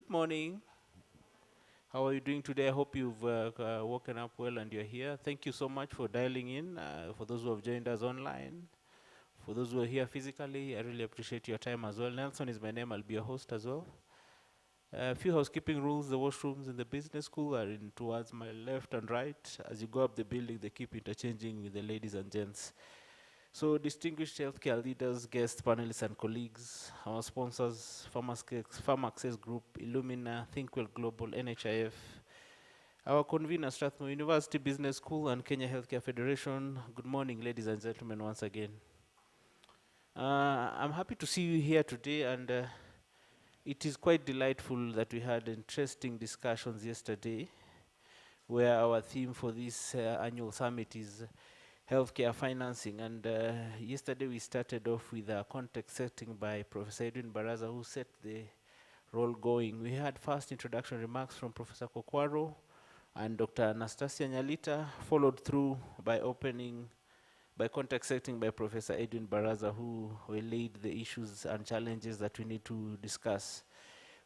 Morning. How are you doing today? I hope you've woken up well and you're here. Thank you so much for dialing in. For those who have joined us online, for those who are here physically, I really appreciate your time as well. Nelson is my name. I'll be your host as well. A few housekeeping rules. The washrooms in the business school are in towards my left and right. As you go up the building, they keep interchanging with the ladies and gents. So, distinguished healthcare leaders, guests, panelists, and colleagues, our sponsors, Farm Access Group, Illumina, Thinkwell Global, NHIF, our convener, Strathmore University Business School, and Kenya Healthcare Federation. Good morning, ladies and gentlemen, once again. I'm happy to see you here today, and it is quite delightful that we had interesting discussions yesterday, where our theme for this annual summit is healthcare financing. And yesterday we started off with a context setting by Professor Edwin Baraza, who set the role going. We had first introduction remarks from Professor Kokwaro and Dr. Anastasia Nyalita, followed through by context setting by Professor Edwin Baraza, who relayed the issues and challenges that we need to discuss.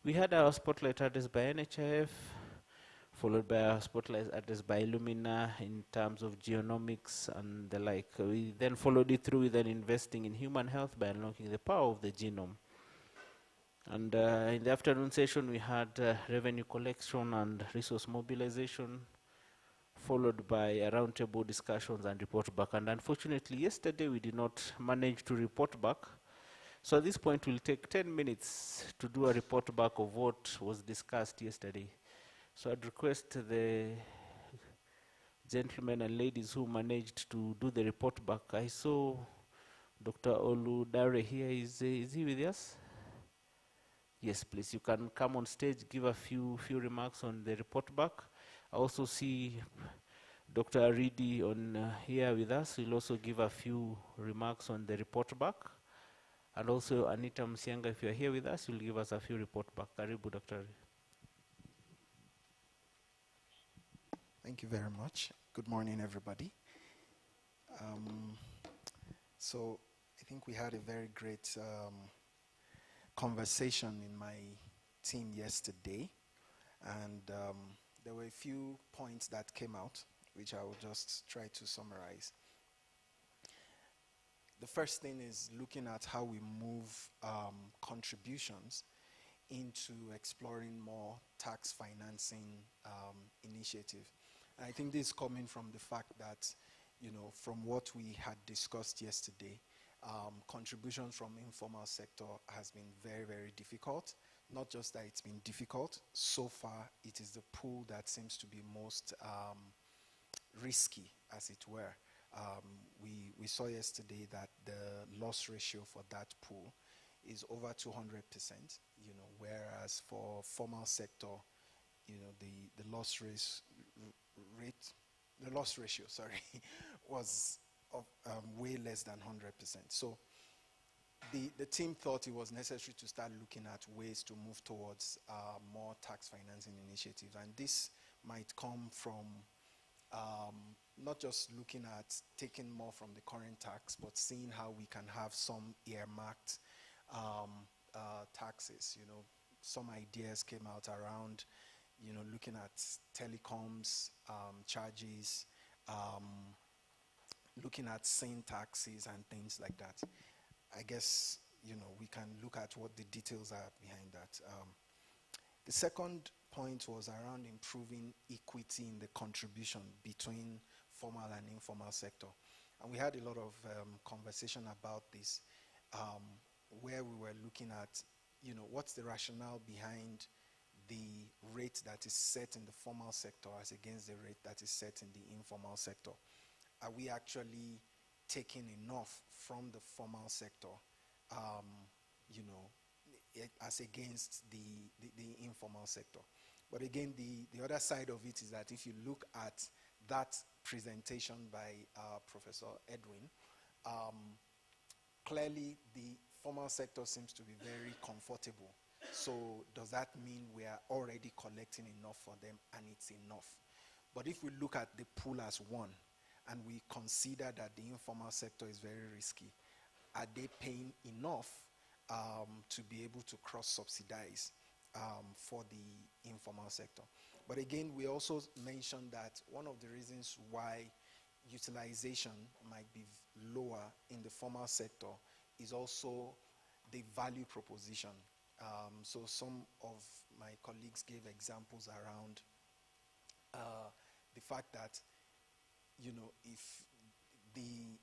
We had our spotlight address by NHIF, followed by a spotlight address by Illumina in terms of genomics and the like. We then followed it through with an investing in human health by unlocking the power of the genome. And in the afternoon session, we had revenue collection and resource mobilization, followed by roundtable discussions and report back. And unfortunately, yesterday we did not manage to report back. So at this point, we'll take 10 minutes to do a report back of what was discussed yesterday. So I'd request the gentlemen and ladies who managed to do the report back. I saw Dr. Oludare here. Is he with us? Yes, please. You can come on stage, give a few remarks on the report back. I also see Dr. Aridi on here with us. He'll also give a few remarks on the report back. And also Anita Msianga, if you're here with us, you'll give us a few report back. Karibu, Dr. Aridi. Thank you very much. Good morning, everybody. So I think we had a very great conversation in my team yesterday, and there were a few points that came out, which I will just try to summarize. The first thing is looking at how we move contributions into exploring more tax financing initiative. And I think this is coming from the fact that, from what we had discussed yesterday, contributions from informal sector has been very, very difficult. Not just that it's been difficult, so far it is the pool that seems to be most risky, as it were. We saw yesterday that the loss ratio for that pool is over 200%, whereas for formal sector, the loss ratio, was of way less than 100%. So the team thought it was necessary to start looking at ways to move towards more tax financing initiatives, and this might come from not just looking at taking more from the current tax, but seeing how we can have some earmarked taxes. Some ideas came out around, looking at telecoms charges, looking at sin taxes and things like that. I guess, we can look at what the details are behind that. The second point was around improving equity in the contribution between formal and informal sector. And we had a lot of conversation about this, where we were looking at, what's the rationale behind the rate that is set in the formal sector as against the rate that is set in the informal sector. Are we actually taking enough from the formal sector, as against the informal sector? But again, the other side of it is that if you look at that presentation by Professor Edwin, clearly the formal sector seems to be very comfortable. So does that mean we are already collecting enough for them and it's enough? But if we look at the pool as one, and we consider that the informal sector is very risky, are they paying enough to be able to cross-subsidize for the informal sector. But again, we also mentioned that one of the reasons why utilization might be lower in the formal sector is also the value proposition. So some of my colleagues gave examples around the fact that, you know, if the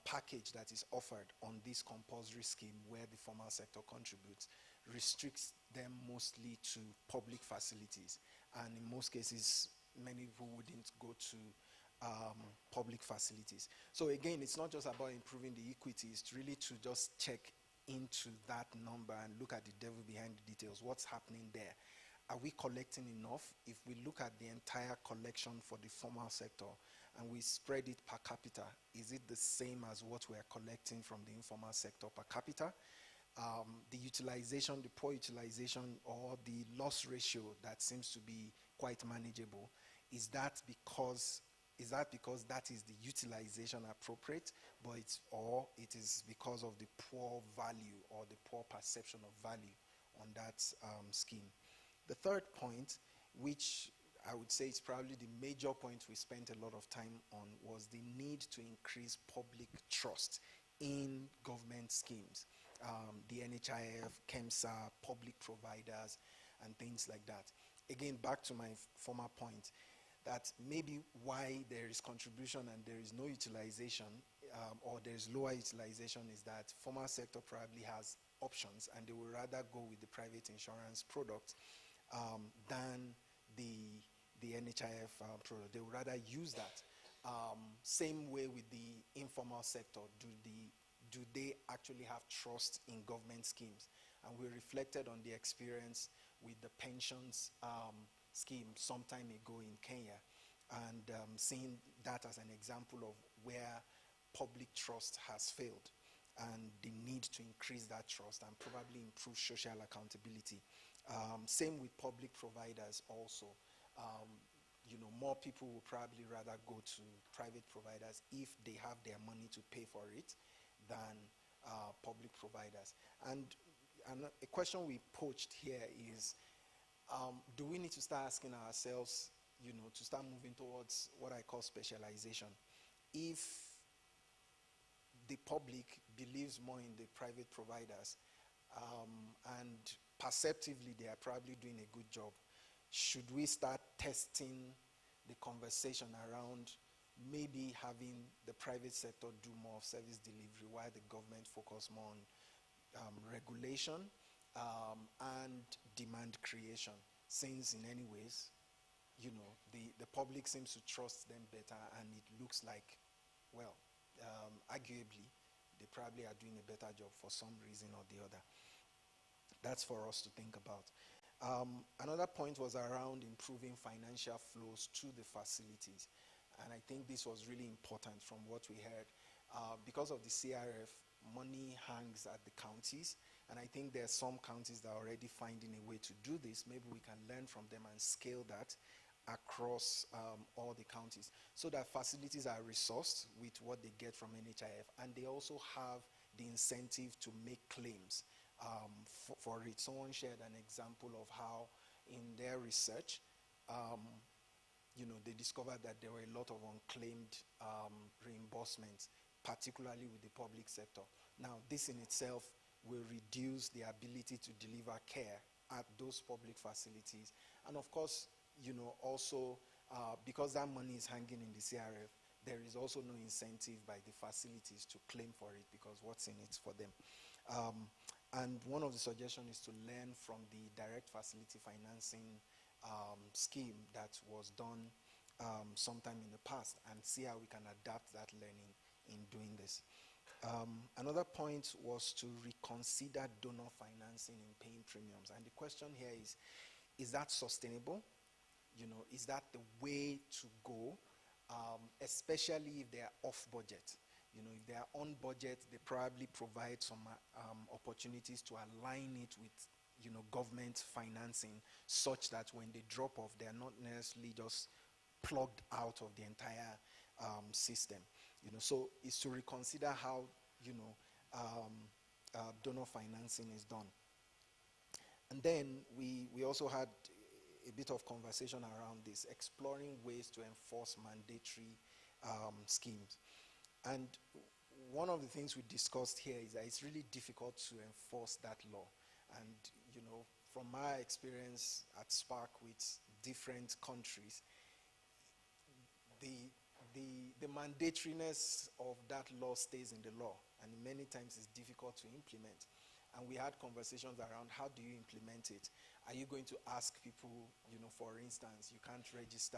package that is offered on this compulsory scheme where the formal sector contributes restricts them mostly to public facilities, and in most cases many people wouldn't go to public facilities. So again, it's not just about improving the equity, it's really to just check into that number and look at the devil behind the details. What's happening there? Are we collecting enough? If we look at the entire collection for the formal sector and we spread it per capita, is it the same as what we are collecting from the informal sector per capita? The utilization, the poor utilization, or the loss ratio that seems to be quite manageable, is that because that is the utilization appropriate, or it is because of the poor value or the poor perception of value on that scheme? The third point, which I would say is probably the major point we spent a lot of time on, was the need to increase public trust in government schemes. The NHIF, KEMSA, public providers, and things like that. Again, back to my former point, that maybe why there is contribution and there is no utilization, or there is lower utilization, is that formal sector probably has options and they would rather go with the private insurance product than the NHIF product. They would rather use that. Same way with the informal sector. Do they actually have trust in government schemes? And we reflected on the experience with the pensions scheme some time ago in Kenya, and seeing that as an example of where public trust has failed, and the need to increase that trust and probably improve social accountability. Same with public providers also. More people will probably rather go to private providers if they have their money to pay for it than public providers. And a question we posed here is, do we need to start asking ourselves, to start moving towards what I call specialization? If the public believes more in the private providers, and perceptively they are probably doing a good job, should we start testing the conversation around maybe having the private sector do more of service delivery while the government focus more on regulation and demand creation, since in any ways, the public seems to trust them better, and it looks like, well, arguably, they probably are doing a better job for some reason or the other. That's for us to think about. Another point was around improving financial flows to the facilities. And I think this was really important from what we heard. Because of the CRF, money hangs at the counties. And I think there are some counties that are already finding a way to do this. Maybe we can learn from them and scale that across all the counties, so that facilities are resourced with what they get from NHIF, and they also have the incentive to make claims for it. Someone shared an example of how in their research, they discovered that there were a lot of unclaimed reimbursements, particularly with the public sector. Now, this in itself will reduce the ability to deliver care at those public facilities. And of course, also because that money is hanging in the CRF, there is also no incentive by the facilities to claim for it, because what's in it for them. And one of the suggestions is to learn from the direct facility financing scheme that was done sometime in the past, and see how we can adapt that learning in doing this. Another point was to reconsider donor financing in paying premiums. And the question here is that sustainable? Is that the way to go? Especially if they are off budget. If they are on budget, they probably provide some opportunities to align it with, government financing, such that when they drop off, they are not necessarily just plugged out of the entire system. So it's to reconsider how, donor financing is done. And then we also had a bit of conversation around this, exploring ways to enforce mandatory schemes. And one of the things we discussed here is that it's really difficult to enforce that law. And, you know, from my experience at Spark with different countries, the mandatoriness of that law stays in the law, and many times it's difficult to implement. And we had conversations around, how do you implement it? Are you going to ask people, you know, for instance, you can't register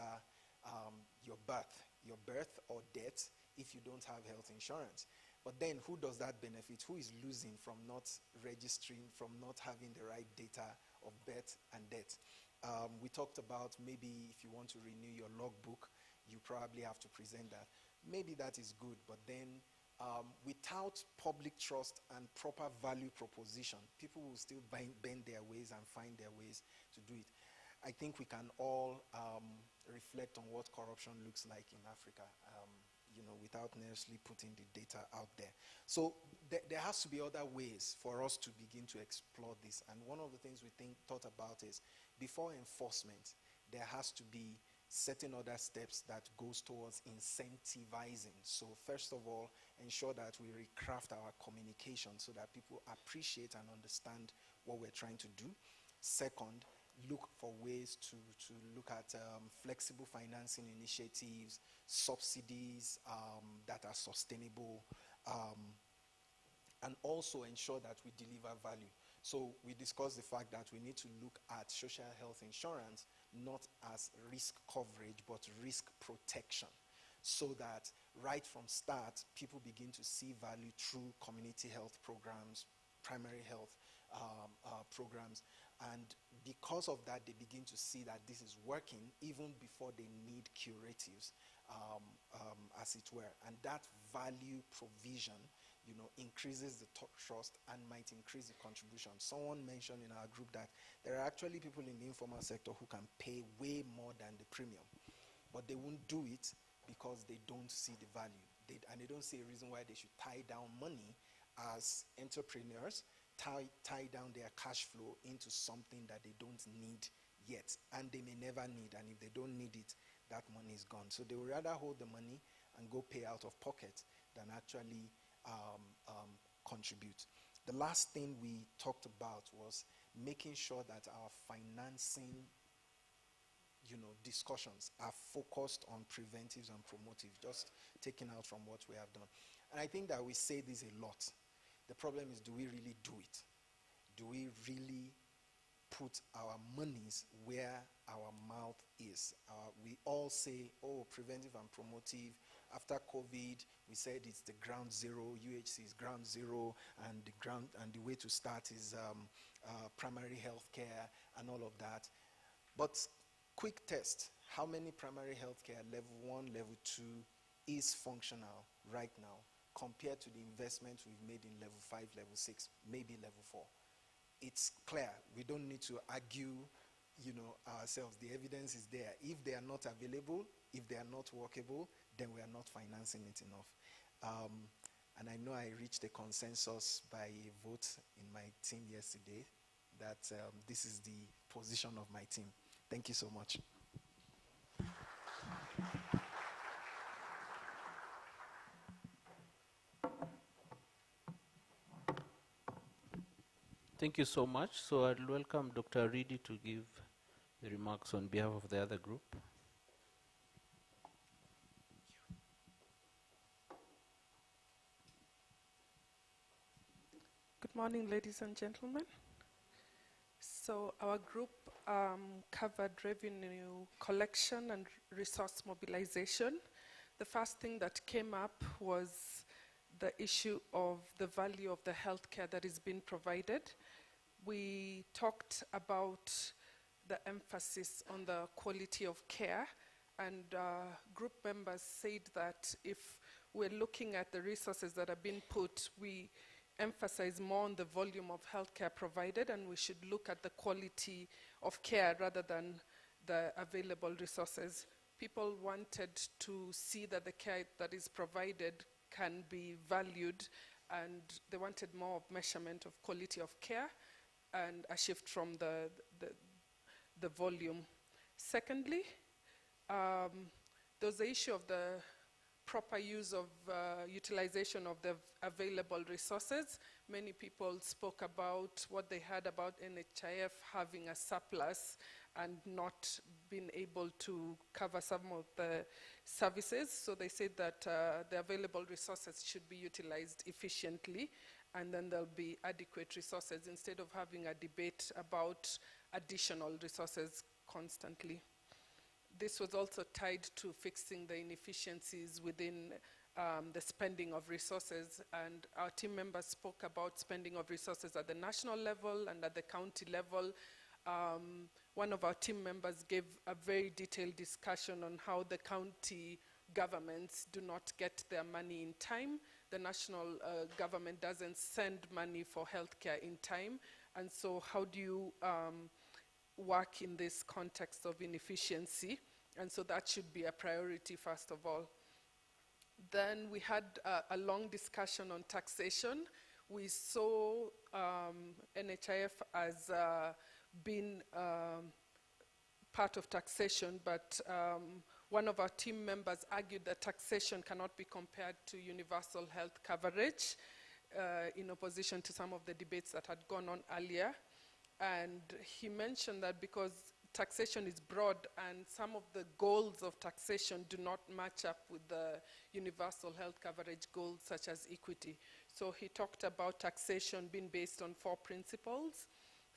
your birth or death if you don't have health insurance? But then who does that benefit? Who is losing from not registering, from not having the right data of birth and death? We talked about maybe if you want to renew your logbook, you probably have to present that. Maybe that is good, but then without public trust and proper value proposition, people will still bend their ways and find their ways to do it. I think we can all reflect on what corruption looks like in Africa, you know, without necessarily putting the data out there. So there has to be other ways for us to begin to explore this. And one of the things we thought about is, before enforcement, there has to be certain other steps that goes towards incentivizing. So first of all, ensure that we recraft our communication so that people appreciate and understand what we're trying to do. Second, look for ways to look at flexible financing initiatives, subsidies that are sustainable, and also ensure that we deliver value. So we discussed the fact that we need to look at social health insurance not as risk coverage, but risk protection, so that right from start, people begin to see value through community health programs, primary health programs. And because of that, they begin to see that this is working even before they need curatives, as it were. And that value provision, you know, increases the trust and might increase the contribution. Someone mentioned in our group that there are actually people in the informal sector who can pay way more than the premium, but they won't do it because they don't see the value. And they don't see a reason why they should tie down money as entrepreneurs, tie down their cash flow into something that they don't need yet, and they may never need. And if they don't need it, that money is gone. So they would rather hold the money and go pay out of pocket than actually contribute. The last thing we talked about was making sure that our financing, you know, discussions are focused on preventives and promotive, just taking out from what we have done. And I think that we say this a lot. The problem is, do we really do it? Do we really put our monies where our mouth is? We all say, oh, preventive and promotive. After COVID, we said it's the ground zero. UHC is ground zero, and the way to start is primary health care and all of that. But quick test: how many primary health care level 1, level 2 is functional right now, compared to the investment we've made in level 5, level 6, maybe level 4? It's clear. We don't need to argue, you know, ourselves. The evidence is there. If they are not available, if they are not workable, then we are not financing it enough. And I know I reached a consensus by a vote in my team yesterday that this is the position of my team. Thank you so much. Thank you so much. So I'll welcome Dr. Aridi to give the remarks on behalf of the other group. Good morning, ladies and gentlemen. So our group covered revenue collection and resource mobilization. The first thing that came up was the issue of the value of the healthcare that is being provided. We talked about the emphasis on the quality of care, and group members said that if we're looking at the resources that are being put, we emphasize more on the volume of healthcare provided, and we should look at the quality of care rather than the available resources. People wanted to see that the care that is provided can be valued, and they wanted more of measurement of quality of care. and a shift from the volume. Secondly, there's the issue of the proper use of utilization of the available resources. Many people spoke about what they heard about NHIF having a surplus and not being able to cover some of the services. So they said that the available resources should be utilized efficiently, and then there'll be adequate resources instead of having a debate about additional resources constantly. This was also tied to fixing the inefficiencies within the spending of resources, and our team members spoke about spending of resources at the national level and at the county level. One of our team members gave a very detailed discussion on how the county governments do not get their money in time. The national government doesn't send money for healthcare in time, and so how do you work in this context of inefficiency? And so that should be a priority first of all. Then we had a long discussion on taxation. We saw NHIF as being part of taxation, but one of our team members argued that taxation cannot be compared to universal health coverage, in opposition to some of the debates that had gone on earlier. And he mentioned that because taxation is broad and some of the goals of taxation do not match up with the universal health coverage goals such as equity. So he talked about taxation being based on 4 principles: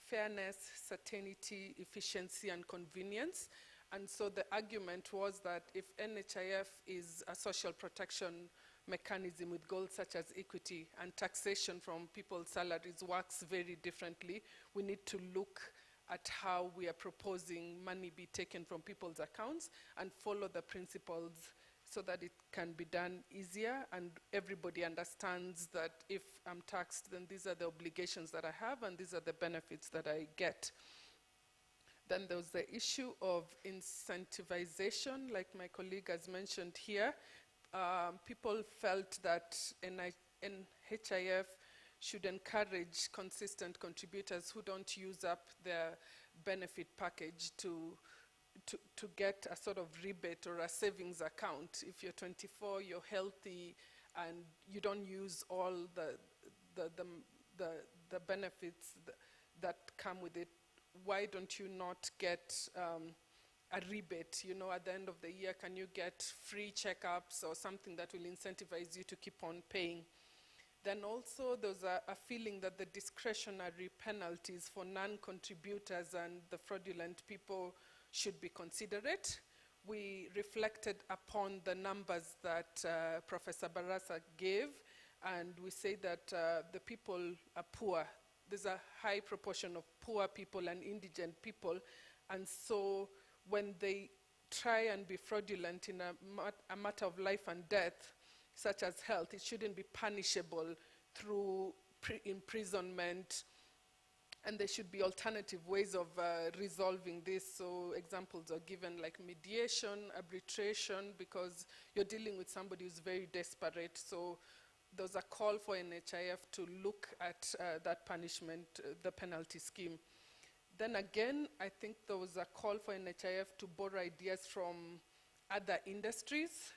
fairness, certainty, efficiency, and convenience. And so the argument was that if NHIF is a social protection mechanism with goals such as equity, and taxation from people's salaries works very differently, we need to look at how we are proposing money be taken from people's accounts and follow the principles so that it can be done easier and everybody understands that if I'm taxed, then these are the obligations that I have and these are the benefits that I get. Then there was the issue of incentivization, like my colleague has mentioned here. People felt that NHIF should encourage consistent contributors who don't use up their benefit package to get a sort of rebate or a savings account. If you're 24, you're healthy, and you don't use all the benefits that come with it, why don't you not get a rebate? You know, at the end of the year, can you get free checkups or something that will incentivize you to keep on paying? Then also there's a feeling that the discretionary penalties for non-contributors and the fraudulent people should be considerate. We reflected upon the numbers that Professor Barasa gave, and we say that the people are poor. There's a high proportion of poor people and indigent people, and so when they try and be fraudulent in a matter of life and death, such as health, it shouldn't be punishable through imprisonment, and there should be alternative ways of resolving this. So examples are given like mediation, arbitration, because you're dealing with somebody who's very desperate. So there's a call for NHIF to look at that punishment, the penalty scheme. Then again, I think there was a call for NHIF to borrow ideas from other industries,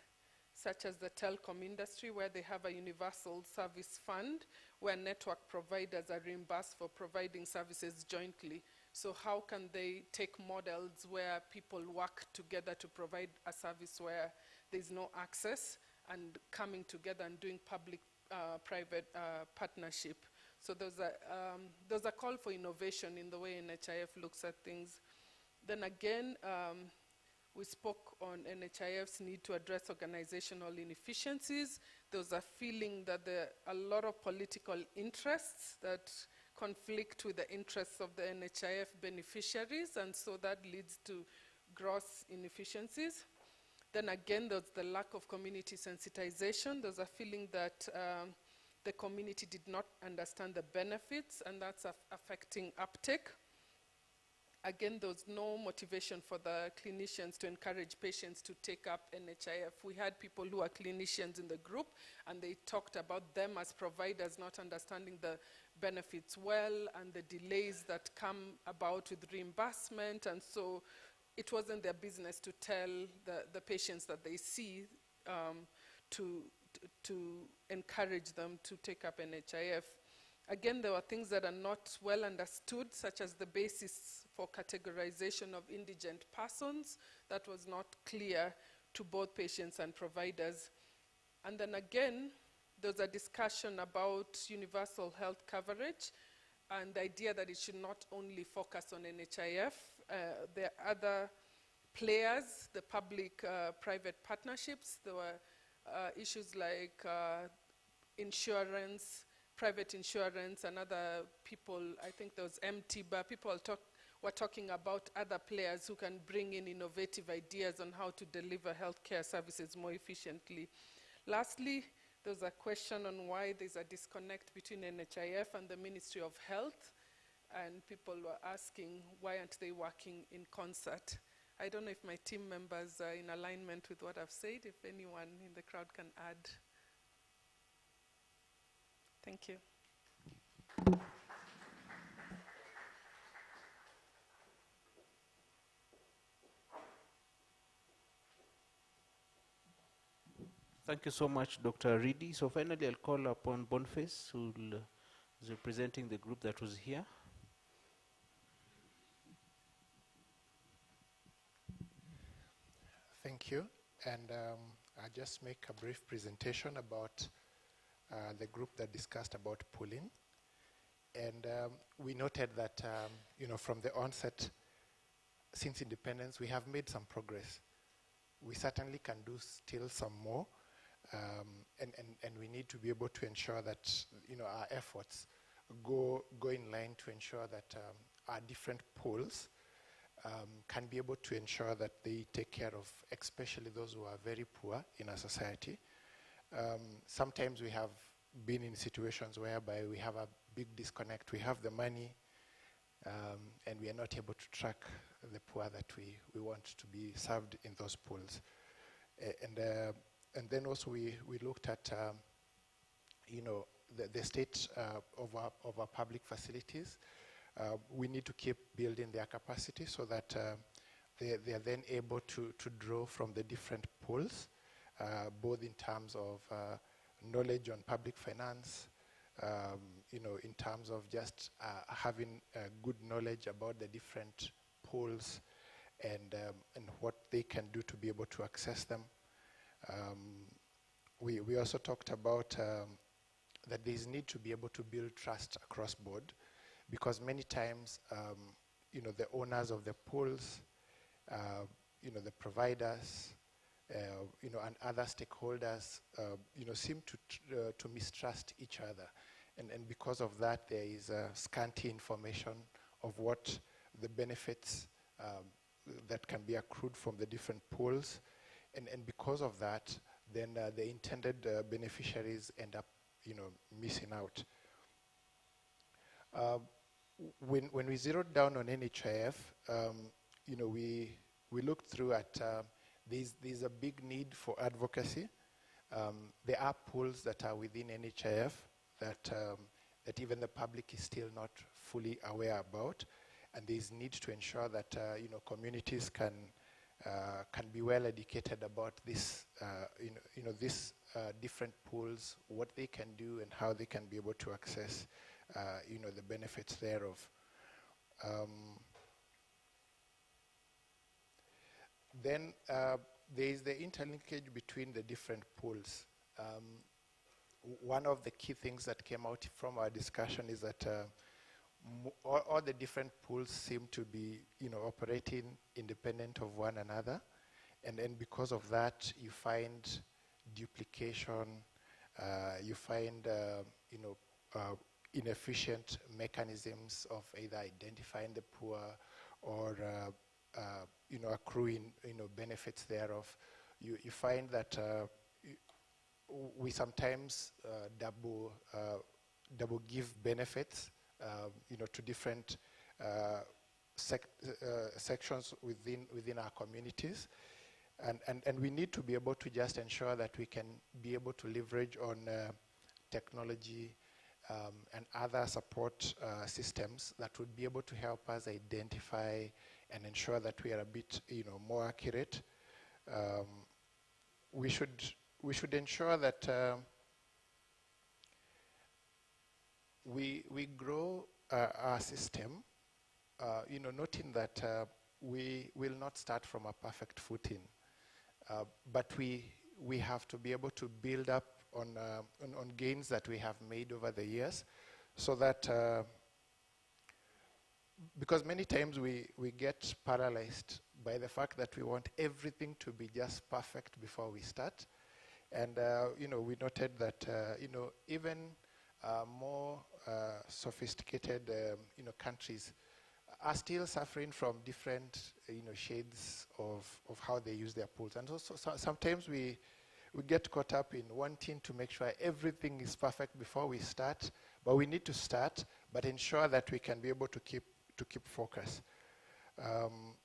such as the telecom industry, where they have a universal service fund, where network providers are reimbursed for providing services jointly. So how can they take models where people work together to provide a service where there's no access, and coming together and doing public-private partnership? So there's a call for innovation in the way NHIF looks at things. Then again, we spoke on NHIF's need to address organizational inefficiencies. There was a feeling that there are a lot of political interests that conflict with the interests of the NHIF beneficiaries, and so that leads to gross inefficiencies. Then again, there's the lack of community sensitization. There's a feeling that the community did not understand the benefits, and that's affecting uptake. Again, there was no motivation for the clinicians to encourage patients to take up NHIF. We had people who are clinicians in the group, and they talked about them as providers not understanding the benefits well, and the delays that come about with reimbursement. And so it wasn't their business to tell the patients that they see to encourage them to take up NHIF. Again, there were things that are not well understood, such as the basis for categorization of indigent persons. That was not clear to both patients and providers. And then again, there's a discussion about universal health coverage and the idea that it should not only focus on NHIF. There are other players, the public-private partnerships. There were issues like insurance, private insurance, and other people. I think there was MTBA. People were talking about other players who can bring in innovative ideas on how to deliver healthcare services more efficiently. Lastly, there's a question on why there's a disconnect between NHIF and the Ministry of Health, and people were asking why aren't they working in concert. I don't know if my team members are in alignment with what I've said, if anyone in the crowd can add. Thank you. Thank you so much, Dr. Reedy. So finally, I'll call upon Boniface, who is representing the group that was here. Thank you. And I'll just make a brief presentation about the group that discussed about pooling. And we noted that, from the onset, since independence, we have made some progress. We certainly can do still some more. And we need to be able to ensure that our efforts go in line to ensure that our different pools can be able to ensure that they take care of especially those who are very poor in our society. Sometimes we have been in situations whereby we have a big disconnect. We have the money and we are not able to track the poor that we want to be served in those pools. And then also we looked at, the state of our public facilities. We need to keep building their capacity so that they are then able to draw from the different pools, both in terms of knowledge on public finance, in terms of just having good knowledge about the different pools and what they can do to be able to access them. We also talked about that there is need to be able to build trust across board, because many times, the owners of the pools, the providers, and other stakeholders, seem to mistrust each other. And because of that, there is scanty information of what the benefits that can be accrued from the different pools. And because of that, then the intended beneficiaries end up, missing out. When we zeroed down on NHIF, we looked through at there's a big need for advocacy. There are pools that are within NHIF that even the public is still not fully aware about, and there's need to ensure that communities can be well educated about this, these different pools, what they can do, and how they can be able to access, the benefits thereof. Then there is the interlinkage between the different pools. One of the key things that came out from our discussion is that all the different pools seem to be, operating independent of one another, and because of that, you find duplication, you find, inefficient mechanisms of either identifying the poor or, accruing, benefits thereof. You find that we sometimes double give benefits, to different sections within our communities, and we need to be able to just ensure that we can be able to leverage on technology, and other support systems that would be able to help us identify and ensure that we are a bit, more accurate. We should ensure that we grow our system, noting that we will not start from a perfect footing, but we have to be able to build up on gains that we have made over the years, so that because many times we get paralyzed by the fact that we want everything to be just perfect before we start. And we noted that even more sophisticated countries are still suffering from different shades of how they use their pools. And also sometimes we get caught up in wanting to make sure everything is perfect before we start, but we need to start, but ensure that we can be able to keep focus.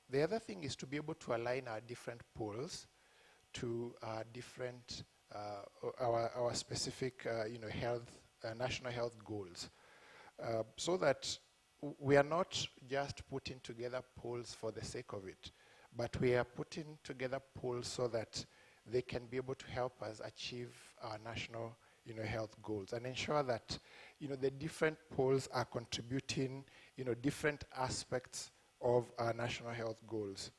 The other thing is to be able to align our different pools to different our specific health national health goals, so that we are not just putting together pools for the sake of it, but we are putting together pools so that they can be able to help us achieve our national health goals, and ensure that the different pools are contributing different aspects of our national health goals.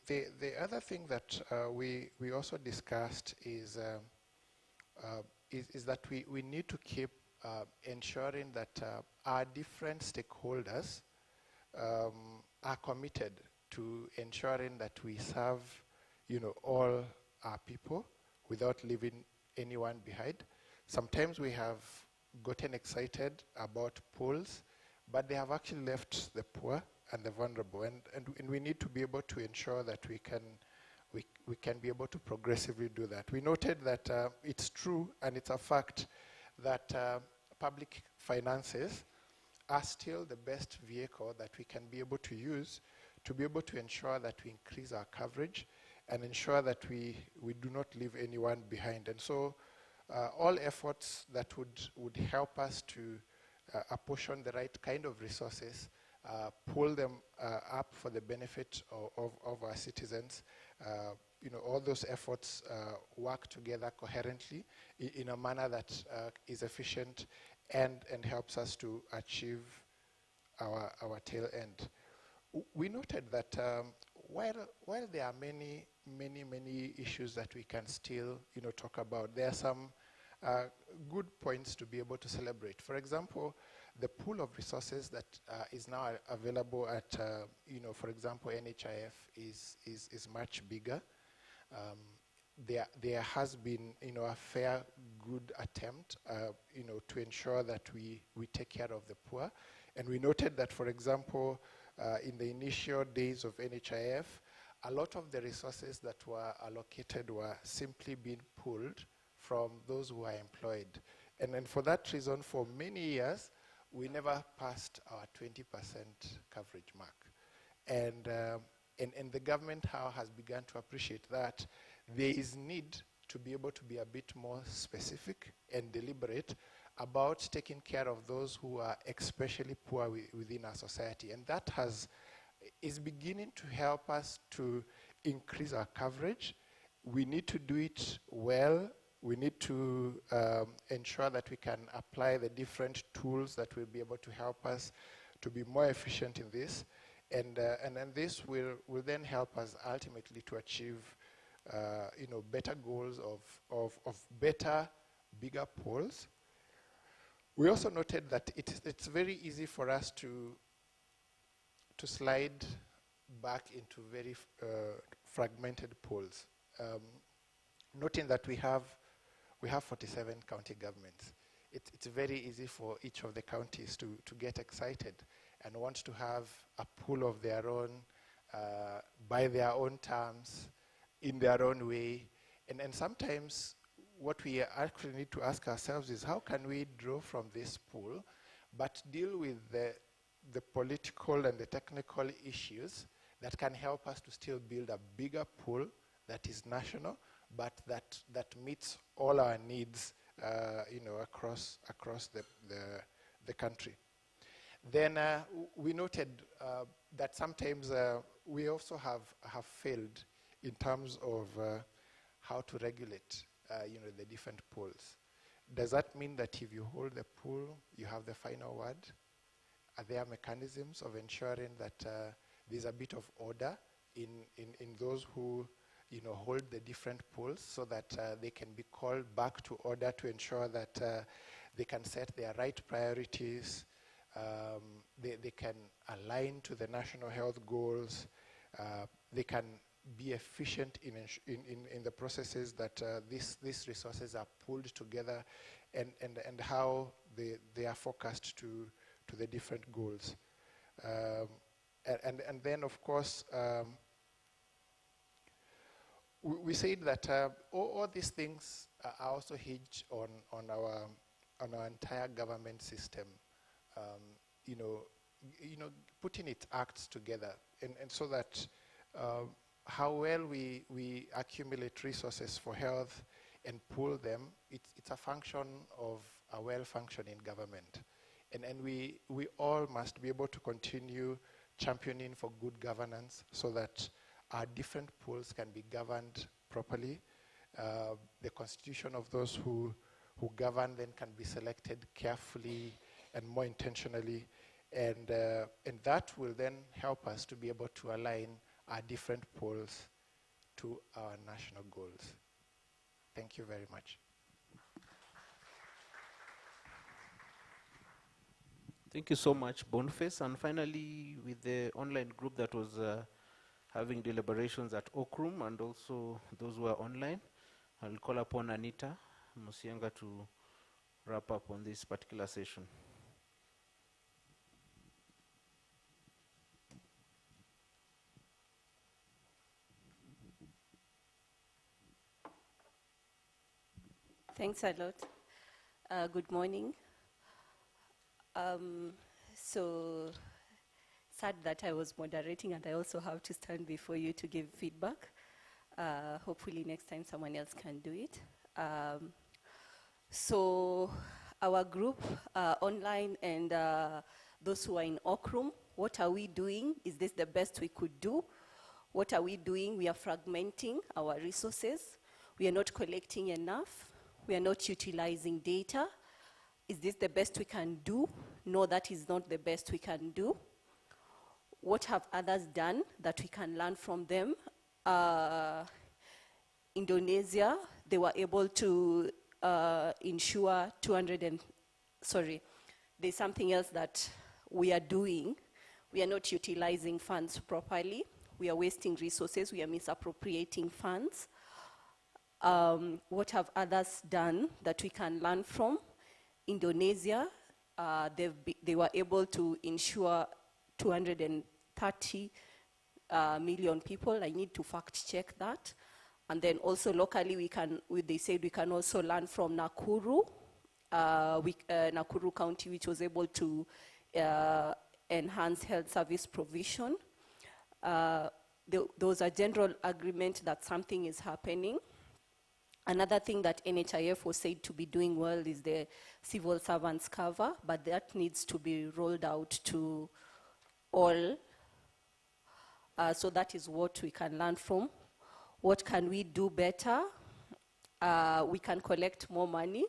The other thing that we also discussed is that we need to keep ensuring that our different stakeholders are committed to ensuring that we serve all our people without leaving anyone behind. Sometimes we have gotten excited about pools, but they have actually left the poor and the vulnerable, and we need to be able to ensure that we can be able to progressively do that. We noted that it's true and it's a fact that public finances are still the best vehicle that we can be able to use to be able to ensure that we increase our coverage and ensure that we do not leave anyone behind. And so all efforts that would help us to apportion the right kind of resources, pull them up for the benefit of our citizens, all those efforts work together coherently in a manner that is efficient and helps us to achieve our tail end. We noted that while there are many issues that we can still talk about, there are some good points to be able to celebrate. For example, the pool of resources that is now available at, for example, NHIF is much bigger. There has been, a fair, good attempt, to ensure that we take care of the poor. And we noted that, for example, in the initial days of NHIF, a lot of the resources that were allocated were simply being pulled from those who are employed. And then for that reason, for many years, we never passed our 20% coverage mark. And the government now has begun to appreciate that there is need to be able to be a bit more specific and deliberate about taking care of those who are especially poor within our society. And that is beginning to help us to increase our coverage. We need to do it well. We need to ensure that we can apply the different tools that will be able to help us to be more efficient in this. And then this will then help us ultimately to achieve better goals of better, bigger pools. We also noted that it's very easy for us to slide back into very fragmented pools. Noting that we have 47 county governments. It's very easy for each of the counties to get excited and want to have a pool of their own, by their own terms, in their own way. And sometimes what we actually need to ask ourselves is, how can we draw from this pool but deal with the political and the technical issues that can help us to still build a bigger pool that is national, but that meets all our needs, across the country. Then we noted that sometimes we also have failed in terms of how to regulate, the different pools. Does that mean that if you hold the pool, you have the final word? Are there mechanisms of ensuring that there's a bit of order in those who, hold the different pools, so that they can be called back to order to ensure that they can set their right priorities, they can align to the national health goals, they can be efficient in the processes that these resources are pulled together, and how they are focused to the different goals. And then, of course, we said that all these things are also hinged on our entire government system, putting its acts together, and so that how well we accumulate resources for health and pool them, it's a function of a well-functioning government. And we all must be able to continue championing for good governance, so that our different pools can be governed properly. The constitution of those who govern then can be selected carefully and more intentionally, and that will then help us to be able to align our different pools to our national goals. Thank you very much. Thank you so much, Boniface. And finally, with the online group that was having deliberations at Oak Room, and also those who are online, I'll call upon Anita Musianga to wrap up on this particular session. Thanks a lot. Good morning. So sad that I was moderating and I also have to stand before you to give feedback. Hopefully next time someone else can do it. So our group online and those who are in Oak Room, what are we doing? Is this the best we could do? What are we doing? We are fragmenting our resources. We are not collecting enough. We are not utilizing data. Is this the best we can do? No, that is not the best we can do. What have others done that we can learn from them? Indonesia, they were able to insure there's something else that we are doing. We are not utilizing funds properly. We are wasting resources. We are misappropriating funds. What have others done that we can learn from? Indonesia, they were able to insure 230 million people. I need to fact check that. And then also locally, they said we can also learn from Nakuru, Nakuru County, which was able to enhance health service provision. There was a general agreement that something is happening. Another thing that NHIF was said to be doing well is the civil servants cover, but that needs to be rolled out to all. So that is what we can learn from. What can we do better? We can collect more money.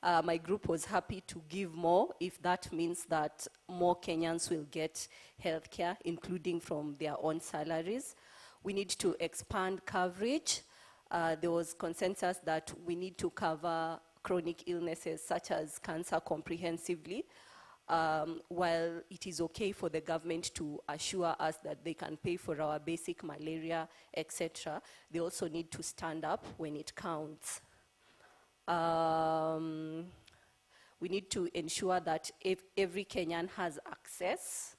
My group was happy to give more if that means that more Kenyans will get healthcare, including from their own salaries. We need to expand coverage. There was consensus that we need to cover chronic illnesses such as cancer comprehensively. While it is okay for the government to assure us that they can pay for our basic malaria, etc., they also need to stand up when it counts. We need to ensure that if every Kenyan has access.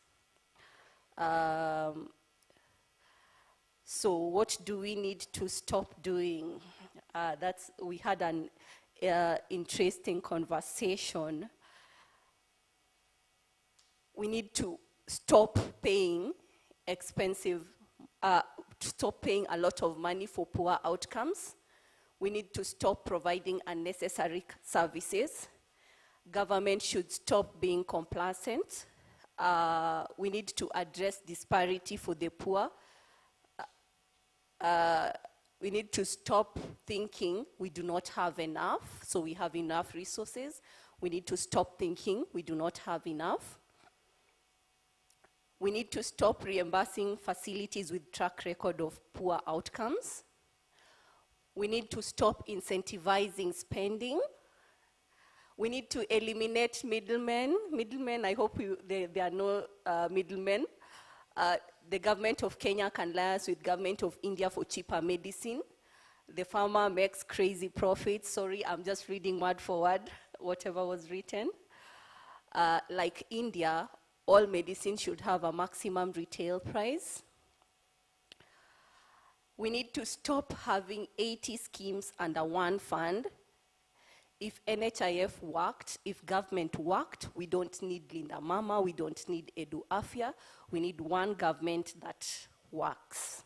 So what do we need to stop doing? We had an interesting conversation. We need to stop paying stop paying a lot of money for poor outcomes. We need to stop providing unnecessary services. Government should stop being complacent. We need to address disparity for the poor. We need to stop thinking we do not have enough, so we have enough resources. We need to stop thinking we do not have enough. We need to stop reimbursing facilities with track record of poor outcomes. We need to stop incentivizing spending. We need to eliminate middlemen. Middlemen, I hope there are no middlemen. The government of Kenya can liaise with government of India for cheaper medicine. The farmer makes crazy profits. Sorry, I'm just reading word for word, whatever was written. Like India, all medicine should have a maximum retail price. We need to stop having 80 schemes under one fund. If NHIF worked, if government worked, we don't need Linda Mama, we don't need Edu Afya, we need one government that works.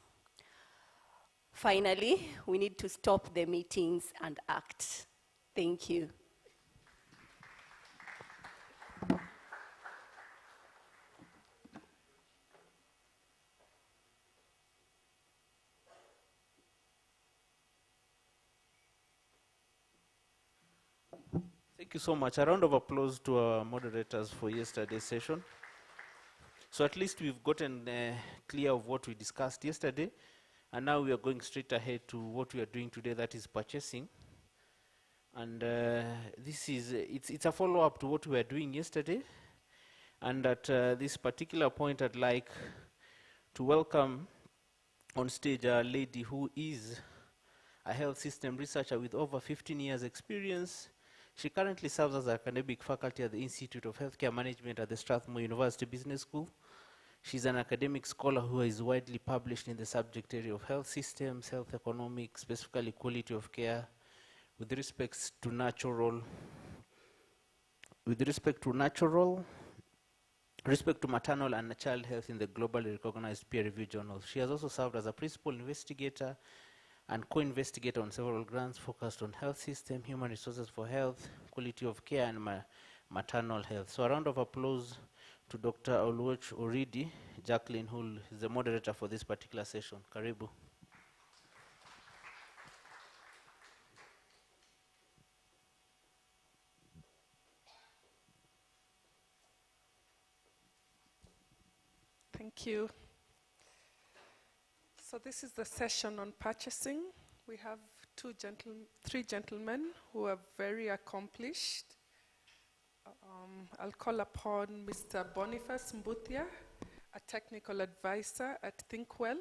Finally, we need to stop the meetings and act. Thank you. Thank you so much. A round of applause to our moderators for yesterday's session. So at least we've gotten clear of what we discussed yesterday, and now we are going straight ahead to what we are doing today, that is purchasing. And it's a follow-up to what we were doing yesterday. And at this particular point, I'd like to welcome on stage a lady who is a health system researcher with over 15 years experience. She currently serves as academic faculty at the Institute of Healthcare Management at the Strathmore University Business School. She's an academic scholar who is widely published in the subject area of health systems, health economics, specifically quality of care, with respect to maternal and child health in the globally recognized peer-reviewed journals. She has also served as a principal investigator and co-investigator on several grants focused on health system, human resources for health, quality of care, and maternal health. So a round of applause to Dr. Oluoch Oridi, Jacqueline, who is the moderator for this particular session. Karibu. Thank you. So this is the session on purchasing. We have three gentlemen who are very accomplished. I'll call upon Mr. Boniface Mbuthia, a technical advisor at ThinkWell.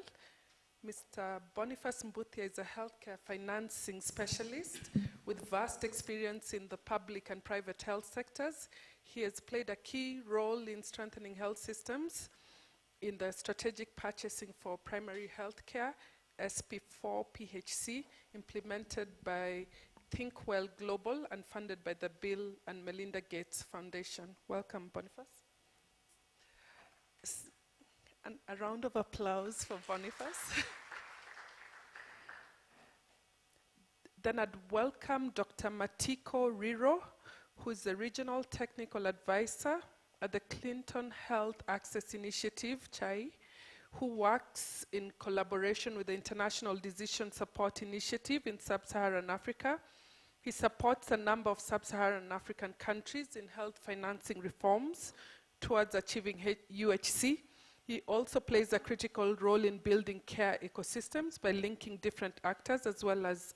Mr. Boniface Mbuthia is a healthcare financing specialist with vast experience in the public and private health sectors. He has played a key role in strengthening health systems in the strategic purchasing for primary health care, SP4 PHC, implemented by ThinkWell Global and funded by the Bill and Melinda Gates Foundation. Welcome, Boniface. And a round of applause for Boniface. Then I'd welcome Dr. Matiko Riro, who is the Regional Technical Advisor at the Clinton Health Access Initiative, CHAI, who works in collaboration with the International Decision Support Initiative in Sub-Saharan Africa. He supports a number of Sub-Saharan African countries in health financing reforms towards achieving UHC. He also plays a critical role in building care ecosystems by linking different actors, as well as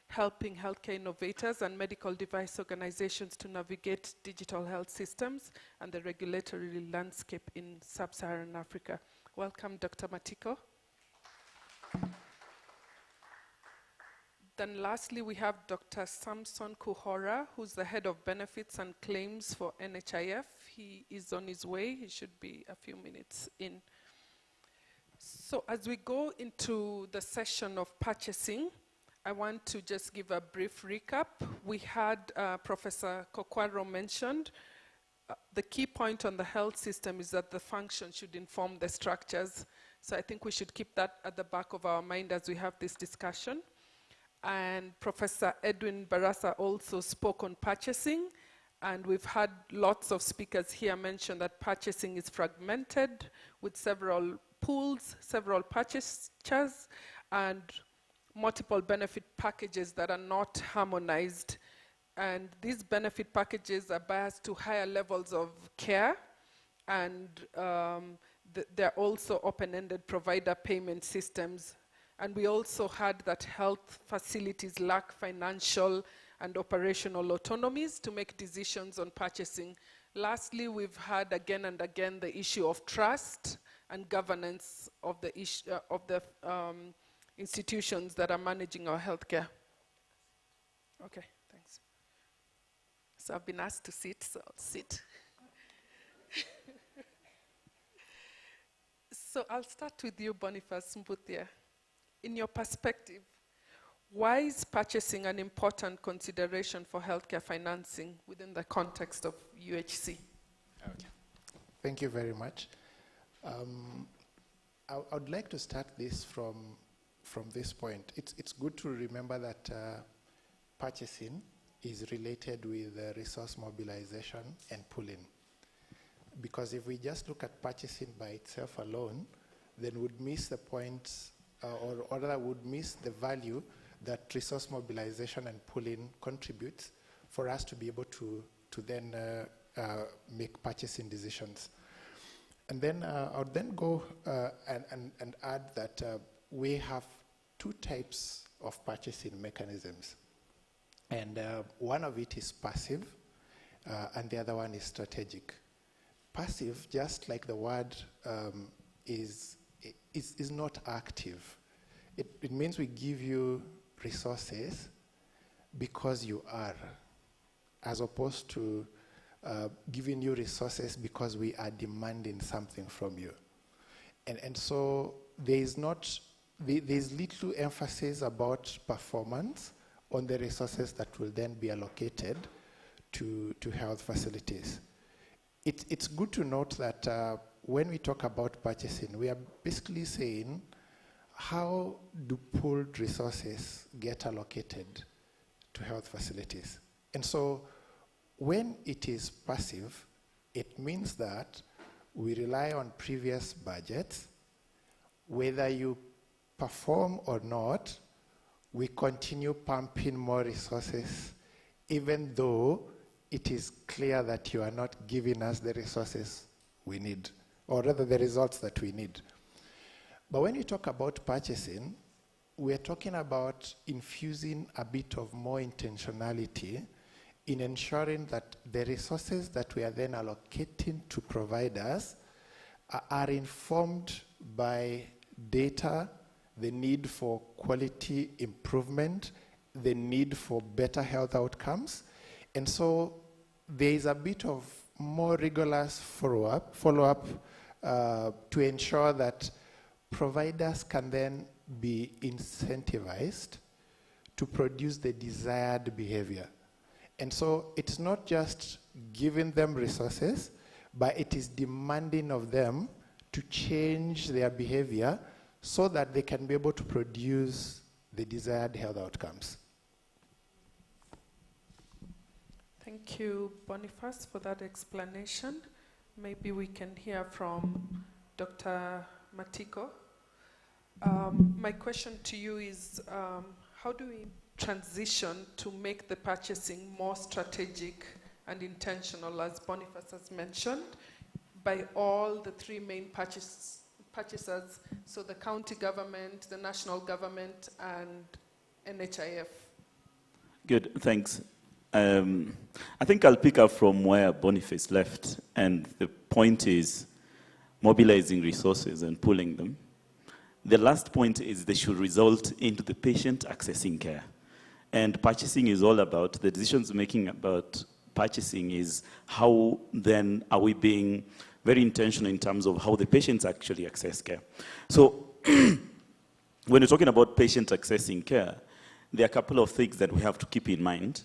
helping healthcare innovators and medical device organizations to navigate digital health systems and the regulatory landscape in Sub-Saharan Africa. Welcome, Dr. Matiko. Then lastly, we have Dr. Samson Kuhora, who's the head of benefits and claims for NHIF. He is on his way. He should be a few minutes in. So as we go into the session of purchasing, I want to just give a brief recap. We had Professor Kokwaro mentioned the key point on the health system is that the function should inform the structures. So I think we should keep that at the back of our mind as we have this discussion. And Professor Edwin Barasa also spoke on purchasing. And we've had lots of speakers here mention that purchasing is fragmented with several pools, several purchasers, and multiple benefit packages that are not harmonized. And these benefit packages are biased to higher levels of care, and they're also open-ended provider payment systems. And we also had that health facilities lack financial and operational autonomies to make decisions on purchasing. Lastly, we've had again and again the issue of trust and governance of the institutions that are managing our healthcare. Okay, thanks. So I've been asked to sit, so I'll sit. So I'll start with you, Boniface Mbuthia. In your perspective, why is purchasing an important consideration for healthcare financing within the context of UHC? Okay. Thank you very much. I would like to start this from this point. It's good to remember that purchasing is related with resource mobilization and pooling. Because if we just look at purchasing by itself alone, then we'd miss the point, or rather would miss the value that resource mobilization and pooling contributes for us to be able to then make purchasing decisions. And then I would then go and add that we have two types of purchasing mechanisms. And one of it is passive, and the other one is strategic. Passive, just like the word, is not active. It means we give you resources because you are, as opposed to giving you resources because we are demanding something from you. And so there's little emphasis about performance on the resources that will then be allocated to health facilities. It's good to note that when we talk about purchasing, we are basically saying, how do pooled resources get allocated to health facilities? And so when it is passive, it means that we rely on previous budgets. Whether you perform or not, we continue pumping more resources, even though it is clear that you are not giving us the resources we need, or rather the results that we need. But when you talk about purchasing, we're talking about infusing a bit of more intentionality in ensuring that the resources that we are then allocating to providers are informed by data, the need for quality improvement, the need for better health outcomes. And so there is a bit of more rigorous follow-up to ensure that providers can then be incentivized to produce the desired behavior. And so it's not just giving them resources, but it is demanding of them to change their behavior so that they can be able to produce the desired health outcomes. Thank you, Boniface, for that explanation. Maybe we can hear from Dr. Matiko. My question to you is, how do we transition to make the purchasing more strategic and intentional, as Boniface has mentioned, by all the three main purchasers, so the county government, the national government, and NHIF? Good, thanks. I think I'll pick up from where Boniface left, and the point is mobilizing resources and pooling them. The last point is they should result into the patient accessing care. And purchasing is all about, the decisions making about purchasing is how then are we being very intentional in terms of how the patients actually access care. So when you're talking about patient accessing care, there are a couple of things that we have to keep in mind,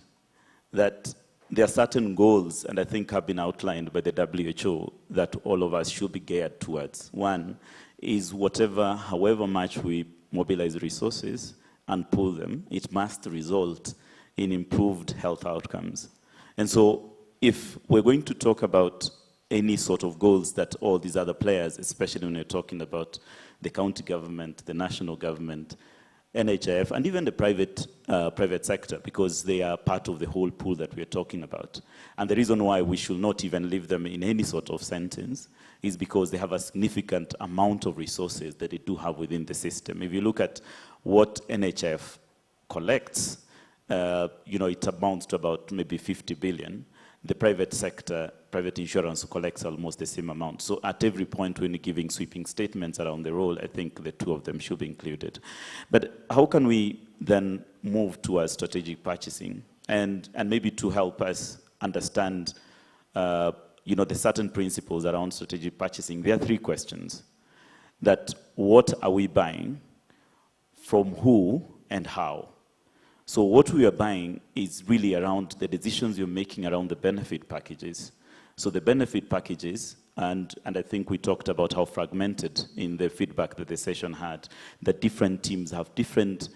that there are certain goals, and I think have been outlined by the WHO, that all of us should be geared towards. One is however much we mobilize resources, and pool them, it must result in improved health outcomes. And so if we're going to talk about any sort of goals that all these other players, especially when we're talking about the county government, the national government, NHIF, and even the private sector, because they are part of the whole pool that we're talking about. And the reason why we should not even leave them in any sort of sentence is because they have a significant amount of resources that they do have within the system. If you look at what NHIF collects, it amounts to about maybe 50 billion. The private sector, private insurance collects almost the same amount. So at every point when you're giving sweeping statements around the role, I think the two of them should be included. But how can we then move towards strategic purchasing? And maybe to help us understand, the certain principles around strategic purchasing, there are three questions. That what are we buying, from who, and how? So what we are buying is really around the decisions you're making around the benefit packages. So the benefit packages, and I think we talked about how fragmented in the feedback that the session had, that different teams have different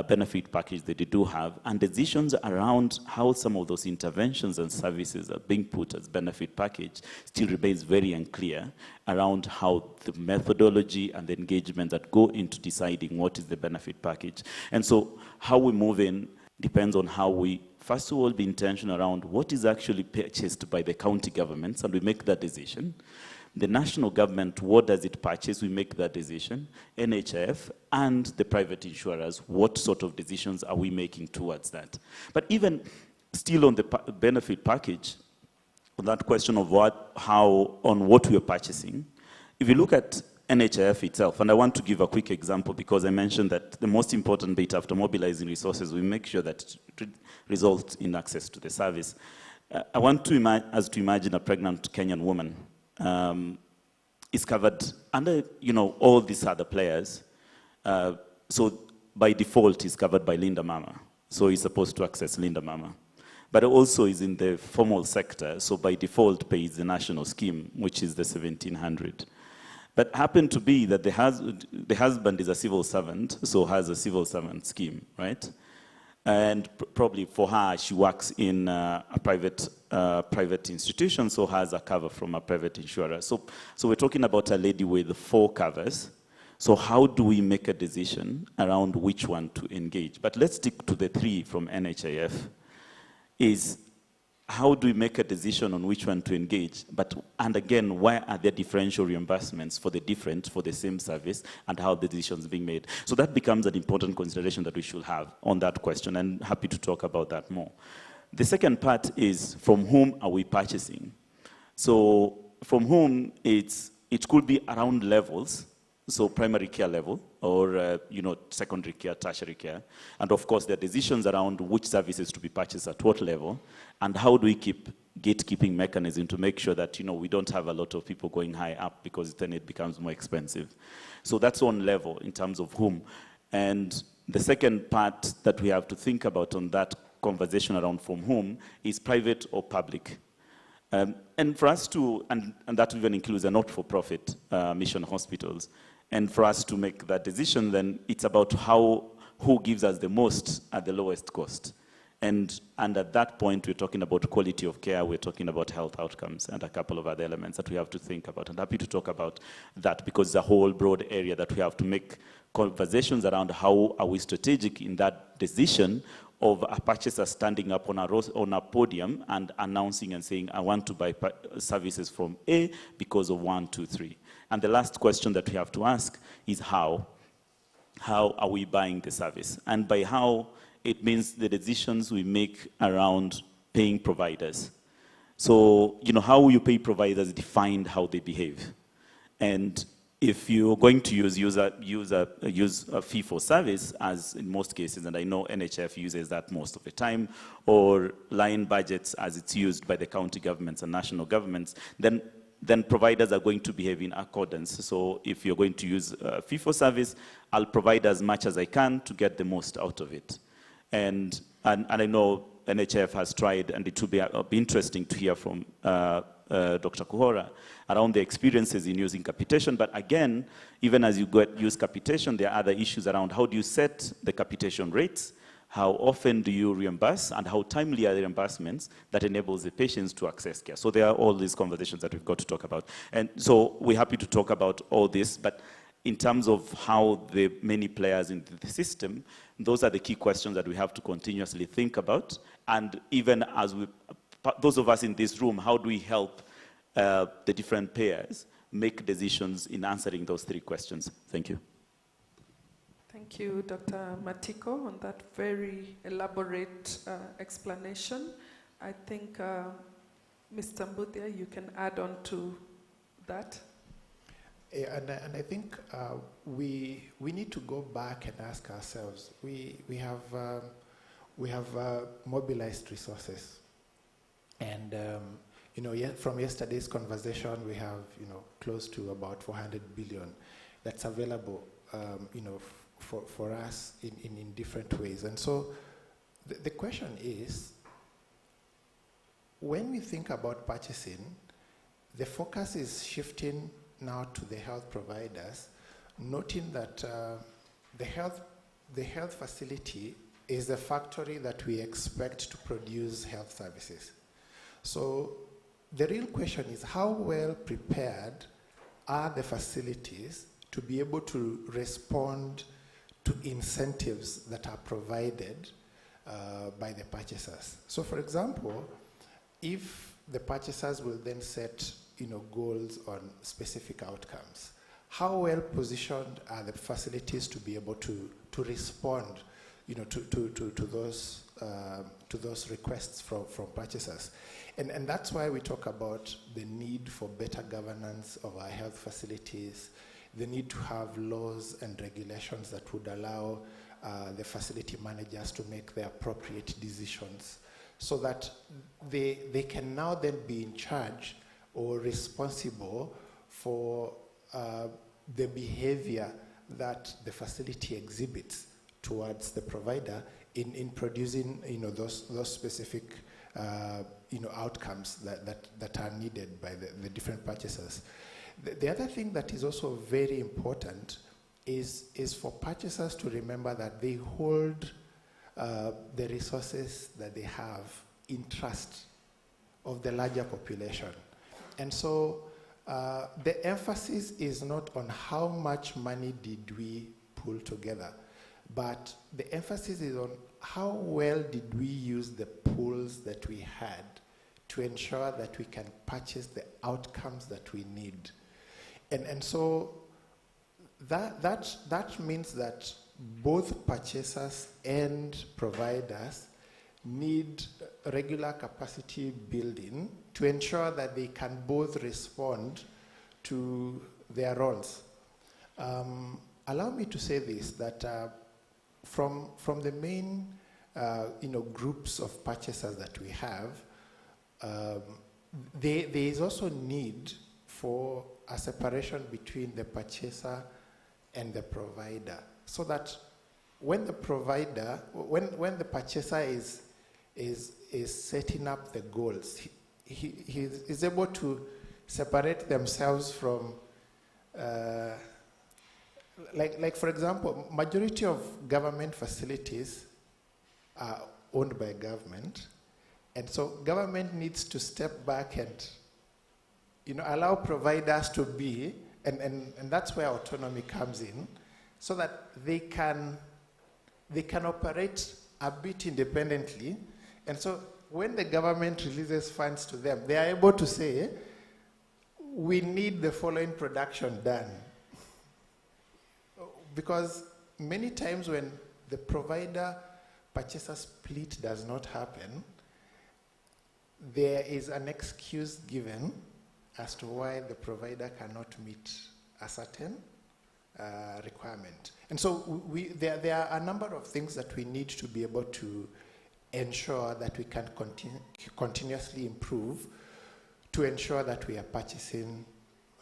benefit packages that they do have, and decisions around how some of those interventions and services are being put as benefit package still remains very unclear around how the methodology and the engagement that go into deciding what is the benefit package. And so how we move in depends on how we, first of all, be intentional around what is actually purchased by the county governments, and we make that decision. The national government, what does it purchase? We make that decision. NHIF and the private insurers, what sort of decisions are we making towards that? But even still on the benefit package, on that question of what we are purchasing, if you look at NHIF itself, and I want to give a quick example because I mentioned that the most important bit after mobilizing resources, we make sure that it results in access to the service. I want us to imagine a pregnant Kenyan woman is covered under, all these other players. So by default, is covered by Linda Mama. So he's supposed to access Linda Mama. But also is in the formal sector, so by default pays the national scheme, which is the 1700. But happened to be that the husband is a civil servant, so has a civil servant scheme, right? And probably for her, she works in a private institution, so has a cover from a private insurer. So we're talking about a lady with 4 covers. So how do we make a decision around which one to engage? But let's stick to the 3 from NHIF. Is how do we make a decision on which one to engage? And again, why are there differential reimbursements for the same service, and how the decisions being made? So that becomes an important consideration that we should have on that question, and happy to talk about that more. The second part is, from whom are we purchasing? So from whom, it could be around levels, so primary care level, or secondary care, tertiary care. And of course, there are decisions around which services to be purchased at what level, and how do we keep gatekeeping mechanism to make sure that we don't have a lot of people going high up, because then it becomes more expensive. So that's one level in terms of whom. And the second part that we have to think about on that conversation around from whom is private or public. And for us to, and that even includes a not-for-profit mission hospitals. And for us to make that decision, then it's about who gives us the most at the lowest cost. And at that point, we're talking about quality of care, we're talking about health outcomes, and a couple of other elements that we have to think about. And happy to talk about that, because it's a whole broad area that we have to make conversations around how are we strategic in that decision of a purchaser standing up on a podium and announcing and saying, I want to buy services from A because of 1, 2, 3. And the last question that we have to ask is how. How are we buying the service? And by how, it means the decisions we make around paying providers. So, how you pay providers defined how they behave. And if you're going to use a fee for service, as in most cases, and I know NHIF uses that most of the time, or line budgets as it's used by the county governments and national governments, then providers are going to behave in accordance. So if you're going to use a fee for service, I'll provide as much as I can to get the most out of it. And I know NHF has tried, and it will be interesting to hear from Dr. Kuhora around the experiences in using capitation. But again, even as you use capitation, there are other issues around how do you set the capitation rates, how often do you reimburse, and how timely are the reimbursements that enables the patients to access care. So there are all these conversations that we've got to talk about. And so we're happy to talk about all this, but in terms of how the many players in the system, those are the key questions that we have to continuously think about. And even as those of us in this room, how do we help the different players make decisions in answering those three questions? Thank you. Thank you, Dr. Matiko, on that very elaborate explanation. I think, Mr. Mbuthia, you can add on to that. Yeah, and I think we need to go back and ask ourselves. We have mobilized resources, and from yesterday's conversation, we have close to about 400 billion that's available, for us in different ways. And so the question is, when we think about purchasing, the focus is shifting now to the health providers, noting that the health facility is the factory that we expect to produce health services. So the real question is, how well prepared are the facilities to be able to respond to incentives that are provided by the purchasers? So for example, if the purchasers will then set goals on specific outcomes, how well positioned are the facilities to be able to respond to those requests from purchasers? And that's why we talk about the need for better governance of our health facilities, the need to have laws and regulations that would allow the facility managers to make the appropriate decisions so that they can now then be in charge or responsible for the behavior that the facility exhibits towards the provider in producing those specific outcomes that are needed by the different purchasers. The other thing that is also very important is for purchasers to remember that they hold the resources that they have in trust of the larger population. And so the emphasis is not on how much money did we pull together, but the emphasis is on how well did we use the pools that we had to ensure that we can purchase the outcomes that we need. And so that means that both purchasers and providers need regular capacity building to ensure that they can both respond to their roles. Allow me to say this, that from the main groups of purchasers that we have, there is also need for a separation between the purchaser and the provider, so that when the provider, when the purchaser is setting up the goals, he is able to separate themselves from, like for example, majority of government facilities are owned by government, and so government needs to step back and allow providers to be, and that's where autonomy comes in, so that they can operate a bit independently. And so when the government releases funds to them, they are able to say, we need the following production done. Because many times when the provider-purchaser split does not happen, there is an excuse given as to why the provider cannot meet a certain requirement. And so there are a number of things that we need to be able to ensure that we can continuously improve to ensure that we are purchasing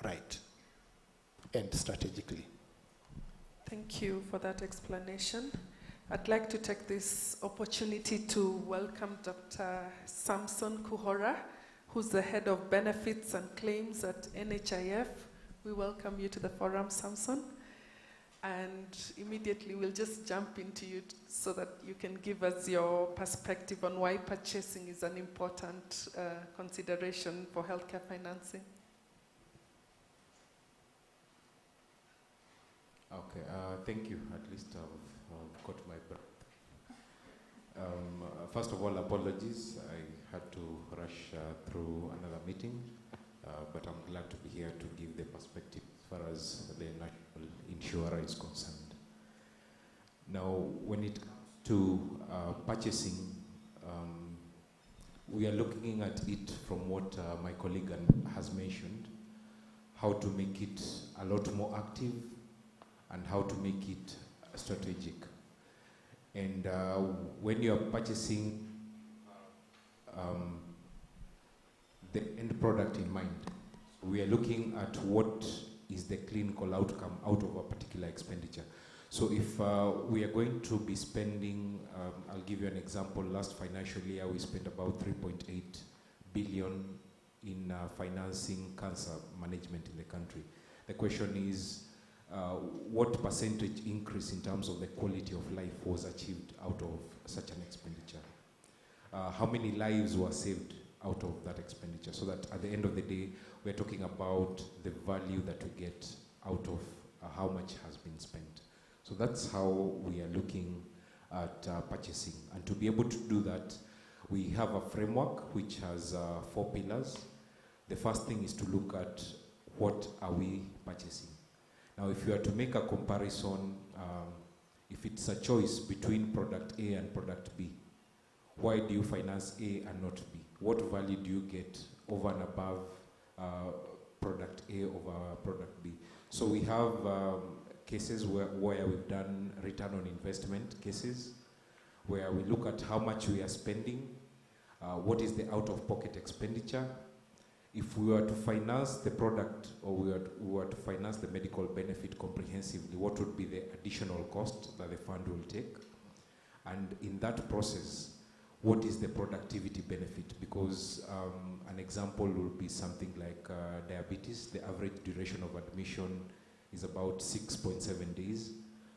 right and strategically. Thank you for that explanation. I'd like to take this opportunity to welcome Dr. Samson Kuhora, who's the head of benefits and claims at NHIF. We welcome you to the forum, Samson. And immediately we'll just jump into you so that you can give us your perspective on why purchasing is an important consideration for healthcare financing. Okay, thank you. At least I've got my breath. First of all, apologies. I had to rush through another meeting, but I'm glad to be here to give the perspective as far as the national insurer is concerned. Now, when it comes to purchasing, we are looking at it from what my colleague has mentioned, how to make it a lot more active and how to make it strategic. And when you are purchasing the end product in mind, we are looking at what is the clinical outcome out of a particular expenditure. So if we are going to be spending, I'll give you an example, last financial year we spent about 3.8 billion in financing cancer management in the country. The question is, what percentage increase in terms of the quality of life was achieved out of such an expenditure? How many lives were saved out of that expenditure? So that at the end of the day, we're talking about the value that we get out of how much has been spent. So that's how we are looking at purchasing. And to be able to do that, we have a framework which has 4 pillars. The first thing is to look at what are we purchasing. Now, if you are to make a comparison, if it's a choice between product A and product B, why do you finance A and not B? What value do you get over and above product A over product B? So we have cases where we've done return on investment cases, where we look at how much we are spending, what is the out-of-pocket expenditure. If we were to finance the product or we were to finance the medical benefit comprehensively, what would be the additional cost that the fund will take? And in that process, what is the productivity benefit? Because an example will be something like diabetes. The average duration of admission is about 6.7 days.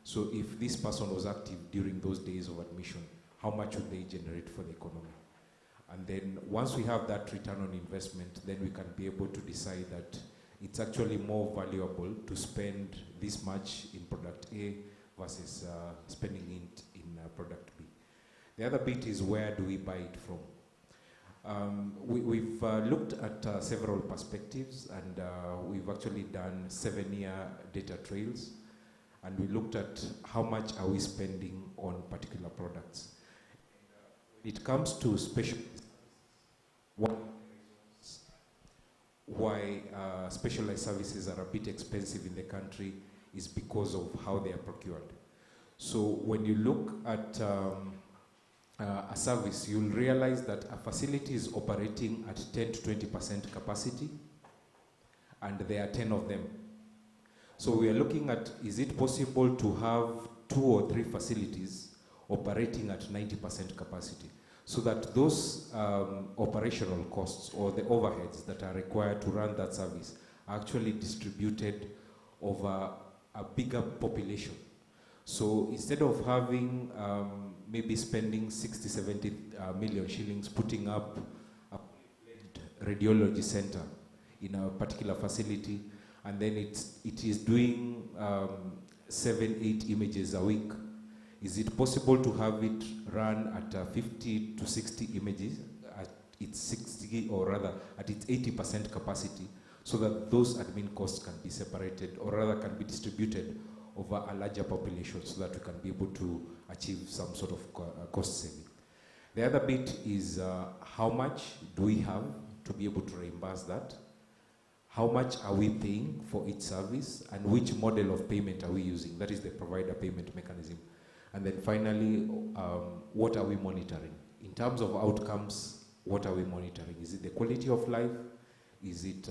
So if this person was active during those days of admission, how much would they generate for the economy? And then once we have that return on investment, then we can be able to decide that it's actually more valuable to spend this much in product A versus spending it in product B. The other bit is, where do we buy it from? We've looked at several perspectives, and we've actually done 7-year data trails, and we looked at how much are we spending on particular products. When it comes to specialized, why specialized services are a bit expensive in the country is because of how they are procured. So when you look at a service, you'll realize that a facility is operating at 10 to 20% capacity, and there are 10 of them. So we are looking at, is it possible to have 2 or 3 facilities operating at 90% capacity, so that those operational costs or the overheads that are required to run that service are actually distributed over a bigger population. So instead of having maybe spending 60, 70 million shillings putting up a radiology center in a particular facility, and then it is doing 7, 8 images a week, is it possible to have it run at 50 to 60 images at its 60, or rather at its 80% capacity, so that those admin costs can be separated, or rather can be distributed over a larger population, so that we can be able to achieve some sort of cost saving. The other bit is how much do we have to be able to reimburse that? How much are we paying for each service, and which model of payment are we using? That is the provider payment mechanism. And then finally, what are we monitoring? In terms of outcomes, what are we monitoring? Is it the quality of life? Is it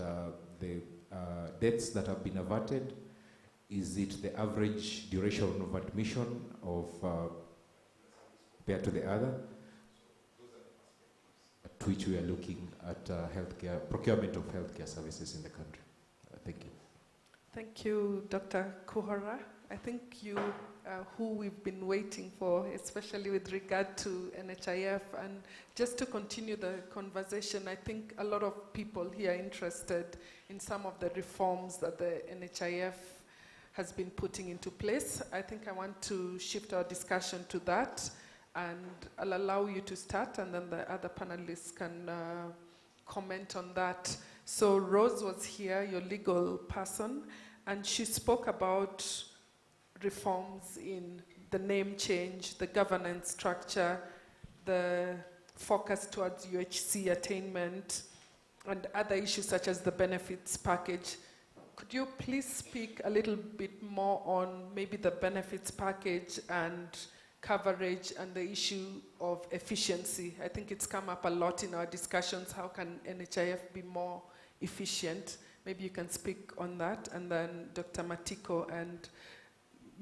the deaths that have been averted? Is it the average duration of admission of compared to the other. At which we are looking at healthcare, procurement of healthcare services in the country. Thank you. Thank you, Dr. Kuhora. I think you, who we've been waiting for, especially with regard to NHIF. And just to continue the conversation, I think a lot of people here are interested in some of the reforms that the NHIF has been putting into place. I think I want to shift our discussion to that, and I'll allow you to start, and then the other panelists can comment on that. So Rose was here, your legal person, and she spoke about reforms in the name change, the governance structure, the focus towards UHC attainment, and other issues such as the benefits package. Could you please speak a little bit more on maybe the benefits package and coverage and the issue of efficiency? I think it's come up a lot in our discussions. How can NHIF be more efficient? Maybe you can speak on that, and then Dr. Matiko and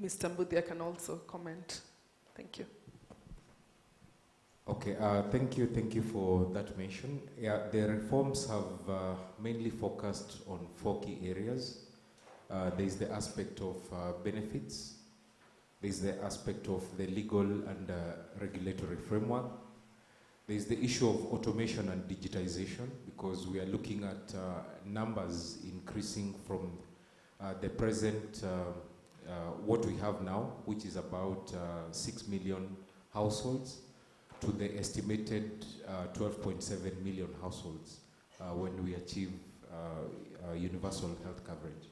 Mr. Mbudia can also comment. Thank you. Okay, thank you for that mention. Yeah, the reforms have mainly focused on 4 key areas. There is the aspect of benefits. There is the aspect of the legal and regulatory framework. There is the issue of automation and digitization, because we are looking at numbers increasing from the present, what we have now, which is about 6 million households, to the estimated 12.7 million households when we achieve universal health coverage.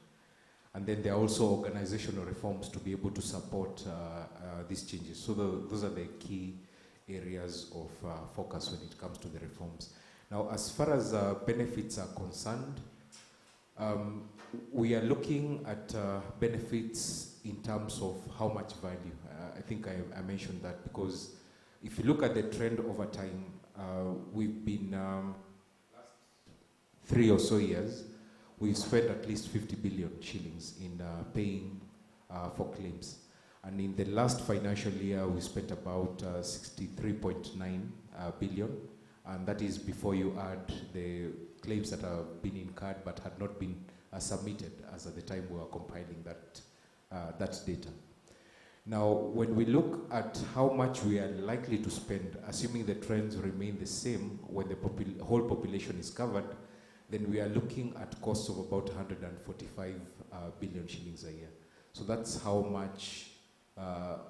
And then there are also organizational reforms to be able to support these changes. So those are the key areas of focus when it comes to the reforms. Now, as far as benefits are concerned, we are looking at benefits in terms of how much value. I think I mentioned that, because if you look at the trend over time, we've been, 3 or so years, we've spent at least 50 billion shillings in paying for claims. And in the last financial year, we spent about 63.9 billion. And that is before you add the claims that have been incurred but had not been submitted as at the time we were compiling that data. Now, when we look at how much we are likely to spend, assuming the trends remain the same when the whole population is covered, then we are looking at costs of about 145 billion shillings a year. So that's how much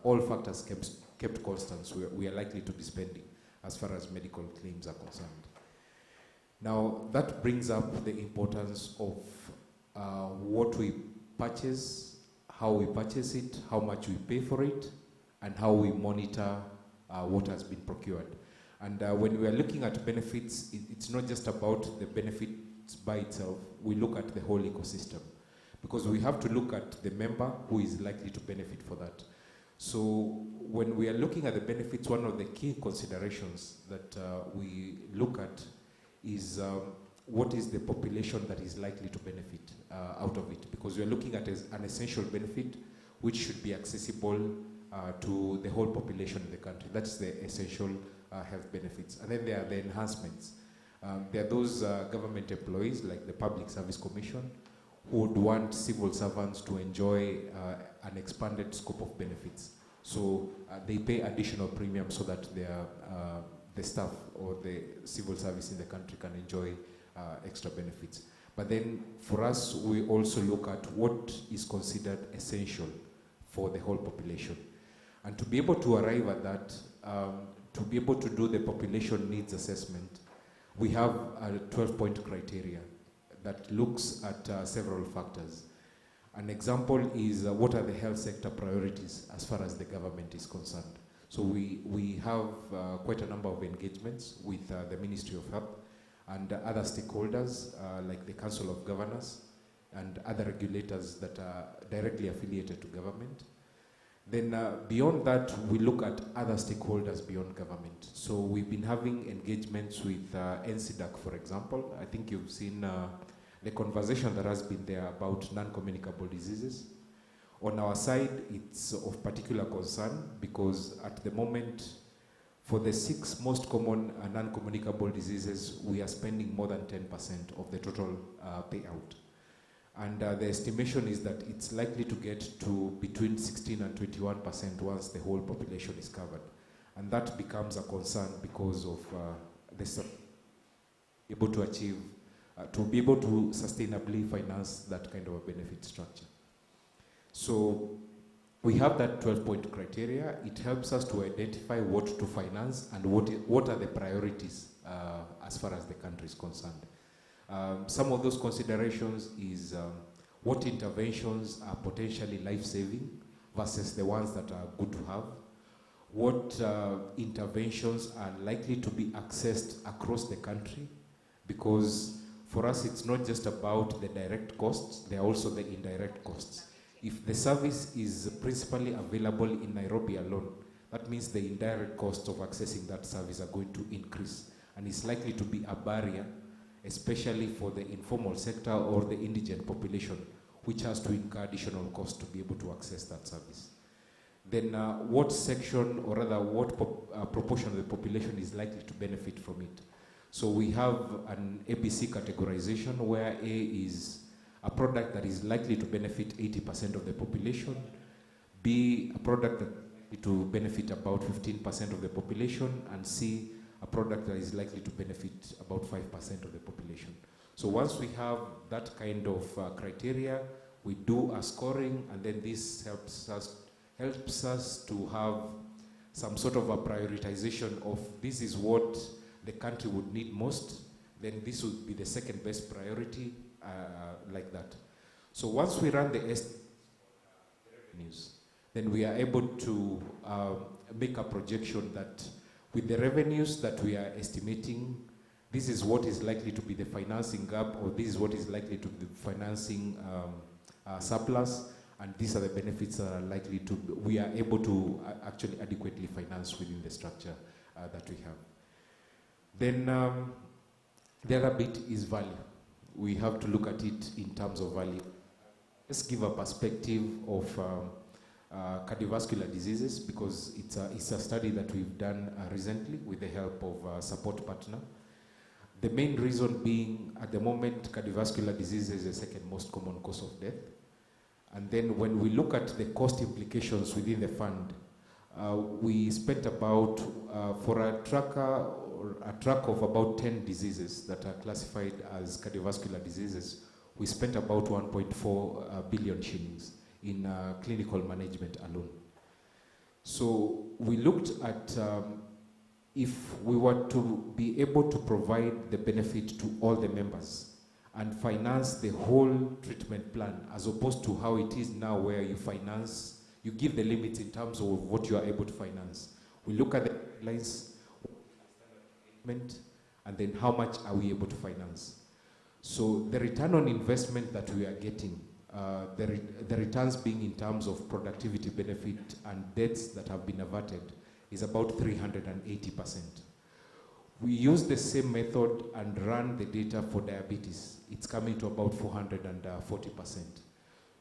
all factors kept constant we are likely to be spending as far as medical claims are concerned. Now, that brings up the importance of what we purchase, how we purchase it, how much we pay for it, and how we monitor what has been procured. And when we are looking at benefits, it's not just about the benefits by itself. We look at the whole ecosystem, because we have to look at the member who is likely to benefit for that. So when we are looking at the benefits, one of the key considerations that we look at is what is the population that is likely to benefit out of it, because we are looking at an essential benefit which should be accessible to the whole population in the country. That's the essential health benefits. And then there are the enhancements. There are those government employees, like the Public Service Commission, who would want civil servants to enjoy an expanded scope of benefits. So they pay additional premiums so that the staff or the civil service in the country can enjoy extra benefits. But then for us, we also look at what is considered essential for the whole population. And to be able to arrive at that, to be able to do the population needs assessment, we have a 12-point criteria that looks at several factors. An example is what are the health sector priorities as far as the government is concerned. So we have quite a number of engagements with the Ministry of Health and other stakeholders like the Council of Governors and other regulators that are directly affiliated to government. Then beyond that, we look at other stakeholders beyond government. So we've been having engagements with NCDAC, for example. I think you've seen the conversation that has been there about non-communicable diseases. On our side, it's of particular concern because at the moment, For the 6 most common non-communicable diseases, we are spending more than 10% of the total payout. And the estimation is that it's likely to get to between 16 and 21% once the whole population is covered. And that becomes a concern because of able to achieve, to be able to sustainably finance that kind of a benefit structure. So we have that 12-point criteria. It helps us to identify what to finance and what are the priorities as far as the country is concerned. Some of those considerations is what interventions are potentially life-saving versus the ones that are good to have. What interventions are likely to be accessed across the country, because for us it's not just about the direct costs, there are also the indirect costs. If the service is principally available in Nairobi alone, that means the indirect costs of accessing that service are going to increase, and it's likely to be a barrier, especially for the informal sector or the indigent population, which has to incur additional costs to be able to access that service. Then what section, or rather what proportion of the population is likely to benefit from it? So we have an ABC categorization where A is a product that is likely to benefit 80% of the population, B, a product that is likely to benefit about 15% of the population, and C, a product that is likely to benefit about 5% of the population. So once we have that kind of criteria, we do a scoring, and then this helps us to have some sort of a prioritization of this is what the country would need most, then this would be the second best priority, like that. So once we run the revenues, then we are able to make a projection that with the revenues that we are estimating, this is what is likely to be the financing gap, or this is what is likely to be the financing surplus, and these are the benefits that are likely to, we are able to actually adequately finance within the structure that we have. Then the other bit is value. We have to look at it in terms of value. Let's give a perspective of cardiovascular diseases, because it's a study that we've done recently with the help of a support partner. The main reason being, at the moment, cardiovascular disease is the second most common cause of death. And then when we look at the cost implications within the fund, we spent about, for a track of about 10 diseases that are classified as cardiovascular diseases, we spent about 1.4 billion shillings in clinical management alone. So we looked at if we were to be able to provide the benefit to all the members and finance the whole treatment plan, as opposed to how it is now, where you finance, you give the limits in terms of what you are able to finance. We look at the guidelines, and then how much are we able to finance. So the return on investment that we are getting, the returns being in terms of productivity benefit and deaths that have been averted, is about 380%. We use the same method and run the data for diabetes. It's coming to about 440%.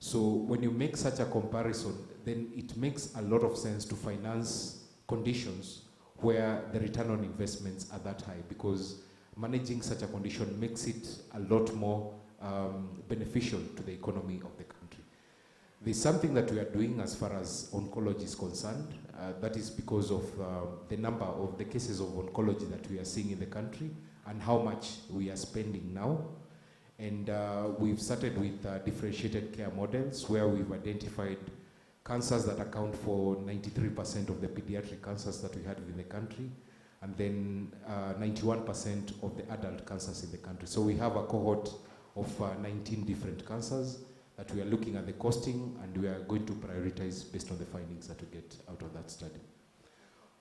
So when you make such a comparison, then it makes a lot of sense to finance conditions where the return on investments are that high, because managing such a condition makes it a lot more beneficial to the economy of the country. There's something that we are doing as far as oncology is concerned. That is because of the number of the cases of oncology that we are seeing in the country and how much we are spending now. And we've started with differentiated care models, where we've identified cancers that account for 93% of the pediatric cancers that we had in the country, and then 91% of the adult cancers in the country. So we have a cohort of 19 different cancers that we are looking at the costing, and we are going to prioritize based on the findings that we get out of that study.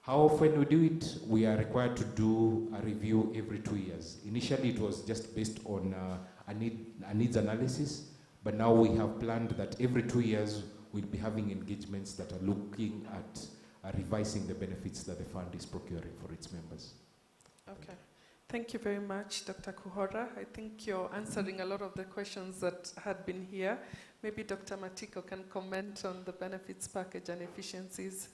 How often we do it? We are required to do a review every 2 years. Initially, it was just based on a needs analysis, but now we have planned that every 2 years we'll be having engagements that are looking at revising the benefits that the fund is procuring for its members. Okay. Thank you very much, Dr. Kuhora. I think you're answering a lot of the questions that had been here. Maybe Dr. Matiko can comment on the benefits package and efficiencies.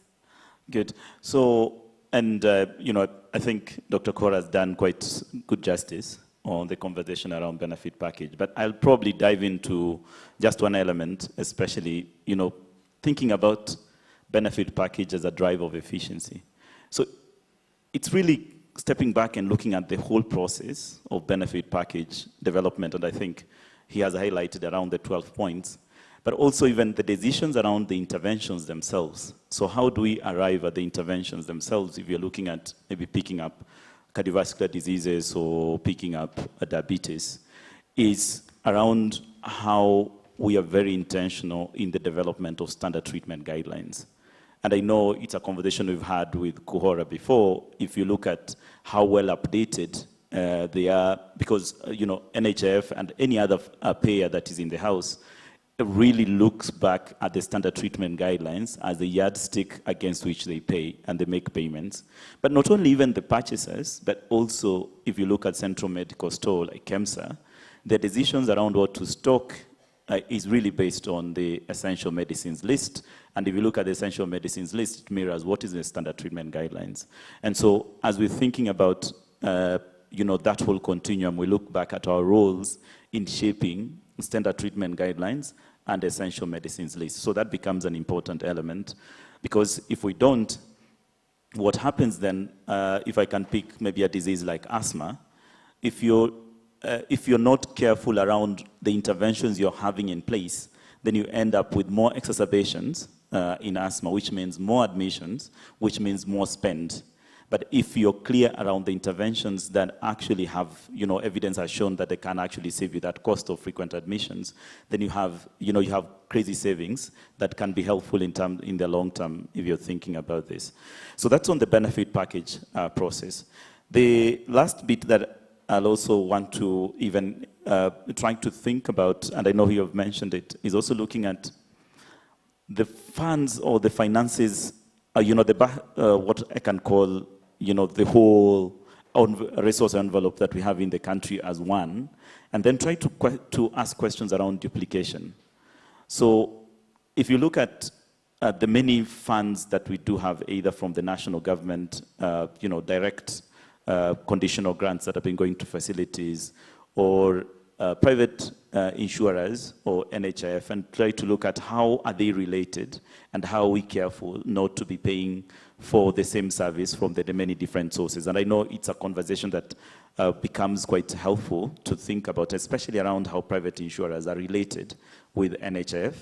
Good. So And, I think Dr. Kaur has done quite good justice on the conversation around benefit package. But I'll probably dive into just one element, especially, thinking about benefit package as a driver of efficiency. So it's really stepping back and looking at the whole process of benefit package development. And I think he has highlighted around the 12 points, but also even the decisions around the interventions themselves. So how do we arrive at the interventions themselves if you're looking at maybe picking up cardiovascular diseases or picking up diabetes, is around how we are very intentional in the development of standard treatment guidelines. And I know it's a conversation we've had with Kuhora before. If you look at how well updated they are, because NHIF and any other payer that is in the house really looks back at the standard treatment guidelines as a yardstick against which they pay and they make payments. But not only even the purchasers, but also if you look at central medical store like KEMSA, the decisions around what to stock is really based on the essential medicines list. And if you look at the essential medicines list, it mirrors what is the standard treatment guidelines. And so as we're thinking about that whole continuum, we look back at our roles in shaping standard treatment guidelines and essential medicines list. So that becomes an important element, because if we don't, what happens then, if I can pick maybe a disease like asthma, if you're not careful around the interventions you're having in place, then you end up with more exacerbations in asthma, which means more admissions, which means more spend. But if you're clear around the interventions that actually have, evidence has shown that they can actually save you that cost of frequent admissions, then you have crazy savings that can be helpful in the long term if you're thinking about this. So that's on the benefit package process. The last bit that I'll also want to even trying to think about, and I know you have mentioned it, is also looking at the funds or the finances, what I can call, the whole resource envelope that we have in the country as one, and then try to ask questions around duplication. So if you look at the many funds that we do have, either from the national government, direct conditional grants that have been going to facilities, or private insurers or NHIF, and try to look at how are they related and how are we careful not to be paying for the same service from the many different sources. And I know it's a conversation that becomes quite helpful to think about, especially around how private insurers are related with NHIF,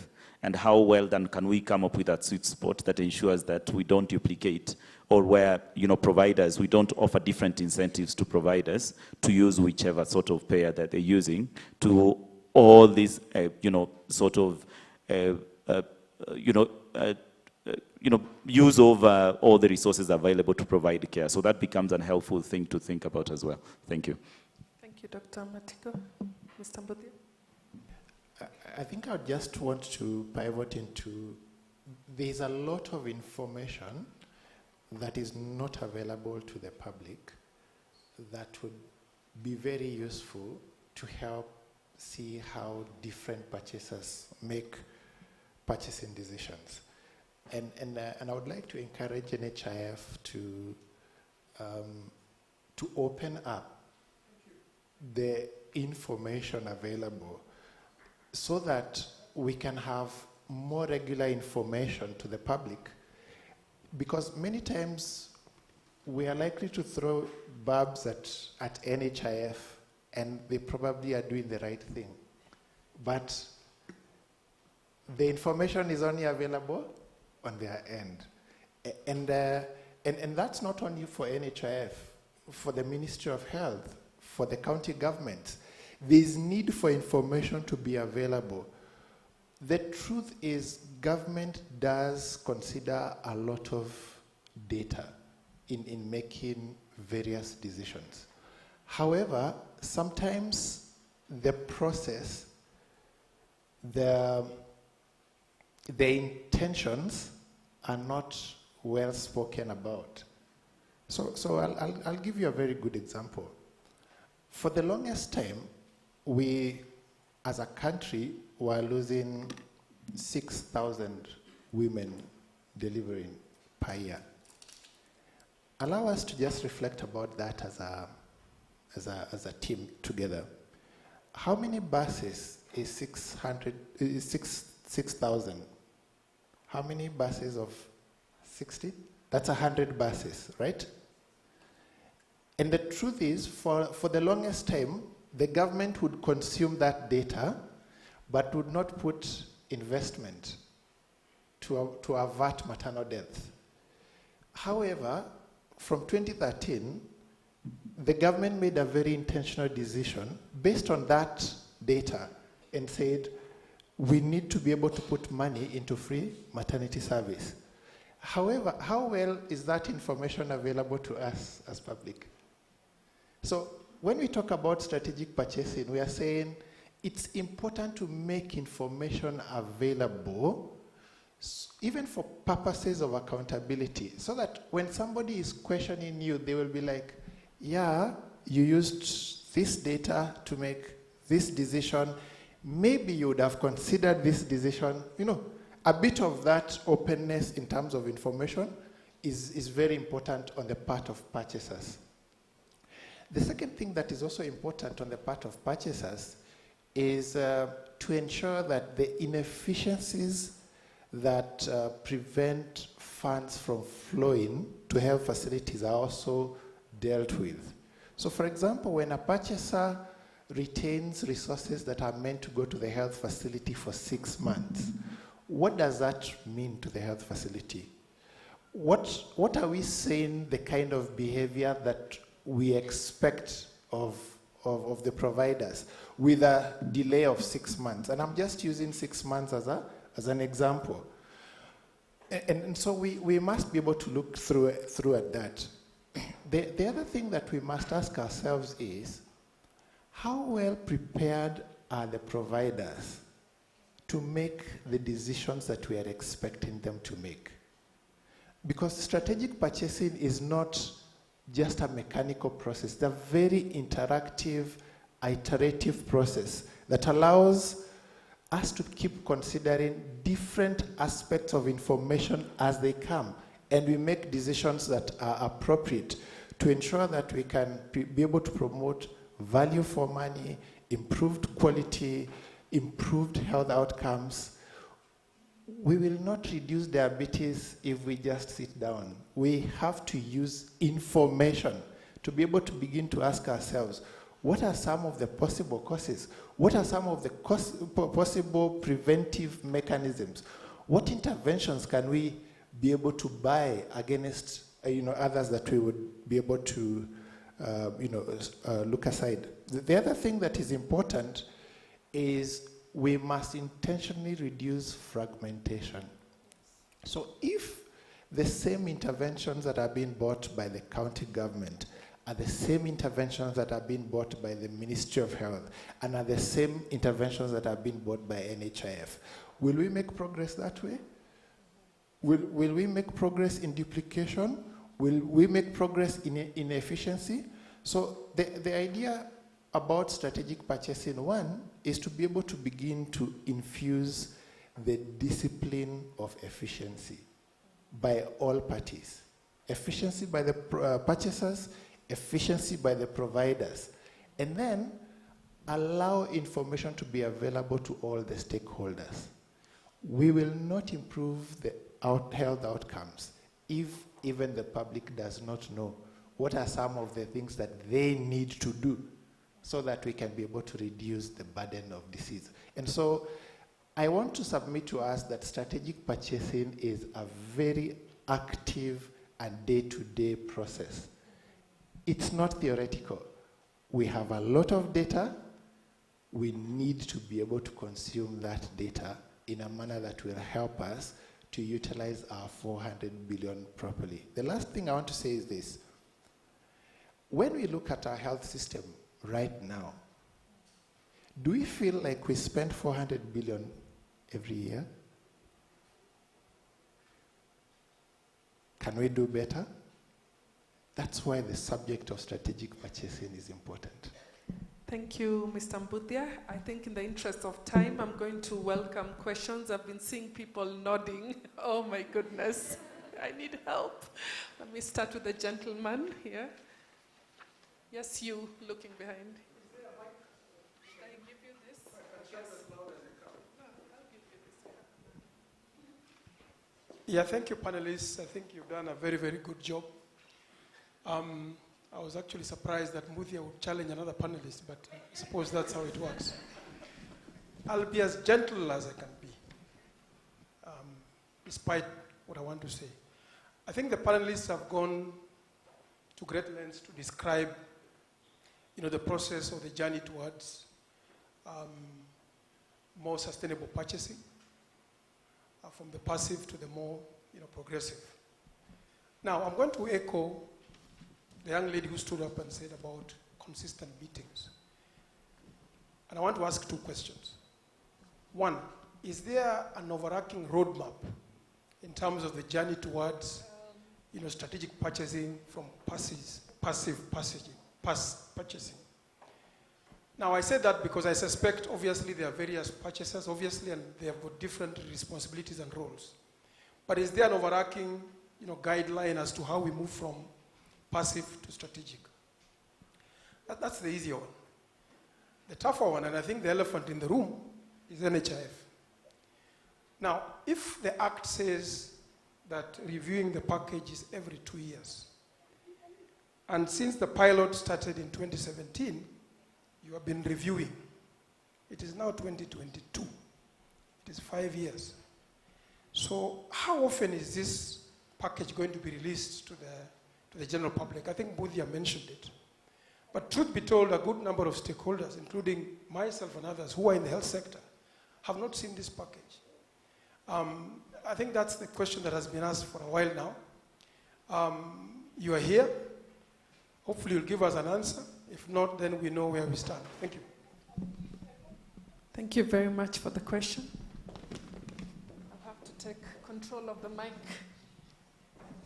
and how well then can we come up with that sweet spot that ensures that we don't duplicate, or where, providers, we don't offer different incentives to providers to use whichever sort of payer that they're using to all these, use over all the resources available to provide care. So that becomes a helpful thing to think about as well. Thank you. Thank you, Dr. Matiko. Mr. Mbuthia? I think I just want to pivot into, there's a lot of information that is not available to the public that would be very useful to help see how different purchasers make purchasing decisions. And I would like to encourage NHIF to open up the information available so that we can have more regular information to the public. Because many times we are likely to throw barbs at NHIF, and they probably are doing the right thing. But the information is only available on their end. And that's not only for NHIF, for the Ministry of Health, for the county government. There's need for information to be available. The truth is, government does consider a lot of data in making various decisions. However, sometimes the process, the intentions are not well spoken about. So I'll give you a very good example. For the longest time, we, as a country, were losing 6,000 women delivering per year. allow us to just reflect about that as a team together. How many buses is 6,000? How many buses of 60? That's 100 buses, right? And the truth is, for the longest time, the government would consume that data, but would not put investment to avert maternal death. However, from 2013, the government made a very intentional decision based on that data and said, we need to be able to put money into free maternity service. However, how well is that information available to us as public? So when we talk about strategic purchasing, we are saying it's important to make information available, even for purposes of accountability, so that when somebody is questioning you, they will be like, yeah, you used this data to make this decision. Maybe you would have considered this decision. You know, a bit of that openness in terms of information is very important on the part of purchasers. The second thing that is also important on the part of purchasers is to ensure that the inefficiencies that prevent funds from flowing to health facilities are also dealt with. So for example, when a purchaser retains resources that are meant to go to the health facility for 6 months, what does that mean to the health facility? What are we saying the kind of behavior that we expect of the providers with a delay of 6 months? And I'm just using 6 months as an example. And so we must be able to look through at that. The other thing that we must ask ourselves is, how well prepared are the providers to make the decisions that we are expecting them to make? Because strategic purchasing is not just a mechanical process. It's a very interactive, iterative process that allows us to keep considering different aspects of information as they come, and we make decisions that are appropriate to ensure that we can be able to promote value for money, improved quality, improved health outcomes. We will not reduce diabetes if we just sit down. We have to use information to be able to begin to ask ourselves, what are some of the possible causes? What are some of the possible preventive mechanisms? What interventions can we be able to buy against others that we would be able to look aside? The other thing that is important is we must intentionally reduce fragmentation. So if the same interventions that are being bought by the county government are the same interventions that are being bought by the Ministry of Health and are the same interventions that are being bought by NHIF, will we make progress that way? Will we make progress in duplication? Will we make progress in efficiency? So the idea about strategic purchasing, one, is to be able to begin to infuse the discipline of efficiency by all parties. Efficiency by the purchasers, efficiency by the providers, and then allow information to be available to all the stakeholders. We will not improve the health outcomes if even the public does not know what are some of the things that they need to do so that we can be able to reduce the burden of disease. And so I want to submit to us that strategic purchasing is a very active and day-to-day process. It's not theoretical. We have a lot of data. We need to be able to consume that data in a manner that will help us to utilize our 400 billion properly. The last thing I want to say is this. When we look at our health system right now, do we feel like we spend 400 billion every year? Can we do better? That's why the subject of strategic purchasing is important. Thank you, Mr. Mbuthia. I think in the interest of time, I'm going to welcome questions. I've been seeing people nodding. Oh my goodness. I need help. Let me start with the gentleman here. Yes, you looking behind. Should I give you this? Yes. No, I'll give you this. Yeah, thank you, panelists. I think you've done a very, very good job. I was actually surprised that Muthia would challenge another panelist, but I suppose that's how it works. I'll be as gentle as I can be, despite what I want to say. I think the panelists have gone to great lengths to describe, the process or the journey towards more sustainable purchasing, from the passive to the more, progressive. Now, I'm going to echo the young lady who stood up and said about consistent meetings. And I want to ask two questions. One, is there an overarching roadmap in terms of the journey towards, strategic purchasing from passive purchasing? Now, I say that because I suspect, obviously, there are various purchasers, obviously, and they have got different responsibilities and roles. But is there an overarching, guideline as to how we move from passive to strategic? That's the easier one. The tougher one, and I think the elephant in the room, is NHIF. Now, if the Act says that reviewing the package is every 2 years, and since the pilot started in 2017, you have been reviewing. It is now 2022. It is 5 years. So how often is this package going to be released to the general public? I think Muthia mentioned it. But truth be told, a good number of stakeholders, including myself and others who are in the health sector, have not seen this package. I think that's the question that has been asked for a while now. You are here. Hopefully you'll give us an answer. If not, then we know where we stand. Thank you. Thank you very much for the question. I'll have to take control of the mic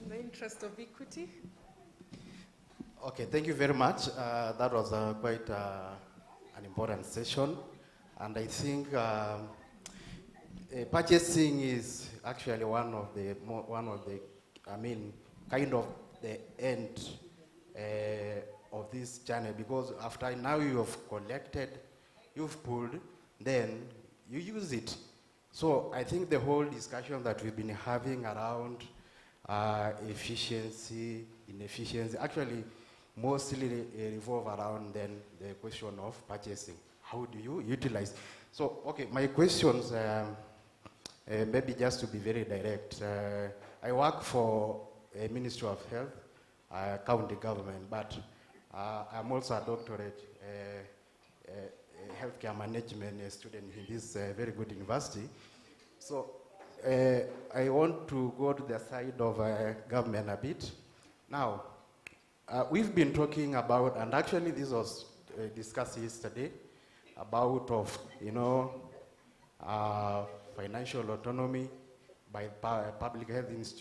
in the interest of equity. Okay, thank you very much. That was quite an important session. And I think purchasing is actually one of the, kind of the end of this journey, because after now you have collected, you've pulled, then you use it. So I think the whole discussion that we've been having around efficiency, inefficiency, actually mostly revolve around then the question of purchasing. How do you utilize? So, okay, my questions, maybe just to be very direct. I work for a Ministry of Health, county government, but I'm also a doctorate healthcare management student in this very good university. So I want to go to the side of government a bit. Now, we've been talking about, and actually this was discussed yesterday, about financial autonomy by public health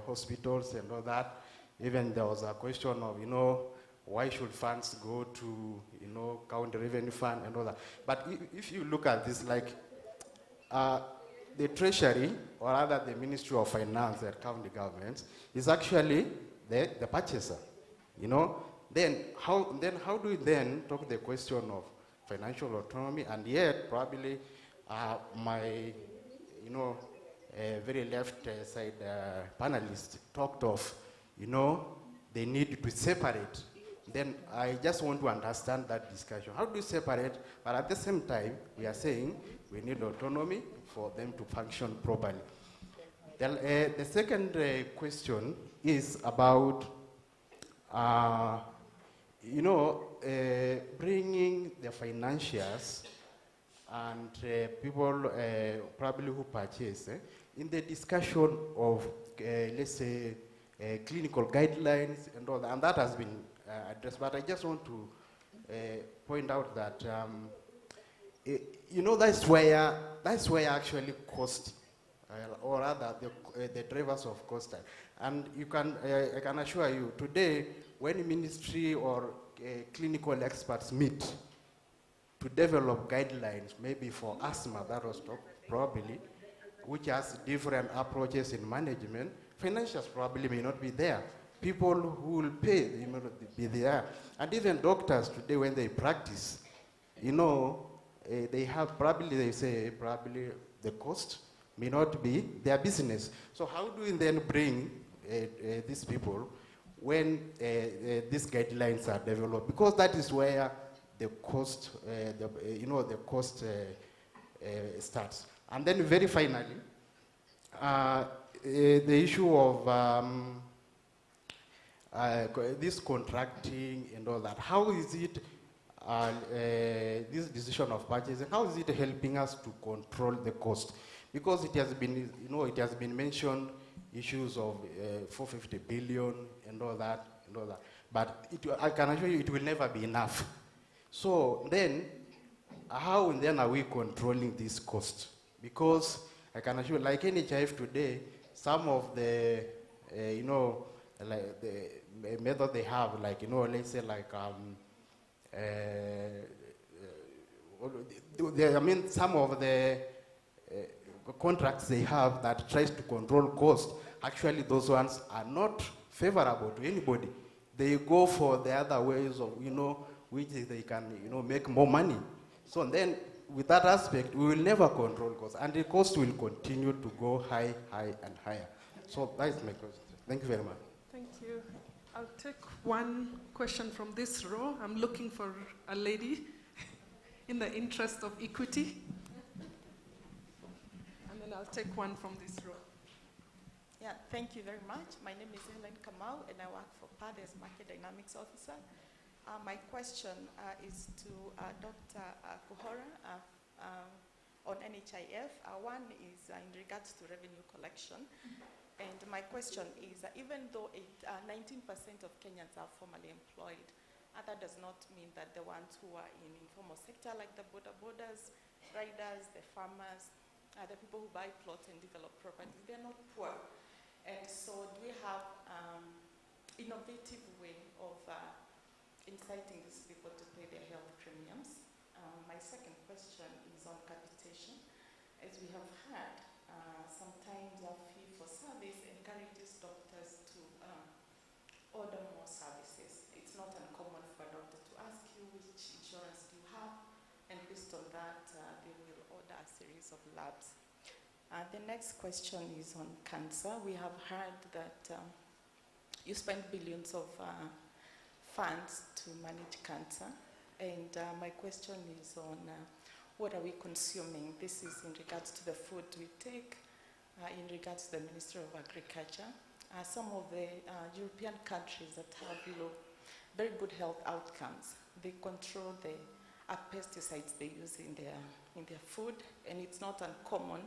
hospitals and all that. Even there was a question of, why should funds go to, county revenue fund and all that. But if you look at this, like the Treasury, or rather the Ministry of Finance at county governments, is actually the purchaser. Then how do we then talk the question of financial autonomy? And yet probably my very left side panelist talked of they need to separate. Then I just want to understand that discussion. How do you separate? But at the same time, we are saying we need autonomy for them to function properly. The second question is about bringing the financiers and people probably who purchase in the discussion of, let's say, clinical guidelines and all that, and that has been addressed. But I just want to point out that that's where actually cost, or rather the drivers of cost, and I can assure you today, when ministry or clinical experts meet to develop guidelines, maybe for asthma, that was probably, which has different approaches in management, financials probably may not be there. People who will pay, may not be there. And even doctors today, when they practice, they have probably, they say, probably the cost may not be their business. So how do we then bring these people when these guidelines are developed? Because that is where the cost, the cost starts. And then very finally, the issue of this contracting and all that. How is it, this decision of purchasing, how is it helping us to control the cost? Because it has been, it has been mentioned issues of 450 billion and all that, But I can assure you it will never be enough. So then, how then are we controlling this cost? Because I can assure, like NHIF today, some of the, like the method they have, like, let's say like, some of the contracts they have that tries to control cost, actually those ones are not favorable to anybody. They go for the other ways of, which they can, make more money. So then, with that aspect, we will never control costs, and the cost will continue to go high, and higher. So that is my question. Thank you very much. Thank you. I'll take one question from this row. I'm looking for a lady in the interest of equity. And then I'll take one from this row. Yeah, thank you very much. My name is Helen Kamau, and I work for PAD as Market Dynamics Officer. My question is to Dr. Kuhora on NHIF. One is in regards to revenue collection. And my question is, even though 19% of Kenyans are formally employed, that does not mean that the ones who are in informal sector, like the borders, riders, the farmers, the people who buy plots and develop properties, they're not poor. And so do we have innovative way of inciting these people to pay their health premiums? My second question is on capitation. As we have heard, sometimes a fee for service encourages doctors to order more services. It's not uncommon for a doctor to ask you which insurance do you have, and based on that, they will order a series of labs. The next question is on cancer. We have heard that you spend billions of funds to manage cancer, and my question is on what are we consuming? This is in regards to the food we take, in regards to the Ministry of Agriculture. Some of the European countries that have very good health outcomes, they control the pesticides they use in their food, and it's not uncommon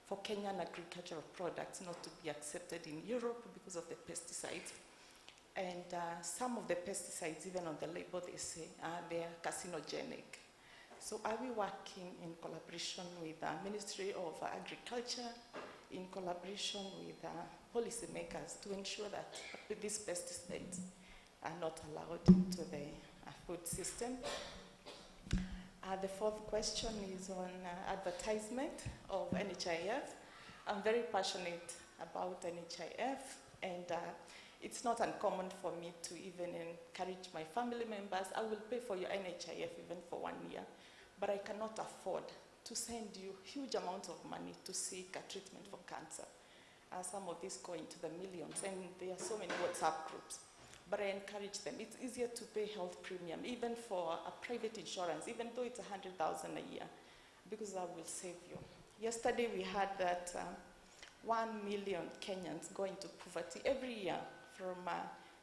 for Kenyan agricultural products not to be accepted in Europe because of the pesticides. And some of the pesticides, even on the label, they say they are carcinogenic. So are we working in collaboration with the Ministry of Agriculture, in collaboration with policymakers to ensure that these pesticides are not allowed into the food system? The fourth question is on advertisement of NHIF. I'm very passionate about NHIF, and it's not uncommon for me to even encourage my family members, I will pay for your NHIF even for 1 year, but I cannot afford to send you huge amounts of money to seek a treatment for cancer. Some of these go into the millions, and there are so many WhatsApp groups. But I encourage them. It's easier to pay health premium, even for a private insurance, even though it's 100,000 a year, because that will save you. Yesterday we heard that 1 million Kenyans go into poverty every year from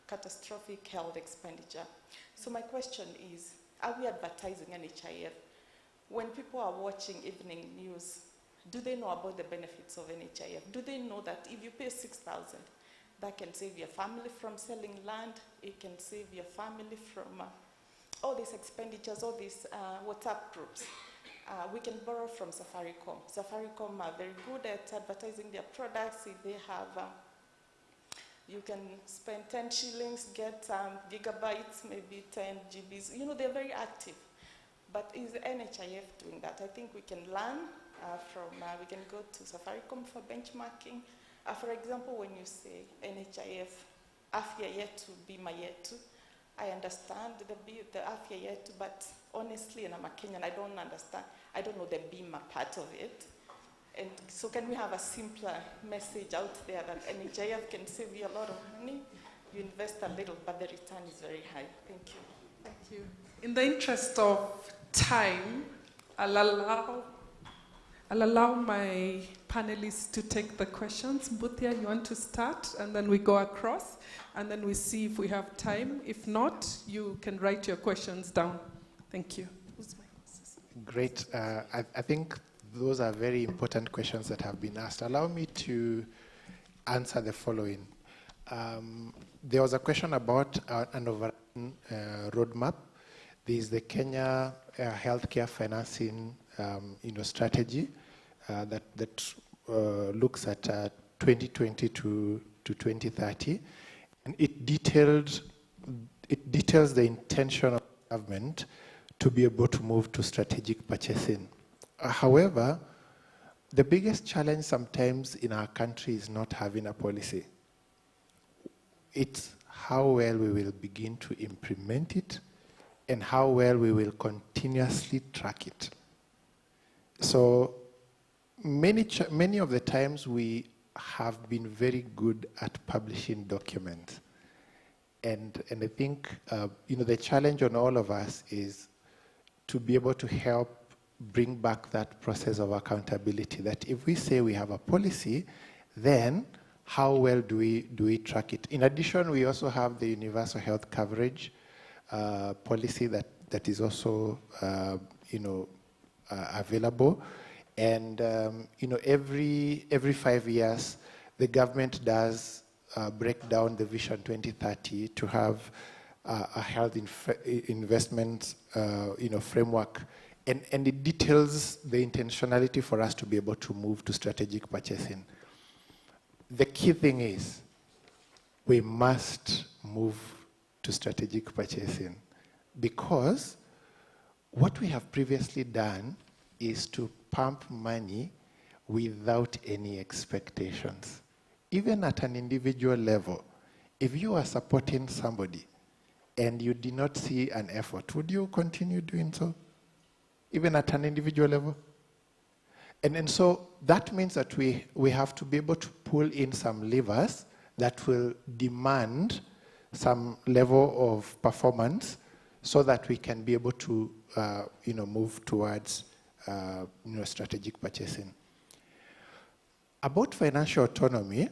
catastrophic health expenditure. So my question is, are we advertising NHIF? When people are watching evening news, do they know about the benefits of NHIF? Do they know that if you pay 6,000, that can save your family from selling land, it can save your family from all these expenditures, all these WhatsApp groups. We can borrow from Safaricom. Safaricom are very good at advertising their products. If they have, you can spend 10 shillings, get gigabytes, maybe 10 GBs. They're very active. But is NHIF doing that? I think we can learn we can go to Safaricom for benchmarking. For example, when you say NHIF, Afya Yetu, Bima Yetu, I understand the Afya Yetu, but honestly, and I'm a Kenyan, I don't understand. I don't know the Bima part of it. And so can we have a simpler message out there that NHIF can save you a lot of money? You invest a little, but the return is very high. Thank you. Thank you. In the interest of time, I'll allow my panelists to take the questions. Mbuthia, you want to start? And then we go across, and then we see if we have time. If not, you can write your questions down. Thank you. Great. I think those are very important questions that have been asked. Allow me to answer the following. There was a question about an overarching roadmap. There is the Kenya healthcare financing strategy that looks at 2020 to 2030, and it details the intention of the government to be able to move to strategic purchasing. However, the biggest challenge sometimes in our country is not having a policy. It's how well we will begin to implement it and how well we will continuously track it. So many of the times we have been very good at publishing documents. And I think the challenge on all of us is to be able to help bring back that process of accountability, that if we say we have a policy, then how well do we track it? In addition, we also have the universal health coverage policy that is also available, and every 5 years the government does break down the Vision 2030 to have a health investment framework, and it details the intentionality for us to be able to move to strategic purchasing. The key thing is we must move to strategic purchasing, because what we have previously done is to pump money without any expectations. Even at an individual level, if you are supporting somebody and you did not see an effort, would you continue doing so? Even at an individual level? And so that means that we have to be able to pull in some levers that will demand some level of performance so that we can be able to move towards strategic purchasing. About financial autonomy,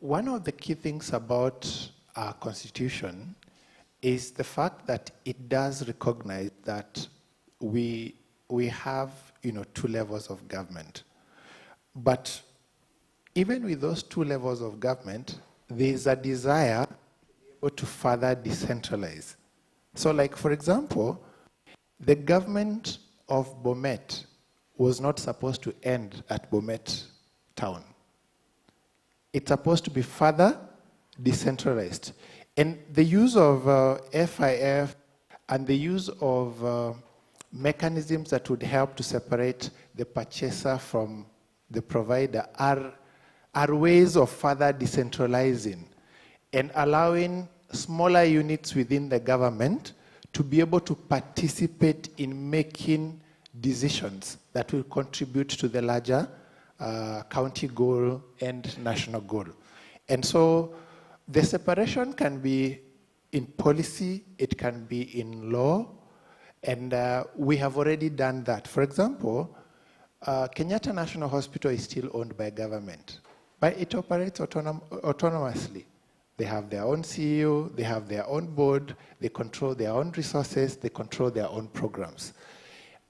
one of the key things about our constitution is the fact that it does recognize that we have two levels of government. But even with those two levels of government, there is a desire to be able to further decentralize. So like, for example, the government of Bomet was not supposed to end at Bomet town. It's supposed to be further decentralized. And the use of FIF and the use of mechanisms that would help to separate the purchaser from the provider are ways of further decentralizing and allowing smaller units within the government to be able to participate in making decisions that will contribute to the larger county goal and national goal. And so the separation can be in policy, it can be in law, and we have already done that. For example, Kenyatta National Hospital is still owned by government, but it operates autonomously. They have their own CEO, they have their own board, they control their own resources, they control their own programs.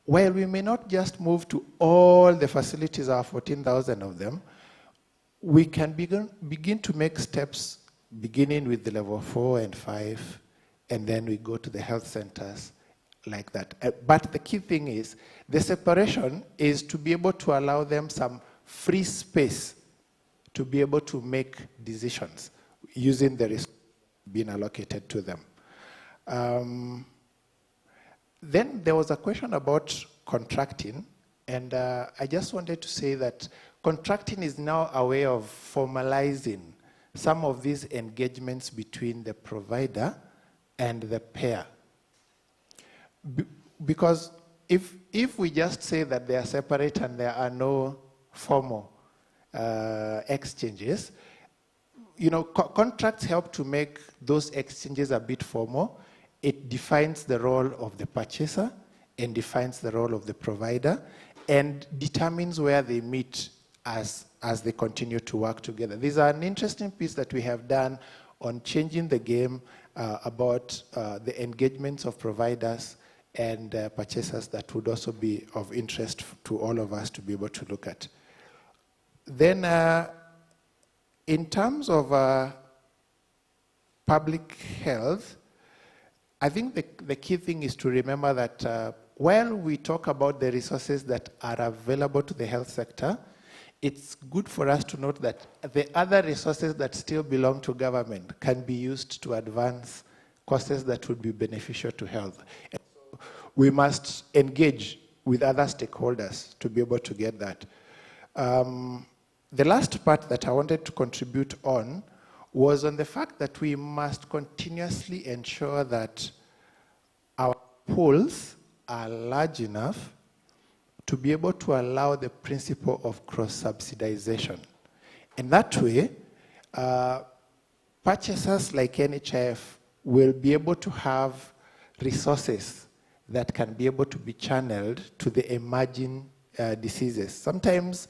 While we may not just move to all the facilities, our 14,000 of them, we can begin to make steps beginning with the level 4 and 5, and then we go to the health centers like that. But the key thing is, the separation is to be able to allow them some free space to be able to make decisions using the risk being allocated to them. Then there was a question about contracting, And I just wanted to say that contracting is now a way of formalizing some of these engagements between the provider and the payer. Because if we just say that they are separate and there are no formal exchanges, contracts help to make those exchanges a bit formal. It defines the role of the purchaser and defines the role of the provider and determines where they meet as they continue to work together. There's an interesting piece that we have done on changing the game about the engagements of providers and purchasers that would also be of interest to all of us to be able to look at. Then, in terms of public health, I think the key thing is to remember that while we talk about the resources that are available to the health sector, it's good for us to note that the other resources that still belong to government can be used to advance causes that would be beneficial to health. And so we must engage with other stakeholders to be able to get that. The last part that I wanted to contribute on was on the fact that we must continuously ensure that our pools are large enough to be able to allow the principle of cross-subsidization. In that way, purchasers like NHIF will be able to have resources that can be able to be channeled to the emerging diseases. Sometimes,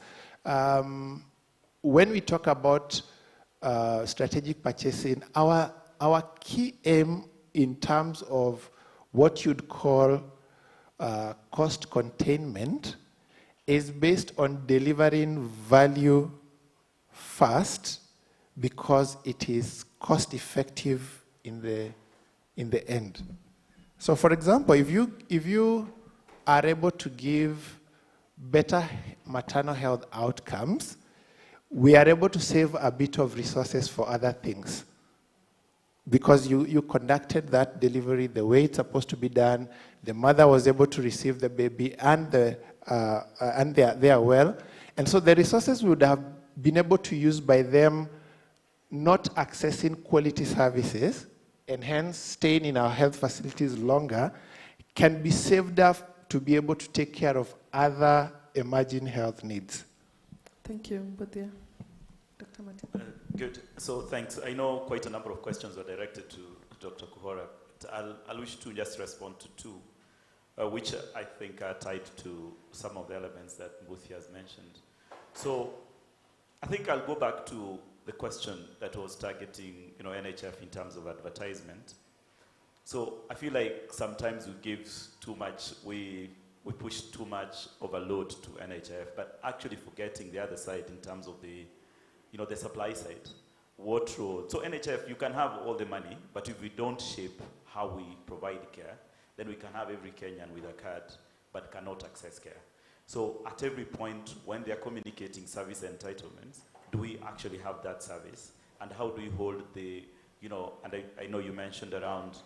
when we talk about strategic purchasing, our key aim in terms of what you'd call cost containment is based on delivering value first because it is cost effective in the end. So for example, if you are able to give better maternal health outcomes, we are able to save a bit of resources for other things. Because you conducted that delivery the way it's supposed to be done, the mother was able to receive the baby and they are well. And so the resources we would have been able to use by them not accessing quality services and hence staying in our health facilities longer can be saved up to be able to take care of other emerging health needs. Thank you, Mbuthia. Dr. Madiba. Good. So thanks. I know quite a number of questions were directed to Dr. Kuhora. I'll wish to just respond to two, which I think are tied to some of the elements that Mbuthia has mentioned. So I think I'll go back to the question that was targeting NHIF in terms of advertisement. So I feel like sometimes we give too much, we push too much overload to NHIF, but actually forgetting the other side in terms of the the supply side. What role? So NHIF, you can have all the money, but if we don't shape how we provide care, then we can have every Kenyan with a card, but cannot access care. So at every point when they're communicating service entitlements, do we actually have that service? And how do we hold the, and I know you mentioned around,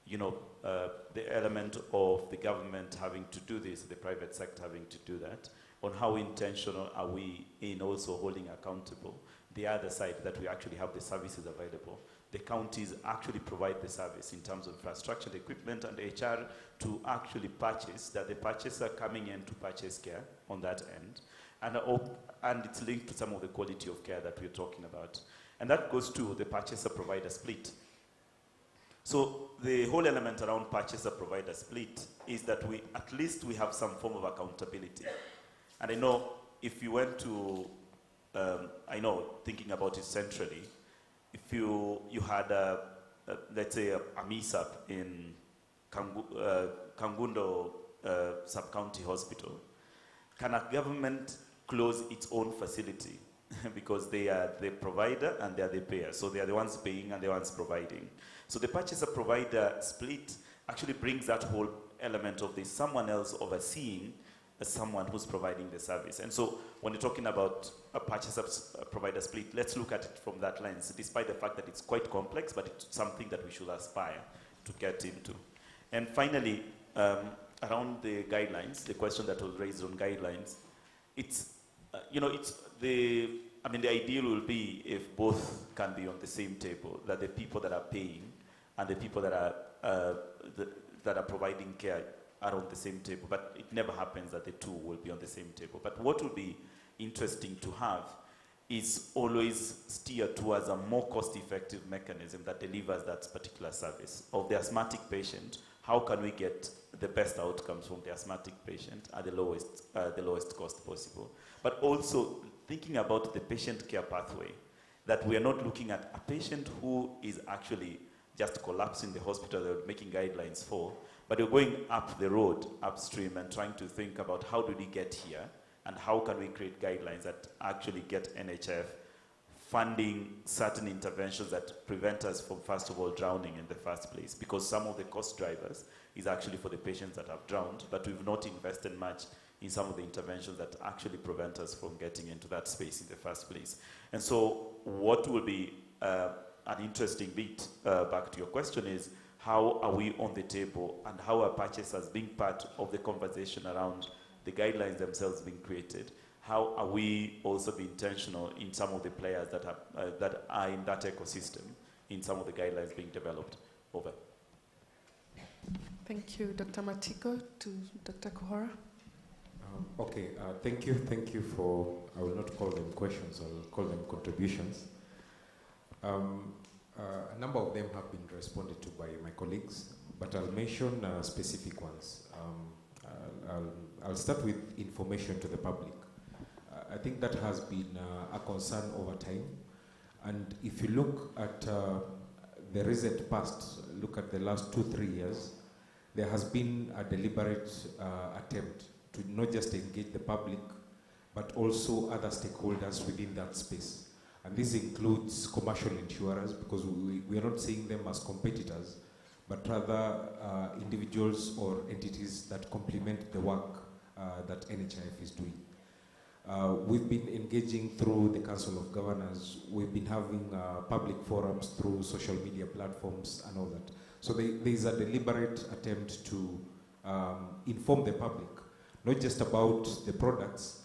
the element of the government having to do this, the private sector having to do that, on how intentional are we in also holding accountable the other side that we actually have the services available. The counties actually provide the service in terms of infrastructure, equipment, and HR to actually purchase, that the purchaser coming in to purchase care on that end. And it's linked to some of the quality of care that we're talking about. And that goes to the purchaser-provider split. So the whole element around purchaser-provider split is that at least we have some form of accountability. And I know if you went to, thinking about it centrally, if you had let's say a MISAP in Kangundo Sub-County Hospital, can a government close its own facility? Because they are the provider and they are the payer. So they are the ones paying and the ones providing. So the purchaser-provider split actually brings that whole element of this someone else overseeing as someone who's providing the service. And so when you're talking about a purchaser-provider split, let's look at it from that lens, despite the fact that it's quite complex, but it's something that we should aspire to get into. And finally, around the guidelines, the question that was raised on guidelines, it's, the ideal will be if both can be on the same table, that the people that are paying and the people that are providing care are on the same table. But it never happens that the two will be on the same table. But what would be interesting to have is always steer towards a more cost-effective mechanism that delivers that particular service. Of the asthmatic patient, how can we get the best outcomes from the asthmatic patient at the lowest cost possible? But also thinking about the patient care pathway, that we are not looking at a patient who is actually just collapsing the hospital that we're making guidelines for, but we're going up the road, upstream, and trying to think about how did we get here, and how can we create guidelines that actually get NHIF funding certain interventions that prevent us from, first of all, drowning in the first place, because some of the cost drivers is actually for the patients that have drowned, but we've not invested much in some of the interventions that actually prevent us from getting into that space in the first place. And so what will be an interesting bit, back to your question, is how are we on the table, and how are purchasers being part of the conversation around the guidelines themselves being created? How are we also being intentional in some of the players that are in that ecosystem, in some of the guidelines being developed? Over. Thank you, Dr. Matiko. To Dr. Kuhora. Okay, thank you for, I will not call them questions, I'll call them contributions. A number of them have been responded to by my colleagues, but I'll mention specific ones. I'll start with information to the public. I think that has been a concern over time. And if you look at the recent past, look at the last 2-3 years, there has been a deliberate attempt to not just engage the public, but also other stakeholders within that space. And this includes commercial insurers, because we are not seeing them as competitors, but rather individuals or entities that complement the work that NHIF is doing. We've been engaging through the Council of Governors. We've been having public forums through social media platforms and all that. So there is a deliberate attempt to inform the public, not just about the products,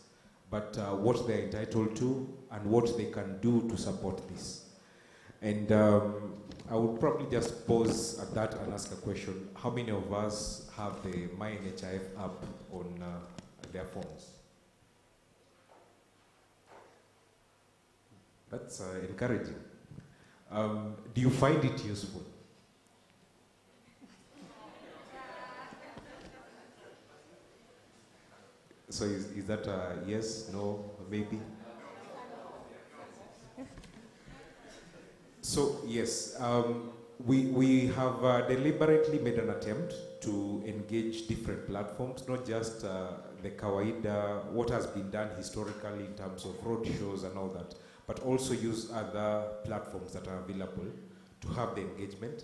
but what they're entitled to and what they can do to support this. And I would probably just pause at that and ask a question. How many of us have the MyNHIF app on their phones? That's encouraging. Do you find it useful? So is that a yes, no, maybe? So yes, we have deliberately made an attempt to engage different platforms, not just the kawaida, what has been done historically in terms of road shows and all that, but also use other platforms that are available to have the engagement.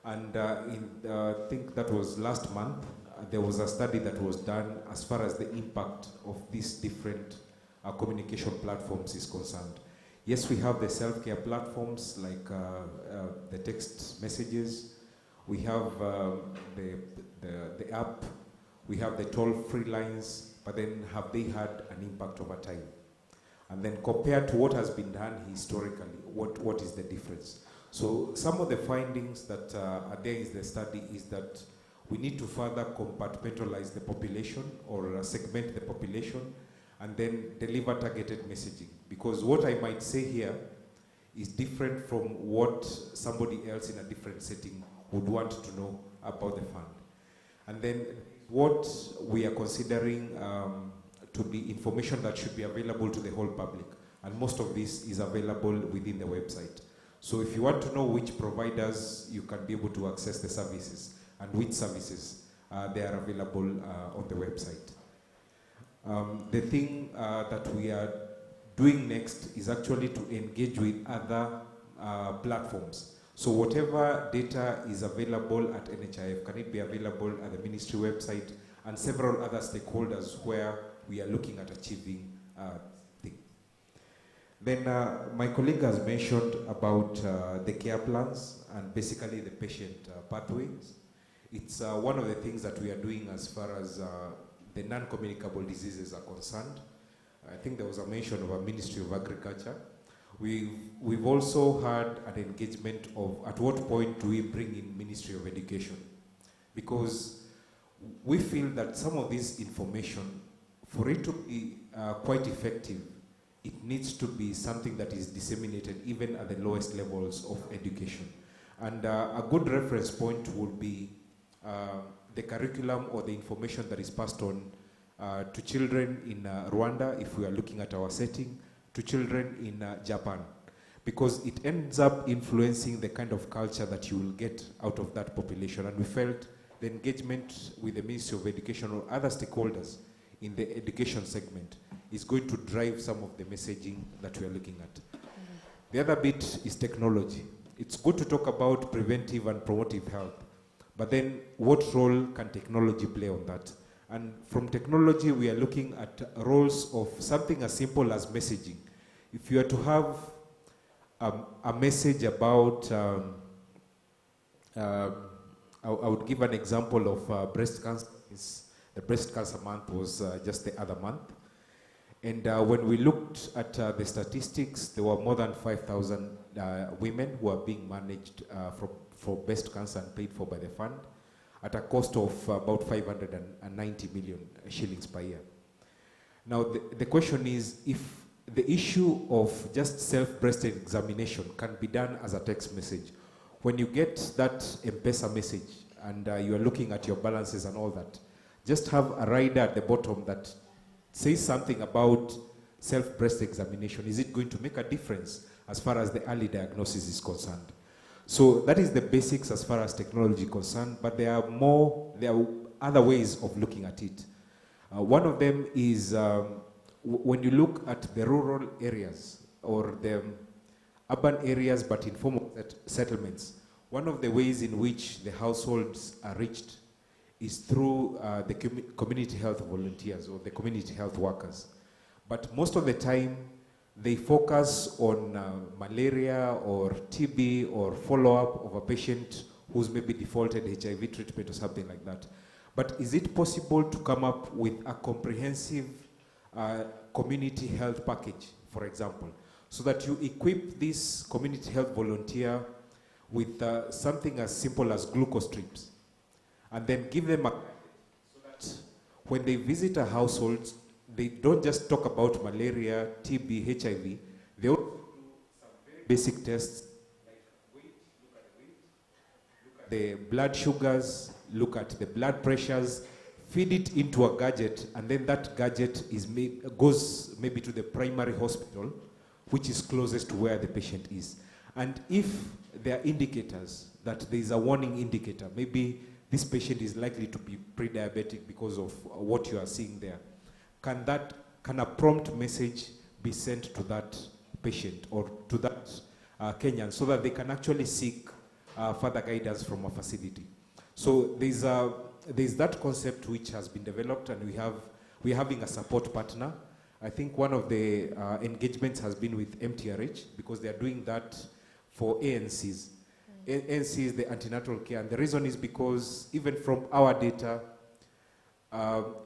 And I think that was last month, there was a study that was done as far as the impact of these different communication platforms is concerned. Yes, we have the self-care platforms like the text messages, we have the app, we have the toll-free lines, but then have they had an impact over time? And then compared to what has been done historically, what is the difference? So some of the findings that are there in the study is that we need to further compartmentalize the population or segment the population and then deliver targeted messaging. Because what I might say here is different from what somebody else in a different setting would want to know about the fund. And then what we are considering to be information that should be available to the whole public. And most of this is available within the website. So if you want to know which providers you can be able to access the services and which services they are available on the website. The thing that we are doing next is actually to engage with other platforms. So whatever data is available at NHIF, can it be available at the ministry website and several other stakeholders where we are looking at achieving things. Then my colleague has mentioned about the care plans and basically the patient pathways. It's one of the things that we are doing as far as the non-communicable diseases are concerned. I think there was a mention of a Ministry of Agriculture. We've also had an engagement of at what point do we bring in Ministry of Education, because we feel that some of this information, for it to be quite effective, it needs to be something that is disseminated even at the lowest levels of education. And a good reference point would be the curriculum or the information that is passed on to children in Rwanda, if we are looking at our setting, to children in Japan, because it ends up influencing the kind of culture that you will get out of that population. And we felt the engagement with the Ministry of Education or other stakeholders in the education segment is going to drive some of the messaging that we are looking at. The other bit is technology. It's good to talk about preventive and promotive health, but then what role can technology play on that? And from technology, we are looking at roles of something as simple as messaging. If you are to have a message about, I would give an example of breast cancer. The breast cancer month was just the other month. And when we looked at the statistics, there were more than 5,000 women who are being managed for breast cancer and paid for by the fund at a cost of about 590 million shillings per year. Now, the question is, if the issue of just self-breast examination can be done as a text message, when you get that M-Pesa message and you are looking at your balances and all that, just have a rider at the bottom that says something about self-breast examination. Is it going to make a difference as far as the early diagnosis is concerned? So that is the basics as far as technology is concerned, but there are other ways of looking at it. One of them is when you look at the rural areas or the urban areas but informal settlements, one of the ways in which the households are reached is through the community health volunteers or the community health workers. But most of the time, they focus on malaria or TB or follow-up of a patient who's maybe defaulted HIV treatment or something like that. But is it possible to come up with a comprehensive community health package, for example, so that you equip this community health volunteer with something as simple as glucose strips, and then give them so that when they visit a household, they don't just talk about malaria, TB, HIV. They also do some very basic tests, like weight, look at the weight, look at the blood sugars, look at the blood pressures, feed it into a gadget, and then that gadget goes maybe to the primary hospital, which is closest to where the patient is. And if there are indicators that there is a warning indicator, maybe this patient is likely to be pre-diabetic because of what you are seeing there, can a prompt message be sent to that patient or to that Kenyan so that they can actually seek further guidance from a facility? So there's that concept which has been developed, and we're having a support partner. I think one of the engagements has been with MTRH, because they are doing that for ANCs. ANC is the antenatal care, and the reason is because even from our data,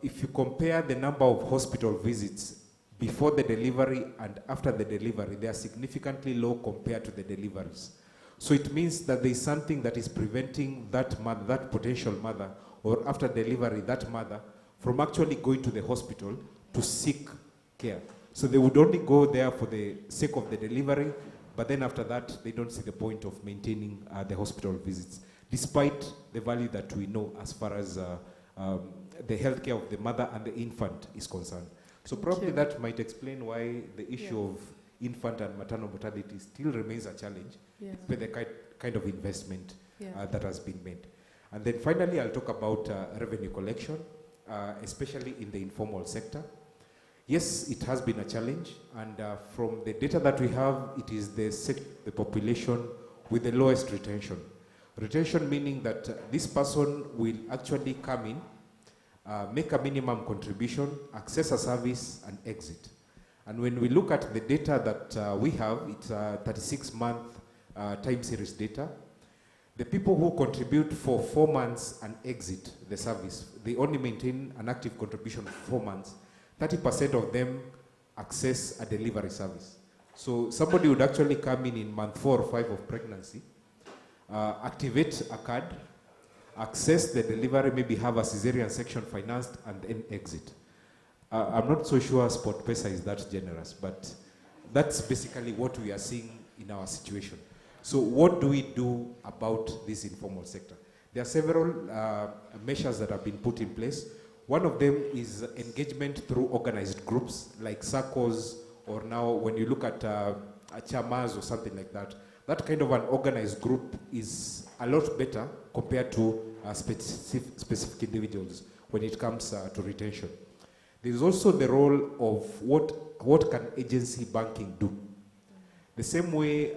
if you compare the number of hospital visits before the delivery and after the delivery, they are significantly low compared to the deliveries. So it means that there is something that is preventing that mother, that potential mother, or after delivery, that mother, from actually going to the hospital to seek care. So they would only go there for the sake of the delivery, but then after that, they don't see the point of maintaining the hospital visits, despite the value that we know as far as the healthcare of the mother and the infant is concerned. So probably that might explain why the issue of infant and maternal mortality still remains a challenge, with the kind of investment that has been made. And then finally, I'll talk about revenue collection, especially in the informal sector. Yes, it has been a challenge, and from the data that we have, it is the population with the lowest retention. Retention meaning that this person will actually come in, make a minimum contribution, access a service, and exit. And when we look at the data that we have, it's 36-month time series data. The people who contribute for 4 months and exit the service, they only maintain an active contribution for 4 months. 30% of them access a delivery service. So somebody would actually come in month 4 or 5 of pregnancy, activate a card, access the delivery, maybe have a cesarean section financed, and then exit. I'm not so sure SportPesa is that generous, but that's basically what we are seeing in our situation. So what do we do about this informal sector? There are several measures that have been put in place. One of them is engagement through organized groups like SACCOs, or now when you look at chamas or something like that, that kind of an organized group is a lot better compared to specific individuals when it comes to retention. There is also the role of what can agency banking do. The same way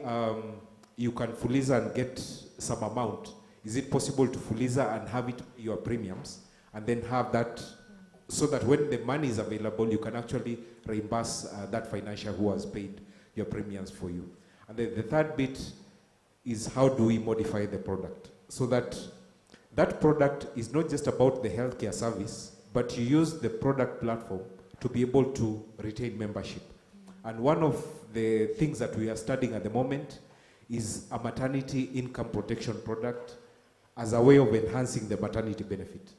you can Fuliza and get some amount, is it possible to Fuliza and have it your premiums and then have that so that when the money is available, you can actually reimburse that financier who has paid your premiums for you. And then the third bit is how do we modify the product so that that product is not just about the healthcare service, but you use the product platform to be able to retain membership. And one of the things that we are studying at the moment is a maternity income protection product as a way of enhancing the maternity benefit.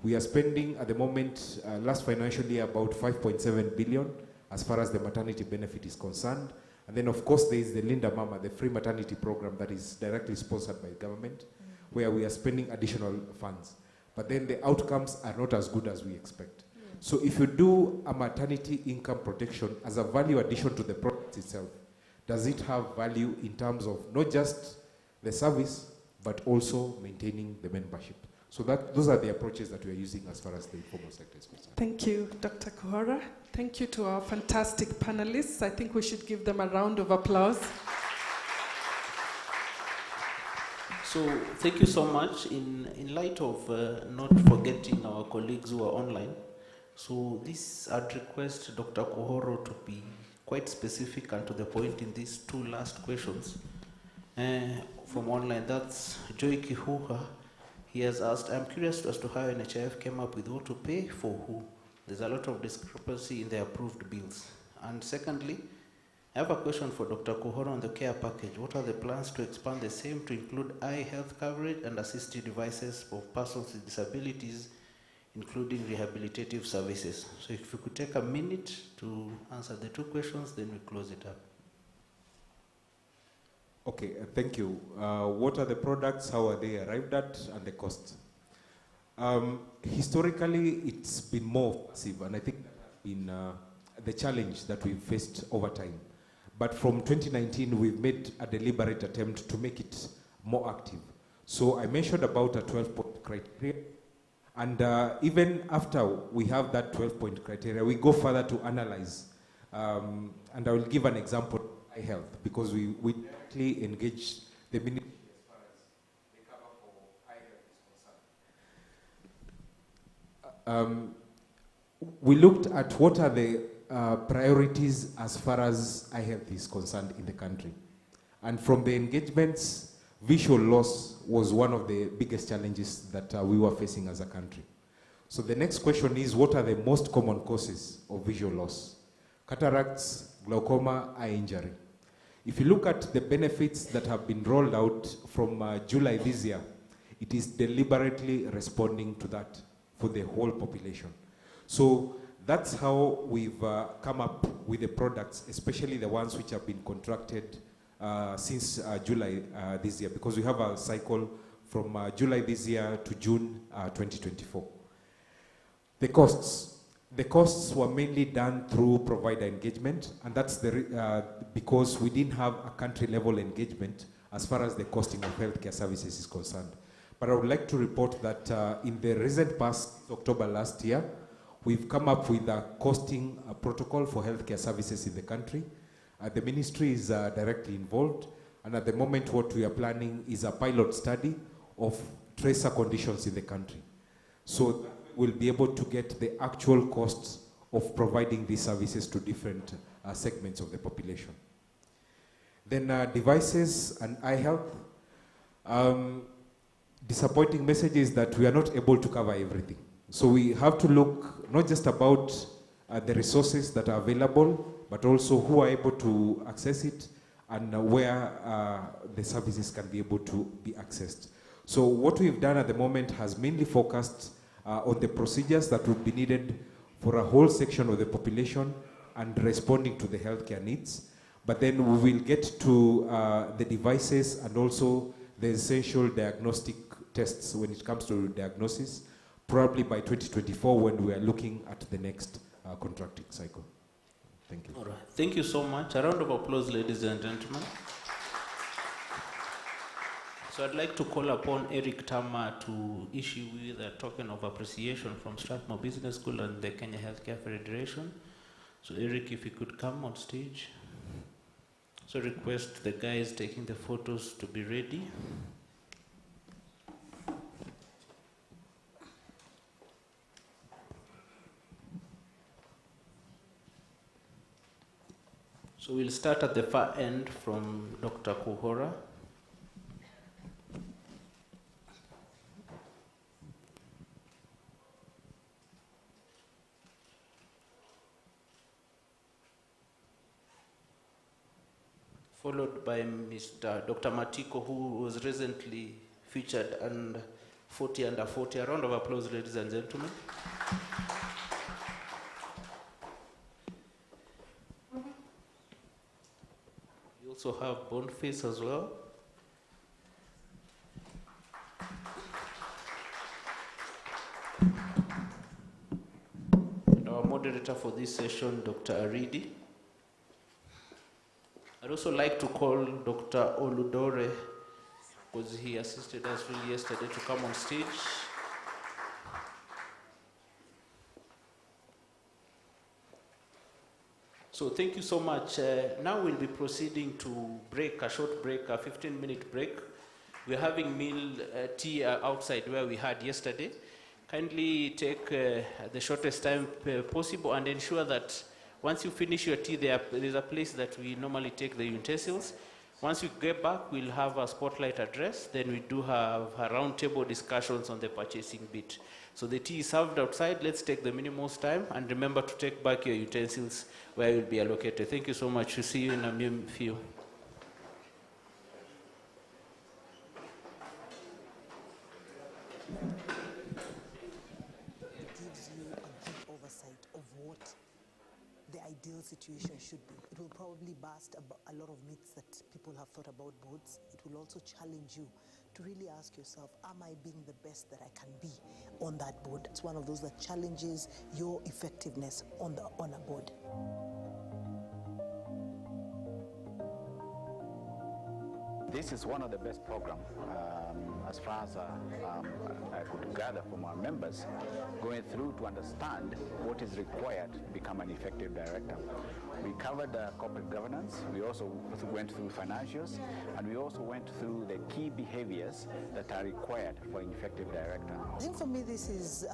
We are spending at the moment, last financial year, about 5.7 billion as far as the maternity benefit is concerned. And then of course there is the Linda Mama, the free maternity program that is directly sponsored by the government, where we are spending additional funds. But then the outcomes are not as good as we expect. So if you do a maternity income protection as a value addition to the product itself, does it have value in terms of not just the service, but also maintaining the membership? So those are the approaches that we are using as far as the informal sector is concerned. Thank you, Dr. Kuhora. Thank you to our fantastic panelists. I think we should give them a round of applause. So thank you so much. In light of not forgetting our colleagues who are online, so this I'd request Dr. Kuhoro to be quite specific and to the point in these two last questions. From online, that's Joy Kihuha. He has asked, I'm curious as to how NHIF came up with what to pay for who. There's a lot of discrepancy in the approved bills. And secondly, I have a question for Dr. Kuhoro on the care package. What are the plans to expand the same to include eye health coverage and assistive devices for persons with disabilities, including rehabilitative services? So if you could take a minute to answer the two questions, then we close it up. Okay, thank you. What are the products, how are they arrived at, and the cost? Historically, it's been more passive, and I think that's been the challenge that we've faced over time. But from 2019, we've made a deliberate attempt to make it more active. So I mentioned about a 12-point criteria. And even after we have that 12-point criteria, we go further to analyze. And I will give an example of eye health, because we directly engage the ministry as far as the cover for eye health is concerned. We looked at what are the priorities as far as eye health is concerned in the country. And from the engagements, visual loss was one of the biggest challenges that we were facing as a country. So the next question is, what are the most common causes of visual loss? Cataracts, glaucoma, eye injury. If you look at the benefits that have been rolled out from July this year, it is deliberately responding to that for the whole population. So that's how we've come up with the products, especially the ones which have been contracted since July this year, because we have a cycle from July this year to June 2024. The costs were mainly done through provider engagement, and that's because we didn't have a country-level engagement as far as the costing of healthcare services is concerned. But I would like to report that in the recent past, October last year, we've come up with a costing protocol for healthcare services in the country. The ministry is directly involved, and at the moment what we are planning is a pilot study of tracer conditions in the country. So we'll be able to get the actual costs of providing these services to different segments of the population. Then devices and eye health. Disappointing message is that we are not able to cover everything. So we have to look not just about the resources that are available, but also who are able to access it and where the services can be able to be accessed. So what we've done at the moment has mainly focused on the procedures that would be needed for a whole section of the population and responding to the healthcare needs. But then we will get to the devices and also the essential diagnostic tests when it comes to diagnosis, probably by 2024 when we are looking at the next contracting cycle. Thank you. All right. Thank you so much. A round of applause, ladies and gentlemen. So I'd like to call upon Eric Tama to issue with a token of appreciation from Strathmore Business School and the Kenya Healthcare Federation. So Eric, if you could come on stage. So request the guys taking the photos to be ready. So we'll start at the far end from Dr. Kuhora. Followed by Dr. Matiko, who was recently featured and 40 under 40. A round of applause, ladies and gentlemen. We also have Boniface as well. And our moderator for this session, Dr. Aridi. I'd also like to call Dr. Oludore, because he assisted us really yesterday, to come on stage. So thank you so much. Now we'll be proceeding to break, a short break, a 15-minute break. We're having meal tea outside where we had yesterday. Kindly take the shortest time possible and ensure that once you finish your tea, there's a place that we normally take the utensils. Once we get back, we'll have a spotlight address. Then we do have a roundtable discussions on the purchasing bit. So the tea is served outside. Let's take the minimum time. And remember to take back your utensils where you'll be allocated. Thank you so much. We'll see you in a few. The ideal situation should be. It will probably bust a lot of myths that people have thought about boards. It will also challenge you to really ask yourself, am I being the best that I can be on that board? It's one of those that challenges your effectiveness on a board. This is one of the best programs, as far as I could gather from our members, going through to understand what is required to become an effective director. We covered corporate governance, we also went through financials, and we also went through the key behaviors that are required for an effective director. I think for me this is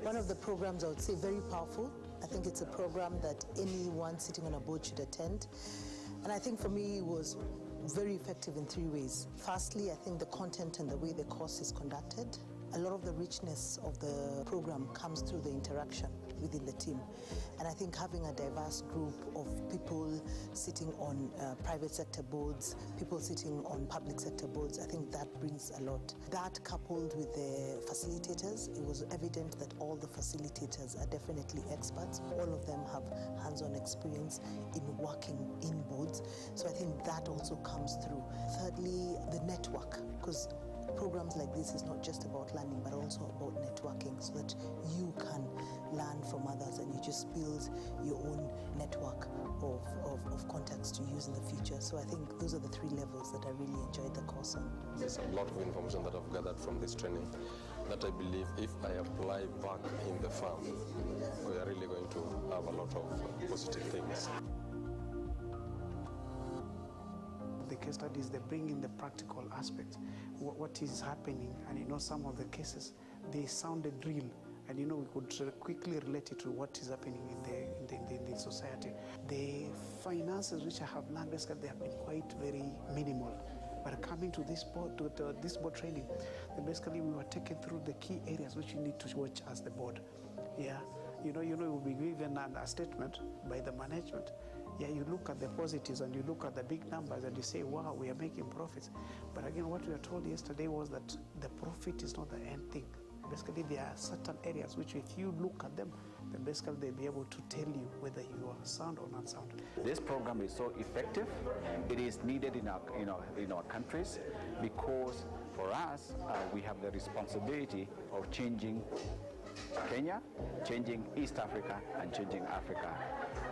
one of the programs I would say very powerful. I think it's a program that anyone sitting on a board should attend. And I think for me it was very effective in three ways. Firstly, I think the content and the way the course is conducted. A lot of the richness of the program comes through the interaction within the team. And I think having a diverse group of people sitting on private sector boards, people sitting on public sector boards, I think that brings a lot. That coupled with the facilitators, it was evident that all the facilitators are definitely experts. All of them have hands-on experience in working in boards. So I think that also comes through. Thirdly, the network, because programs like this is not just about learning, but also about networking, so that you can learn from others and you just build your own network of contacts to use in the future. So I think those are the three levels that I really enjoyed the course on. There's a lot of information that I've gathered from this training that I believe if I apply back in the farm, we are really going to have a lot of positive things. The case studies, they bring in the practical aspect, what is happening, and some of the cases, they sounded real, and we could quickly relate it to what is happening in the society. The finances which I have learned, basically, they have been quite very minimal, But coming to this board, this board training, then basically we were taken through the key areas which you need to watch as the board. Yeah, you know, we'll be given a statement by the management. Yeah, you look at the positives and you look at the big numbers and you say, wow, we are making profits. But again, what we were told yesterday was that the profit is not the end thing. Basically, there are certain areas which if you look at them, then basically they'll be able to tell you whether you are sound or not sound. This program is so effective. It is needed in our countries because for us, we have the responsibility of changing Kenya, changing East Africa, and changing Africa.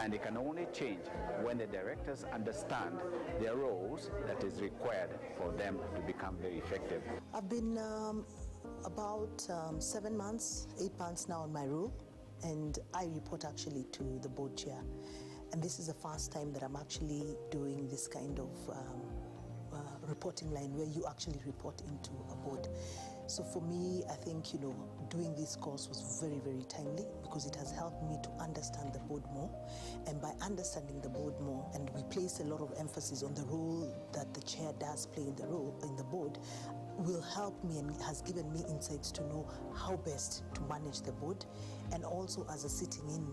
And it can only change when the directors understand their roles that is required for them to become very effective. I've been about 7 months, 8 months now in my role, and I report actually to the board chair. And this is the first time that I'm actually doing this kind of reporting line where you actually report into a board. So for me, I think, you know, doing this course was very, very timely because it has helped me to understand the board more. And by understanding the board more, and we place a lot of emphasis on the role that the chair does play in the board, will help me and has given me insights to know how best to manage the board, and also as a sitting-in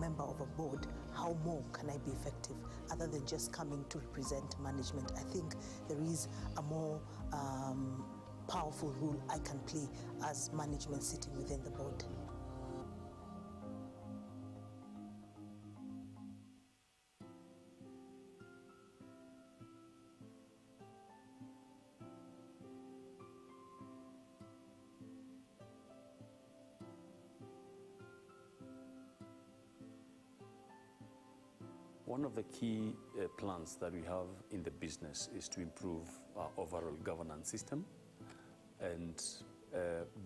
member of a board, how more can I be effective other than just coming to represent management. I think there is a more powerful role I can play as management sitting within the board. One of the key plans that we have in the business is to improve our overall governance system. And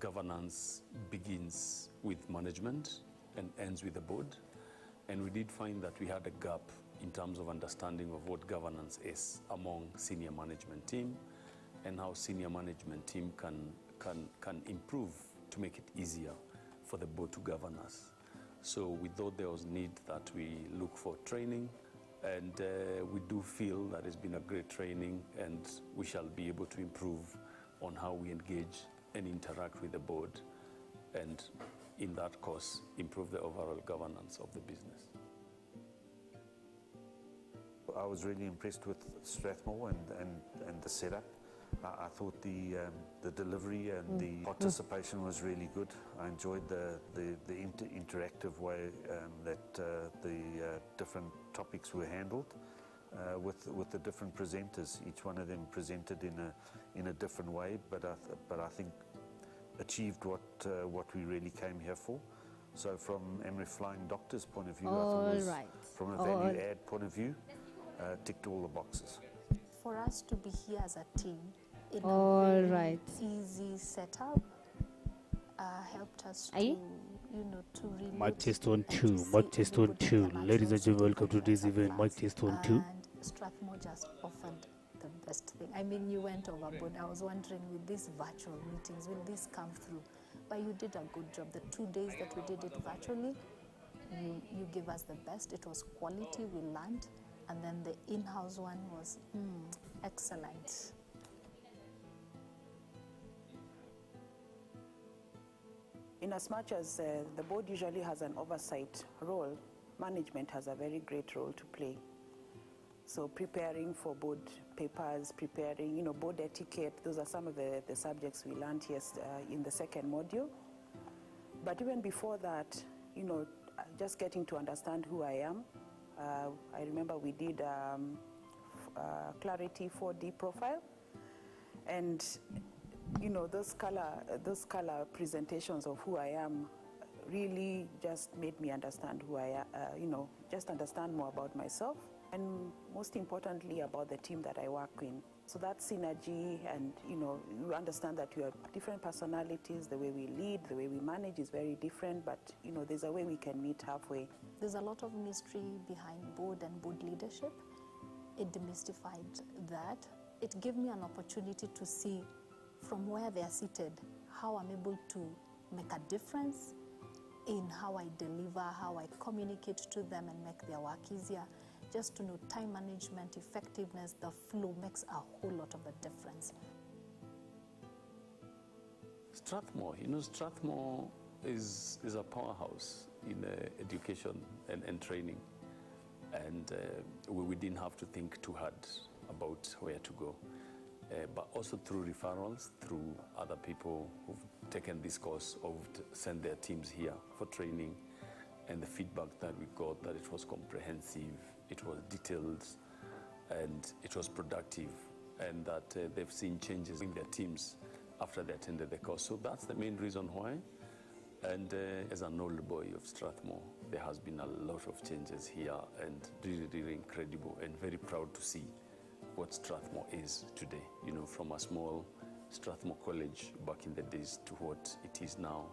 governance begins with management and ends with the board. And we did find that we had a gap in terms of understanding of what governance is among senior management team and how senior management team can improve to make it easier for the board to govern us. So we thought there was need that we look for training, and we do feel that it's been a great training, and we shall be able to improve on how we engage and interact with the board, and in that course, improve the overall governance of the business. I was really impressed with Strathmore and the setup. I thought the delivery and the participation was really good. I enjoyed the interactive way that the different topics were handled with the different presenters. Each one of them presented in a different way, but I think achieved what we really came here for. So from Amref Flying Doctor's point of view, I think from a value add point of view, ticked all the boxes. For us to be here as a team in a very easy setup helped us to, you know, to really Mic test on 2, mic test on 2. Ladies and gentlemen, welcome to this event. Mic test on 2. And Strathmore just offered the best thing. I mean, you went overboard. I was wondering, with these virtual meetings, will this come through? But you did a good job. The 2 days that we did it virtually, you gave us the best. It was quality, we learned. And then the in-house one was excellent. In as much as the board usually has an oversight role, management has a very great role to play. So preparing for board papers, preparing, you know, board etiquette, those are some of the subjects we learned in the second module. But even before that, you know, just getting to understand who I am. I remember we did Clarity 4D profile, and you know, those color presentations of who I am really just made me understand who I am. You know, just understand more about myself, and most importantly about the team that I work in. So that synergy, and you know, you understand that you have different personalities. The way we lead, the way we manage is very different, but you know, there's a way we can meet halfway. There's a lot of mystery behind board and board leadership. It demystified that. It gave me an opportunity to see from where they are seated, how I'm able to make a difference in how I deliver, how I communicate to them and make their work easier. just to know time management, effectiveness, the flow makes a whole lot of a difference. Strathmore, you know, Strathmore is a powerhouse in education and training. And we didn't have to think too hard about where to go. But also through referrals, through other people who've taken this course or sent their teams here for training, and the feedback that we got, that it was comprehensive, it was detailed, and it was productive, and that they've seen changes in their teams after they attended the course. So that's the main reason why. And as an old boy of Strathmore, there has been a lot of changes here, and really, really incredible, and very proud to see what Strathmore is today. You know, from a small Strathmore College back in the days to what it is now,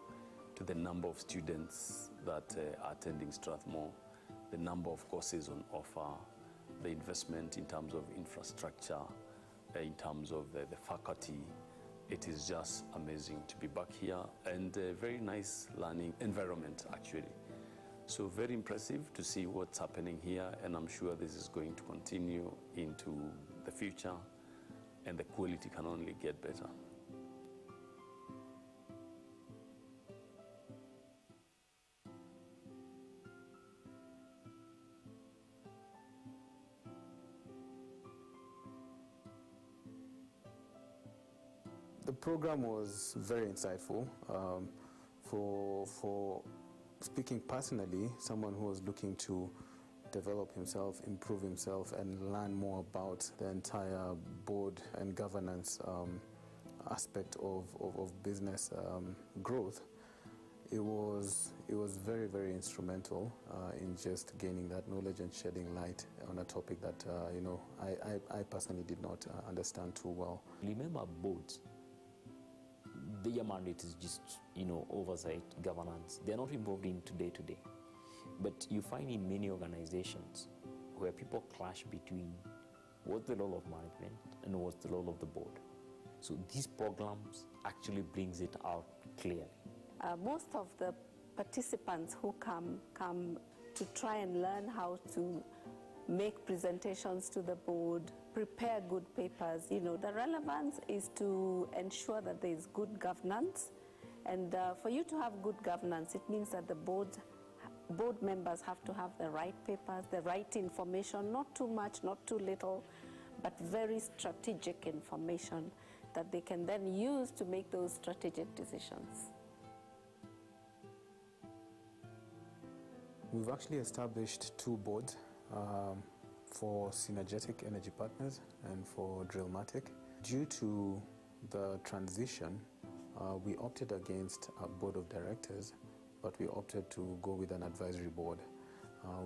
to the number of students that are attending Strathmore, the number of courses on offer, the investment in terms of infrastructure, in terms of the faculty. It is just amazing to be back here, and a very nice learning environment, actually. So very impressive to see what's happening here, and I'm sure this is going to continue into the future, and the quality can only get better. The program was very insightful. For speaking personally, someone who was looking to develop himself, improve himself, and learn more about the entire board and governance aspect of business growth, it was very, very instrumental in just gaining that knowledge and shedding light on a topic that you know, I personally did not understand too well. Remember, boards, their mandate is just, you know, oversight, governance. They're not involved in day-to-day. But you find in many organizations where people clash between what's the role of management and what's the role of the board. So these programs actually brings it out clearly. Most of the participants who come to try and learn how to make presentations to the board, prepare good papers. You know, the relevance is to ensure that there is good governance. And for you to have good governance, it means that the board members have to have the right papers, the right information, not too much, not too little, but very strategic information that they can then use to make those strategic decisions. We've actually established 2 boards for Synergetic Energy Partners and for Drillmatic. Due to the transition, we opted against a board of directors, but we opted to go with an advisory board,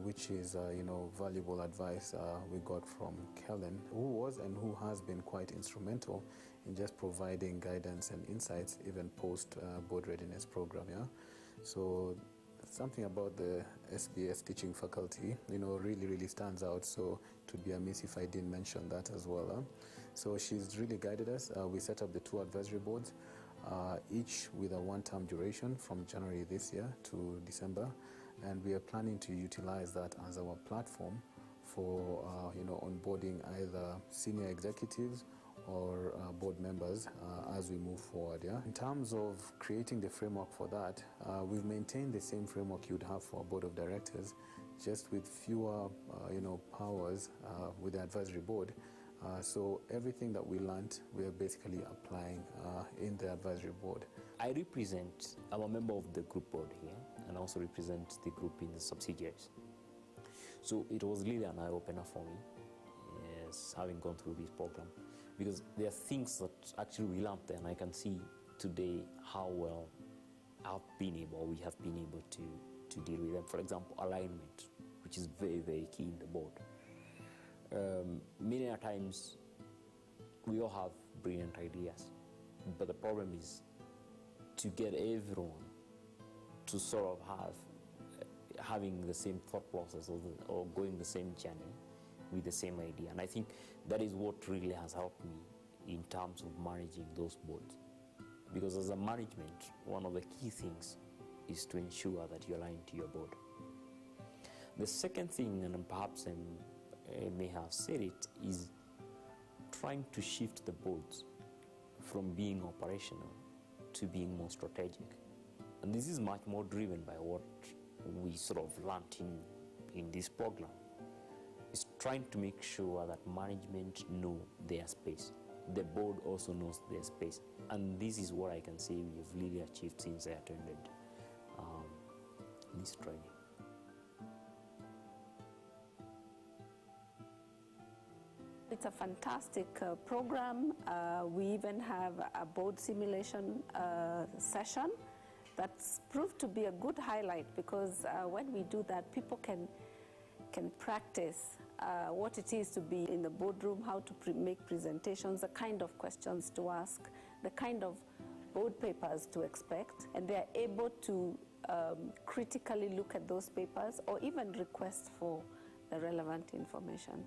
which is, you know, valuable advice we got from Kellen, who was and who has been quite instrumental in just providing guidance and insights, even post board readiness program. Yeah, so something about the SBS teaching faculty, you know, really stands out. So it would be amiss if I didn't mention that as well. So she's really guided us. We set up the 2 advisory boards, each with a 1-term duration from January this year to December, and we are planning to utilize that as our platform for you know, onboarding either senior executives or board members as we move forward. Yeah. In terms of creating the framework for that, we've maintained the same framework you'd have for a board of directors, just with fewer you know, powers with the advisory board. So everything that we learned, we are basically applying in the advisory board. I'm a member of the group board here, and also represent the group in the subsidiaries. So it was really an eye-opener for me, yes, having gone through this program, because there are things that actually we learned there, and I can see today how well we have been able to deal with them. For example, alignment, which is very, very key in the board. Many a times we all have brilliant ideas, but the problem is to get everyone to sort of having the same thought process or going the same journey with the same idea. And I think that is what really has helped me in terms of managing those boards. Because as a management, one of the key things is to ensure that you align to your board. The second thing, and perhaps may have said it, is trying to shift the boards from being operational to being more strategic. And this is much more driven by what we sort of learnt in this program. It's trying to make sure that management know their space. The board also knows their space. And this is what I can say we have really achieved since I attended this training. It's a fantastic program. We even have a board simulation session that's proved to be a good highlight, because when we do that, people can practice what it is to be in the boardroom, how to make presentations, the kind of questions to ask, the kind of board papers to expect, and they're able to critically look at those papers or even request for the relevant information.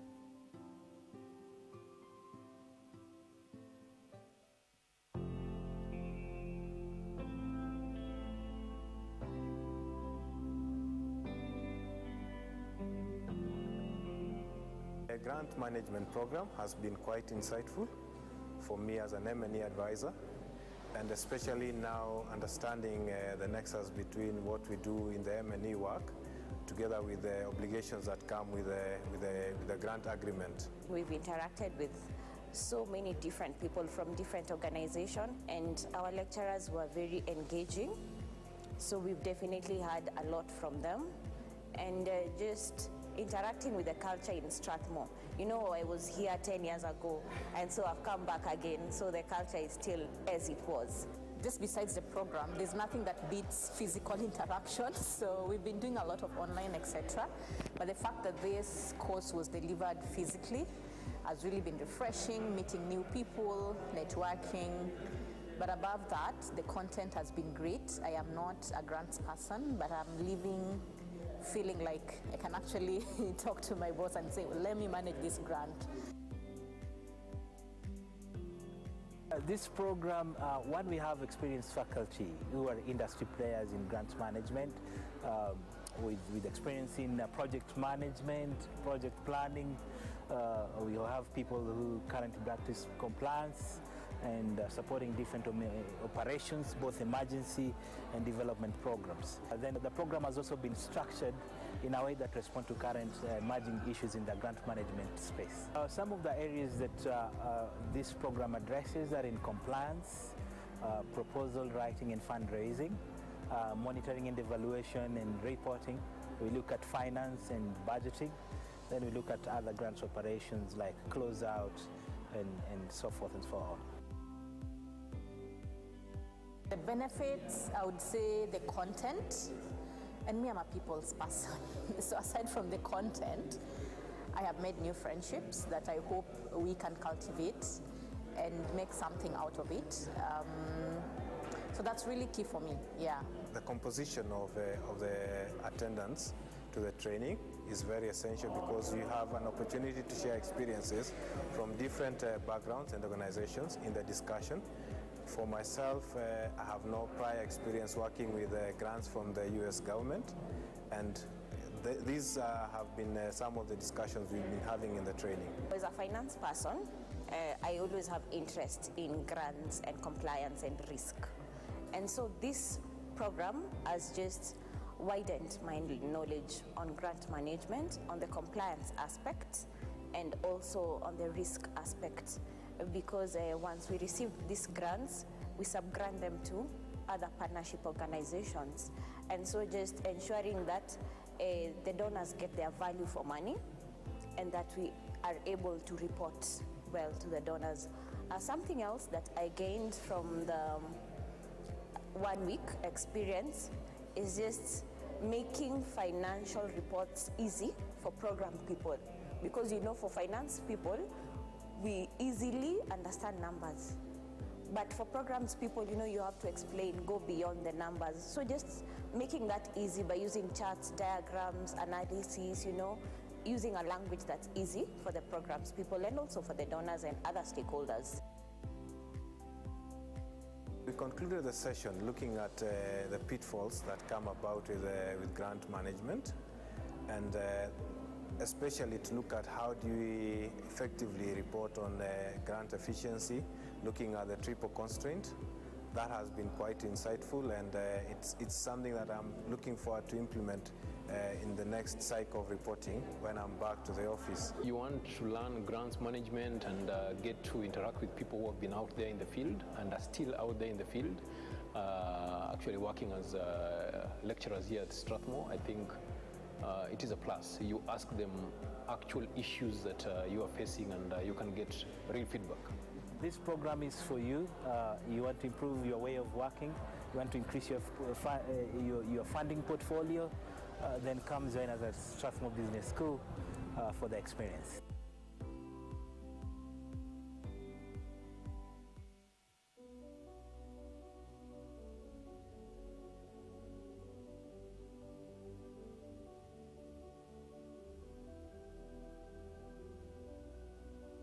The grant management program has been quite insightful for me as an M&E advisor, and especially now understanding the nexus between what we do in the M&E work together with the obligations that come with the grant agreement. We've interacted with so many different people from different organizations, and our lecturers were very engaging. So we've definitely had a lot from them, and just interacting with the culture in Strathmore. You know, I was here 10 years ago, and so I've come back again, so the culture is still as it was. Just besides the program, there's nothing that beats physical interaction. So we've been doing a lot of online, etc. But the fact that this course was delivered physically has really been refreshing, meeting new people, networking. But above that, the content has been great. I am not a grants person, but I'm living feeling like I can actually talk to my boss and say, well, let me manage this grant. This program, one, we have experienced faculty who are industry players in grants management, with experience in project management, project planning. We have people who currently practice compliance and supporting different operations, both emergency and development programs. Then the program has also been structured in a way that responds to current emerging issues in the grant management space. Some of the areas that this program addresses are in compliance, proposal writing and fundraising, monitoring and evaluation and reporting. We look at finance and budgeting. Then we look at other grants operations like closeout and so forth and so on. The benefits, I would say the content, and me, I'm a people's person. So aside from the content, I have made new friendships that I hope we can cultivate and make something out of it. So that's really key for me, yeah. The composition of the attendance to the training is very essential, because you have an opportunity to share experiences from different backgrounds and organizations in the discussion. For myself, I have no prior experience working with grants from the US government, and these have been some of the discussions we've been having in the training. As a finance person, I always have interest in grants and compliance and risk. And so this program has just widened my knowledge on grant management, on the compliance aspect, and also on the risk aspect. Because once we receive these grants, we sub-grant them to other partnership organizations. And so just ensuring that the donors get their value for money, and that we are able to report well to the donors. Something else that I gained from the 1 week experience is just making financial reports easy for program people. Because, you know, for finance people, we easily understand numbers. But for programs people, you know, you have to explain, go beyond the numbers. So just making that easy by using charts, diagrams, analyses, you know, using a language that's easy for the programs people and also for the donors and other stakeholders. We concluded the session looking at the pitfalls that come about with grant management, and especially to look at how do we effectively report on grant efficiency, looking at the triple constraint. That has been quite insightful, and it's something that I'm looking forward to implement in the next cycle of reporting when I'm back to the office. You want to learn grants management and get to interact with people who have been out there in the field and are still out there in the field, actually working as lecturers here at Strathmore. I think it is a plus. You ask them actual issues that you are facing, and you can get real feedback. This program is for you. You want to improve your way of working, you want to increase your funding portfolio, then come join us at Strathmore Business School for the experience.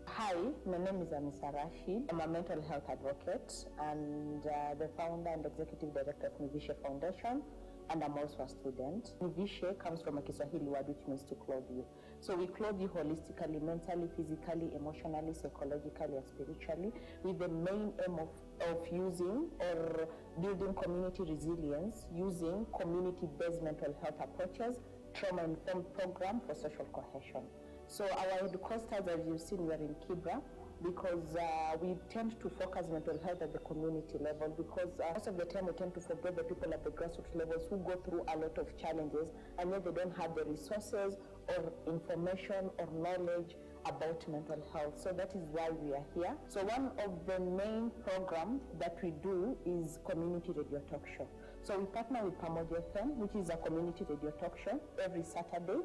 Hi, my name is Anissa Rashid. I'm a mental health advocate and the founder and executive director of Nivishe Foundation, and I'm also a student. Nivishe comes from a Kiswahili word which means to clothe you. So we clothe you holistically, mentally, physically, emotionally, psychologically, and spiritually, with the main aim of using or building community resilience using community-based mental health approaches, trauma-informed program for social cohesion. So our headquarters, as you've seen, we are in Kibra because we tend to focus mental health at the community level, because most of the time we tend to forget the people at the grassroots levels who go through a lot of challenges and yet they don't have the resources or information or knowledge about mental health. So that is why we are here. So one of the main programs that we do is community radio talk show. So we partner with Pamoja FM, which is a community radio talk show every Saturday.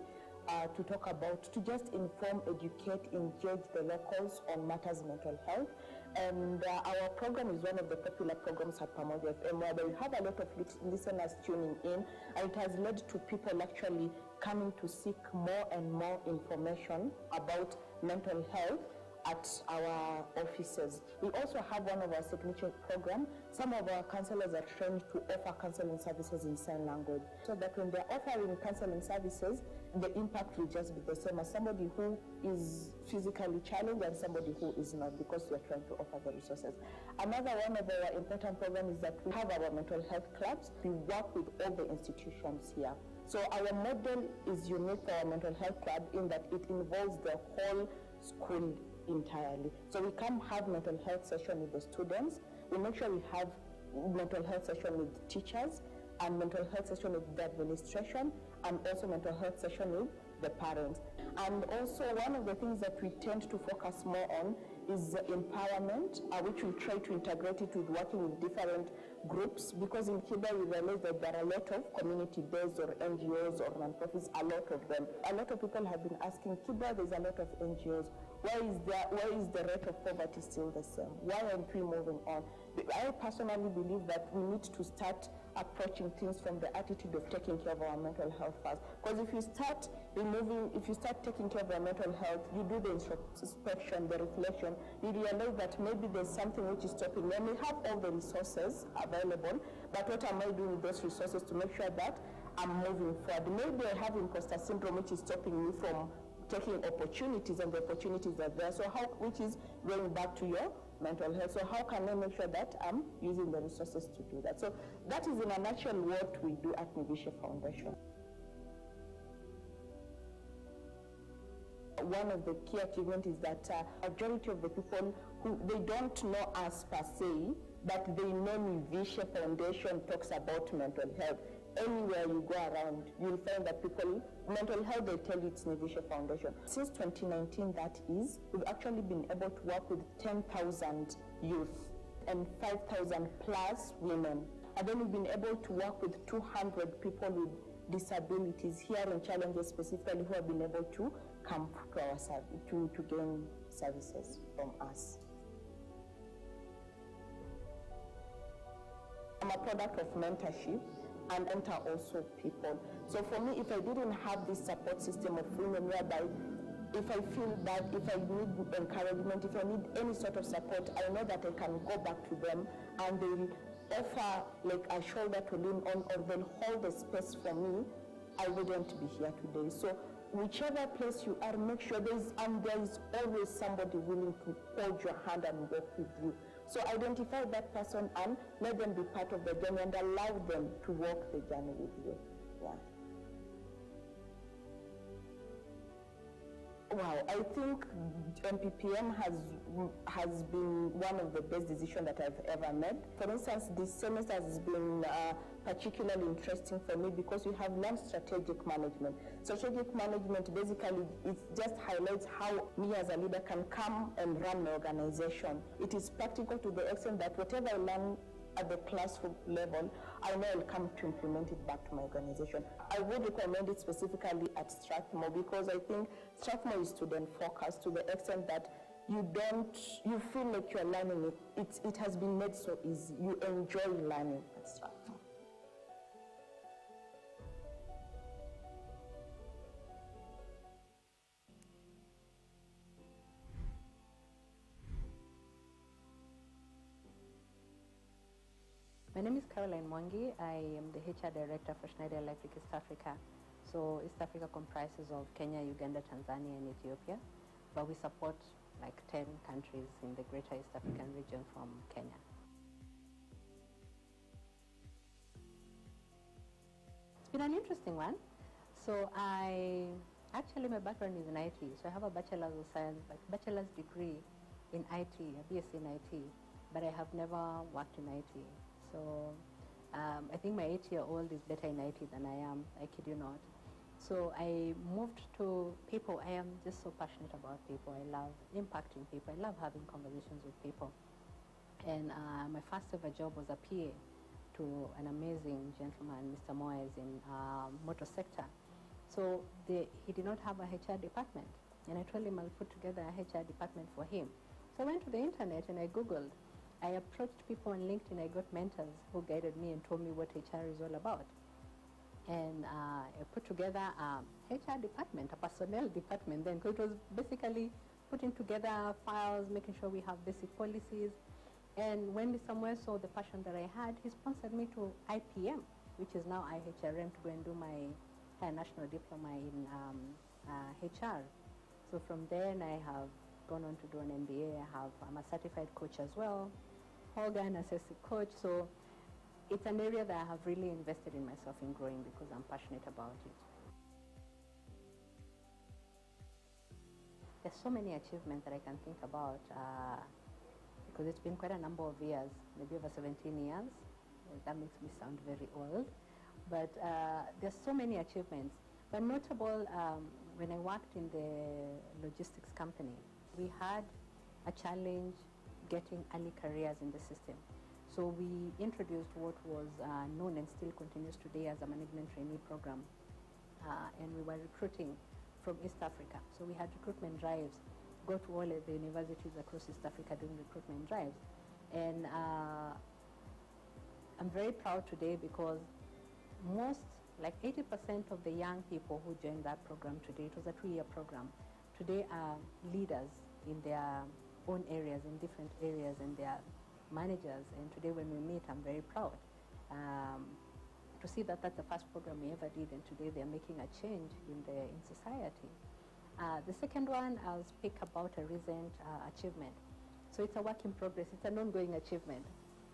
To talk about, to just inform, educate, engage the locals on matters mental health. And our program is one of the popular programs at Pamoja FM, where we have a lot of listeners tuning in, and it has led to people actually coming to seek more and more information about mental health at our offices. We also have one of our signature programs. Some of our counselors are trained to offer counseling services in sign language, so that when they're offering counseling services, the impact will just be the same as somebody who is physically challenged and somebody who is not, because we are trying to offer the resources. Another one of our important programs is that we have our mental health clubs. We work with all the institutions here. So our model is unique for our mental health club in that it involves the whole school entirely. So we come have mental health session with the students. We make sure we have mental health session with teachers, and mental health session with the administration, and also mental health session with the parents. And also one of the things that we tend to focus more on is empowerment, which we try to integrate it with working with different groups, because in Kibra we realize that there are a lot of community-based or NGOs or non-profits, a lot of them. A lot of people have been asking, Kibra, there's a lot of NGOs. Why is the rate of poverty still the same? Why aren't we moving on? I personally believe that we need to start approaching things from the attitude of taking care of our mental health first. Because if you start taking care of our mental health, you do the introspection, the reflection, you realize that maybe there's something which is stopping. When we have all the resources available, but what am I doing with those resources to make sure that I'm moving forward? Maybe I have imposter syndrome, which is stopping me from taking opportunities, and the opportunities are there. So which is going back to your mental health. So how can I make sure that I'm using the resources to do that? So that is in a nutshell what we do at Nivishe Foundation. One of the key achievements is that majority of the people who, they don't know us per se, but they know Nivishe Foundation talks about mental health. Anywhere you go around, you'll find that people, mental health, they tell you it's Nivishe Foundation. Since 2019, that is, we've actually been able to work with 10,000 youth and 5,000 plus women. And then we've been able to work with 200 people with disabilities, hearing challenges specifically, who have been able to come to our service, to gain services from us. I'm a product of mentorship and mentor also people. So for me, if I didn't have this support system of women whereby if I feel bad, if I need encouragement, if I need any sort of support, I know that I can go back to them and they will offer like a shoulder to lean on, or they'll hold the space for me, I wouldn't be here today. So whichever place you are, make sure there is always somebody willing to hold your hand and walk with you. So identify that person and let them be part of the journey and allow them to walk the journey with you. Yeah. Wow, I think MPPM has been one of the best decisions that I've ever made. For instance, this semester has been particularly interesting for me because we have learned strategic management. Strategic management basically, it just highlights how me as a leader can come and run my organization. It is practical to the extent that whatever I learn at the classroom level, I know I'll come to implement it back to my organization. I would recommend it specifically at Strathmore because I think Strathmore is student focused to the extent that you feel like you're learning it. It has been made so easy. You enjoy learning at Strathmore. My name is Caroline Mwangi. I am the HR Director for Schneider Electric East Africa. So East Africa comprises of Kenya, Uganda, Tanzania, and Ethiopia. But we support like 10 countries in the greater East African region from Kenya. It's been an interesting one. So actually my background is in IT. So I have a Bachelor's of Science, bachelor's degree in IT, a BSc in IT, but I have never worked in IT. So I think my 8-year-old is better in IT than I am, I kid you not. So I moved to people. I am just so passionate about people. I love impacting people. I love having conversations with people. And my first ever job was a PA to an amazing gentleman, Mr. Moyes, in motor sector. So he did not have a HR department. And I told him I'll put together a HR department for him. So I went to the internet and I Googled. I approached people on LinkedIn. I got mentors who guided me and told me what HR is all about. And I put together a HR department, a personnel department then, because it was basically putting together files, making sure we have basic policies. And when Mr. Moyes saw the passion that I had, he sponsored me to IPM, which is now IHRM, to go and do my higher national diploma in HR. So from then I have gone on to do an MBA. I'm a certified coach as well. Organ assessing coach, so it's an area that I have really invested in myself in growing because I'm passionate about it. There's so many achievements that I can think about because it's been quite a number of years, maybe over 17 years. That makes me sound very old, but there's so many achievements. But notable, when I worked in the logistics company, we had a challenge getting early careers in the system. So we introduced what was known and still continues today as a management trainee program. And we were recruiting from East Africa. So we had recruitment drives, go to all of the universities across East Africa doing recruitment drives. And I'm very proud today because like 80% of the young people who joined that program today, it was a 2-year program, today are leaders in their own areas, in different areas, and they are managers. And today when we meet, I'm very proud to see that that's the first program we ever did, and today they're making a change in society. The second one, I'll speak about a recent achievement. So it's a work in progress. It's an ongoing achievement.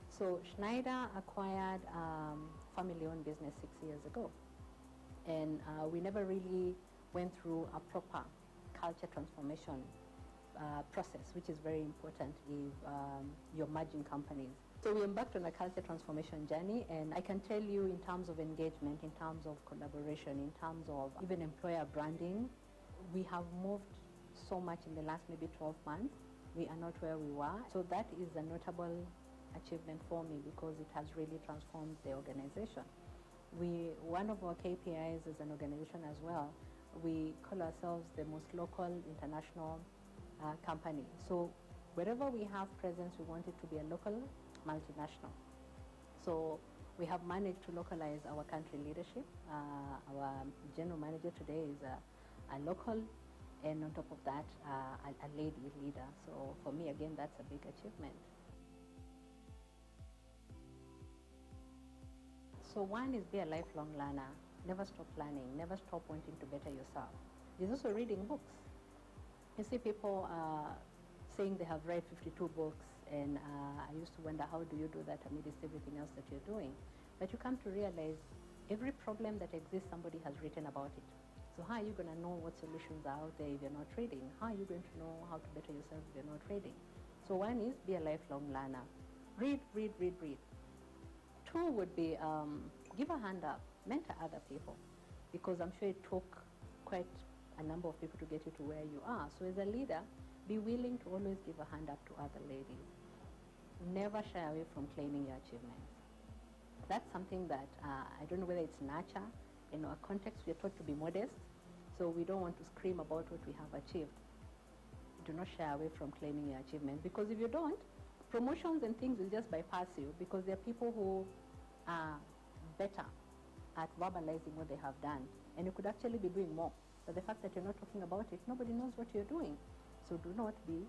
So Schneider acquired family-owned business 6 years ago, and we never really went through a proper culture transformation process, which is very important if you're merging companies. So we embarked on a culture transformation journey, and I can tell you in terms of engagement, in terms of collaboration, in terms of even employer branding, we have moved so much in the last maybe 12 months. We are not where we were. So that is a notable achievement for me because it has really transformed the organization. One of our KPIs as an organization as well, we call ourselves the most local international company. So wherever we have presence, we want it to be a local multinational. So we have managed to localize our country leadership. Our general manager today is a local, and on top of that, a lady leader. So for me, again, that's a big achievement. So one is be a lifelong learner. Never stop learning. Never stop wanting to better yourself. is also reading books. You see people saying they have read 52 books, and I used to wonder, how do you do that amidst everything else that you're doing? But you come to realize every problem that exists, somebody has written about it. So how are you going to know what solutions are out there if you're not reading? How are you going to know how to better yourself if you're not reading? So one is be a lifelong learner. Read, read, read, read. Two would be give a hand up, mentor other people, because I'm sure it took quite a number of people to get you to where you are. So as a leader, be willing to always give a hand up to other ladies. Never shy away from claiming your achievements. That's something that I don't know whether it's nurture. In our context, we are taught to be modest, so we don't want to scream about what we have achieved. Do not shy away from claiming your achievement, because if you don't, promotions and things will just bypass you, because there are people who are better at verbalizing what they have done, and you could actually be doing more. But the fact that you're not talking about it, nobody knows what you're doing. So do not be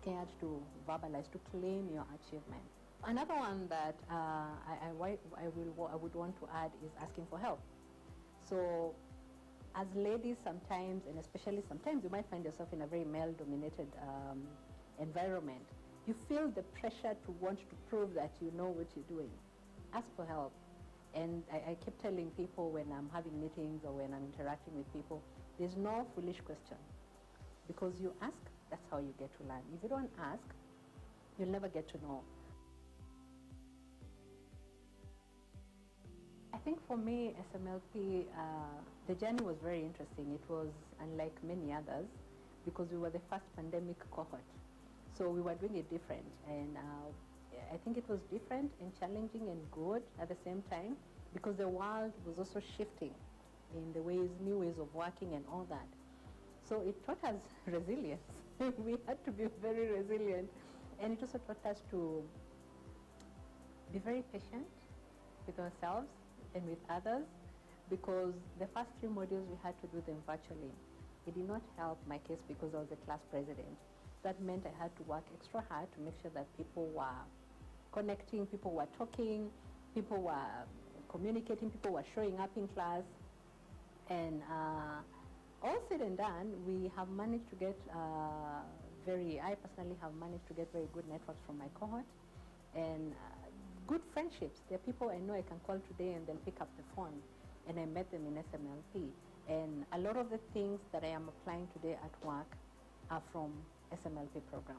scared to verbalize, to claim your achievement. Another one that I would want to add is asking for help. So as ladies sometimes, and especially sometimes, you might find yourself in a very male-dominated environment. You feel the pressure to want to prove that you know what you're doing. Ask for help. And I keep telling people when I'm having meetings or when I'm interacting with people, there's no foolish question. Because you ask, that's how you get to learn. If you don't ask, you'll never get to know. I think for me, SMLP, the journey was very interesting. It was unlike many others because we were the first pandemic cohort. So we were doing it different. And I think it was different and challenging and good at the same time because the world was also shifting in the ways, new ways of working and all that. So it taught us resilience. We had to be very resilient. And it also taught us to be very patient with ourselves and with others, because the first 3 modules we had to do them virtually. It did not help my case because I was the class president. That meant I had to work extra hard to make sure that people were connecting, people were talking, people were communicating, people were showing up in class. And all said and done, we have managed to get I personally have managed to get very good networks from my cohort and good friendships. There are people I know I can call today and they'll pick up the phone, and I met them in SMLP. And a lot of the things that I am applying today at work are from SMLP program.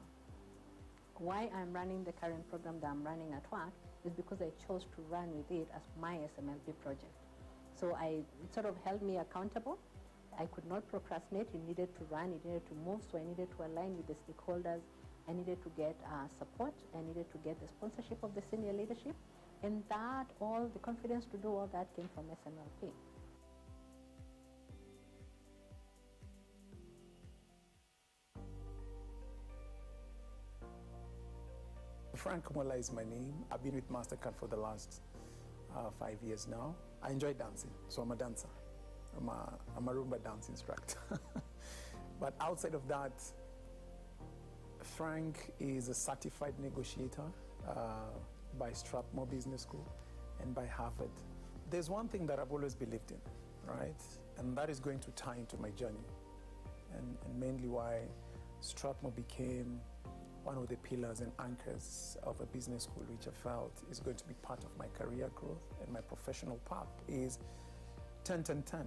Why I'm running the current program that I'm running at work is because I chose to run with it as my SMLP project. So it sort of held me accountable. I could not procrastinate. It needed to run, it needed to move, so I needed to align with the stakeholders. I needed to get support. I needed to get the sponsorship of the senior leadership. And that, all the confidence to do all that came from SMLP. Frank Mola is my name. I've been with MasterCard for the last 5 years now. I enjoy dancing, so I'm a dancer. I'm a Rumba dance instructor. But outside of that, Frank is a certified negotiator by Strathmore Business School and by Harvard. There's one thing that I've always believed in, right? And that is going to tie into my journey and mainly why Strathmore became one of the pillars and anchors of a business school, which I felt is going to be part of my career growth and my professional path, is 10-10-10.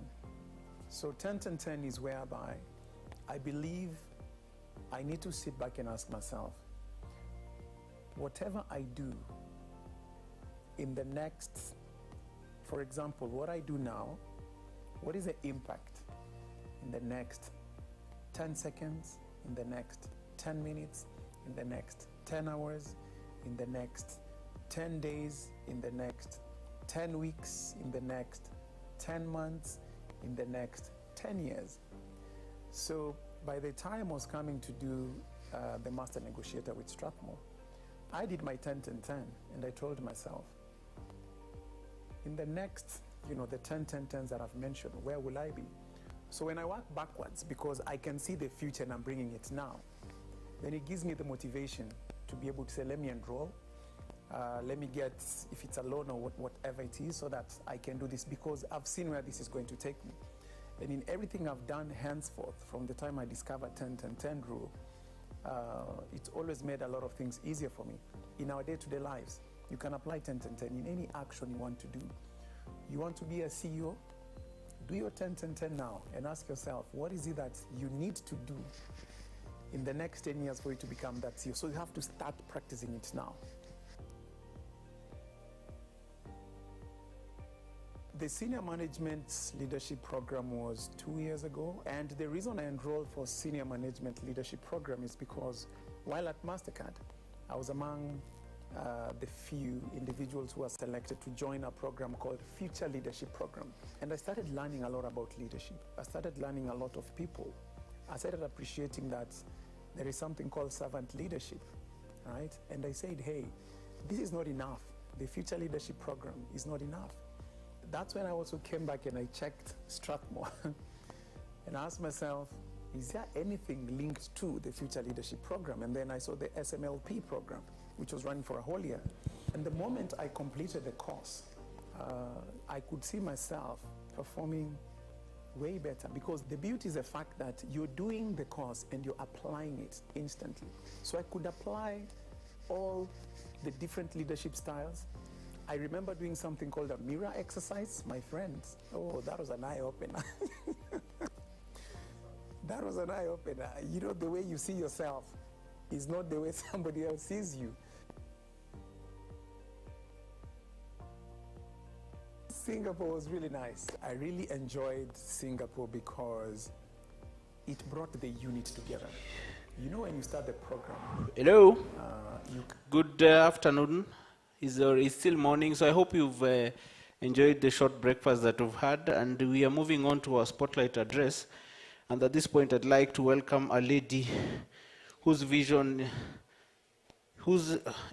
So 10-10-10 is whereby I believe I need to sit back and ask myself, whatever I do in the next, for example, what I do now, what is the impact in the next 10 seconds, in the next 10 minutes, in the next 10 hours, in the next 10 days, in the next 10 weeks, in the next 10 months, in the next 10 years. So by the time I was coming to do the master negotiator with Strathmore, I did my 10-10-10, and I told myself, in the next, the 10-10-10s that I've mentioned, where will I be? So when I work backwards, because I can see the future and I'm bringing it now, then it gives me the motivation to be able to say, let me enroll, let me get, if it's a loan or whatever it is, so that I can do this, because I've seen where this is going to take me. And in everything I've done henceforth, from the time I discovered 10-10-10 rule, it's always made a lot of things easier for me. In our day-to-day lives, you can apply 10-10-10 in any action you want to do. You want to be a CEO? Do your 10-10-10 now and ask yourself, what is it that you need to do in the next 10 years for you to become that CEO? So you have to start practicing it now. The Senior Management Leadership Program was 2 years ago, and the reason I enrolled for Senior Management Leadership Program is because while at MasterCard, I was among the few individuals who were selected to join a program called Future Leadership Program. And I started learning a lot about leadership. I started learning a lot of people. I started appreciating that there is something called servant leadership, right? And I said, hey, this is not enough. The Future Leadership Program is not enough. That's when I also came back and I checked Strathmore and asked myself, is there anything linked to the Future Leadership Program? And then I saw the SMLP program, which was running for a whole year. And the moment I completed the course, I could see myself performing way better, because the beauty is the fact that you're doing the course and you're applying it instantly. So I could apply all the different leadership styles. I remember doing something called a mirror exercise, my friends. Oh, that was an eye-opener. That was an eye-opener. You know, the way you see yourself is not the way somebody else sees you. Singapore was really nice. I really enjoyed Singapore because it brought the unit together. You know, when you start the program. Hello. Good afternoon. It's still morning, so I hope you've enjoyed the short breakfast that we've had, and we are moving on to our spotlight address. And at this point, I'd like to welcome a lady whose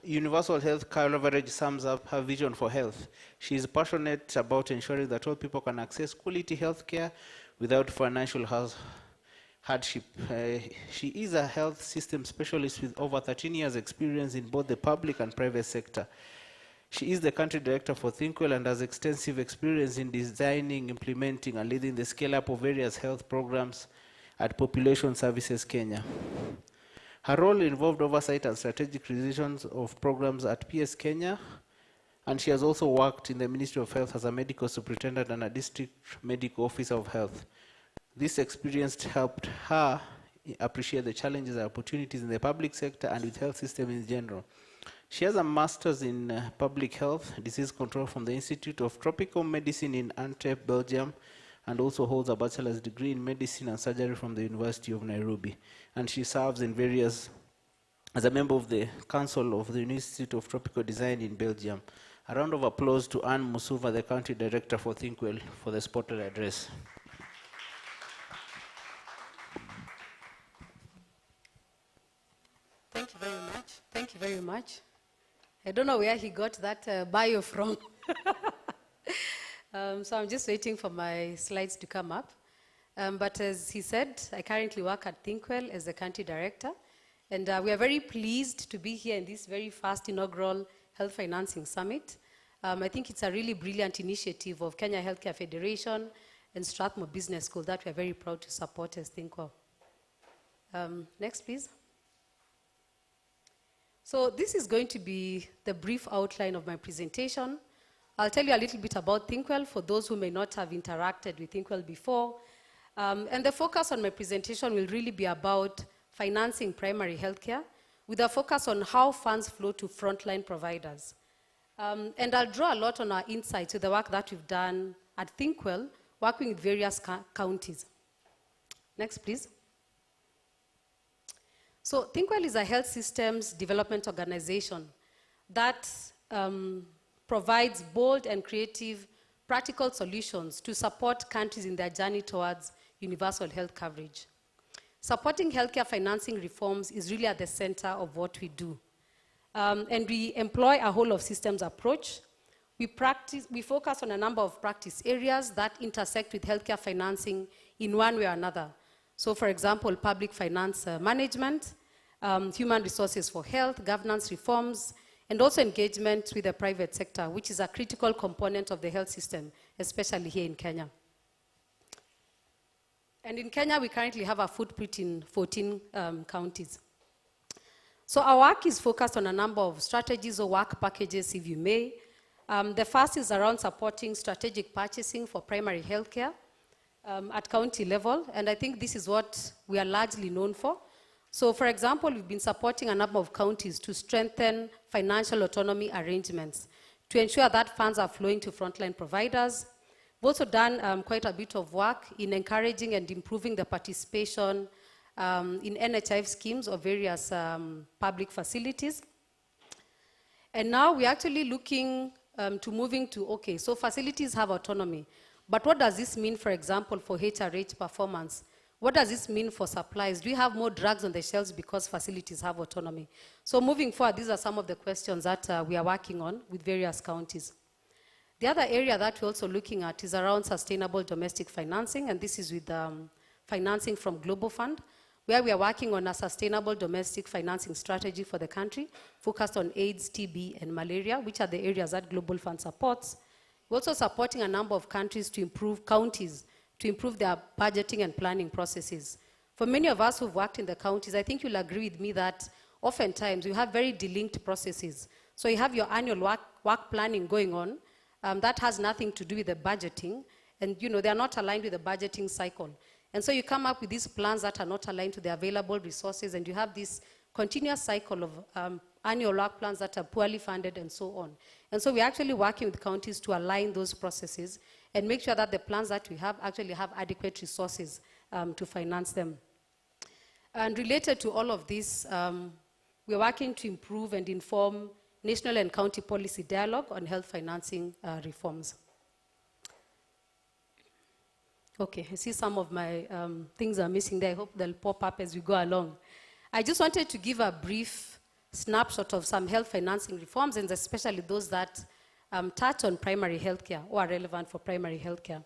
universal health coverage sums up her vision for health. She is passionate about ensuring that all people can access quality health care without financial hardship. She is a health system specialist with over 13 years experience in both the public and private sector. She is the country director for ThinkWell and has extensive experience in designing, implementing, and leading the scale-up of various health programs at Population Services Kenya. Her role involved oversight and strategic decisions of programs at PS Kenya, and she has also worked in the Ministry of Health as a medical superintendent and a district medical officer of health. This experience helped her appreciate the challenges and opportunities in the public sector and with health system in general. She has a master's in public health, disease control from the Institute of Tropical Medicine in Antwerp, Belgium, and also holds a bachelor's degree in medicine and surgery from the University of Nairobi. And she serves in as a member of the Council of the Institute of Tropical Design in Belgium. A round of applause to Anne Musuva, the country director for ThinkWell, for the spotlight address. Thank you very much. Thank you very much. I don't know where he got that bio from. So I'm just waiting for my slides to come up. But as he said, I currently work at ThinkWell as the country director. And we are very pleased to be here in this very first inaugural Health Financing Summit. I think it's a really brilliant initiative of Kenya Healthcare Federation and Strathmore Business School that we are very proud to support as ThinkWell. Next, please. So this is going to be the brief outline of my presentation. I'll tell you a little bit about ThinkWell for those who may not have interacted with ThinkWell before. And the focus on my presentation will really be about financing primary healthcare with a focus on how funds flow to frontline providers. And I'll draw a lot on our insights with the work that we've done at ThinkWell, working with various counties. Next, please. So ThinkWell is a health systems development organization that provides bold and creative practical solutions to support countries in their journey towards universal health coverage. Supporting healthcare financing reforms is really at the center of what we do. And we employ a whole of systems approach. We focus on a number of practice areas that intersect with healthcare financing in one way or another. So for example, public finance management, human resources for health, governance reforms, and also engagement with the private sector, which is a critical component of the health system, especially here in Kenya. And in Kenya, we currently have a footprint in 14 counties. So our work is focused on a number of strategies or work packages, if you may. The first is around supporting strategic purchasing for primary healthcare at county level, and I think this is what we are largely known for. So for example, we've been supporting a number of counties to strengthen financial autonomy arrangements to ensure that funds are flowing to frontline providers. We've also done quite a bit of work in encouraging and improving the participation in NHIF schemes of various public facilities. And now we're actually looking to moving to, okay, so facilities have autonomy, but what does this mean, for example, for HRH performance? What does this mean for supplies? Do we have more drugs on the shelves because facilities have autonomy? So moving forward, these are some of the questions that we are working on with various counties. The other area that we're also looking at is around sustainable domestic financing, and this is with financing from Global Fund, where we are working on a sustainable domestic financing strategy for the country, focused on AIDS, TB, and malaria, which are the areas that Global Fund supports. We're also supporting a number of counties to improve their budgeting and planning processes. For many of us who've worked in the counties, I think you'll agree with me that oftentimes you have very delinked processes. So you have your annual work planning going on, that has nothing to do with the budgeting, and they're not aligned with the budgeting cycle. And so you come up with these plans that are not aligned to the available resources, and you have this continuous cycle of annual work plans that are poorly funded and so on. And so we're actually working with counties to align those processes and make sure that the plans that we have actually have adequate resources to finance them. And related to all of this, we're working to improve and inform national and county policy dialogue on health financing reforms. Okay, I see some of my things are missing there. I hope they'll pop up as we go along. I just wanted to give a brief snapshot of some health financing reforms, and especially those that touch on primary healthcare or are relevant for primary healthcare.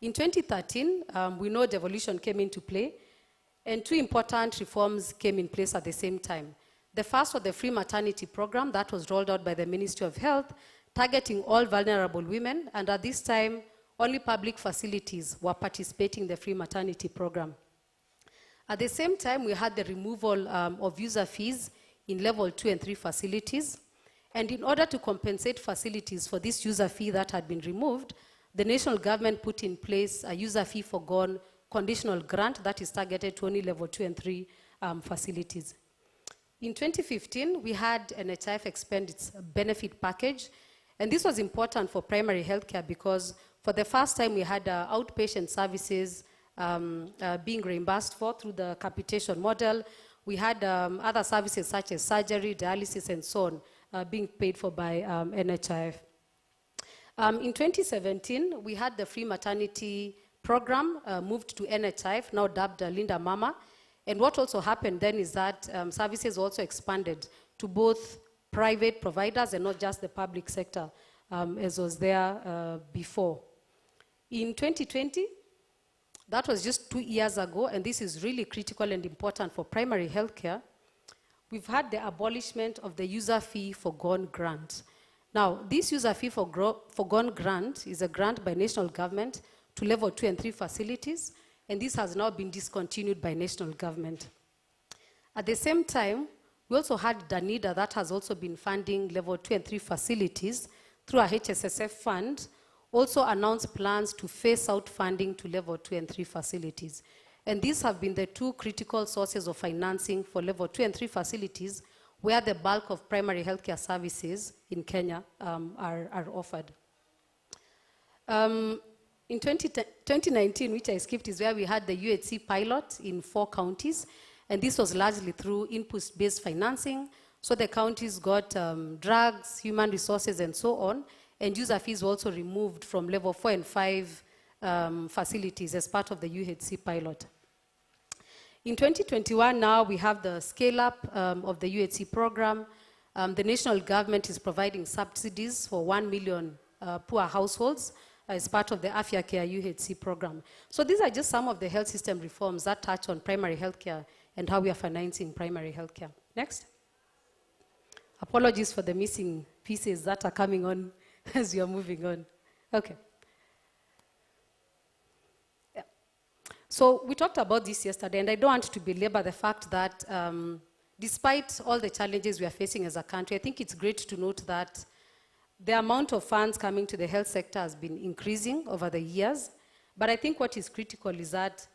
In 2013, we know devolution came into play, and two important reforms came in place at the same time. The first was the free maternity program that was rolled out by the Ministry of Health, targeting all vulnerable women, and at this time, only public facilities were participating in the free maternity program. At the same time, we had the removal of user fees in level 2 and 3 facilities. And in order to compensate facilities for this user fee that had been removed, the national government put in place a user fee forgone conditional grant that is targeted to only level 2 and 3 facilities. In 2015, we had NHIF expand its benefit package, and this was important for primary healthcare because for the first time we had outpatient services being reimbursed for through the capitation model. We had other services such as surgery, dialysis, and so on being paid for by NHIF. In 2017, we had the free maternity program moved to NHIF, now dubbed Linda Mama. And what also happened then is that services also expanded to both private providers and not just the public sector, as was there before. In 2020, that was just 2 years ago, and this is really critical and important for primary healthcare. We've had the abolishment of the user fee forgone grant. Now, this user fee forgone grant is a grant by national government to level 2 and 3 facilities, and this has now been discontinued by national government. At the same time, we also had Danida that has also been funding level 2 and 3 facilities through a HSSF fund, also announced plans to phase out funding to level 2 and 3 facilities. And these have been the two critical sources of financing for level 2 and 3 facilities where the bulk of primary healthcare services in Kenya are offered. In 2019, which I skipped, is where we had the UHC pilot in 4 counties, and this was largely through input-based financing. So the counties got drugs, human resources, and so on, and user fees were also removed from level 4 and 5 facilities as part of the UHC pilot. In 2021, now we have the scale-up of the UHC program. The national government is providing subsidies for 1 million poor households as part of the Afya Care UHC program. So these are just some of the health system reforms that touch on primary healthcare and how we are financing primary healthcare. Next. Apologies for the missing pieces that are coming on as we are moving on. Okay. Yeah. So we talked about this yesterday, and I don't want to belabor the fact that despite all the challenges we are facing as a country, I think it's great to note that the amount of funds coming to the health sector has been increasing over the years. But I think what is critical is that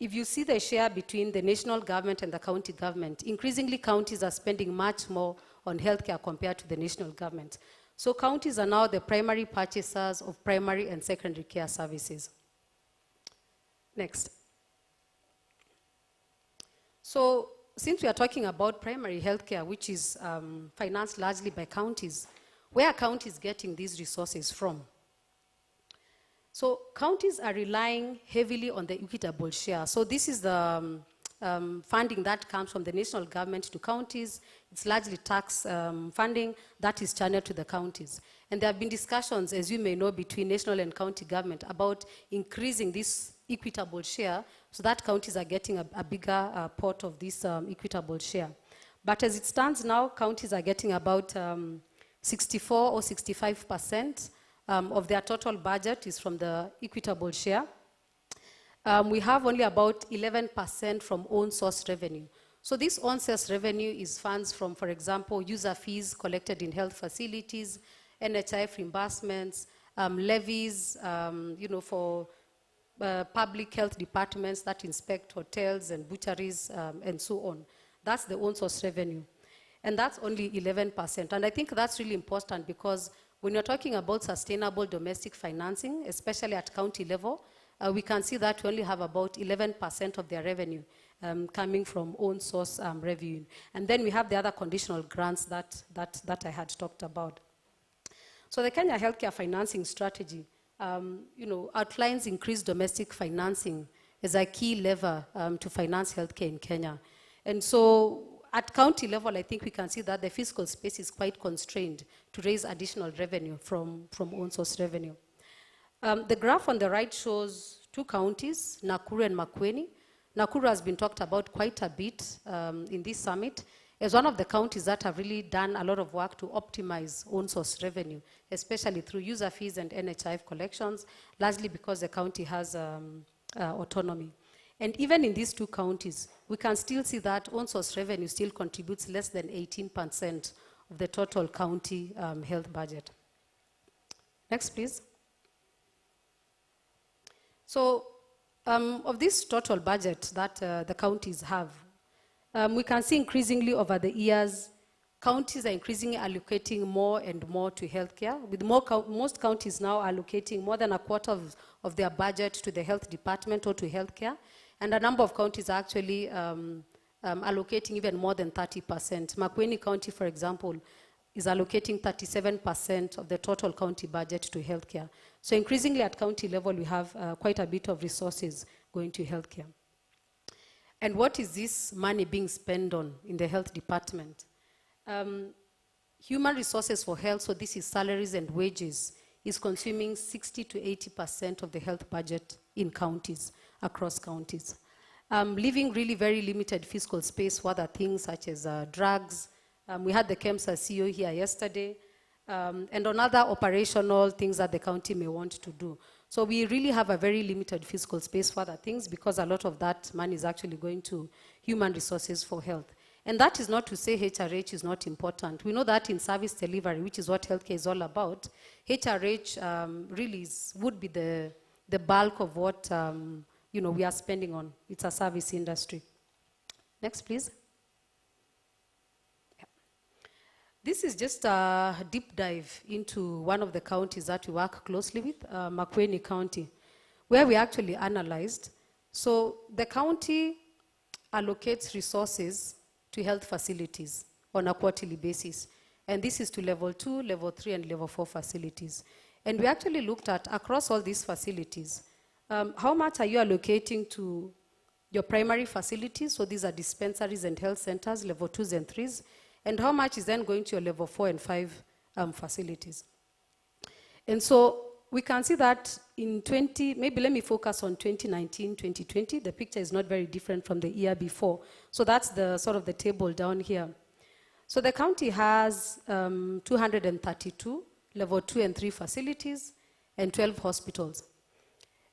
if you see the share between the national government and the county government, increasingly counties are spending much more on healthcare compared to the national government. So counties are now the primary purchasers of primary and secondary care services. Next. So since we are talking about primary healthcare, which is financed largely by counties, where are counties getting these resources from? So counties are relying heavily on the equitable share. So this is the funding that comes from the national government to counties. It's largely tax funding that is channeled to the counties. And there have been discussions, as you may know, between national and county government about increasing this equitable share so that counties are getting a bigger pot of this equitable share. But as it stands now, counties are getting about 64 or 65% of their total budget is from the equitable share. We have only about 11% from own source revenue. So this own source revenue is funds from, for example, user fees collected in health facilities, NHIF reimbursements, levies, for public health departments that inspect hotels and butcheries and so on. That's the own source revenue. And that's only 11%. And I think that's really important because when you're talking about sustainable domestic financing, especially at county level, we can see that we only have about 11% of their revenue coming from own source revenue. And then we have the other conditional grants that I had talked about. So the Kenya Healthcare Financing Strategy outlines increased domestic financing as a key lever to finance healthcare in Kenya. And so at county level, I think we can see that the fiscal space is quite constrained to raise additional revenue from own source revenue. The graph on the right shows two counties, Nakuru and Makueni. Nakuru has been talked about quite a bit in this summit as one of the counties that have really done a lot of work to optimize own source revenue, especially through user fees and NHIF collections, largely because the county has autonomy. And even in these two counties, we can still see that own source revenue still contributes less than 18% of the total county health budget. Next, please. So of this total budget that the counties have, we can see increasingly over the years, counties are increasingly allocating more and more to healthcare, with most counties now allocating more than a quarter of their budget to the health department or to healthcare. And a number of counties are actually allocating even more than 30%. Makueni County, for example, is allocating 37% of the total county budget to healthcare. So increasingly at county level, we have quite a bit of resources going to healthcare. And what is this money being spent on in the health department? Human resources for health, so this is salaries and wages, is consuming 60 to 80% of the health budget in counties, across counties. Leaving really very limited fiscal space for other things such as drugs. We had the KEMSA CEO here yesterday, and on other operational things that the county may want to do. So we really have a very limited fiscal space for other things because a lot of that money is actually going to human resources for health. And that is not to say HRH is not important. We know that in service delivery, which is what healthcare is all about, HRH really would be the bulk of what we are spending on. It's a service industry. Next, please. Yeah. This is just a deep dive into one of the counties that we work closely with, Makueni County, where we actually analyzed. So the county allocates resources to health facilities on a quarterly basis. And this is to level 2, level 3, and level 4 facilities. And we actually looked at, across all these facilities, how much are you allocating to your primary facilities? So these are dispensaries and health centers, level 2s and 3s. And how much is then going to your level 4 and 5 facilities? And so we can see that in maybe let me focus on 2019, 2020. The picture is not very different from the year before. So that's the sort of the table down here. So the county has 232 level 2 and 3 facilities and 12 hospitals.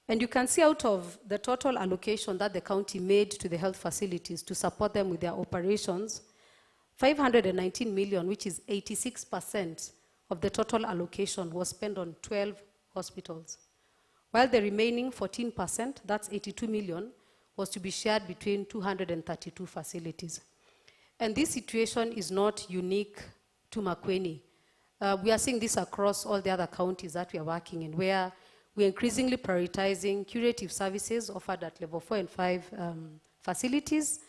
And you can see out of the total allocation that the county made to the health facilities to support them with their operations, 519 million, which is 86% of the total allocation, was spent on 12 hospitals. While the remaining 14%, that's 82 million, was to be shared between 232 facilities. And this situation is not unique to Makueni. We are seeing this across all the other counties that we are working in, where we're increasingly prioritizing curative services offered at level 4 and 5 facilities,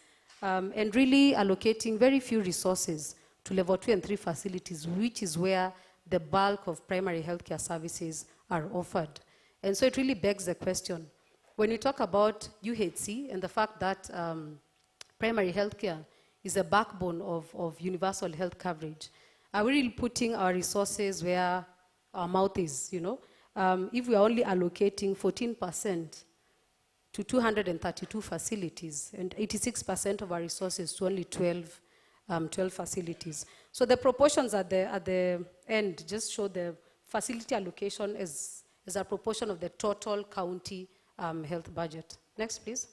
and really allocating very few resources to level 2 and 3 facilities, which is where the bulk of primary healthcare services are offered. And so it really begs the question, when we talk about UHC and the fact that primary healthcare is a backbone of universal health coverage, are we really putting our resources where our mouth is, you know? If we are only allocating 14% to 232 facilities and 86% of our resources to only 12 facilities. So the proportions at the end just show the facility allocation as a proportion of the total county health budget. Next, please.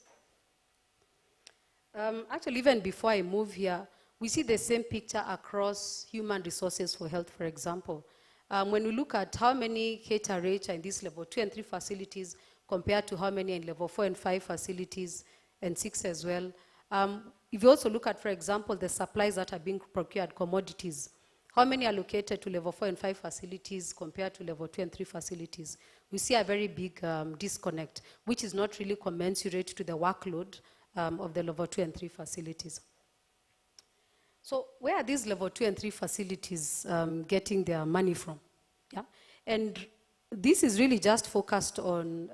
Actually, even before I move here, we see the same picture across human resources for health, for example. When we look at how many HRH are in this level 2 and 3 facilities compared to how many in level 4 and 5 facilities and 6 as well. If you also look at, for example, the supplies that are being procured, commodities, how many are allocated to level 4 and 5 facilities compared to level 2 and 3 facilities, we see a very big disconnect, which is not really commensurate to the workload of the level 2 and 3 facilities. So where are these level 2 and 3 facilities getting their money from? Yeah? And this is really just focused on,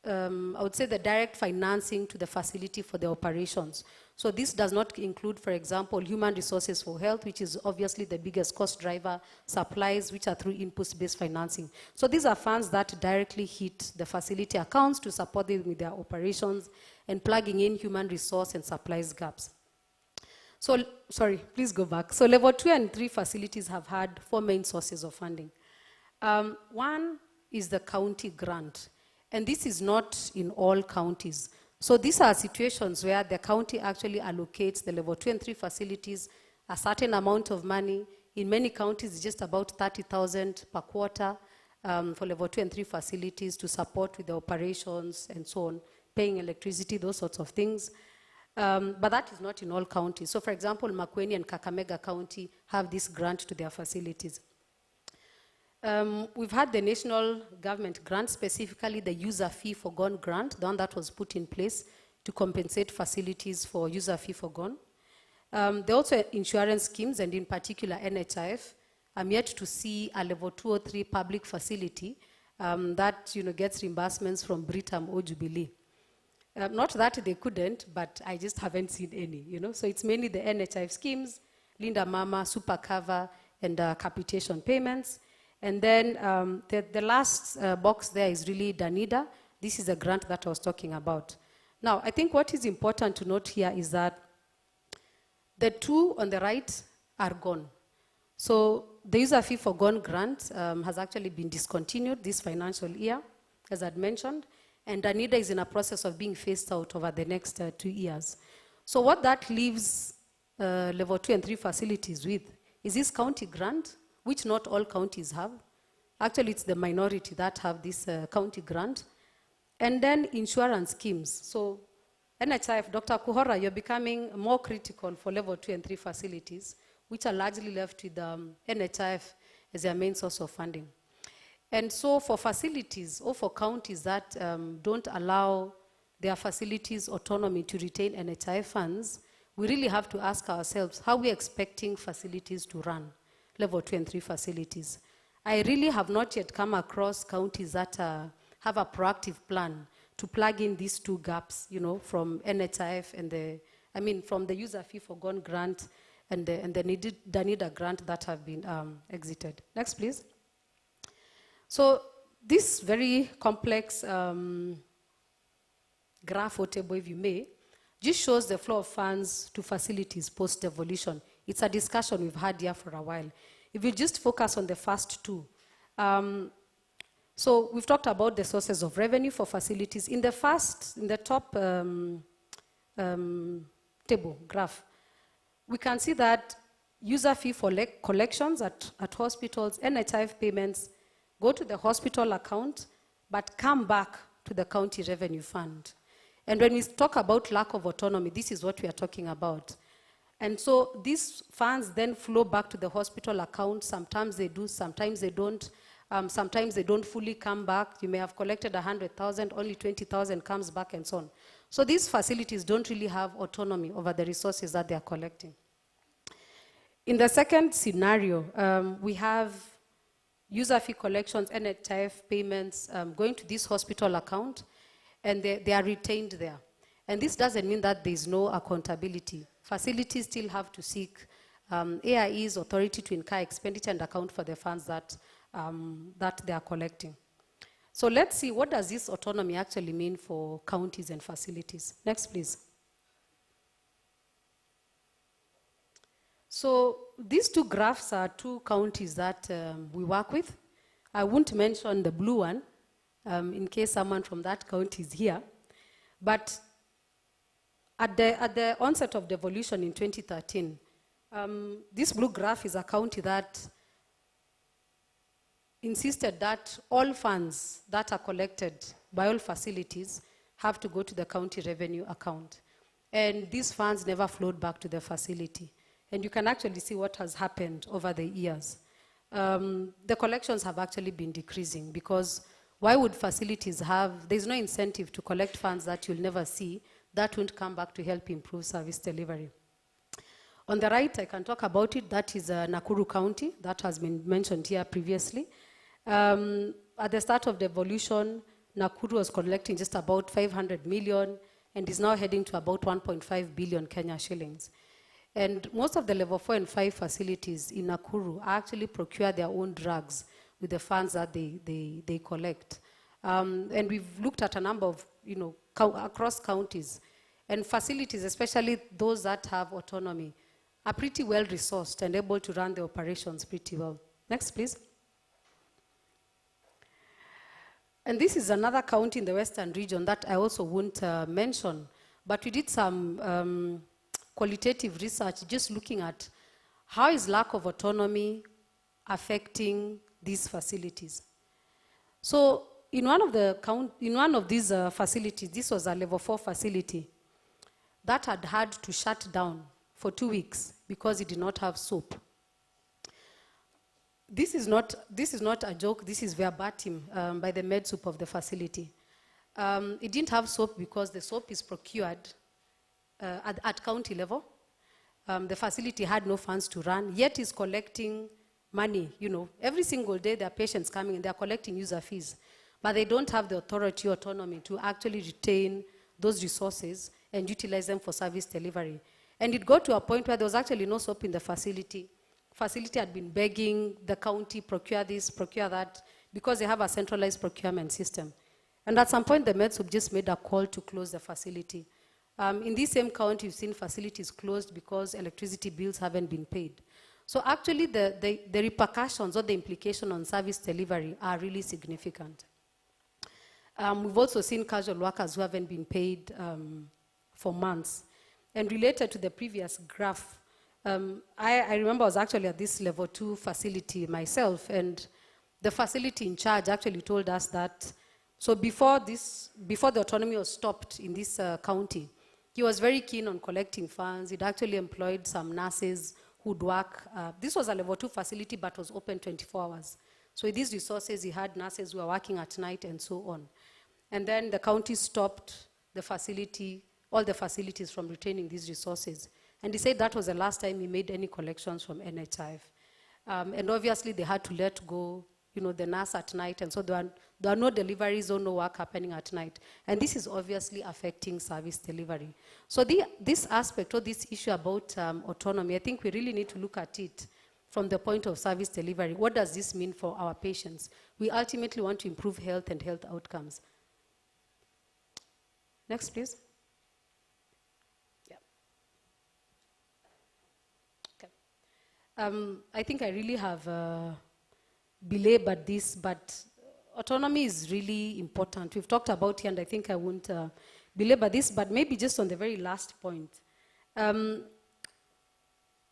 I would say, the direct financing to the facility for the operations. So this does not include, for example, human resources for health, which is obviously the biggest cost driver, supplies, which are through inputs-based financing. So these are funds that directly hit the facility accounts to support them with their operations and plugging in human resource and supplies gaps. So, sorry, please go back. So level 2 and 3 facilities have had 4 main sources of funding. One is the county grant, and this is not in all counties. So these are situations where the county actually allocates the level 2 and 3 facilities a certain amount of money. In many counties, it's just about 30,000 per quarter for level 2 and 3 facilities to support with the operations and so on, paying electricity, those sorts of things. But that is not in all counties. So for example, Makueni and Kakamega County have this grant to their facilities. We've had the national government grant, specifically the user fee for gone grant, the one that was put in place to compensate facilities for user fee for gone. There are also insurance schemes, and in particular NHIF. I'm yet to see a level 2 or 3 public facility that gets reimbursements from Britam or Jubilee. Not that they couldn't, but I just haven't seen any, So it's mainly the NHIF schemes, Linda Mama, Super Cover, and capitation payments. And then the last box there is really Danida. This is a grant that I was talking about. Now, I think what is important to note here is that the 2 on the right are gone. So the user fee for gone grant has actually been discontinued this financial year, as I'd mentioned. And Danida is in a process of being phased out over the next 2 years. So what that leaves level 2 and 3 facilities with is this county grant, which not all counties have. Actually, it's the minority that have this county grant. And then insurance schemes. So NHIF, Dr. Kuhora, you're becoming more critical for level 2 and 3 facilities, which are largely left with NHIF as their main source of funding. And so for facilities or for counties that don't allow their facilities autonomy to retain NHIF funds, we really have to ask ourselves how we're expecting facilities to run, level 2 and 3 facilities. I really have not yet come across counties that have a proactive plan to plug in these 2 gaps, from NHIF and from the user fee for gone grant and the Danida grant that have been exited. Next, please. So this very complex graph or table, if you may, just shows the flow of funds to facilities post-devolution. It's a discussion we've had here for a while. If you just focus on the first 2, So we've talked about the sources of revenue for facilities. In the top table, graph, we can see that user fee for collections at hospitals, NHIF payments go to the hospital account, but come back to the county revenue fund. And when we talk about lack of autonomy, this is what we are talking about. And so these funds then flow back to the hospital account. Sometimes they do, sometimes they don't. Sometimes they don't fully come back. You may have collected 100,000, only 20,000 comes back and so on. So these facilities don't really have autonomy over the resources that they are collecting. In the second scenario, we have user fee collections, NHIF payments going to this hospital account, and they are retained there. And this doesn't mean that there is no accountability. Facilities still have to seek AIE's authority to incur expenditure and account for the funds that they are collecting. So let's see, what does this autonomy actually mean for counties and facilities? Next, please. So these two graphs are two counties that we work with. I won't mention the blue one in case someone from that county is here. But at the onset of devolution in 2013, this blue graph is a county that insisted that all funds that are collected by all facilities have to go to the county revenue account. And these funds never flowed back to the facility. And you can actually see what has happened over the years. The collections have actually been decreasing because why would facilities have, there's no incentive to collect funds that you'll never see, that won't come back to help improve service delivery. On the right, I can talk about it. That is Nakuru County, that has been mentioned here previously. At the start of devolution, Nakuru was collecting just about 500 million and is now heading to about 1.5 billion Kenya shillings. And most of the level 4 and 5 facilities in Nakuru actually procure their own drugs with the funds that they collect. And we've looked at a number of, across counties. And facilities, especially those that have autonomy, are pretty well resourced and able to run the operations pretty well. Next, please. And this is another county in the Western region that I also won't mention, but we did some qualitative research just looking at how is lack of autonomy affecting these facilities. So in one of these facilities, this was a level 4 facility that had to shut down for 2 weeks because it did not have soap. This is not a joke, this is verbatim by the med soup of the facility. It didn't have soap because the soap is procured at county level. The facility had no funds to run, yet is collecting money. Every single day there are patients coming and they're collecting user fees, but they don't have the authority or autonomy to actually retain those resources and utilize them for service delivery. And it got to a point where there was actually no soap in the facility. Facility had been begging the county, procure this, procure that, because they have a centralized procurement system. And at some point, the MedSoup just made a call to close the facility. In this same county, you've seen facilities closed because electricity bills haven't been paid. So actually, the repercussions or the implication on service delivery are really significant. We've also seen casual workers who haven't been paid for months. And related to the previous graph, I remember I was actually at this level 2 facility myself, and the facility in charge actually told us that, so before the autonomy was stopped in this county, he was very keen on collecting funds. He'd actually employed some nurses who'd work. This was a level 2 facility, but was open 24 hours. So with these resources, he had nurses who were working at night and so on. And then the county stopped the facility, all the facilities from retaining these resources. And he said that was the last time he made any collections from NHIF. And obviously they had to let go, the nurse at night, and so there are no deliveries or no work happening at night. And this is obviously affecting service delivery. So this aspect or this issue about autonomy, I think we really need to look at it from the point of service delivery. What does this mean for our patients? We ultimately want to improve health and health outcomes. Next, please. I think I really have belabored this, but autonomy is really important. We've talked about it, and I think I won't belabor this, but maybe just on the very last point.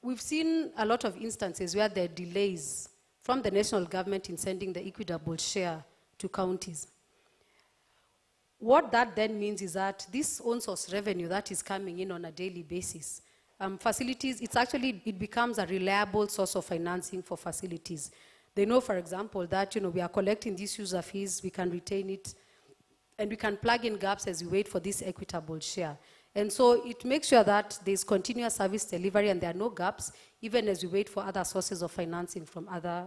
We've seen a lot of instances where there are delays from the national government in sending the equitable share to counties. What that then means is that this own source revenue that is coming in on a daily basis, facilities, it becomes a reliable source of financing for facilities. They know, for example, that we are collecting these user fees, we can retain it, and we can plug in gaps as we wait for this equitable share. And so it makes sure that there's continuous service delivery and there are no gaps, even as we wait for other sources of financing from other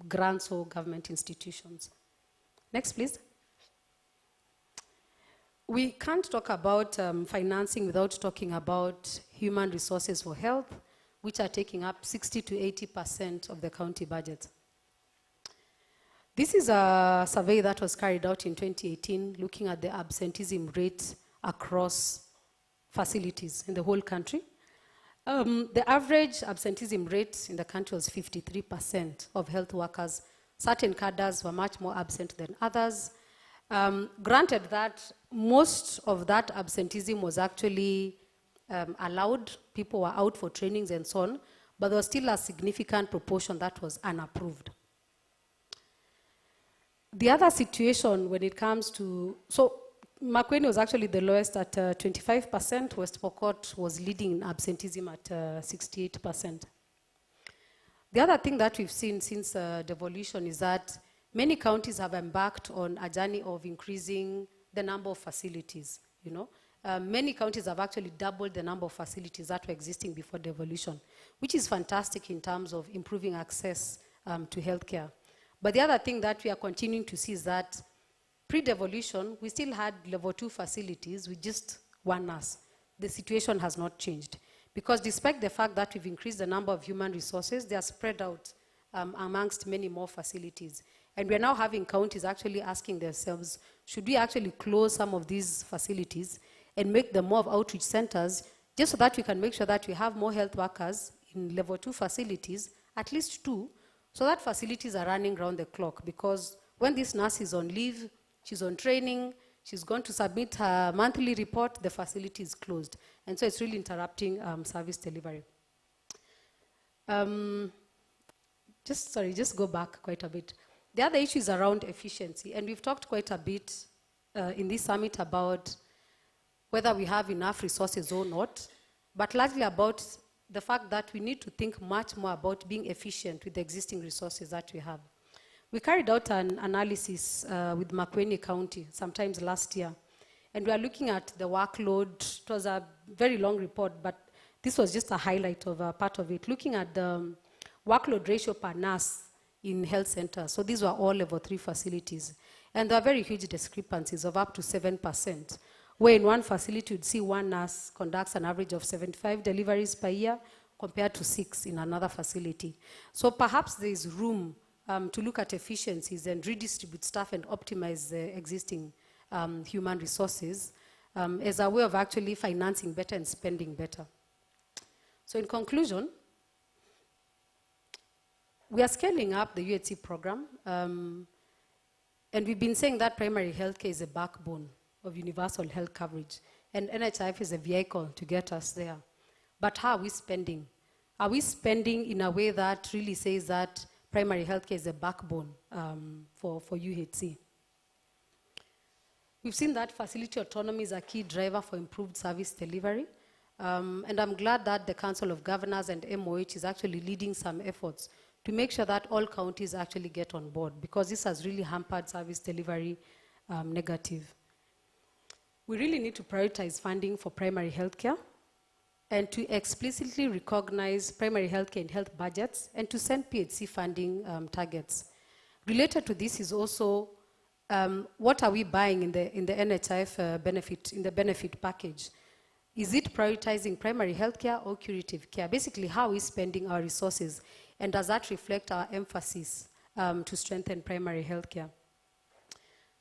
grants or government institutions. Next, please. We can't talk about financing without talking about human resources for health, which are taking up 60 to 80% of the county budget. This is a survey that was carried out in 2018, looking at the absenteeism rate across facilities in the whole country. The average absenteeism rate in the country was 53% of health workers. Certain cadres were much more absent than others. Granted that most of that absenteeism was actually allowed, people were out for trainings and so on, but there was still a significant proportion that was unapproved. The other situation when it comes to, so Makueni was actually the lowest at 25%, West Pokot was leading in absenteeism at 68%. The other thing that we've seen since devolution is that many counties have embarked on a journey of increasing the number of facilities, Many counties have actually doubled the number of facilities that were existing before devolution, which is fantastic in terms of improving access to healthcare. But the other thing that we are continuing to see is that pre-devolution, we still had level 2 facilities with just one nurse. The situation has not changed. Because despite the fact that we've increased the number of human resources, they are spread out amongst many more facilities. And we're now having counties actually asking themselves, should we actually close some of these facilities and make them more of outreach centers, just so that we can make sure that we have more health workers in level 2 facilities, at least 2, so that facilities are running around the clock. Because when this nurse is on leave, she's on training, she's going to submit her monthly report, the facility is closed. And so it's really interrupting service delivery. Just go back quite a bit. The other issue is around efficiency. And we've talked quite a bit in this summit about whether we have enough resources or not, but largely about the fact that we need to think much more about being efficient with the existing resources that we have. We carried out an analysis with Makueni County sometimes last year, and we are looking at the workload. It was a very long report, but this was just a highlight of a part of it, looking at the workload ratio per nurse in health centers. So these were all level 3 facilities. And there are very huge discrepancies of up to 7%, where in one facility you'd see one nurse conducts an average of 75 deliveries per year compared to 6 in another facility. So perhaps there is room to look at efficiencies and redistribute staff and optimize the existing human resources as a way of actually financing better and spending better. So in conclusion, we are scaling up the UHC program, and we've been saying that primary healthcare is a backbone of universal health coverage, and NHIF is a vehicle to get us there. But how are we spending? Are we spending in a way that really says that primary healthcare is a backbone for UHC? We've seen that facility autonomy is a key driver for improved service delivery, and I'm glad that the Council of Governors and MOH is actually leading some efforts to make sure that all counties actually get on board, because this has really hampered service delivery negative. We really need to prioritize funding for primary healthcare and to explicitly recognize primary healthcare in health budgets and to send PHC funding targets. Related to this is also what are we buying in the NHIF benefit package? Is it prioritizing primary healthcare or curative care? Basically, how are we spending our resources? And does that reflect our emphasis to strengthen primary healthcare?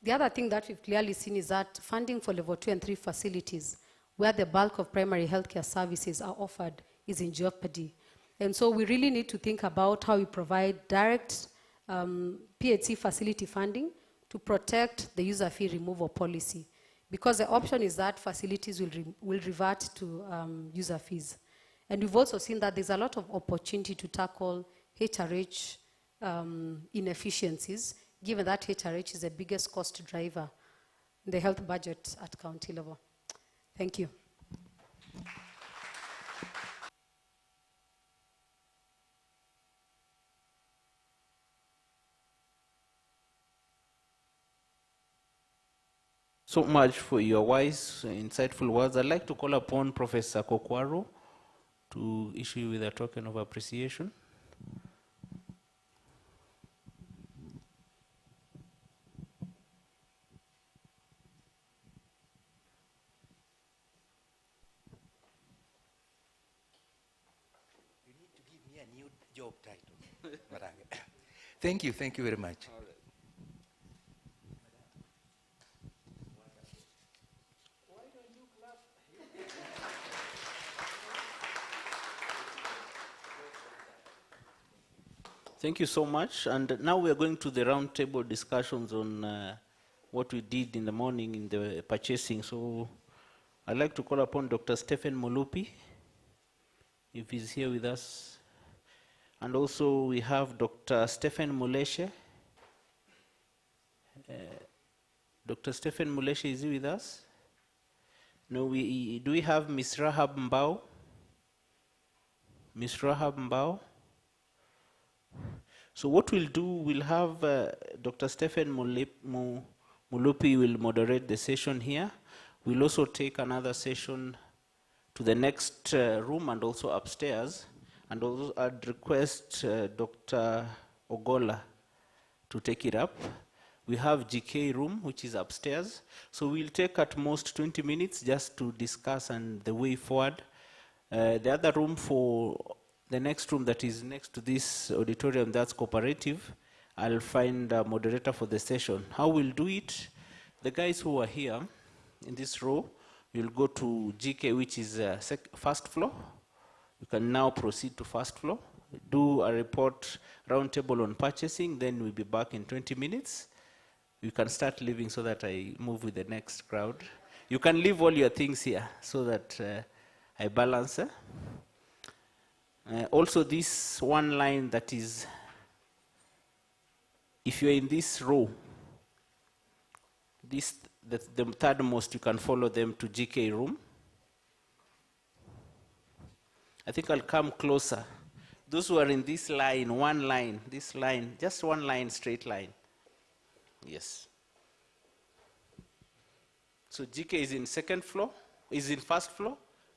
The other thing that we've clearly seen is that funding for level 2 and 3 facilities, where the bulk of primary healthcare services are offered, is in jeopardy. And so we really need to think about how we provide direct PHC facility funding to protect the user fee removal policy. Because the option is that facilities will revert to user fees. And we've also seen that there's a lot of opportunity to tackle HRH inefficiencies, given that HRH is the biggest cost driver in the health budget at county level. Thank you. So much for your wise, insightful words. I'd like to call upon Professor Kokwaro to issue with a token of appreciation. You need to give me a new job title. Thank you very much. Thank you so much. And now we are going to the roundtable discussions on what we did in the morning in the purchasing. So I'd like to call upon Dr. Stephen Mulupi, if he's here with us. And also we have Dr. Stephen Muleshe. Dr. Stephen Muleshe, is he with us? No, do we have Ms. Rahab Mbao? Ms. Rahab Mbao? So what we'll do, we'll have Dr. Stephen Mulupi will moderate the session here. We'll also take another session to the next room and also upstairs. And also I'd request Dr. Ogola to take it up. We have GK room, which is upstairs. So we'll take at most 20 minutes just to discuss and the way forward. The other room the next room that is next to this auditorium, that's cooperative, I'll find a moderator for the session. How we'll do it, the guys who are here in this row, you'll go to GK, which is first floor. You can now proceed to first floor, do a report roundtable on purchasing, then we'll be back in 20 minutes. You can start leaving so that I move with the next crowd. You can leave all your things here so that I balance. Also, this one line that is, if you're in this row, the third most, you can follow them to GK room. I think I'll come closer. Those who are in this line, one line, this line, just one line, straight line. Yes. So GK is in second floor, is in first floor?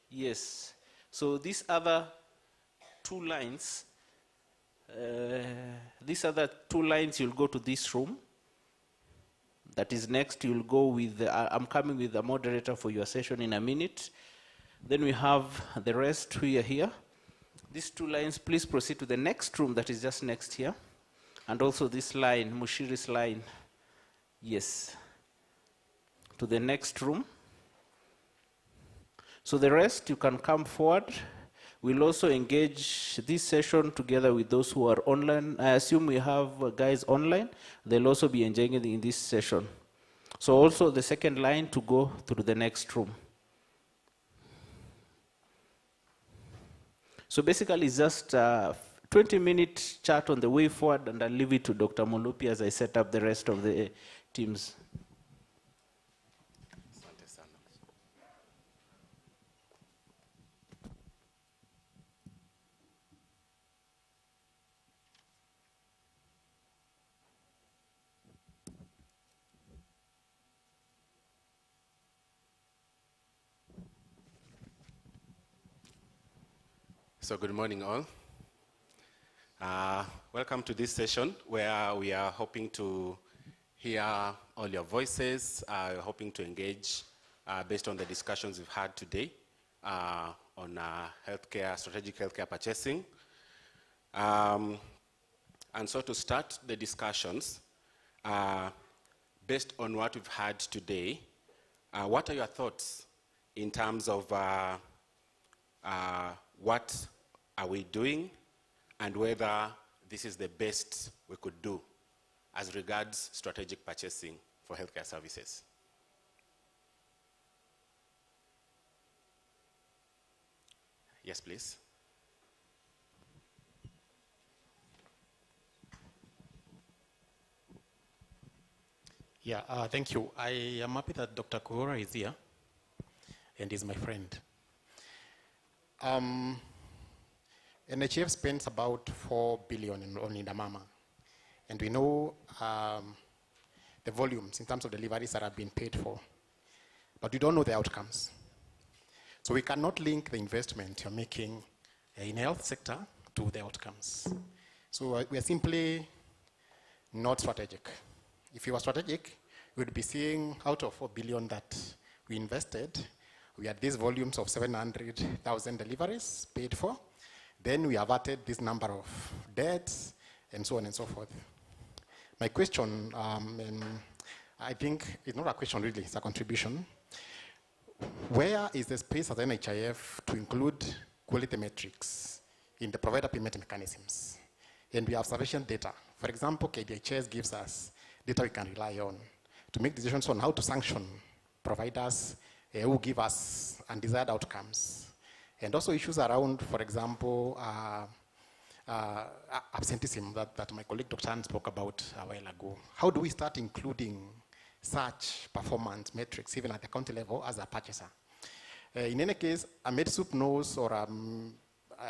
Yes. So these other two lines, you'll go to this room. That is next, you'll go with, I'm coming with the moderator for your session in a minute. Then we have the rest who are here. These two lines, please proceed to the next room that is just next here. And also this line, Mushiri's line, yes, to the next room. So the rest, you can come forward. We'll also engage this session together with those who are online. I assume we have guys online. They'll also be engaging in this session. So also the second line to go through the next room. So basically it's just a 20-minute chat on the way forward, and I'll leave it to Dr. Mulupi as I set up the rest of the teams. So good morning all. Welcome to this session where we are hoping to hear all your voices, hoping to engage based on the discussions we've had today on healthcare, strategic healthcare purchasing. And so to start the discussions, based on what we've had today, what are your thoughts in terms of what are we doing, and whether this is the best we could do as regards strategic purchasing for healthcare services. Yes, please. Yeah, thank you. I am happy that Dr. Kuhura is here and is my friend. NHF spends about 4 billion on Linda Mama. And we know the volumes in terms of deliveries that have been paid for. But we don't know the outcomes. So we cannot link the investment you're making in the health sector to the outcomes. So we are simply not strategic. If you were strategic, we would be seeing out of 4 billion that we invested, we had these volumes of 700,000 deliveries paid for. Then we averted this number of deaths and so on and so forth. My question, and I think it's not a question really, it's a contribution. Where is the space at NHIF to include quality metrics in the provider payment mechanisms? And we have sufficient data. For example, KDHS gives us data we can rely on to make decisions on how to sanction providers who give us undesired outcomes. And also issues around, for example, absenteeism that my colleague Dr. Han spoke about a while ago. How do we start including such performance metrics, even at the county level, as a purchaser? In any case, a MedSoup knows, or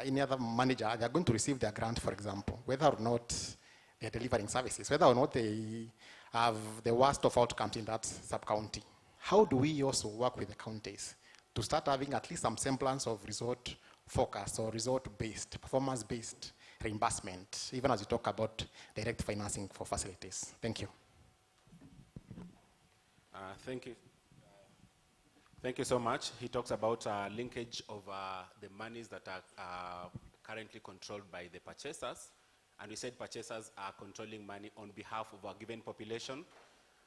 any other manager, they're going to receive their grant, for example, whether or not they're delivering services, whether or not they have the worst of outcomes in that sub-county. How do we also work with the counties to start having at least some semblance of resort focus or resort-based, performance-based reimbursement, even as you talk about direct financing for facilities? Thank you. Thank you. Thank you so much. He talks about linkage of the monies that are currently controlled by the purchasers. And we said purchasers are controlling money on behalf of a given population.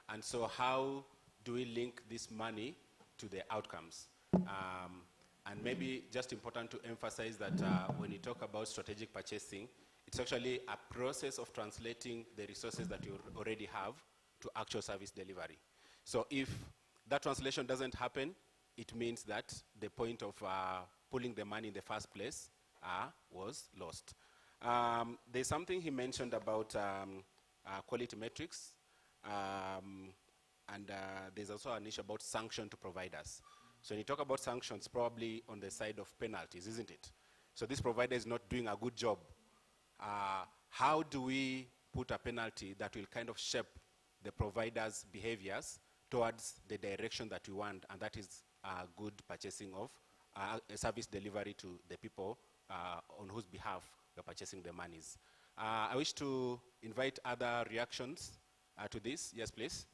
And so how do we link this money to the outcomes? And maybe just important to emphasize that when you talk about strategic purchasing, it's actually a process of translating the resources that you already have to actual service delivery. So if that translation doesn't happen, it means that the point of pulling the money in the first place was lost. There's something he mentioned about quality metrics, and there's also an issue about sanction to providers. So when you talk about sanctions, probably on the side of penalties, isn't it? So this provider is not doing a good job. How do we put a penalty that will kind of shape the provider's behaviors towards the direction that we want, and that is good purchasing of service delivery to the people on whose behalf we're purchasing the monies. I wish to invite other reactions to this. Yes, please.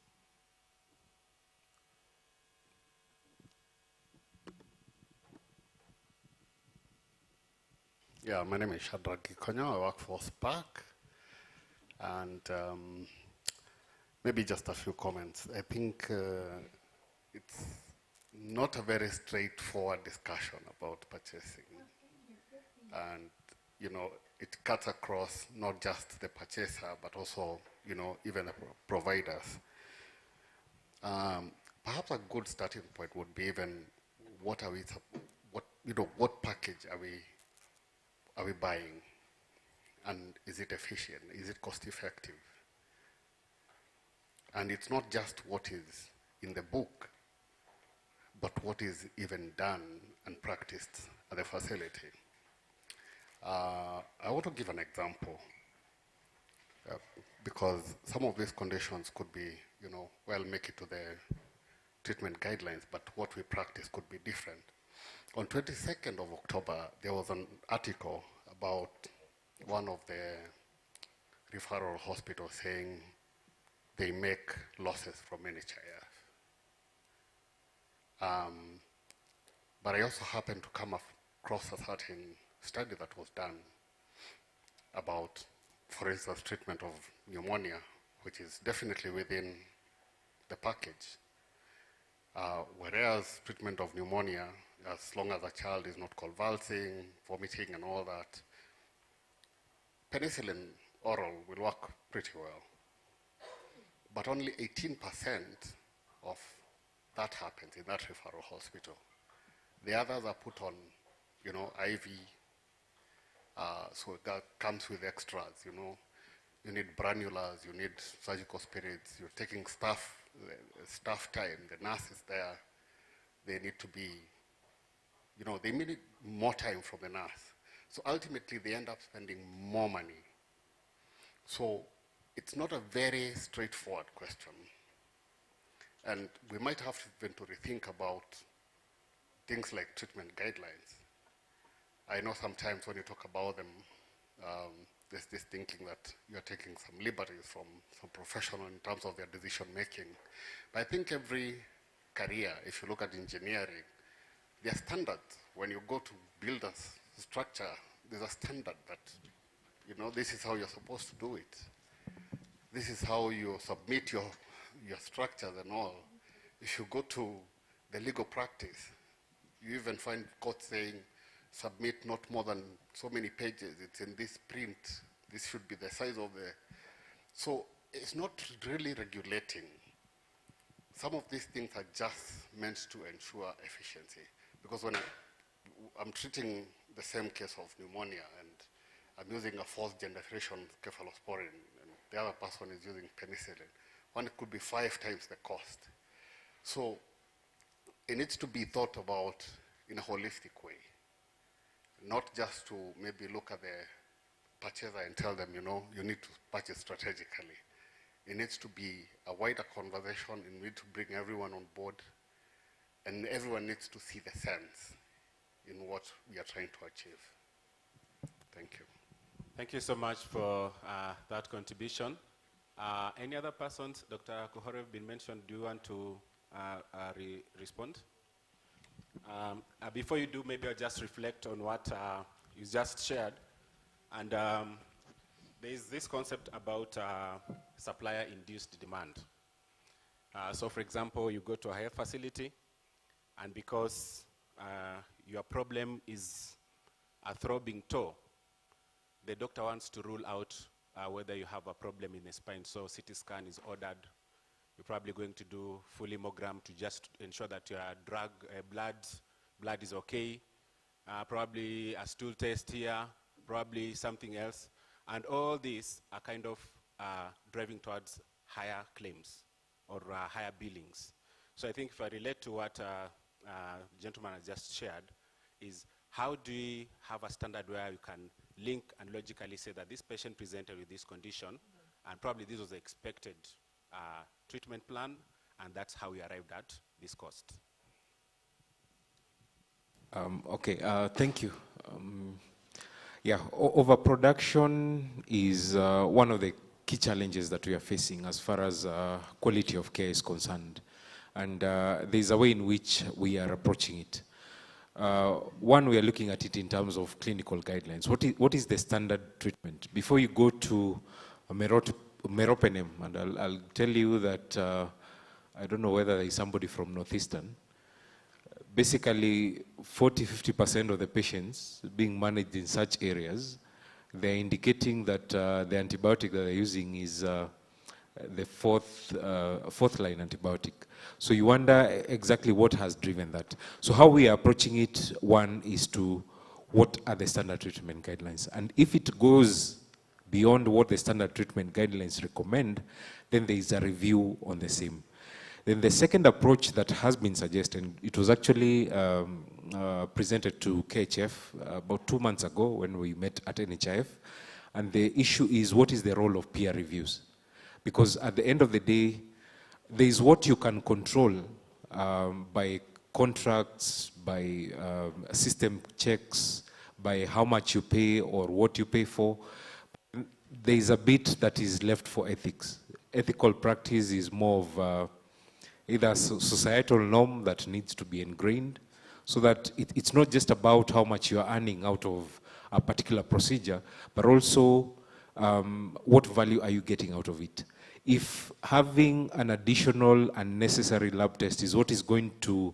Yeah, my name is Shadrach Gikonyo. I work for Spark. And maybe just a few comments. I think it's not a very straightforward discussion about purchasing. And, you know, it cuts across not just the purchaser, but also, you know, even the providers. Perhaps a good starting point would be even what are we, what package are we buying? And is it efficient? Is it cost effective? And it's not just what is in the book, but what is even done and practiced at the facility. I want to give an example because some of these conditions could be, you know, well, make it to the treatment guidelines, but what we practice could be different. On 22nd of October, there was an article about one of the referral hospitals saying they make losses from NHIF. But I also happened to come across a certain study that was done about, for instance, treatment of pneumonia, which is definitely within the package. Whereas requires treatment of pneumonia as long as a child is not convulsing, vomiting and all that. Penicillin oral will work pretty well. But only 18% of that happens in that referral hospital. The others are put on, you know, IV, so that comes with extras, you know. You need granulas, you need surgical spirits, you're taking staff time, the nurse is there, they need to be, you know, they need more time from the nurse. So ultimately they end up spending more money. So it's not a very straightforward question. And we might have even to rethink about things like treatment guidelines. I know sometimes when you talk about them, there's this thinking that you're taking some liberties from some professional in terms of their decision making. But I think every career, if you look at engineering, there are standards. When you go to build a structure, there's a standard that, you know, this is how you're supposed to do it. This is how you submit your structures and all. If you go to the legal practice, you even find courts saying, submit not more than so many pages, it's in this print, this should be the size of the... So it's not really regulating. Some of these things are just meant to ensure efficiency. Because when I'm treating the same case of pneumonia and I'm using a fourth generation cephalosporin and the other person is using penicillin, one could be 5 times the cost. So it needs to be thought about in a holistic way. Not just to maybe look at the purchaser and tell them, you know, you need to purchase strategically. It needs to be a wider conversation. You need to bring everyone on board, and everyone needs to see the sense in what we are trying to achieve. Thank you. Thank you so much for that contribution. Any other persons? Dr. Kuhore have been mentioned. Do you want to respond? Before you do, maybe I'll just reflect on what you just shared. And there is this concept about supplier-induced demand. So for example, you go to a health facility, and because your problem is a throbbing toe, the doctor wants to rule out whether you have a problem in the spine. So CT scan is ordered. You're probably going to do full hemogram to just ensure that your blood is okay. Probably a stool test here, probably something else. And all these are kind of driving towards higher claims or higher billings. So I think if I relate to what the gentleman has just shared, is how do we have a standard where you can link and logically say that this patient presented with this condition, and probably this was the expected treatment plan, and that's how we arrived at this cost. Thank you. Overproduction is one of the key challenges that we are facing as far as quality of care is concerned. And there's a way in which we are approaching it. One, we are looking at it in terms of clinical guidelines. What is the standard treatment? Before you go to meropenem, and I'll tell you that I don't know whether there is somebody from Northeastern. Basically, 40–50% of the patients being managed in such areas, they're indicating that the antibiotic that they're using is the fourth line antibiotic. So you wonder exactly what has driven that. So how we are approaching it, one is to what are the standard treatment guidelines? And if it goes beyond what the standard treatment guidelines recommend, then there is a review on the same. Then the second approach that has been suggested, it was actually presented to KHF about 2 months ago when we met at NHIF, and the issue is what is the role of peer reviews? Because at the end of the day, there is what you can control by contracts, by system checks, by how much you pay or what you pay for. There is a bit that is left for ethics. Ethical practice is more of either a societal norm that needs to be ingrained, so that it's not just about how much you are earning out of a particular procedure, but also what value are you getting out of it. if having an additional unnecessary lab test is what is going to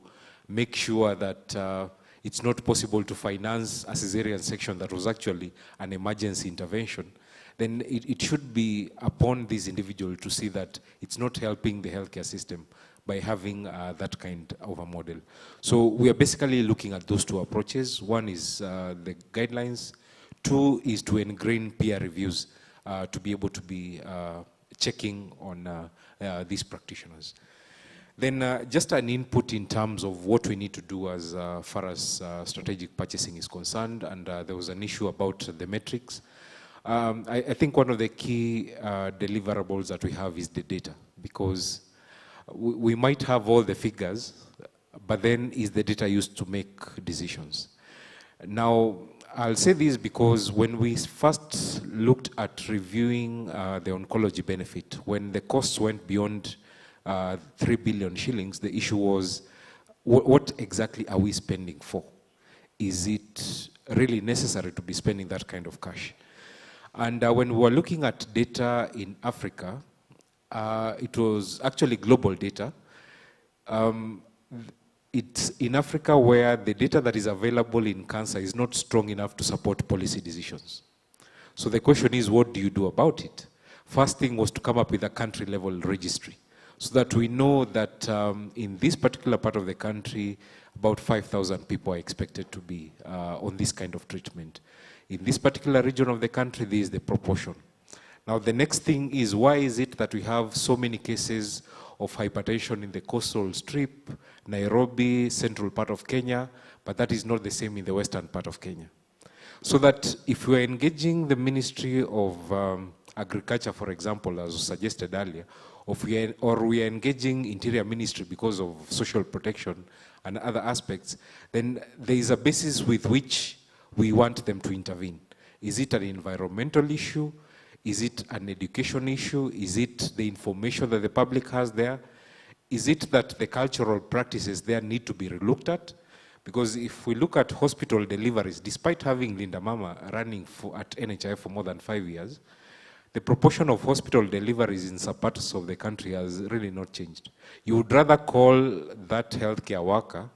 make sure that it's not possible to finance a cesarean section that was actually an emergency intervention, then it should be upon this individual to see that it's not helping the healthcare system by having that kind of a model. So we are basically looking at those two approaches. One is the guidelines. Two is to ingrain peer reviews to be able to be checking on these practitioners. Then just an input in terms of what we need to do as far as strategic purchasing is concerned, and there was an issue about the metrics. I think one of the key deliverables that we have is the data, because we might have all the figures, but then is the data used to make decisions? Now, I'll say this because when we first looked at reviewing the oncology benefit, when the costs went beyond 3 billion shillings, the issue was, what exactly are we spending for? Is it really necessary to be spending that kind of cash? And when we were looking at data in Africa, it was actually global data. It's in Africa where the data that is available in cancer is not strong enough to support policy decisions. So the question is, what do you do about it? First thing was to come up with a country-level registry, so that we know that in this particular part of the country, about 5,000 people are expected to be on this kind of treatment. In this particular region of the country, this is the proportion. Now, the next thing is, why is it that we have so many cases of hypertension in the coastal strip, Nairobi, central part of Kenya, but that is not the same in the western part of Kenya? So that if we are engaging the Ministry of Agriculture, for example, as was suggested earlier, or we are engaging Interior Ministry because of social protection and other aspects, then there is a basis with which we want them to intervene. Is it an environmental issue? Is it an education issue? Is it the information that the public has there? Is it that the cultural practices there need to be relooked at? Because if we look at hospital deliveries, despite having Linda Mama running at NHIF for more than 5 years, the proportion of hospital deliveries in some parts of the country has really not changed. You would rather call that healthcare worker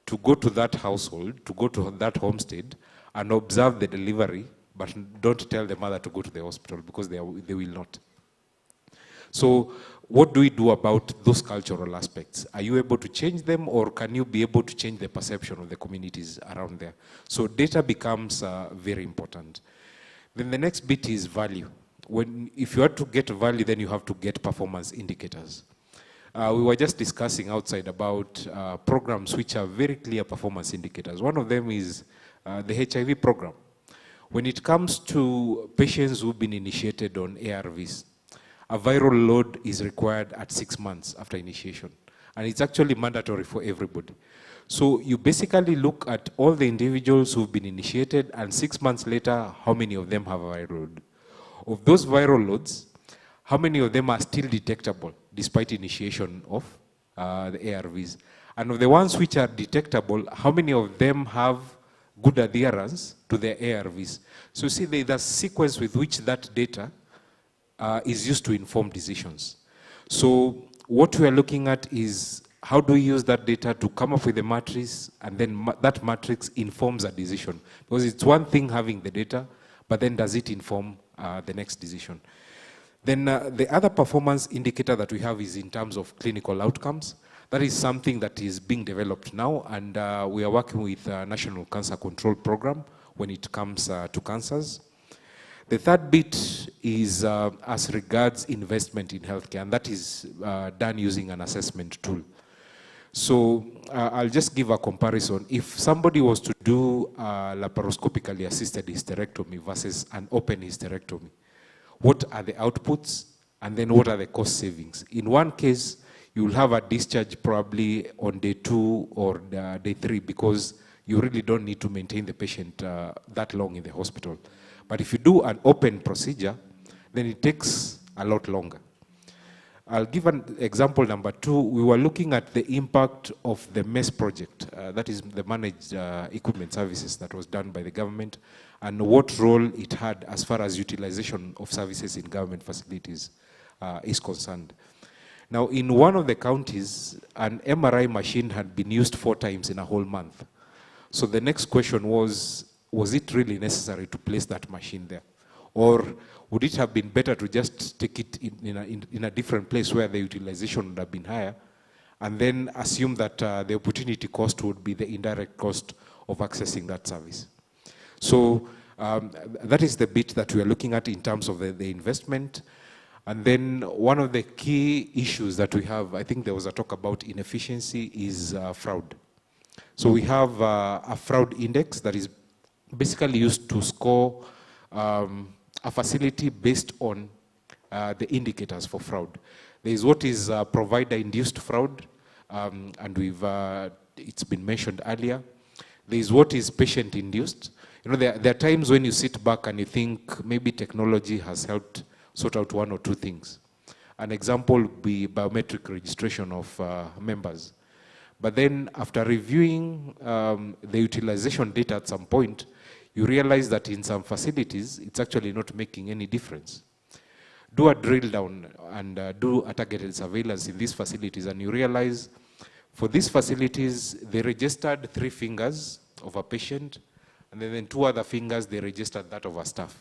to go to that household, to go to that homestead, and observe the delivery, but don't tell the mother to go to the hospital, because they will not. So what do we do about those cultural aspects? Are you able to change them, or can you be able to change the perception of the communities around there? So data becomes very important. Then the next bit is value. If you are to get value, then you have to get performance indicators. We were just discussing outside about programs which are very clear performance indicators. One of them is the HIV program. When it comes to patients who've been initiated on ARVs, a viral load is required at 6 months after initiation. And it's actually mandatory for everybody. So you basically look at all the individuals who've been initiated, and 6 months later, how many of them have a viral load? Of those viral loads, how many of them are still detectable despite initiation of the ARVs? And of the ones which are detectable, how many of them have good adherence to their ARVs? So you see, there's a sequence with which that data is used to inform decisions. So what we are looking at is, how do we use that data to come up with a matrix, and then that matrix informs a decision? Because it's one thing having the data, but then does it inform the next decision? Then the other performance indicator that we have is in terms of clinical outcomes. That is something that is being developed now, and we are working with National Cancer Control Program when it comes to cancers. The third bit is as regards investment in healthcare, and that is done using an assessment tool. So I'll just give a comparison. If somebody was to do laparoscopically assisted hysterectomy versus an open hysterectomy, what are the outputs, and then what are the cost savings? In one case, you will have a discharge probably on day 2 or day 3, because you really don't need to maintain the patient that long in the hospital. But if you do an open procedure, then it takes a lot longer. I'll give an example number 2. We were looking at the impact of the MES project, that is the managed equipment services that was done by the government, and what role it had as far as utilization of services in government facilities is concerned. Now, in one of the counties, an MRI machine had been used 4 times in a whole month. So the next question was it really necessary to place that machine there? Or would it have been better to just take it in a different place where the utilization would have been higher, and then assume that the opportunity cost would be the indirect cost of accessing that service? So that is the bit that we are looking at in terms of the investment. And then one of the key issues that we have, I think there was a talk about inefficiency, is fraud. So we have a fraud index that is basically used to score a facility based on the indicators for fraud. There is what is provider-induced fraud, and it's been mentioned earlier. There is what is patient-induced. You know, there are times when you sit back and you think maybe technology has helped sort out 1 or 2 things. An example would be biometric registration of members. But then after reviewing the utilization data at some point, you realize that in some facilities, it's actually not making any difference. Do a drill down and do a targeted surveillance in these facilities, and you realize for these facilities, they registered 3 fingers of a patient, and then 2 other fingers, they registered that of a staff.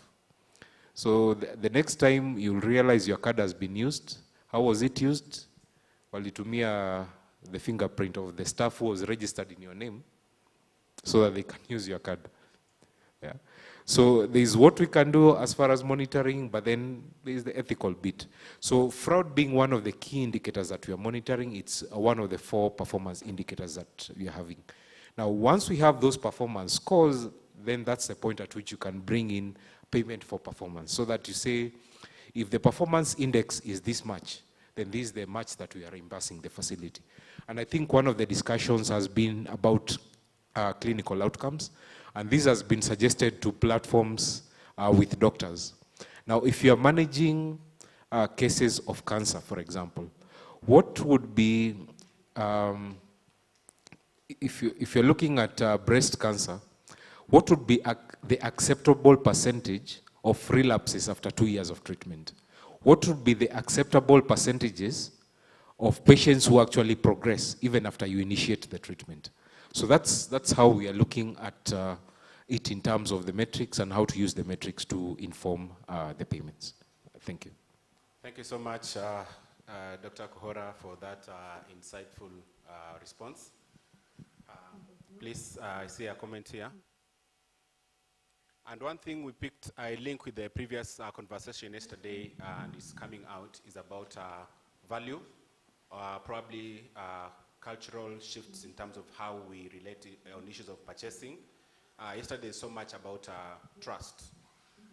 So the next time you'll realize your card has been used. How was it used? Well, walitumia the fingerprint of the staff who was registered in your name so that they can use your card. Yeah. So there is what we can do as far as monitoring, but then there is the ethical bit. So fraud being one of the key indicators that we are monitoring, it's one of the 4 performance indicators that we are having. Now, once we have those performance scores, then that's the point at which you can bring in payment for performance, so that you say, if the performance index is this much, then this is the much that we are reimbursing the facility. And I think one of the discussions has been about clinical outcomes, and this has been suggested to platforms with doctors. Now, if you are managing cases of cancer, for example, what would be, if you're looking at breast cancer, what would be the acceptable percentage of relapses after 2 years of treatment? What would be the acceptable percentages of patients who actually progress even after you initiate the treatment? So that's how we are looking at it in terms of the metrics and how to use the metrics to inform the payments. Thank you. Thank you so much, Dr. Kuhora, for that insightful response. Please, I see a comment here. And one thing we picked, I link with the previous conversation yesterday, and it's coming out, is about value, probably cultural shifts in terms of how we relate on issues of purchasing. Yesterday, so much about trust,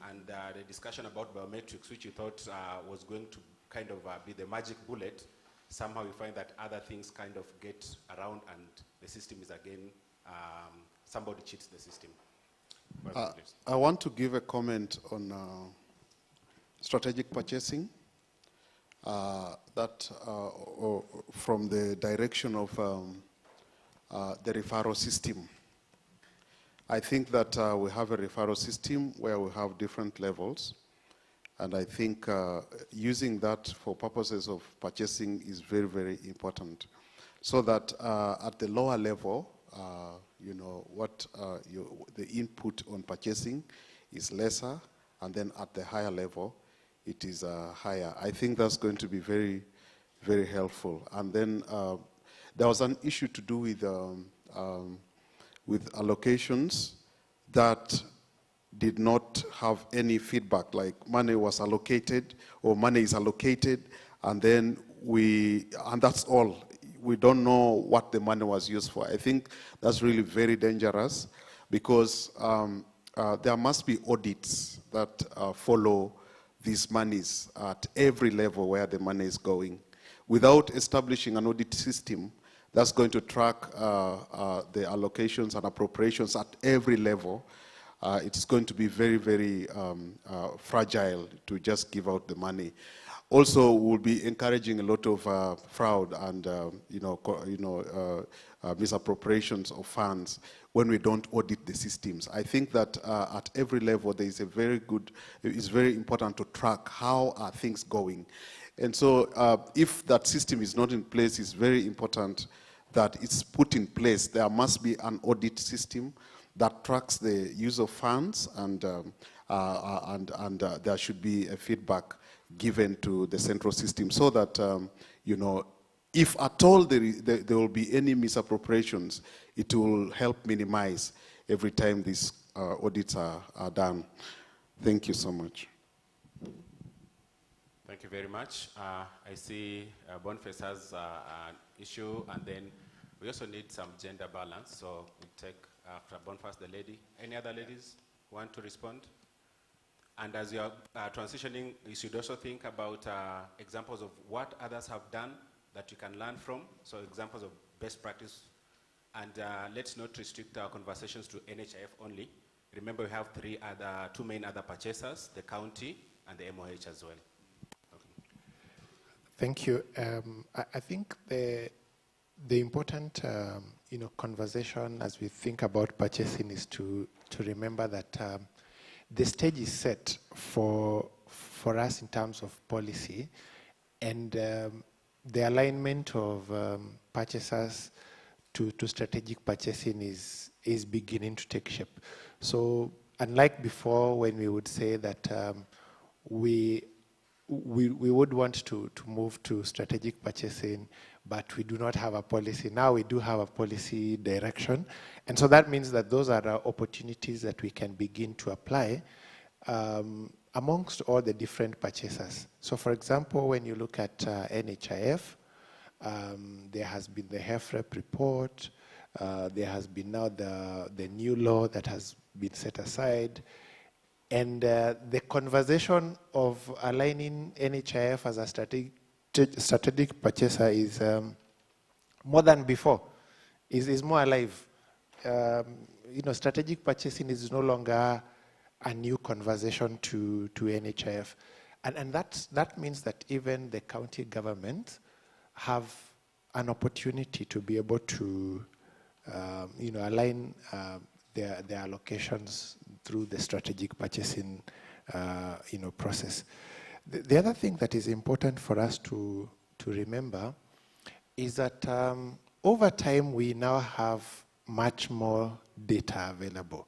and the discussion about biometrics, which you thought was going to kind of be the magic bullet. Somehow you find that other things kind of get around, and the system is again, somebody cheats the system. I want to give a comment on strategic purchasing, from the direction of the referral system. I think that we have a referral system where we have different levels, and I think using that for purposes of purchasing is very, very important, so that at the lower level, you know, the input on purchasing is lesser, and then at the higher level, it is higher. I think that's going to be very, very helpful. And then there was an issue to do with allocations that did not have any feedback, like money was allocated or money is allocated, and then and that's all. We don't know what the money was used for. I think that's really very dangerous, because there must be audits that follow these monies at every level where the money is going. Without establishing an audit system that's going to track the allocations and appropriations at every level, it's going to be very, very fragile to just give out the money. Also, we'll be encouraging a lot of fraud and misappropriations of funds when we don't audit the systems. I think that at every level there is it's very important to track how are things going. And so if that system is not in place, it's very important that it's put in place. There must be an audit system that tracks the use of funds, and there should be a feedback given to the central system so that, you know, if at all there will be any misappropriations, it will help minimize every time these audits are done. Thank you so much. Thank you very much. I see Boniface has an issue, and then we also need some gender balance, so we'll take after Boniface the lady. Any other ladies who want to respond? And as you are transitioning, you should also think about examples of what others have done that you can learn from, so examples of best practice. And let's not restrict our conversations to NHIF only. Remember, we have two main other purchasers, the county and the MOH as well. Thank you. I think the important conversation as we think about purchasing is to remember that the stage is set for us in terms of policy, and the alignment of purchasers to strategic purchasing is beginning to take shape. So unlike before, when we would say that we would want to move to strategic purchasing, but we do not have a policy. Now we do have a policy direction. And so that means that those are opportunities that we can begin to apply amongst all the different purchasers. So for example, when you look at NHIF, there has been the HEFREP report, there has been now the new law that has been set aside, and the conversation of aligning NHIF as a strategic purchaser is more than before, is more alive. Strategic purchasing is no longer a new conversation to NHIF. And that means that even the county government have an opportunity to be able to align their allocations through the strategic purchasing process. The other thing that is important for us to remember is that over time we now have much more data available.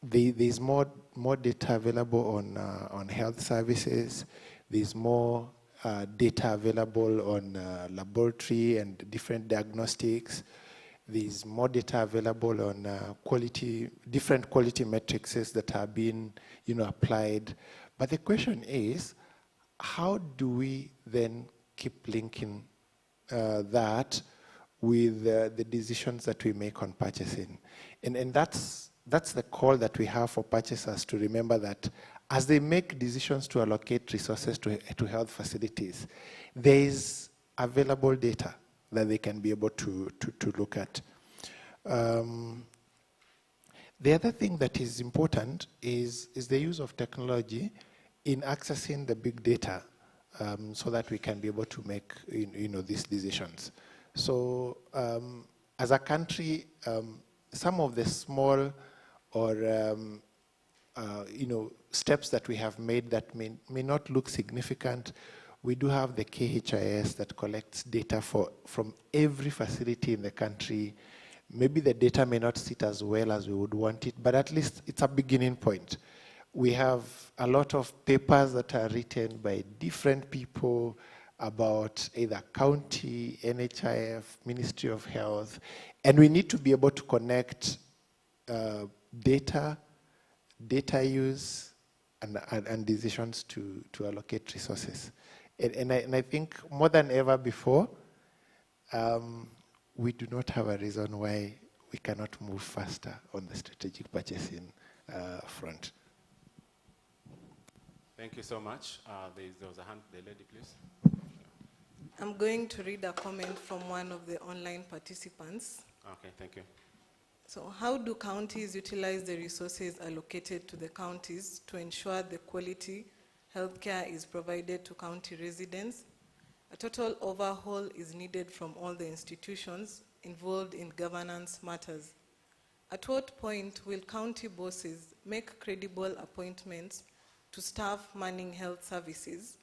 There's more data available on health services. There's more data available on laboratory and different diagnostics. There's more data available on different quality metrics that are being applied. But the question is, how do we then keep linking that with the decisions that we make on purchasing? And that's the call that we have for purchasers to remember that as they make decisions to allocate resources to health facilities, there is available data that they can be able to look at. The other thing that is important is the use of technology in accessing the big data so that we can be able to make these decisions. So as a country, some of the small or steps that we have made that may not look significant. We do have the KHIS that collects data from every facility in the country. Maybe the data may not sit as well as we would want it, but at least it's a beginning point. We have a lot of papers that are written by different people about either county, NHIF, Ministry of Health, and we need to be able to connect data use, and decisions to allocate resources. And I think more than ever before, we do not have a reason why we cannot move faster on the strategic purchasing front. Thank you so much. There was a hand, the lady, please. I'm going to read a comment from one of the online participants. Okay, thank you. So how do counties utilize the resources allocated to the counties to ensure the quality healthcare is provided to county residents? A total overhaul is needed from all the institutions involved in governance matters. At what point will county bosses make credible appointments to staff manning health services.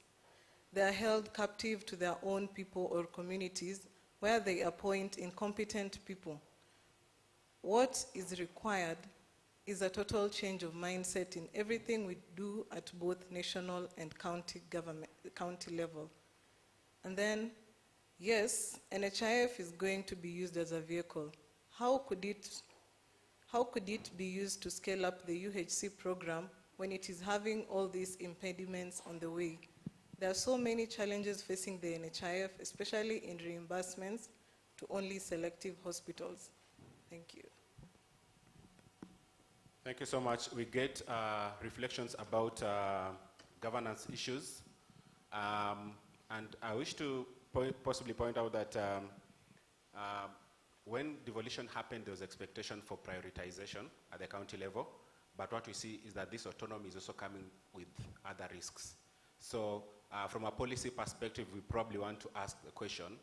They are held captive to their own people or communities where they appoint incompetent people. What is required is a total change of mindset in everything we do at both national and county level. And then, yes, NHIF is going to be used as a vehicle. How could it be used to scale up the UHC program when it is having all these impediments on the way? There are so many challenges facing the NHIF, especially in reimbursements to only selective hospitals. Thank you. Thank you so much. We get reflections about governance issues. And I wish to possibly point out that when devolution happened, there was expectation for prioritization at the county level. But what we see is that this autonomy is also coming with other risks. So from a policy perspective, we probably want to ask the question,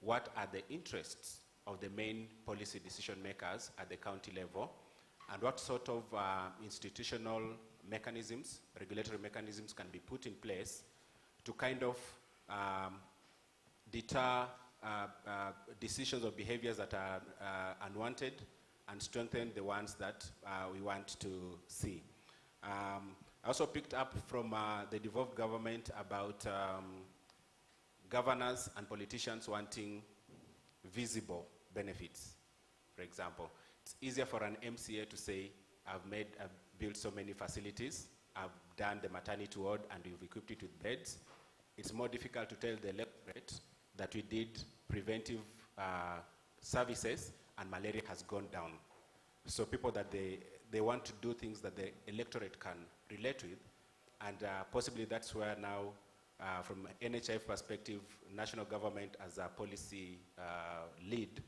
what are the interests of the main policy decision makers at the county level? And what sort of institutional mechanisms, regulatory mechanisms can be put in place to kind of deter decisions or behaviors that are unwanted and strengthen the ones that we want to see. I also picked up from the devolved government about governors and politicians wanting visible benefits, for example. It's easier for an MCA to say, I've built so many facilities, I've done the maternity ward and we've equipped it with beds. It's more difficult to tell the electorate that we did preventive services and malaria has gone down. So people that they want to do things that the electorate can relate with, and possibly that's where now, from NHIF perspective, national government as a policy lead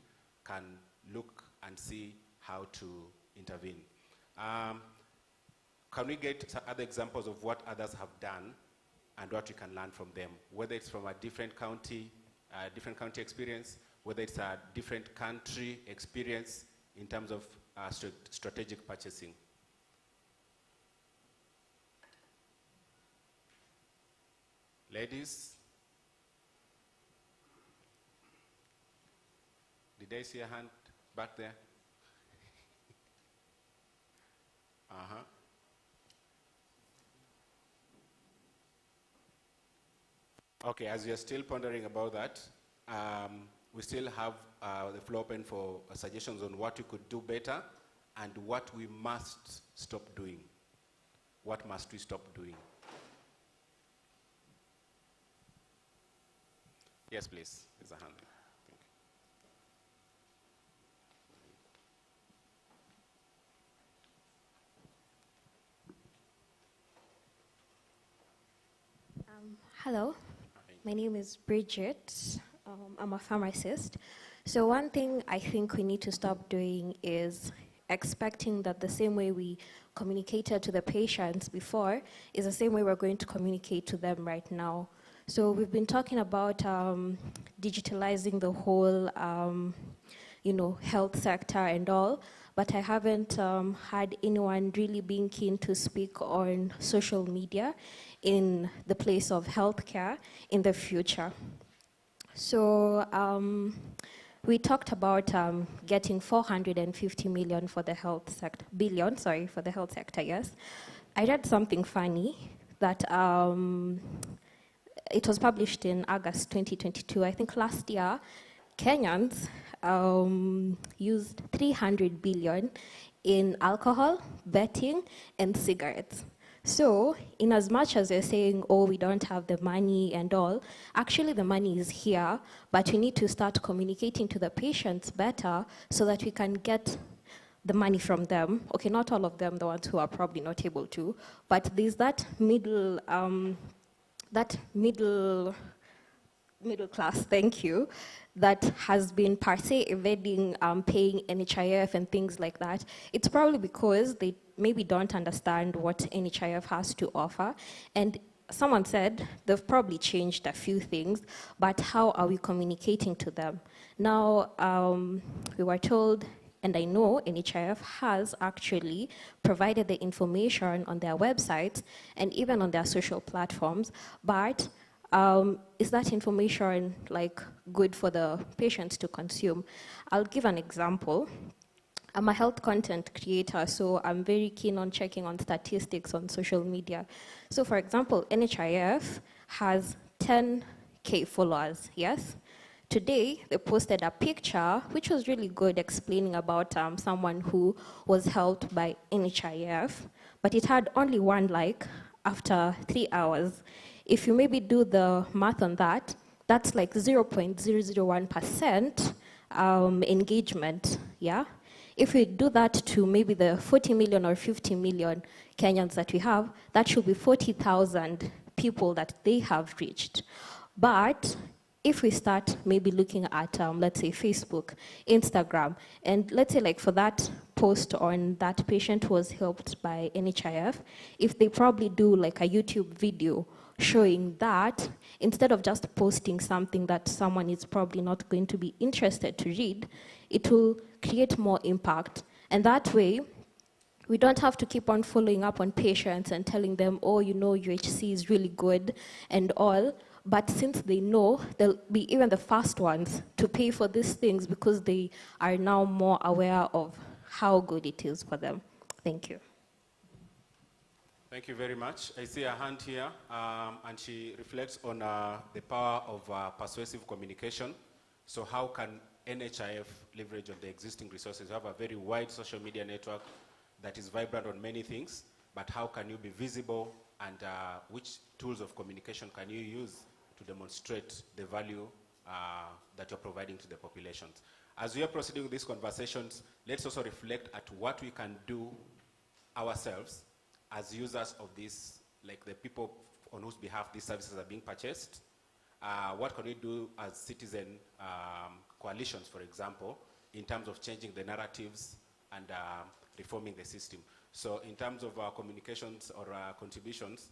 can look and see how to intervene. Can we get some other examples of what others have done and what we can learn from them, whether it's from a different county experience, whether it's a different country experience in terms of strategic purchasing? Ladies? Did I see a hand back there? Okay, as you're still pondering about that, we still have the floor open for suggestions on what we could do better and what we must stop doing. What must we stop doing? Yes, please. There's a hand. Hello, my name is Bridget. I'm a pharmacist. So one thing I think we need to stop doing is expecting that the same way we communicated to the patients before is the same way we're going to communicate to them right now. So we've been talking about digitalizing the whole, health sector and all, but I haven't had anyone really being keen to speak on social media in the place of healthcare in the future. So we talked about getting 450 million for the health sector, for the health sector, yes. I read something funny that it was published in August 2022. I think last year, Kenyans used 300 billion in alcohol, betting, and cigarettes. So, in as much as they're saying, oh, we don't have the money and all, actually the money is here, but we need to start communicating to the patients better so that we can get the money from them. Okay, not all of them, the ones who are probably not able to, but there's that middle class, thank you, that has been per se evading paying NHIF and things like that. It's probably because they maybe don't understand what NHIF has to offer. And someone said they've probably changed a few things, but how are we communicating to them? Now, we were told And I know NHIF has actually provided the information on their websites and even on their social platforms, but is that information like good for the patients to consume? I'll give an example. I'm a health content creator, so I'm very keen on checking on statistics on social media. So for example, NHIF has 10K followers, yes? Today, they posted a picture, which was really good, explaining about someone who was helped by NHIF, but it had only 1 like after 3 hours. If you maybe do the math on that, that's like 0.001% engagement, yeah? If we do that to maybe the 40 million or 50 million Kenyans that we have, that should be 40,000 people that they have reached. But if we start maybe looking at, let's say, Facebook, Instagram, and let's say like for that post on that patient who was helped by NHIF, if they probably do like a YouTube video showing that, instead of just posting something that someone is probably not going to be interested to read, it will create more impact. And that way, we don't have to keep on following up on patients and telling them, oh, you know, UHC is really good and all. But since they know, they'll be even the first ones to pay for these things because they are now more aware of how good it is for them. Thank you. Thank you very much. I see a hand here, and she reflects on the power of persuasive communication. So how can NHIF leverage on the existing resources? You have a very wide social media network that is vibrant on many things, but how can you be visible, and which tools of communication can you use to demonstrate the value that you're providing to the populations? As we are proceeding with these conversations, let's also reflect at what we can do ourselves as users of this, like the people on whose behalf these services are being purchased. What can we do as citizen coalitions, for example, in terms of changing the narratives and reforming the system? So in terms of our communications or contributions,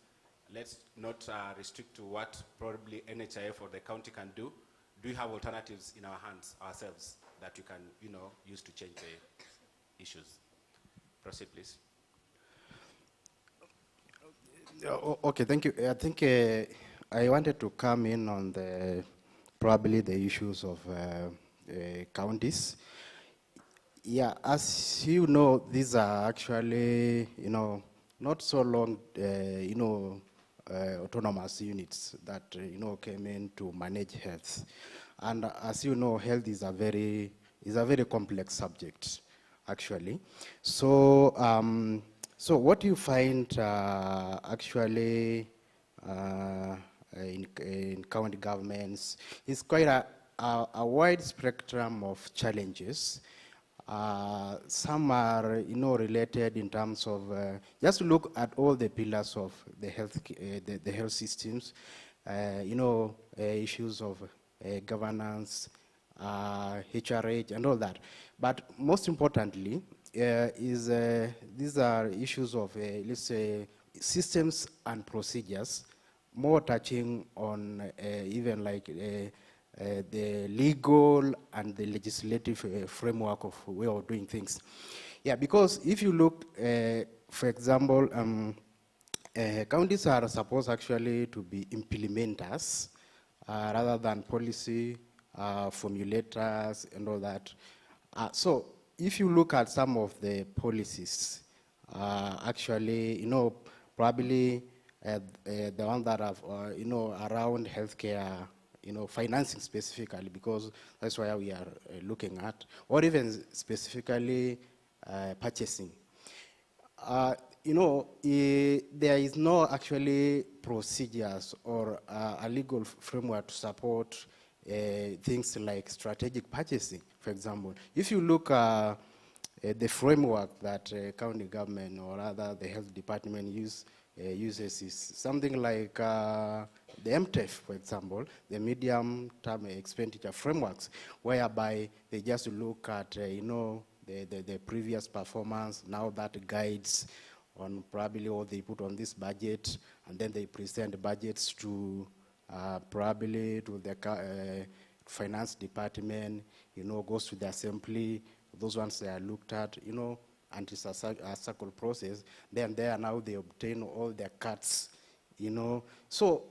let's not restrict to what probably NHIF or the county can do. Do we have alternatives in our hands ourselves that we can, you know, use to change the issues? Proceed, please. Okay, thank you. I think I wanted to come in on probably the issues of counties. Yeah, as you know, these are actually, you know, not so long, you know, autonomous units that, you know, came in to manage health. And as you know, health is a very complex subject, actually. So, so what you find actually in county governments is quite a wide spectrum of challenges. Some are, you know, related in terms of just look at all the pillars of the health systems. You know, issues of governance, HRH, and all that. But most importantly, these are issues of, let's say, systems and procedures, more touching on even like the legal and the legislative framework of way of doing things. Yeah, because if you look, for example, counties are supposed actually to be implementers rather than policy formulators and all that. So if you look at some of the policies, actually, you know, probably the one that have, you know, around healthcare, you know, financing specifically, because that's why we are looking at, or even specifically purchasing. You know, there is no actually procedures or a legal framework to support things like strategic purchasing, for example. If you look at the framework that county government or rather the health department uses is something like the MTEF, for example, the medium-term expenditure frameworks, whereby they just look at, you know, the previous performance, now that guides on probably what they put on this budget, and then they present budgets to probably to the finance department, you know, goes to the assembly, Those ones they are looked at, you know, and it's a circle process. Then there now they obtain all their cuts, you know. So,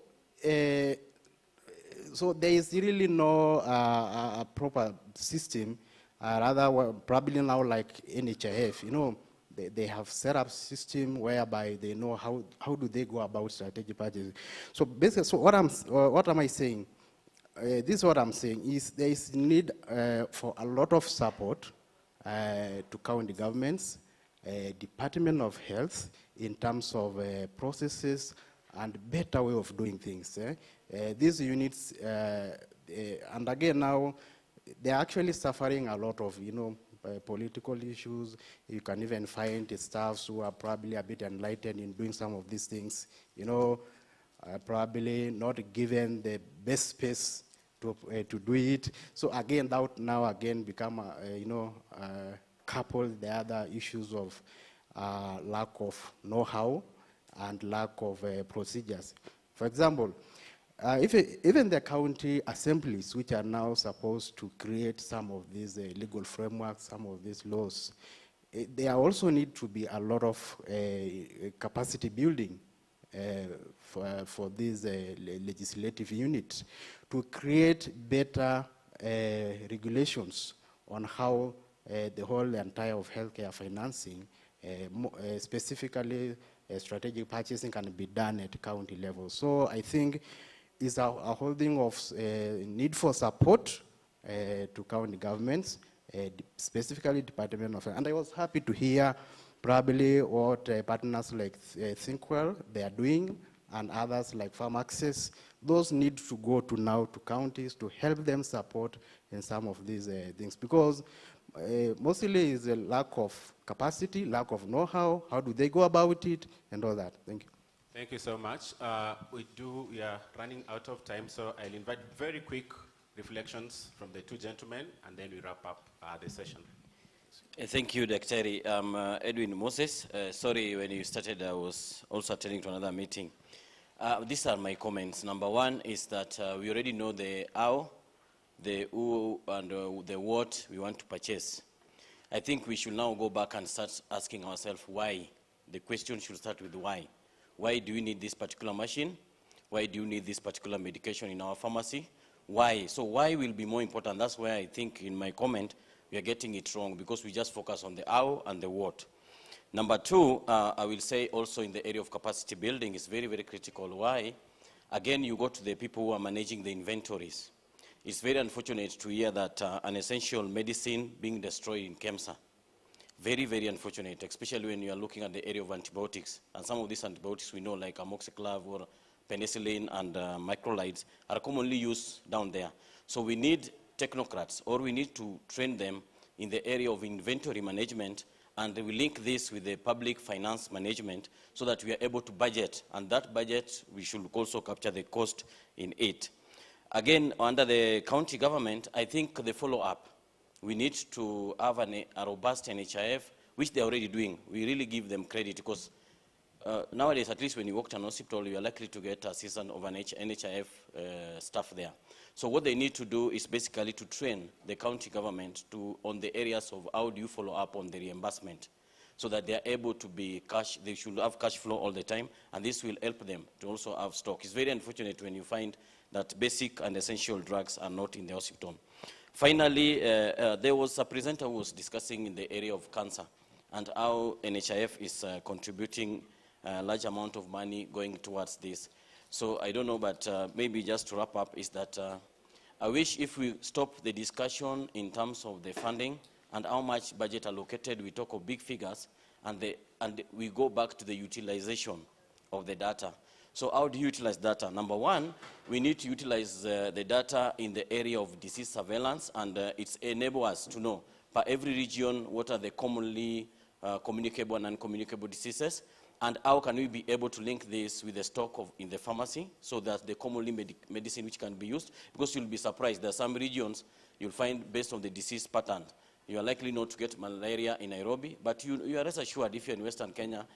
so there is really no a proper system. Rather, probably now like NHIF, you know, they have set up system whereby they know how do they go about strategic purchasing. So basically, so what am I saying? This is what I'm saying is there is need for a lot of support to county governments, Department of Health in terms of processes and better way of doing things. These units, and again now, they're actually suffering a lot of, you know, political issues. You can even find staffs who are probably a bit enlightened in doing some of these things, you know, probably not given the best space to do it. So again, that would now again become, you know, couple the other issues of lack of know-how and lack of procedures. For example, even the county assemblies, which are now supposed to create some of these legal frameworks, some of these laws, there also need to be a lot of capacity building for these legislative units to create better regulations on how the whole entire of healthcare financing, specifically strategic purchasing, can be done at county level. So I think is a holding of need for support to county governments, specifically Department of Health. And I was happy to hear probably what partners like ThinkWell they are doing, and others like Farm Access. Those need to go to now to counties to help them support in some of these things, because mostly is a lack of capacity, lack of know-how. How do they go about it, and all that? Thank you. Thank you so much. We are running out of time, so I'll invite very quick reflections from the two gentlemen, and then we wrap up the session. Thank you, Dr. I'm Edwin Moses. Sorry, when you started, I was also attending to another meeting. These are my comments. Number one is that we already know the how, the who, and the what we want to purchase. I think we should now go back and start asking ourselves why. The question should start with why. Why do we need this particular machine? Why do you need this particular medication in our pharmacy? Why? So why will be more important. That's why I think in my comment, we are getting it wrong, because we just focus on the how and the what. Number two, I will say also in the area of capacity building is very, very critical. Why? Again, you go to the people who are managing the inventories. It's very unfortunate to hear that an essential medicine being destroyed in KEMSA. Very, very unfortunate, especially when you are looking at the area of antibiotics. And some of these antibiotics we know, like amoxiclav or penicillin and macrolides, are commonly used down there. So we need technocrats, or we need to train them in the area of inventory management, and we link this with the public finance management so that we are able to budget. And that budget, we should also capture the cost in it. Again, under the county government, I think the follow-up, we need to have a robust NHIF, which they're already doing. We really give them credit, because nowadays, at least when you walk to an hospital, you are likely to get assistance of an NHIF staff there. So what they need to do is basically to train the county government on the areas of how do you follow up on the reimbursement, so that they are able to be cash, they should have cash flow all the time, and this will help them to also have stock. It's very unfortunate when you find that basic and essential drugs are not in the hospital. Finally, there was a presenter who was discussing in the area of cancer and how NHIF is contributing a large amount of money going towards this. So I don't know, but maybe just to wrap up is that I wish if we stop the discussion in terms of the funding and how much budget allocated, we talk of big figures, and we go back to the utilization of the data. So how do you utilize data? Number one, we need to utilize the data in the area of disease surveillance, and it's enable us to know per every region what are the commonly communicable and non-communicable diseases, and how can we be able to link this with the stock in the pharmacy, so that the commonly medicine which can be used, because you'll be surprised, there are some regions you'll find based on the disease pattern, you are likely not to get malaria in Nairobi, but you are rest assured if you're in Western Kenya,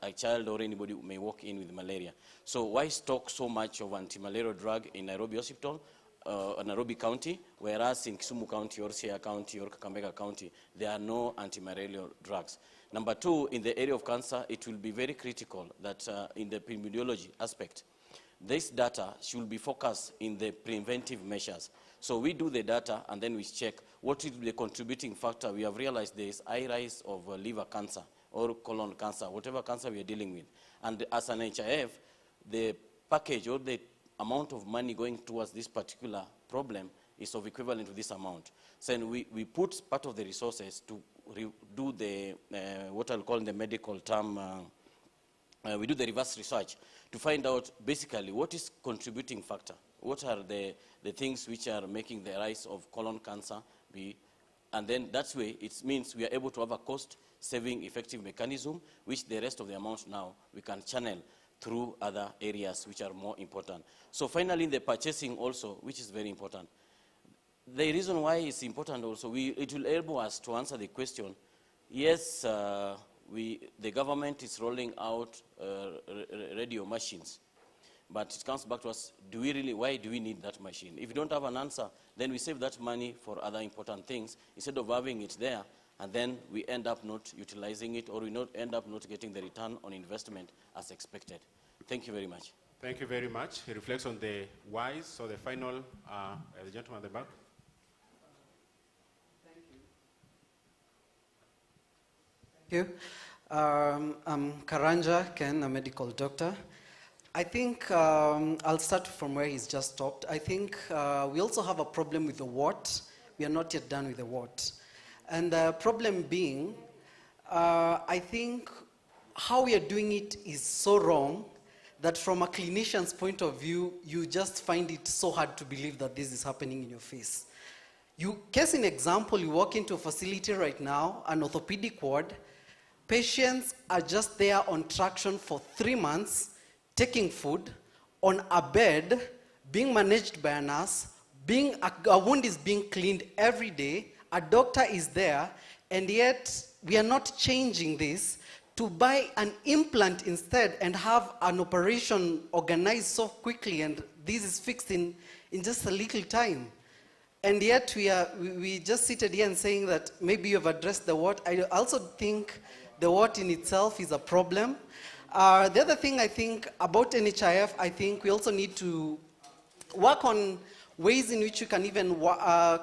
a child or anybody may walk in with malaria. So why stock so much of anti-malarial drug in Nairobi Hospital Nairobi County, whereas in Kisumu County or Siaya County or Kakamega County, there are no antimalarial drugs. Number two, in the area of cancer, it will be very critical that in the epidemiology aspect, this data should be focused in the preventive measures. So we do the data and then we check what is the contributing factor. We have realized there is high rise of liver cancer or colon cancer, whatever cancer we are dealing with. And as an HIF, the package or the amount of money going towards this particular problem is of equivalent to this amount. So we put part of the resources to do the, what I'll call in the medical term, we do the reverse research to find out basically what is contributing factor. What are the things which are making the rise of colon cancer be, and then that way it means we are able to have a cost-saving effective mechanism, which the rest of the amount now we can channel through other areas which are more important. So finally, the purchasing also, which is very important. The reason why it's important also, it will enable us to answer the question, yes, the government is rolling out radio machines, but it comes back to us, why do we need that machine? If you don't have an answer, then we save that money for other important things, instead of having it there, and then we end up not utilizing it, or we end up not getting the return on investment as expected. Thank you very much. Thank you very much. He reflects on the whys. So the final, the gentleman at the back. Thank you. I'm Karanja Ken, a medical doctor. I think I'll start from where he's just stopped. I think we also have a problem with the what. We are not yet done with the what. And the problem being, I think how we are doing it is so wrong that from a clinician's point of view, you just find it so hard to believe that this is happening in your face. Case in example, you walk into a facility right now, an orthopedic ward, patients are just there on traction for 3 months, taking food, on a bed, being managed by a nurse, a wound is being cleaned every day, a doctor is there, and yet we are not changing this to buy an implant instead and have an operation organized so quickly, and this is fixed in just a little time. And yet we just seated here and saying that maybe you have addressed the what. I also think the what in itself is a problem. The other thing I think about NHIF, I think we also need to work on ways in which you can even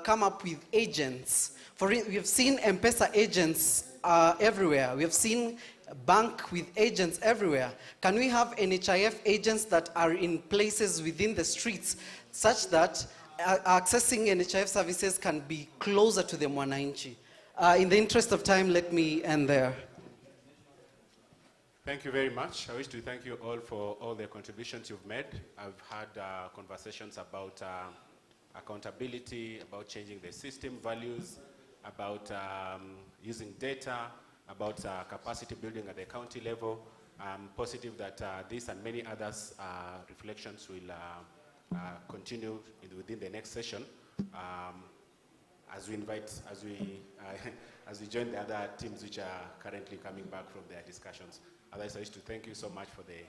come up with agents. We have seen M-Pesa agents everywhere. We have seen bank with agents everywhere. Can we have NHIF agents that are in places within the streets such that accessing NHIF services can be closer to the mwananchi? In the interest of time, let me end there. Thank you very much. I wish to thank you all for all the contributions you've made. I've had conversations about accountability, about changing the system values, about using data, about capacity building at the county level. I'm positive that this and many others reflections will continue within the next session as we join the other teams which are currently coming back from their discussions. Otherwise, I wish to thank you so much for the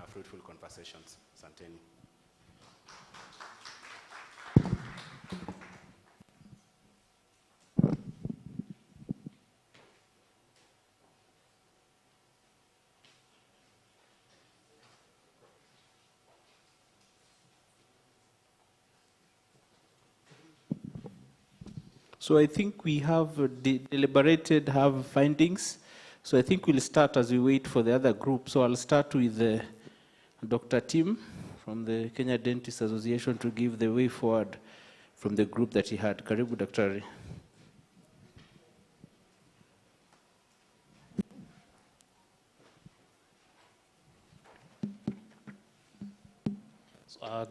fruitful conversations. Santeni. So I think we have deliberated, have findings. So I think we'll start as we wait for the other group. So I'll start with Dr. Tim from the Kenya Dentists Association to give the way forward from the group that he had. Karibu, Daktari.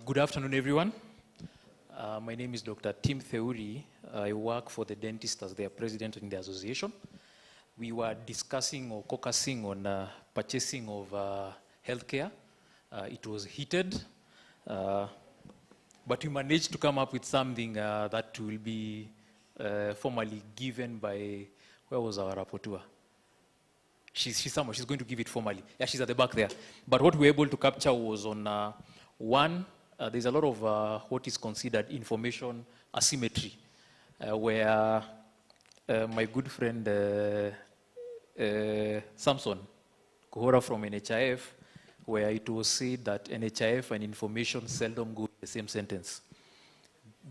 Good afternoon, everyone. My name is Dr. Tim Theuri. I work for the dentists as their president in the association. We were discussing or caucusing on purchasing of healthcare. It was heated, but we managed to come up with something that will be formally given by, where was our rapporteur? She's somewhere, she's going to give it formally. Yeah, she's at the back there. But what we were able to capture was on one, there's a lot of what is considered information asymmetry, where my good friend Samson Kuhora from NHIF, where it was said that NHIF and information seldom go in the same sentence.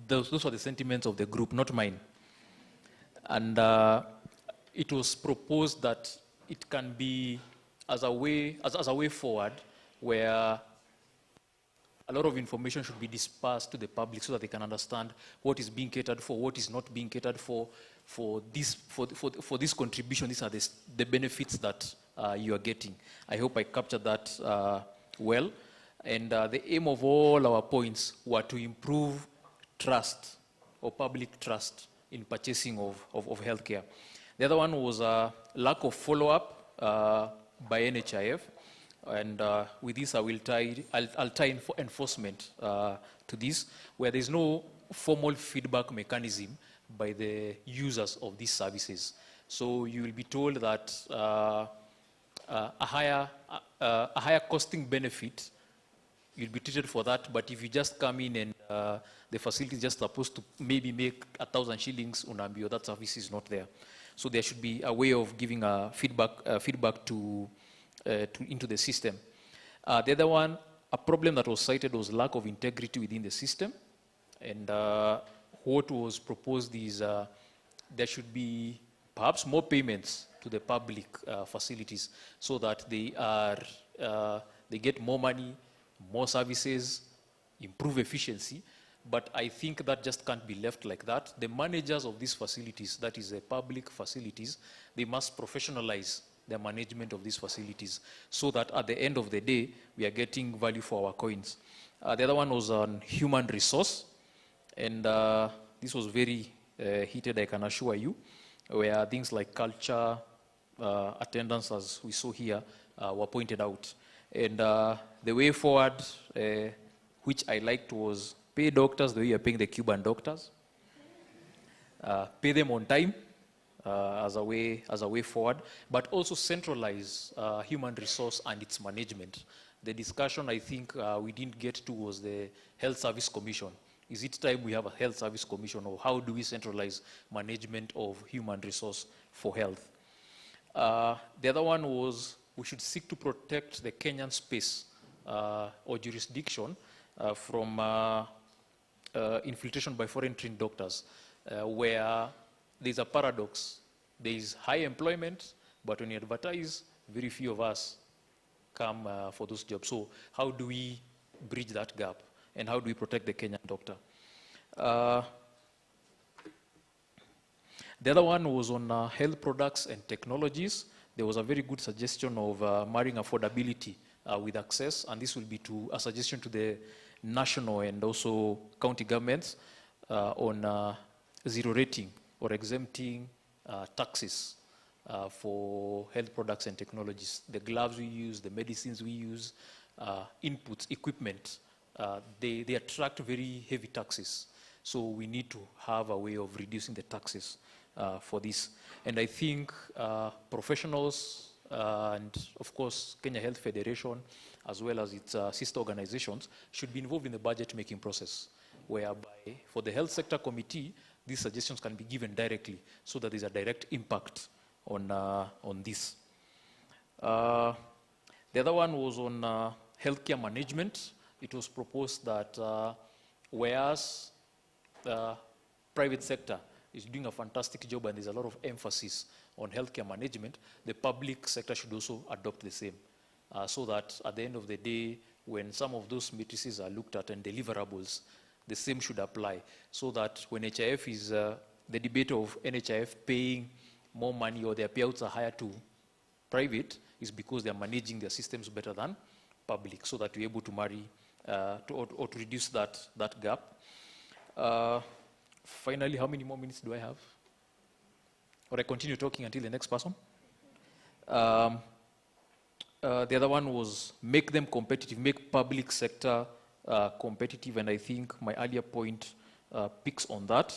Those are the sentiments of the group, not mine. And it was proposed that it can be as a way forward, where a lot of information should be dispersed to the public so that they can understand what is being catered for, what is not being catered for this contribution. These are the benefits that you are getting. I hope I captured that well. And the aim of all our points were to improve trust or public trust in purchasing of healthcare. The other one was lack of follow-up by NHIF. And with this, I'll tie enforcement to this, where there's no formal feedback mechanism by the users of these services. So you will be told that a higher costing benefit, you'll be treated for that, but if you just come in and the facility is just supposed to maybe make 1,000 shillings unambio, that service is not there. So there should be a way of giving a feedback into the system. The other one, a problem that was cited was lack of integrity within the system. And what was proposed is there should be perhaps more payments to the public facilities so that they get more money, more services, improve efficiency. But I think that just can't be left like that. The managers of these facilities, that is the public facilities, they must professionalize the management of these facilities so that at the end of the day, we are getting value for our coins. The other one was on human resource. And this was very heated, I can assure you, where things like culture, attendance, as we saw here, were pointed out. And the way forward, which I liked, was pay doctors the way you're paying the Cuban doctors. Pay them on time as a way forward, but also centralize human resource and its management. The discussion I think we didn't get to was the Health Service Commission. Is it time we have a Health Service Commission, or how do we centralize management of human resource for health? The other one was we should seek to protect the Kenyan space or jurisdiction from infiltration by foreign trained doctors, where there's a paradox. There is high employment, but when you advertise, very few of us come for those jobs. So how do we bridge that gap? And how do we protect the Kenyan doctor? The other one was on health products and technologies. There was a very good suggestion of marrying affordability with access, and this will be a suggestion to the national and also county governments on zero rating or exempting taxes for health products and technologies. The gloves we use, the medicines we use, inputs, equipment, they attract very heavy taxes. So we need to have a way of reducing the taxes for this. And I think professionals and of course Kenya Health Federation, as well as its sister organizations, should be involved in the budget making process, whereby for the health sector committee, these suggestions can be given directly so that there's a direct impact on this. The other one was on healthcare management. It was proposed that whereas the private sector is doing a fantastic job and there's a lot of emphasis on healthcare management, the public sector should also adopt the same. So that at the end of the day, when some of those matrices are looked at and deliverables, the same should apply. So that when NHIF is, the debate of NHIF paying more money or their payouts are higher to private is because they are managing their systems better than public, so that we're able to marry or to reduce that gap. Finally, how many more minutes do I have? Or I continue talking until the next person? The other one was make them competitive, make public sector competitive, and I think my earlier point picks on that,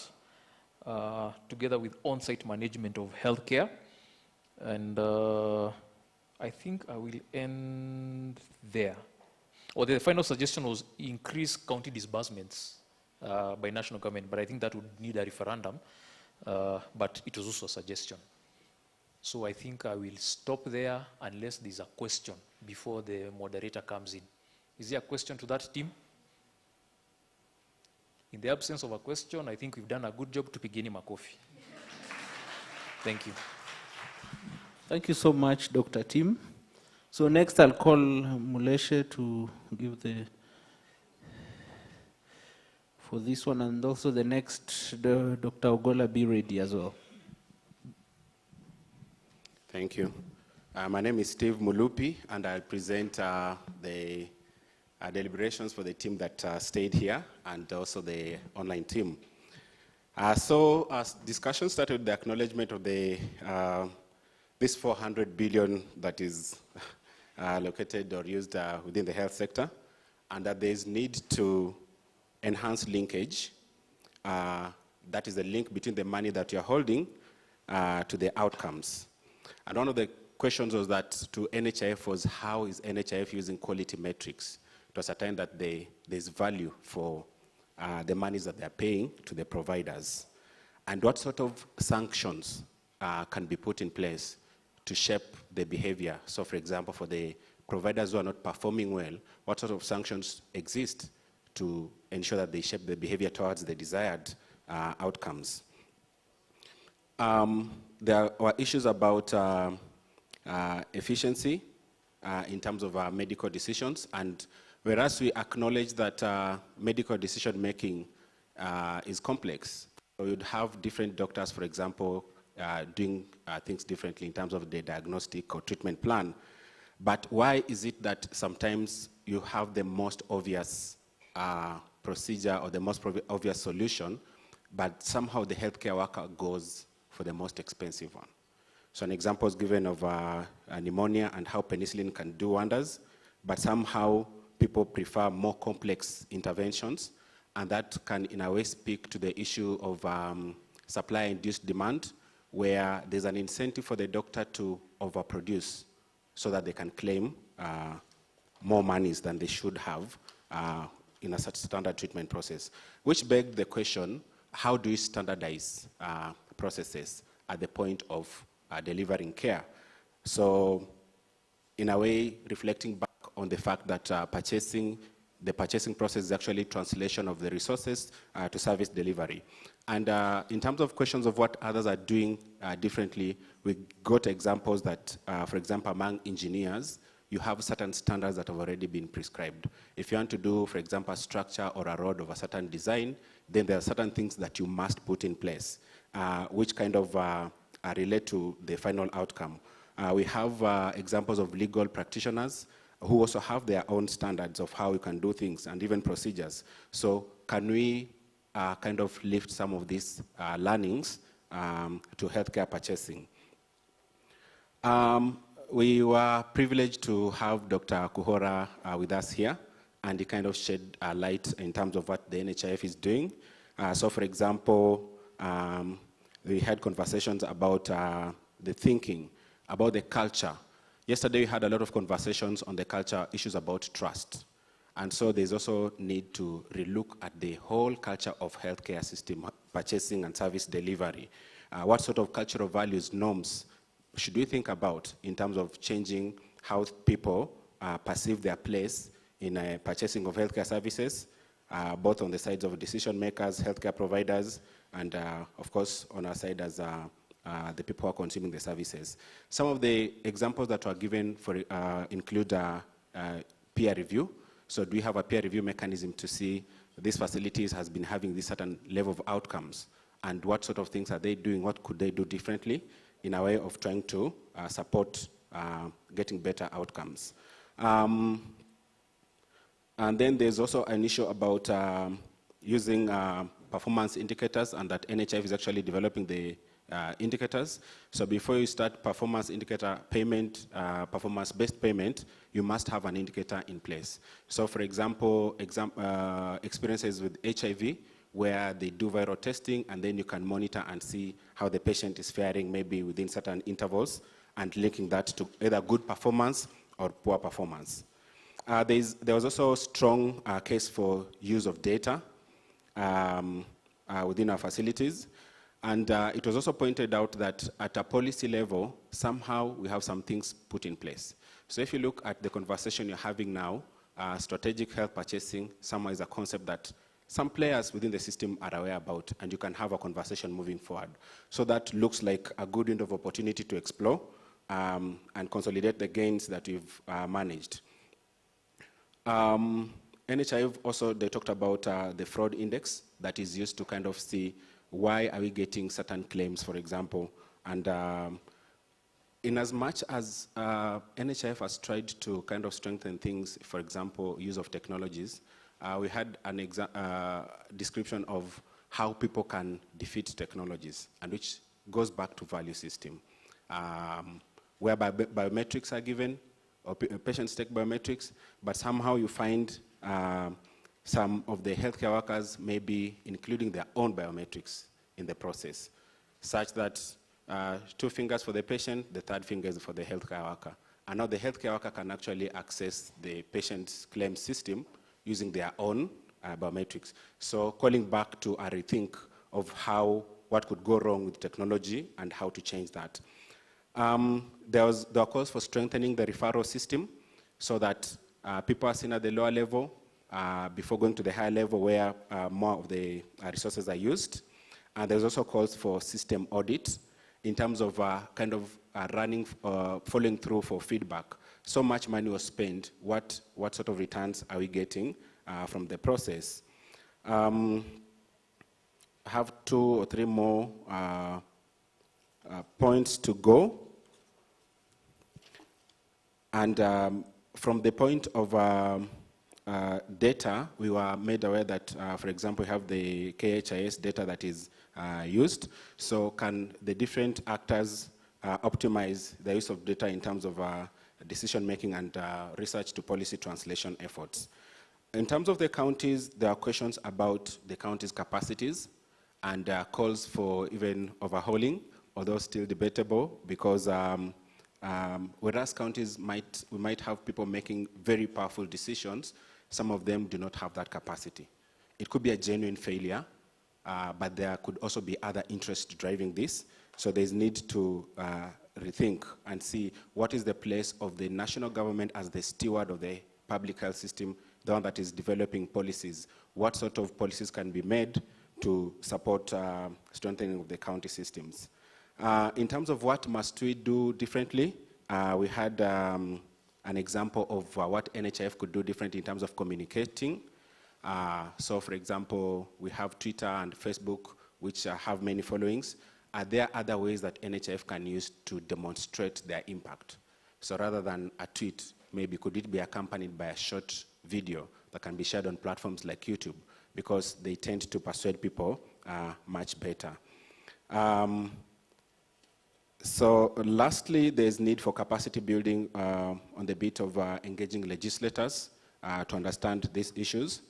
together with on-site management of healthcare. And I think I will end there. or the final suggestion was increase county disbursements by national government, but I think that would need a referendum, but it was also a suggestion. So I think I will stop there unless there's a question before the moderator comes in. Is there a question to that team? In the absence of a question, I think we've done a good job to begin makofi. Thank you. Thank you so much, Dr. Tim. So next I'll call Muleshe to give for this one, and also the next, Dr. Ogola, be ready as well. Thank you. My name is Steve Mulupi, and I'll present the deliberations for the team that stayed here and also the online team. So discussion started with the acknowledgement of this 400 billion that is located or used within the health sector, and that there is need to enhance linkage. That is the link between the money that you're holding to the outcomes. And one of the questions was that to NHIF was, how is NHIF using quality metrics to ascertain that there's value for the monies that they're paying to the providers? And what sort of sanctions can be put in place to shape the behavior? So for example, for the providers who are not performing well, what sort of sanctions exist to ensure that they shape the behavior towards the desired outcomes? There are issues about efficiency in terms of medical decisions, and whereas we acknowledge that medical decision making is complex, we would have different doctors, for example, doing things differently in terms of the diagnostic or treatment plan. But why is it that sometimes you have the most obvious procedure or the most obvious solution, but somehow the healthcare worker goes for the most expensive one? So an example is given of pneumonia and how penicillin can do wonders, but somehow people prefer more complex interventions, and that can in a way speak to the issue of supply-induced demand, where there's an incentive for the doctor to overproduce so that they can claim more monies than they should have in a such standard treatment process, which begged the question, how do you standardize processes at the point of delivering care? So in a way, reflecting back on the fact that the purchasing process is actually translation of the resources to service delivery. And in terms of questions of what others are doing differently, we got examples that, for example, among engineers, you have certain standards that have already been prescribed. If you want to do, for example, a structure or a road of a certain design, then there are certain things that you must put in place, which kind of relate to the final outcome. We have examples of legal practitioners who also have their own standards of how you can do things and even procedures. So can we kind of lift some of these learnings to healthcare purchasing? We were privileged to have Dr. Kuhora with us here, and he kind of shed a light in terms of what the NHIF is doing. So for example, we had conversations about the thinking, about the culture. Yesterday we had a lot of conversations on the culture issues about trust. And so there's also need to relook at the whole culture of healthcare system, purchasing and service delivery. What sort of cultural values, norms should we think about in terms of changing how people perceive their place in purchasing of healthcare services, both on the sides of decision makers, healthcare providers, and of course on our side as the people who are consuming the services. Some of the examples that were given for include peer review. So do we have a peer review mechanism to see these facilities has been having this certain level of outcomes, and what sort of things are they doing, what could they do differently in a way of trying to support getting better outcomes. And then there's also an issue about using performance indicators, and that NHIF is actually developing the indicators. So before you start performance indicator payment, performance-based payment, you must have an indicator in place. So for example, experiences with HIV, where they do viral testing, and then you can monitor and see how the patient is faring, maybe within certain intervals, and linking that to either good performance or poor performance. There was also a strong case for use of data within our facilities. And it was also pointed out that at a policy level, somehow we have some things put in place. So if you look at the conversation you're having now, strategic health purchasing somehow is a concept that some players within the system are aware about, and you can have a conversation moving forward. So that looks like a good window of opportunity to explore and consolidate the gains that we've managed. NHIF also, they talked about the fraud index that is used to kind of see why are we getting certain claims, for example. And in as much as NHIF has tried to kind of strengthen things, for example, use of technologies, we had an description of how people can defeat technologies, and which goes back to value system, whereby biometrics are given, or patients take biometrics, but somehow you find some of the healthcare workers maybe including their own biometrics in the process, such that 2 fingers for the patient, the 3rd finger is for the healthcare worker. And now the healthcare worker can actually access the patient's claim system using their own biometrics. So calling back to a rethink of what could go wrong with technology and how to change that. There were calls for strengthening the referral system so that people are seen at the lower level before going to the higher level where more of the resources are used. And there's also calls for system audit in terms of following through for feedback. So much money was spent, what sort of returns are we getting from the process? I have 2 or 3 more points to go. And from the point of data, we were made aware that, for example, we have the KHIS data that is used. So can the different actors optimize the use of data in terms of decision-making and research to policy translation efforts? In terms of the counties, there are questions about the counties' capacities and calls for even overhauling, although still debatable, because whereas counties we might have people making very powerful decisions, some of them do not have that capacity. It could be a genuine failure, but there could also be other interests driving this. So there's need to rethink and see what is the place of the national government as the steward of the public health system, the one that is developing policies. What sort of policies can be made to support strengthening of the county systems? In terms of what must we do differently, we had an example of what NHIF could do differently in terms of communicating. So for example, we have Twitter and Facebook, which have many followings. Are there other ways that NHIF can use to demonstrate their impact? So rather than a tweet, maybe could it be accompanied by a short video that can be shared on platforms like YouTube, because they tend to persuade people much better. So lastly, there's need for capacity building on the bit of engaging legislators to understand these issues.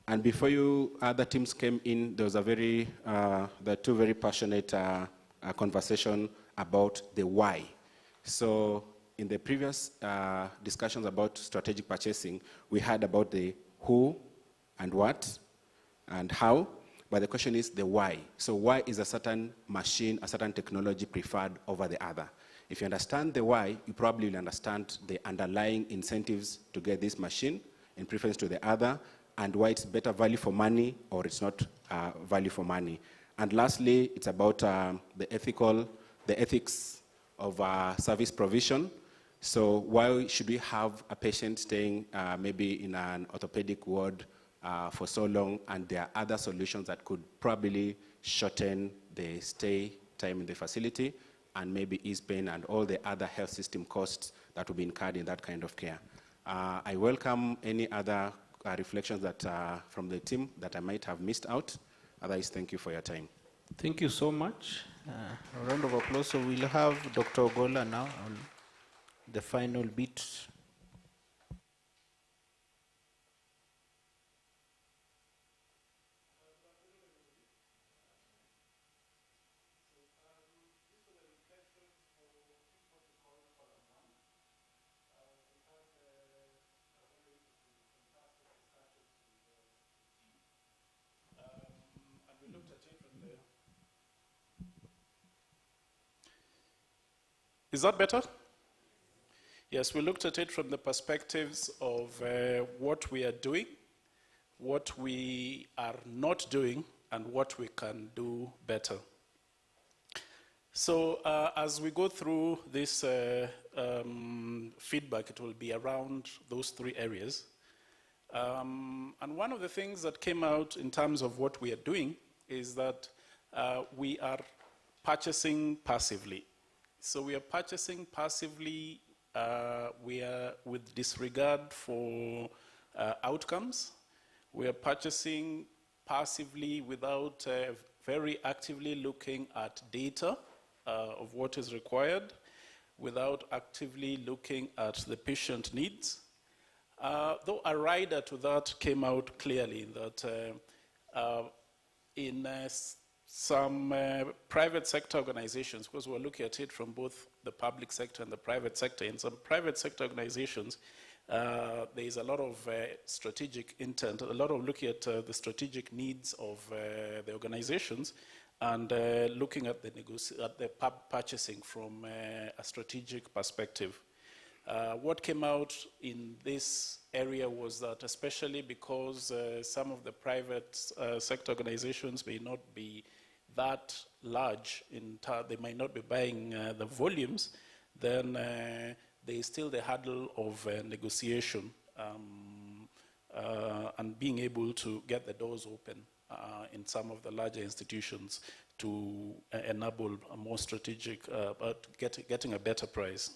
And before other teams came in, there was there are 2 very passionate conversation about the why. So in the previous discussions about strategic purchasing, we heard about the who and what and how, but the question is the why. So why is a certain machine, a certain technology preferred over the other? If you understand the why, you probably will understand the underlying incentives to get this machine in preference to the other, and why it's better value for money or it's not value for money. And lastly, it's about the ethics of service provision. So why should we have a patient staying maybe in an orthopedic ward for so long, and there are other solutions that could probably shorten the stay time in the facility and maybe ease pain and all the other health system costs that will be incurred in that kind of care. I welcome any other reflections that from the team that I might have missed out. Otherwise, thank you for your time. Thank you so much. A round of applause. So we'll have Dr. Ogolla now on the final bit. Is that better? Yes, we looked at it from the perspectives of what we are doing, what we are not doing, and what we can do better. So as we go through this feedback, it will be around those three areas. And one of the things that came out in terms of what we are doing is that we are purchasing passively. So we are purchasing passively, we are with disregard for outcomes. We are purchasing passively without very actively looking at data of what is required, without actively looking at the patient needs. Though a rider to that came out clearly that in some private sector organizations, because we're looking at it from both the public sector and the private sector, in some private sector organizations, there is a lot of strategic intent, a lot of looking at the strategic needs of the organizations and looking at the purchasing from a strategic perspective. What came out in this area was that, especially because some of the private sector organizations may not be that large, they might not be buying the volumes, then there is still the hurdle of negotiation and being able to get the doors open in some of the larger institutions to enable a more strategic, getting a better price.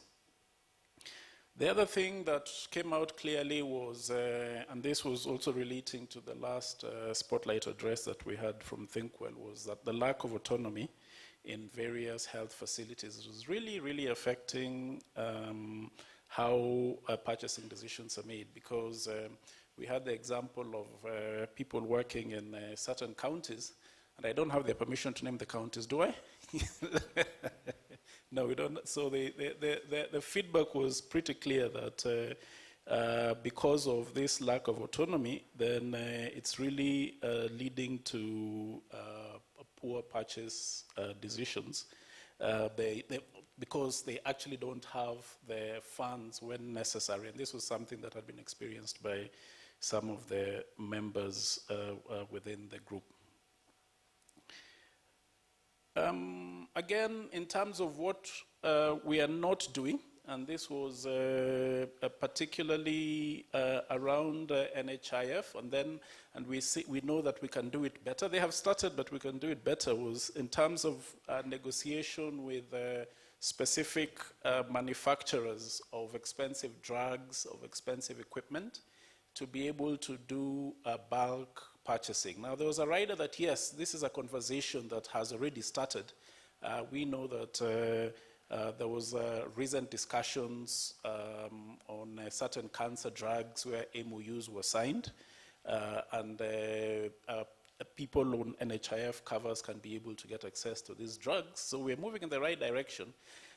The other thing that came out clearly was, and this was also relating to the last spotlight address that we had from ThinkWell, was that the lack of autonomy in various health facilities was really, really affecting how purchasing decisions are made, because we had the example of people working in certain counties, and I don't have their permission to name the counties, do I? No, we don't. So the feedback was pretty clear that because of this lack of autonomy, then it's really leading to poor purchase decisions because they actually don't have the funds when necessary. And this was something that had been experienced by some of the members within the group. Again, in terms of what we are not doing, and this was particularly around NHIF, and we know that we can do it better. They have started, but we can do it better, was in terms of negotiation with specific manufacturers of expensive drugs, of expensive equipment, to be able to do bulk purchasing. Now, there was a rider that, yes, this is a conversation that has already started. We know that there was recent discussions on certain cancer drugs where MOUs were signed, and people on NHIF covers can be able to get access to these drugs. So we're moving in the right direction.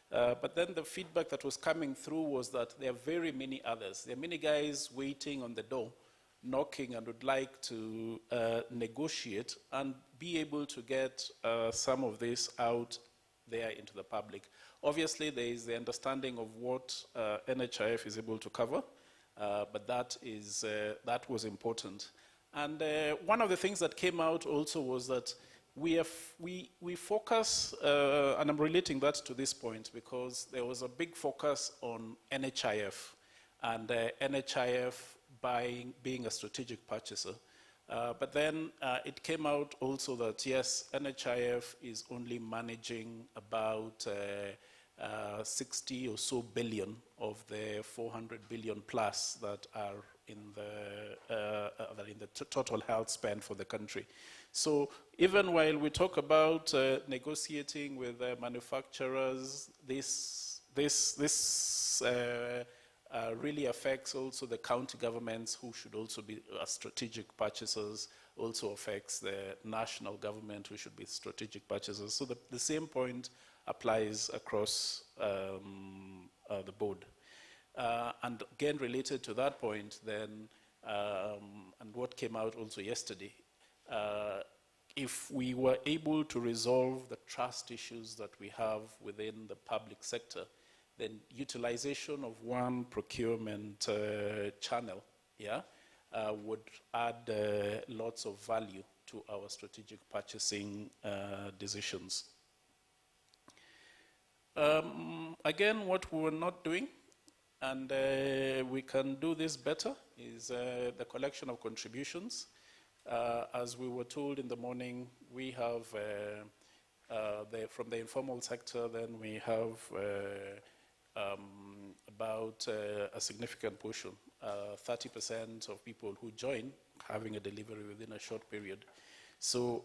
But then the feedback that was coming through was that there are very many others. There are many guys waiting on the door, knocking, and would like to negotiate and be able to get some of this out there into the public. Obviously, there is the understanding of what NHIF is able to cover, but that was important. And one of the things that came out also was that we focus, and I'm relating that to this point because there was a big focus on NHIF and NHIF being a strategic purchaser. But then it came out also that, yes, NHIF is only managing about 60 or so billion of the 400 billion plus that are in the total health spend for the country. So even while we talk about negotiating with manufacturers, this really affects also the county governments, who should also be strategic purchasers, also affects the national government, who should be strategic purchasers. So the same point applies across the board. And again, related to that point then, and what came out also yesterday, if we were able to resolve the trust issues that we have within the public sector, then utilization of one procurement channel, yeah, would add lots of value to our strategic purchasing decisions. Again, what we were not doing, and we can do this better, is the collection of contributions. As we were told in the morning, we have, from the informal sector, then we have about a significant portion, 30% of people who join having a delivery within a short period. So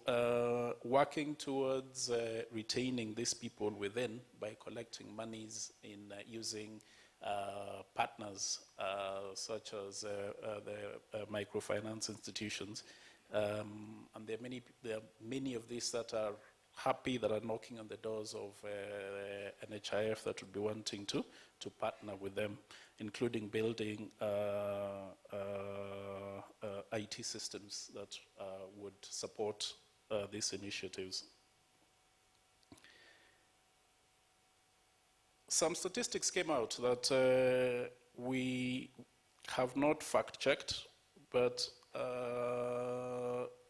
working towards retaining these people within by collecting monies in using partners such as the microfinance institutions. And there are many of these that are happy, that are knocking on the doors of NHIF that would be wanting to partner with them, including building IT systems that would support these initiatives. Some statistics came out that we have not fact-checked, but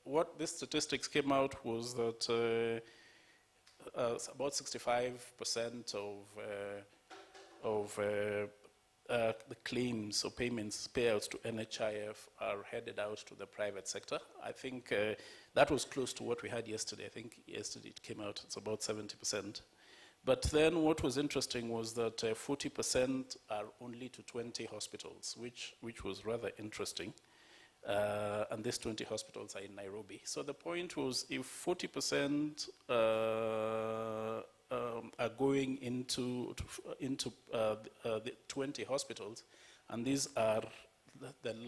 what these statistics came out was that about 65% of the claims or payments, payouts to NHIF are headed out to the private sector. I think that was close to what we had yesterday. I think yesterday it came out, it's about 70%. But then what was interesting was that 40% are only to 20 hospitals, which was rather interesting. And these 20 hospitals are in Nairobi. So the point was, if 40% are going into the 20 hospitals, and these are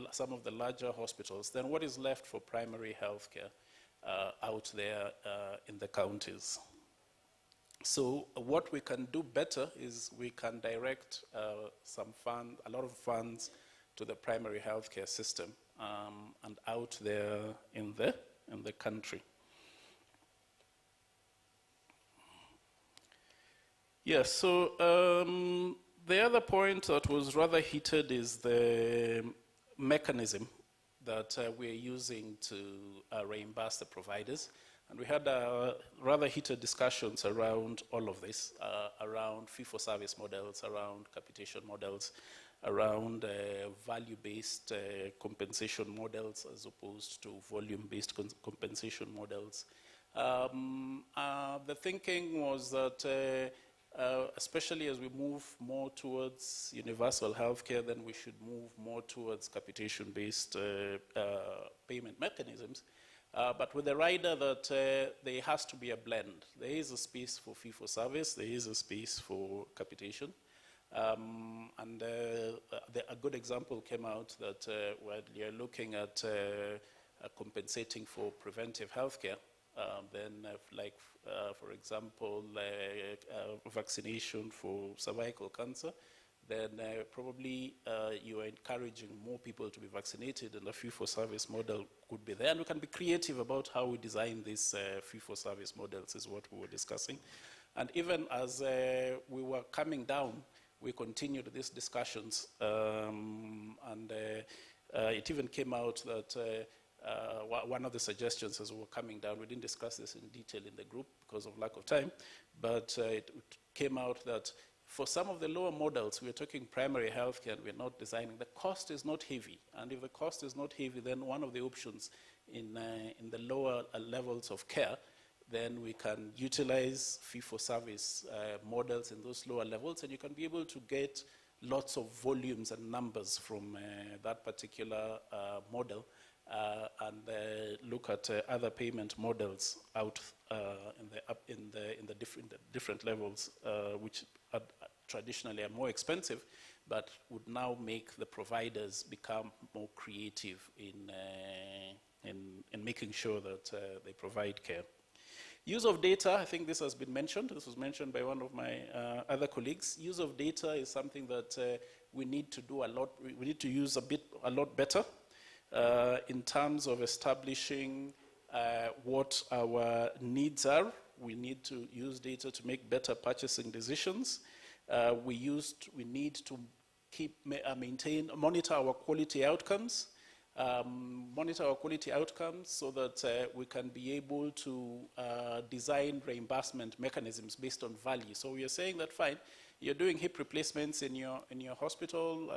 some of the larger hospitals, then what is left for primary healthcare out there in the counties? So what we can do better is we can direct a lot of funds to the primary healthcare system and out there in the country. Yes, so the other point that was rather heated is the mechanism that we're using to reimburse the providers. And we had rather heated discussions around all of this, around fee-for-service models, around capitation models, around value-based compensation models as opposed to volume-based compensation models. The thinking was that especially as we move more towards universal healthcare, then we should move more towards capitation-based payment mechanisms. But with the rider that there has to be a blend. There is a space for fee-for-service, there is a space for capitation. And a good example came out that when you're looking at compensating for preventive healthcare, then for example, vaccination for cervical cancer, then probably you are encouraging more people to be vaccinated, and a fee-for-service model could be there. And we can be creative about how we design these fee-for-service models is what we were discussing. And even as we were coming down, we continued these discussions, and it even came out that one of the suggestions as we were coming down, we didn't discuss this in detail in the group because of lack of time, but it came out that for some of the lower models, we're talking primary healthcare and we're not designing, the cost is not heavy. And if the cost is not heavy, then one of the options in the lower levels of care, then we can utilize fee-for-service models in those lower levels, and you can be able to get lots of volumes and numbers from that particular model, and look at other payment models out in the different levels, which are traditionally are more expensive, but would now make the providers become more creative in making sure that they provide care. Use of data, I think this has been mentioned. This was mentioned by one of my other colleagues. Use of data is something that we need to do a lot. We need to use a lot better in terms of establishing what our needs are. We need to use data to make better purchasing decisions. we need to monitor our quality outcomes, so that we can be able to design reimbursement mechanisms based on value. So we are saying that, fine, you're doing hip replacements in your hospital.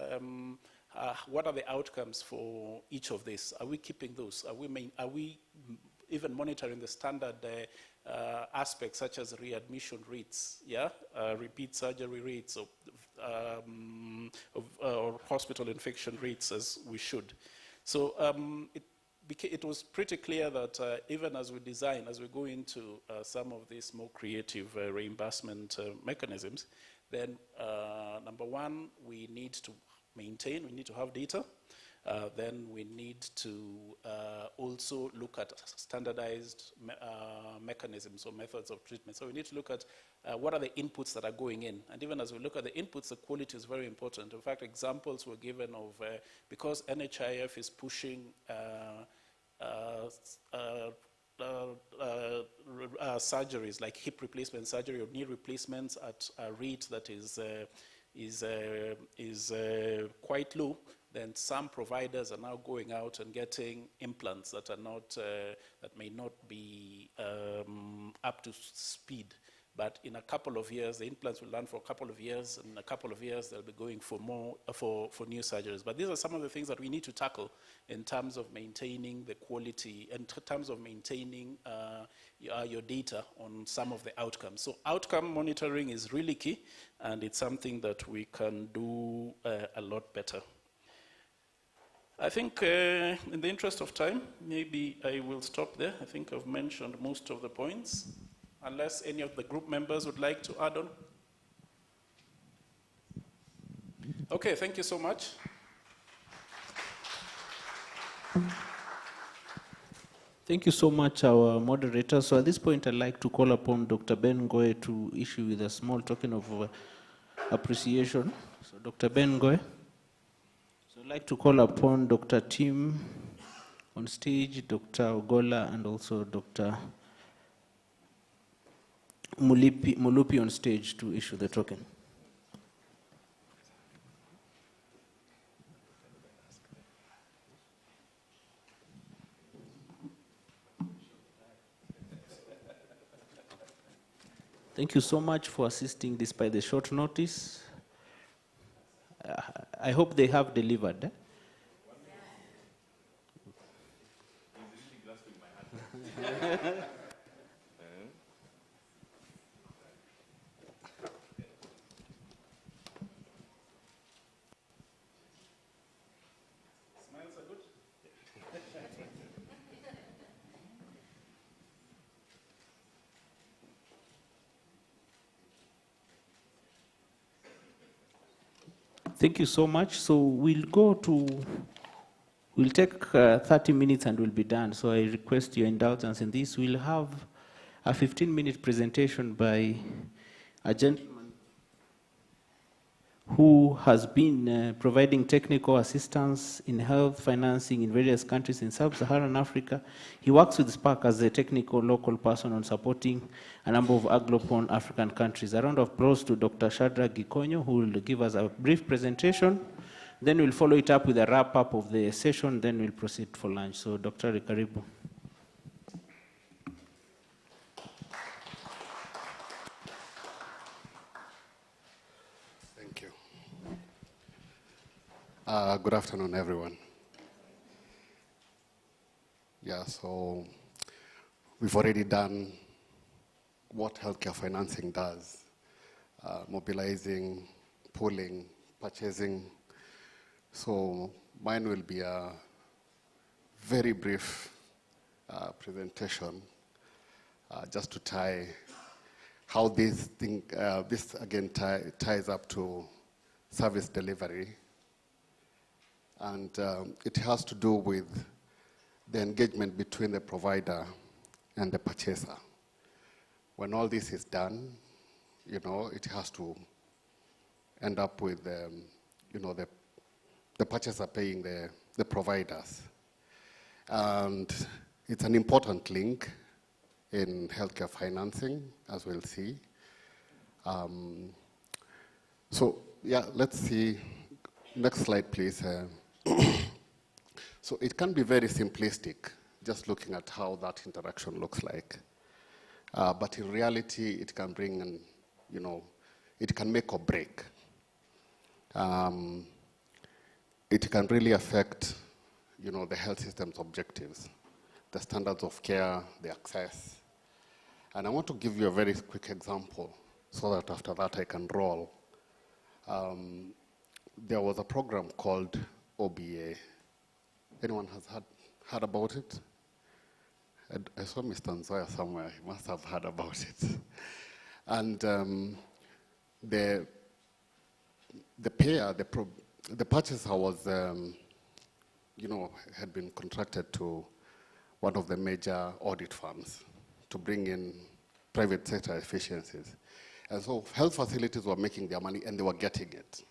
What are the outcomes for each of these? Are we keeping those? Are we even monitoring the standard aspects such as readmission rates, repeat surgery rates, or hospital infection rates, as we should? So it was pretty clear that even as we go into some of these more creative reimbursement mechanisms, then number one, we need to have data. Then we need to also look at standardized mechanisms or methods of treatment. So we need to look at what are the inputs that are going in. And even as we look at the inputs, the quality is very important. In fact, examples were given of, because NHIF is pushing surgeries like hip replacement surgery or knee replacements at a rate that is quite low, then some providers are now going out and getting implants that are not, that may not be up to speed. But in a couple of years, the implants will run for a couple of years, and in a couple of years, they'll be going for more, for new surgeries. But these are some of the things that we need to tackle in terms of maintaining the quality, in terms of maintaining your data on some of the outcomes. So outcome monitoring is really key, and it's something that we can do a lot better. I think in the interest of time, maybe I will stop there. I think I've mentioned most of the points, unless any of the group members would like to add on. Okay, thank you so much. Thank you so much, our moderator. So at this point, I'd like to call upon Dr. Ben Ngoe to issue with a small token of appreciation. So Dr. Ben Ngoe. So I'd like to call upon Dr. Tim on stage, Dr. Ogola, and also Dr. Mulupi on stage to issue the token. Thank you so much for assisting despite the short notice. I hope they have delivered. Thank you so much. So we'll take 30 minutes and we'll be done. So I request your indulgence in this. We'll have a 15-minute presentation by a gentleman who has been providing technical assistance in health financing in various countries in sub-Saharan Africa. He works with SPARC as a technical local person on supporting a number of Anglophone African countries. A round of applause to Dr. Shadrack Gikonyo, who will give us a brief presentation. Then we'll follow it up with a wrap-up of the session, then we'll proceed for lunch. So Dr. Karibu. Thank you. Good afternoon, everyone. Yeah, so we've already done what healthcare financing does, mobilizing, pooling, purchasing. So mine will be a very brief presentation just to tie how this thing, this again ties up to service delivery. And it has to do with the engagement between the provider and the purchaser. When all this is done, you know, it has to end up with, you know, the purchaser paying the providers. And it's an important link in healthcare financing, as we'll see. So, yeah, let's see. Next slide, please. So it can be very simplistic, just looking at how that interaction looks like. But in reality, it can bring, it can make or break. It can really affect, the health system's objectives, the standards of care, the access. And I want to give you a very quick example so that after that I can roll. There was a program called OBA. Anyone has heard about it? I saw Mr. Nzoya somewhere. He must have heard about it. And the payer, the purchaser was, had been contracted to one of the major audit firms to bring in private sector efficiencies. And so health facilities were making their money and they were getting it.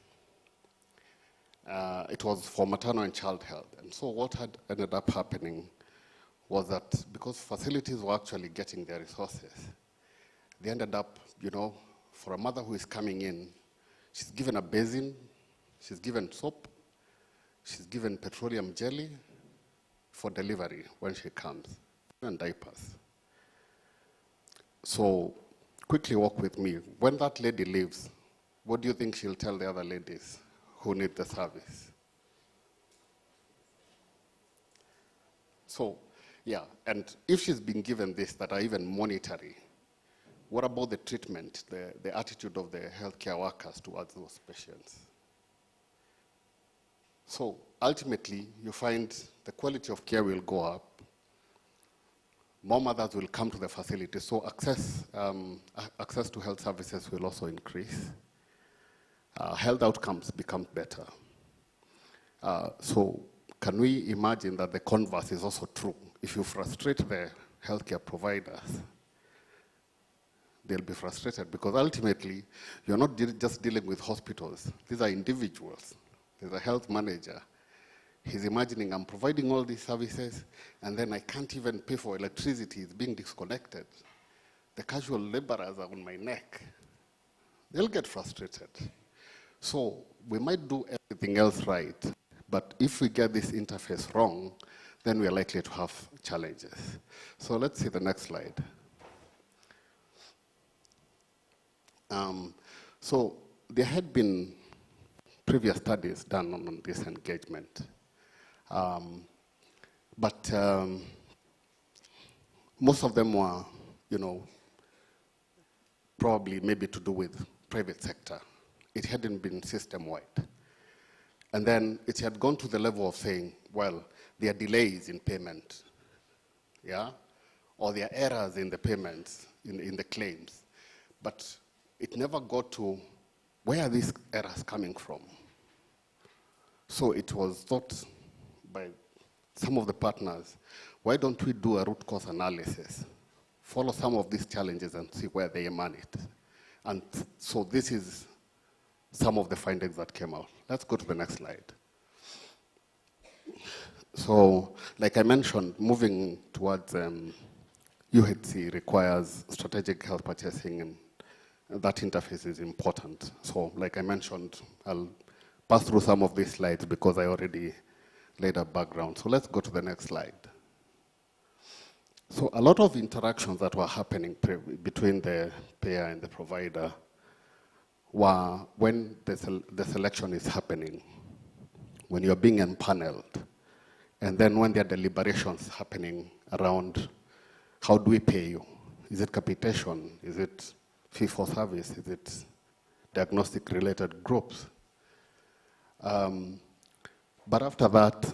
It was for maternal and child health. And so what had ended up happening was that because facilities were actually getting their resources, they ended up, for a mother who is coming in, she's given a basin, she's given soap, she's given petroleum jelly for delivery when she comes, and diapers. So quickly walk with me. When that lady leaves, what do you think she'll tell the other ladies who need the service? So, yeah, and if she's been given this that are even monetary, what about the treatment, the attitude of the healthcare workers towards those patients? So ultimately, you find the quality of care will go up, more mothers will come to the facility, so access to health services will also increase. Health outcomes become better. So can we imagine that the converse is also true? If you frustrate the healthcare providers, they'll be frustrated because ultimately you're not just dealing with hospitals. These are individuals. There's a health manager. He's imagining I'm providing all these services and then I can't even pay for electricity. It's being disconnected. The casual laborers are on my neck. They'll get frustrated. So we might do everything else right, but if we get this interface wrong, then we are likely to have challenges. So let's see the next slide. So there had been previous studies done on this engagement. But most of them were, probably maybe to do with private sector. It hadn't been system-wide. And then it had gone to the level of saying, well, there are delays in payment, yeah? Or there are errors in the payments, in the claims. But it never got to where are these errors coming from? So it was thought by some of the partners, why don't we do a root cause analysis, follow some of these challenges and see where they emanate? And so this is some of the findings that came out. Let's go to the next slide. So, like I mentioned, moving towards UHC requires strategic health purchasing, and that interface is important. So, like I mentioned, I'll pass through some of these slides because I already laid a background. So let's go to the next slide. So a lot of interactions that were happening between the payer and the provider were when the selection is happening, when you're being empaneled, and then when there are deliberations happening around how do we pay you? Is it capitation? Is it fee for service? Is it diagnostic related groups? But after that,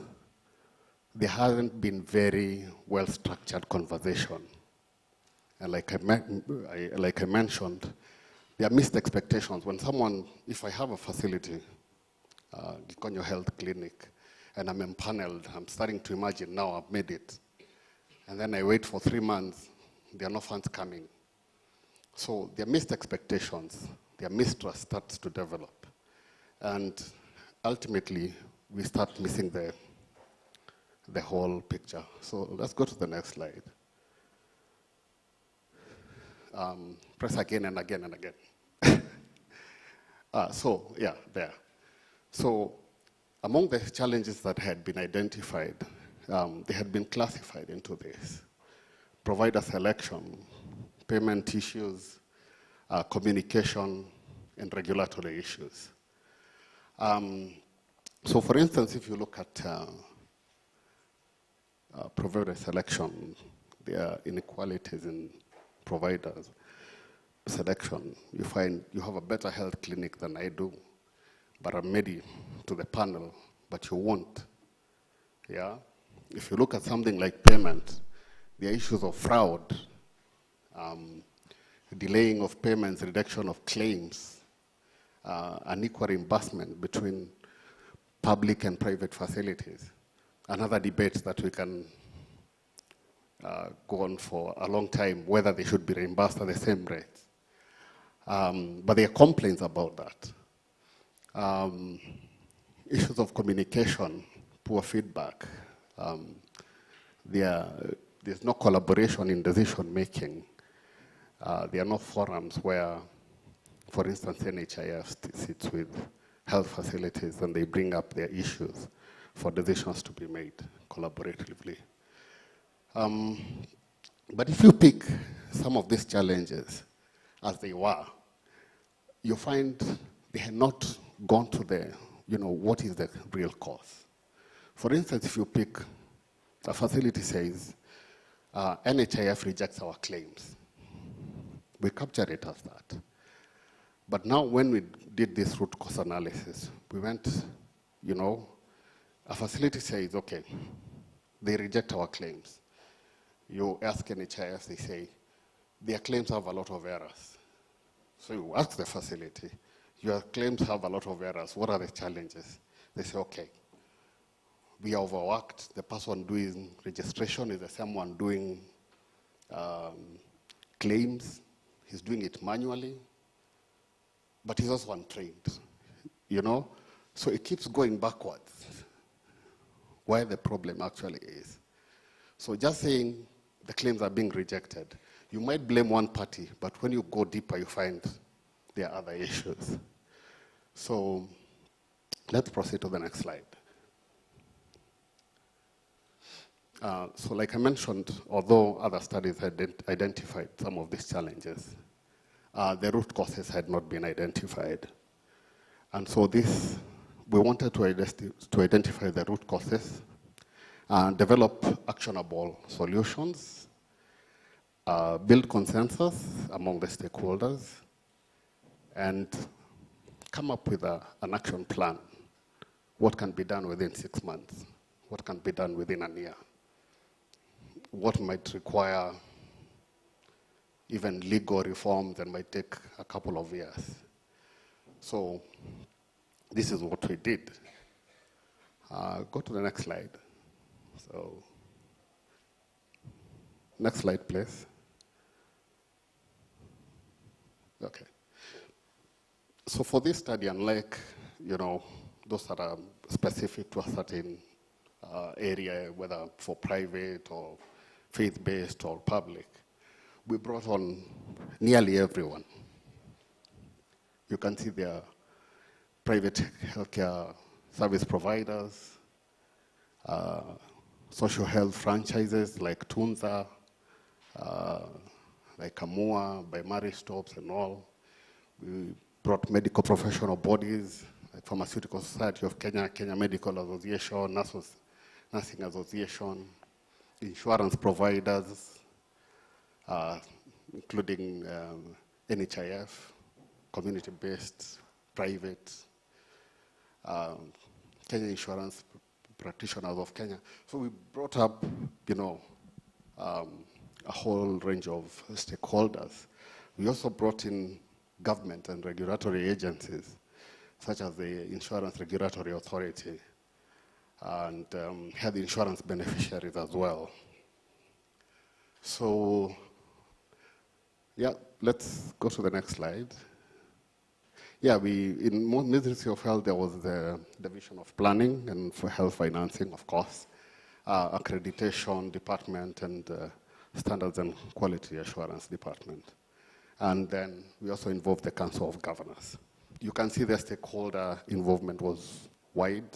there hasn't been very well-structured conversation. And like I mentioned, there are missed expectations. When someone, if I have a facility, Gikonyo Health Clinic, and I'm empaneled, I'm starting to imagine now I've made it. And then I wait for 3 months, there are no funds coming. So there are missed expectations, their mistrust starts to develop. And ultimately, we start missing the whole picture. So let's go to the next slide. Press again and again and again. So among the challenges that had been identified, they had been classified into this: provider selection, payment issues, communication, and regulatory issues. So for instance, if you look at provider selection, there are inequalities in providers selection. You find you have a better health clinic than I do, but I'm ready to the panel, but you won't. Yeah? If you look at something like payment, there are issues of fraud, delaying of payments, reduction of claims, unequal reimbursement between public and private facilities. Another debate that we can go on for a long time, whether they should be reimbursed at the same rates. But there are complaints about that. Issues of communication, poor feedback. There's no collaboration in decision making. There are no forums where, for instance, NHIF sits with health facilities and they bring up their issues for decisions to be made collaboratively. But if you pick some of these challenges as they were, you find they had not gone to the, what is the real cause. For instance, if you pick a facility says, NHIF rejects our claims. We capture it as that. But now when we did this root cause analysis, we went, a facility says, okay, they reject our claims. You ask NHIF, they say, their claims have a lot of errors. So you ask the facility, your claims have a lot of errors. What are the challenges? They say, okay, we are overworked. The person doing registration is the same one doing claims. He's doing it manually, but he's also untrained, So it keeps going backwards, where the problem actually is. So just saying the claims are being rejected, you might blame one party, but when you go deeper, you find there are other issues. So let's proceed to the next slide. So like I mentioned, although other studies had identified some of these challenges, the root causes had not been identified. And so we wanted to identify the root causes and develop actionable solutions, build consensus among the stakeholders, and come up with an action plan. What can be done within 6 months? What can be done within a year? What might require even legal reforms that might take a couple of years. So this is what we did. Go to the next slide. So next slide, please. Okay. So for this study, unlike, those that are specific to a certain area, whether for private or faith-based or public, we brought on nearly everyone. You can see there are private healthcare service providers, social health franchises like Tunza, like Amua, by Mary Stopes and all. We brought medical professional bodies, like Pharmaceutical Society of Kenya, Kenya Medical Association, Nursing Association, insurance providers, including NHIF, community-based, private, Kenya Insurance Practitioners of Kenya. So we brought up, a whole range of stakeholders. We also brought in government and regulatory agencies, such as the Insurance Regulatory Authority, and health insurance beneficiaries as well. So, yeah, let's go to the next slide. Yeah, in Ministry of Health, there was the Division of Planning and for Health Financing, of course, Accreditation Department, and Standards and Quality Assurance Department. And then we also involved the Council of Governors. you can see the stakeholder involvement was wide,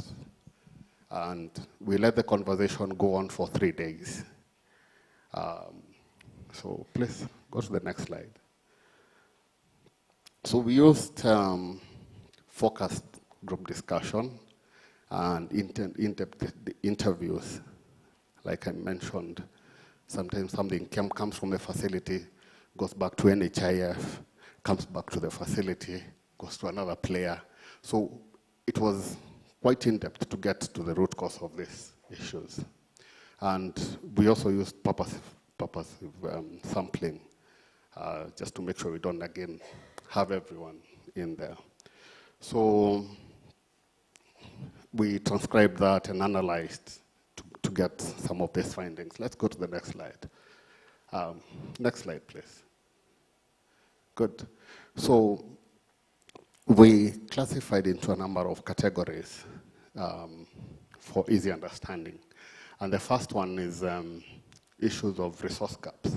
and we let the conversation go on for 3 days. So please go to the next slide. So we used focused group discussion and in-depth interviews. Like I mentioned, sometimes something comes from the facility, goes back to NHIF, comes back to the facility, goes to another player. So it was quite in-depth to get to the root cause of these issues. And we also used purposive sampling, just to make sure we don't, again, have everyone in there. So we transcribed that and analyzed to get some of these findings. Let's go to the next slide. Next slide, please. Good. So we classified into a number of categories for easy understanding. And the first one is issues of resource gaps.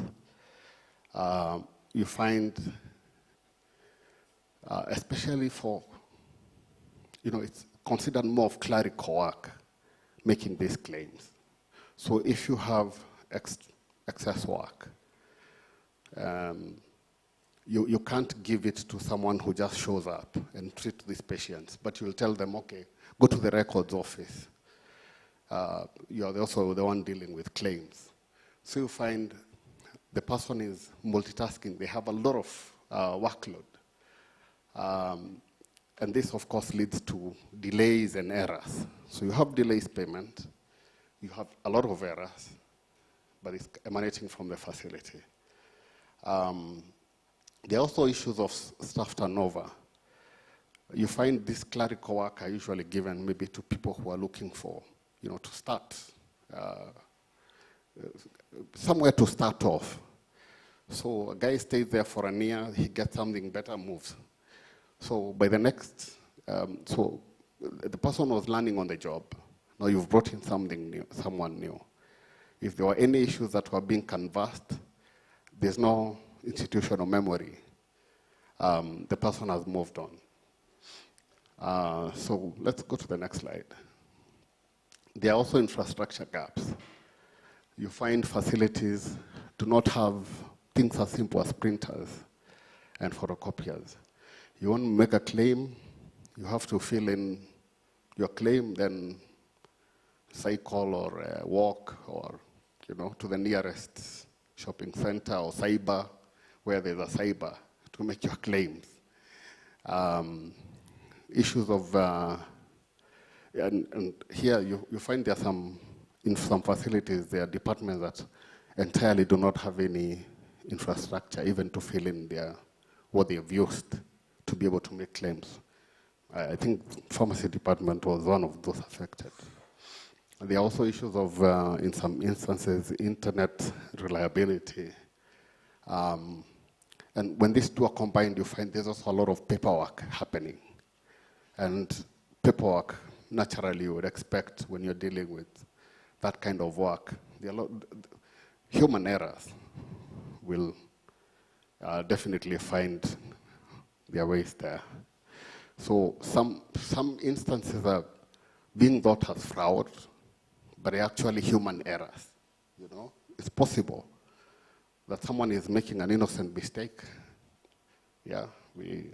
You find, especially for, it's considered more of clerical work, making these claims. So if you have excess work, you can't give it to someone who just shows up and treat these patients, but you'll tell them, okay, go to the records office. You're also the one dealing with claims. So you find the person is multitasking. They have a lot of workload. And this, of course, leads to delays and errors. So you have delays payment. You have a lot of errors, but it's emanating from the facility. There are also issues of staff turnover. You find this clerical work are usually given maybe to people who are looking for, to start, somewhere to start off. So a guy stays there for a year, he gets something better, moves. So by the next, so the person was learning on the job. Now you've brought in something new, someone new. If there were any issues that were being canvassed, there's no institutional memory. The person has moved on. So let's go to the next slide. There are also infrastructure gaps. You find facilities do not have things as simple as printers and photocopiers. You want to make a claim, you have to fill in your claim, then cycle or walk or, to the nearest shopping center or cyber, where there's a cyber, to make your claims. Issues of, and here you find there are in some facilities, there are departments that entirely do not have any infrastructure, even to fill in what they've used to be able to make claims. I think pharmacy department was one of those affected. There are also issues of, in some instances, internet reliability. And when these two are combined, you find there's also a lot of paperwork happening. And paperwork, naturally, you would expect when you're dealing with that kind of work, human errors will definitely find their ways there. So some instances are being thought as fraud, but they're actually human errors. It's possible that someone is making an innocent mistake. Yeah, we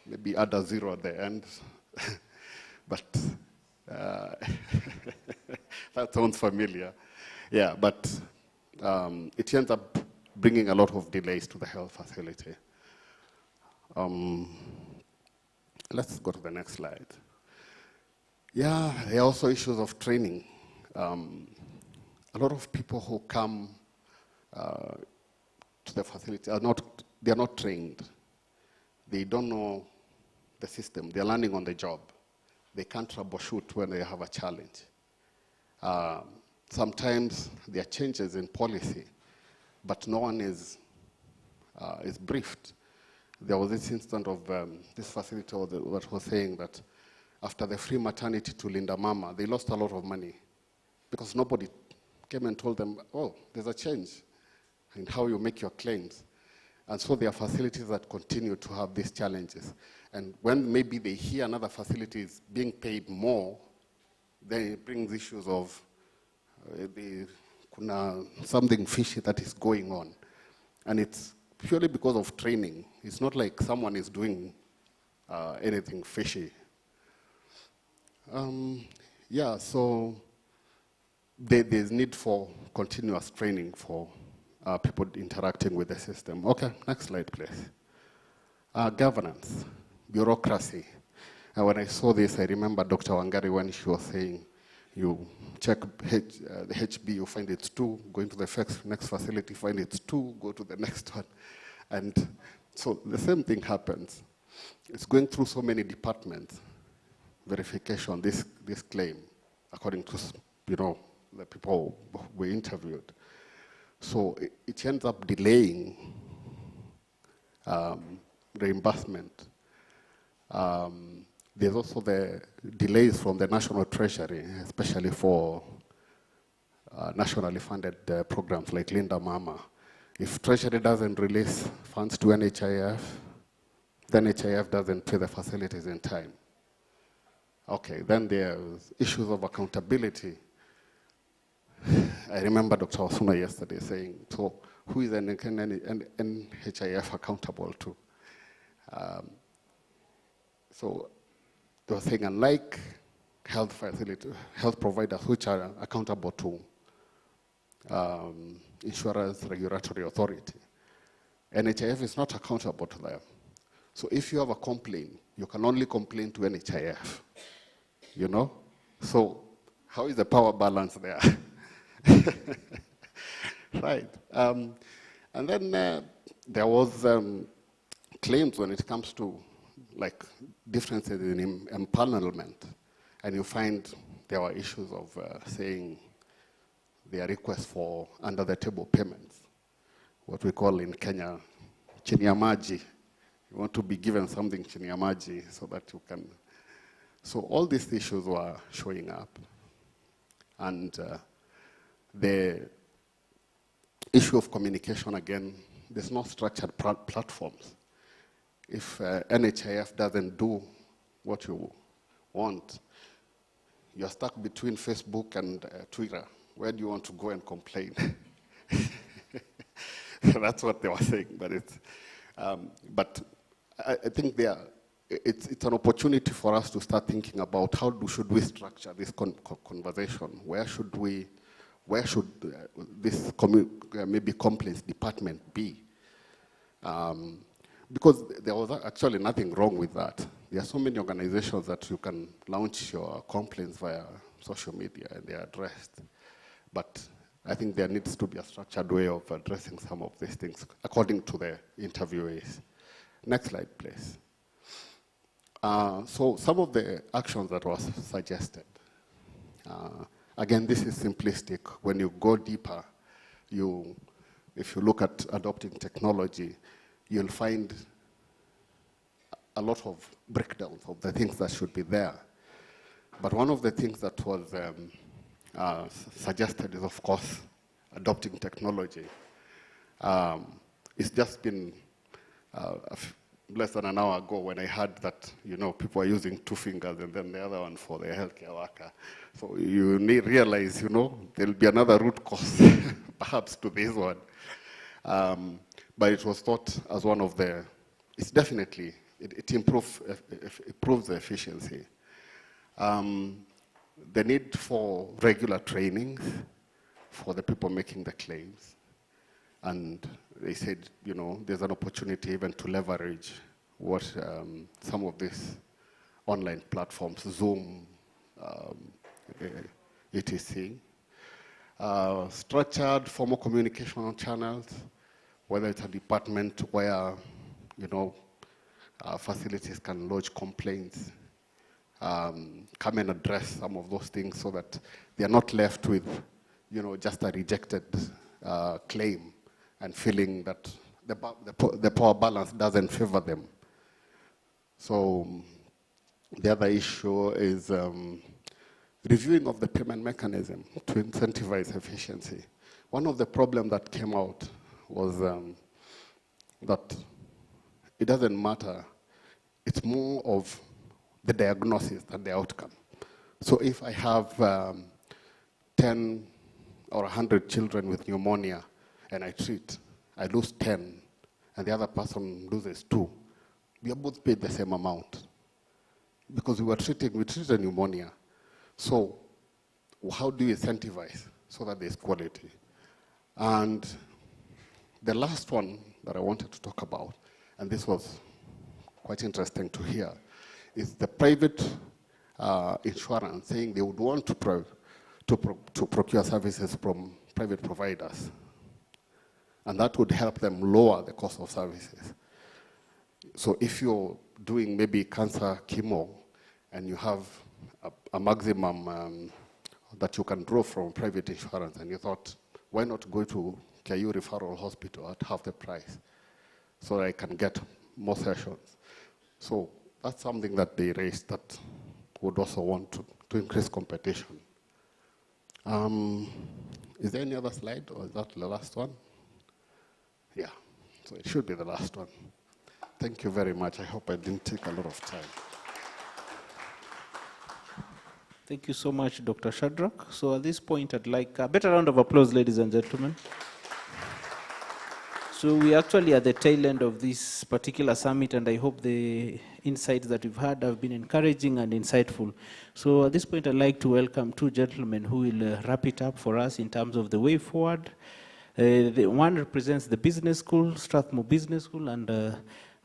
maybe add a zero at the end, but that sounds familiar. Yeah, but it ends up bringing a lot of delays to the health facility. Let's go to the next slide. Yeah, there are also issues of training. A lot of people who come to the facility they are not trained. They don't know the system. They're learning on the job. They can't troubleshoot when they have a challenge. Sometimes there are changes in policy, but no one is briefed. There was this instance of this facility that was saying that after the free maternity to Linda Mama, they lost a lot of money because nobody came and told them, oh, there's a change in how you make your claims. And so there are facilities that continue to have these challenges. And when maybe they hear another facility is being paid more, then it brings issues of something fishy that is going on. And it's purely because of training. It's not like someone is doing anything fishy. Yeah, so there's need for continuous training for people interacting with the system. Okay, next slide, please. Governance, bureaucracy. When I saw this, I remember Dr. Wangari when she was saying, you check the HB, you find it's 2, going to the next facility, find it's 2, go to the next one. And so the same thing happens. It's going through so many departments, verification, this claim, according to, the people we interviewed. So it ends up delaying reimbursement. There's also the delays from the National Treasury, especially for nationally funded programs like Linda Mama. If Treasury doesn't release funds to NHIF, then NHIF doesn't pay the facilities in time. Okay, then there's issues of accountability. I remember Dr. Osuna yesterday saying, so who is NHIF accountable to? So they were saying, unlike health providers which are accountable to insurance regulatory authority, NHIF is not accountable to them. So if you have a complaint, you can only complain to NHIF, So how is the power balance there? Right. And then there was claims when it comes to like differences in empanelment, and you find there were issues of saying their requests for under-the-table payments, what we call in Kenya, chini ya maji. You want to be given something chini ya maji so that you can. So all these issues were showing up. And the issue of communication, again, there's no structured platforms. If NHIF doesn't do what you want, you're stuck between Facebook and Twitter. Where do you want to go and complain? That's what they were saying, but it's, but I think it's an opportunity for us to start thinking about should we structure this conversation? Where should this maybe complaints department be? Because there was actually nothing wrong with that. There are so many organizations that you can launch your complaints via social media and they are addressed. But I think there needs to be a structured way of addressing some of these things according to the interviewees. Next slide, please. So some of the actions that was suggested. Again, this is simplistic. When you go deeper, if you look at adopting technology, you'll find a lot of breakdowns of the things that should be there. But one of the things that was suggested is, of course, adopting technology. It's just been less than an hour ago when I heard that, people are using 2 fingers and then the other one for the healthcare worker. So you realize, there'll be another root cause, perhaps, to this one. But it was thought as one of the, it's definitely, it improves the efficiency. The need for regular trainings for the people making the claims. And they said, there's an opportunity even to leverage what some of these online platforms, Zoom, etc. Structured formal communication channels, whether it's a department where, facilities can lodge complaints, come and address some of those things so that they're not left with, just a rejected claim and feeling that the power balance doesn't favor them. So the other issue is reviewing of the payment mechanism to incentivize efficiency. One of the problems that came out was that it doesn't matter it's more of the diagnosis than the outcome. So if I have 10 or 100 children with pneumonia and I treat, I lose 10 and the other person loses 2, we are both paid the same amount because we treated pneumonia. So how do you incentivize so that there's quality? And the last one that I wanted to talk about, and this was quite interesting to hear, is the private insurance saying they would want to procure services from private providers. And that would help them lower the cost of services. So if you're doing maybe cancer chemo and you have a maximum that you can draw from private insurance, and you thought, why not go to KU Referral Hospital at half the price so I can get more sessions? So that's something that they raised that would also want to increase competition. Is there any other slide, or is that the last one? Yeah, so it should be the last one. Thank you very much. I hope I didn't take a lot of time. Thank you so much, Dr. Shadrach. So at this point, I'd like a better round of applause, ladies and gentlemen. So we're actually at the tail end of this particular summit, and I hope the insights that we've had have been encouraging and insightful. So at this point, I'd like to welcome two gentlemen who will wrap it up for us in terms of the way forward. The one represents the business school, Strathmore Business School, and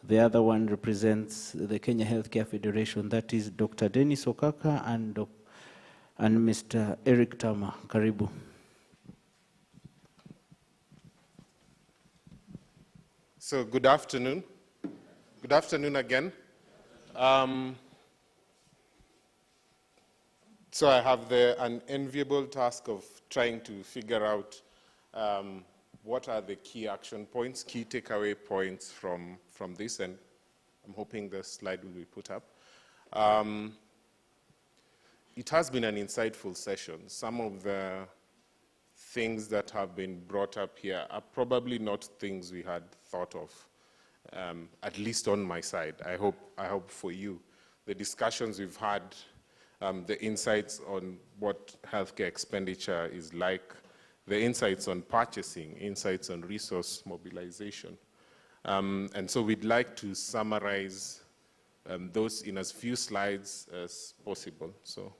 the other one represents the Kenya Healthcare Federation. That is Dr. Dennis Okaka and Mr. Eric Tama. Karibu. So good afternoon. Good afternoon again. So I have the unenviable task of trying to figure out what are the key action points, key takeaway points from this, and I'm hoping the slide will be put up. It has been an insightful session. Some of the things that have been brought up here are probably not things we had thought of, at least on my side. I hope for you. The discussions we've had, the insights on what healthcare expenditure is like, the insights on purchasing, insights on resource mobilization. And so we'd like to summarize those in as few slides as possible. So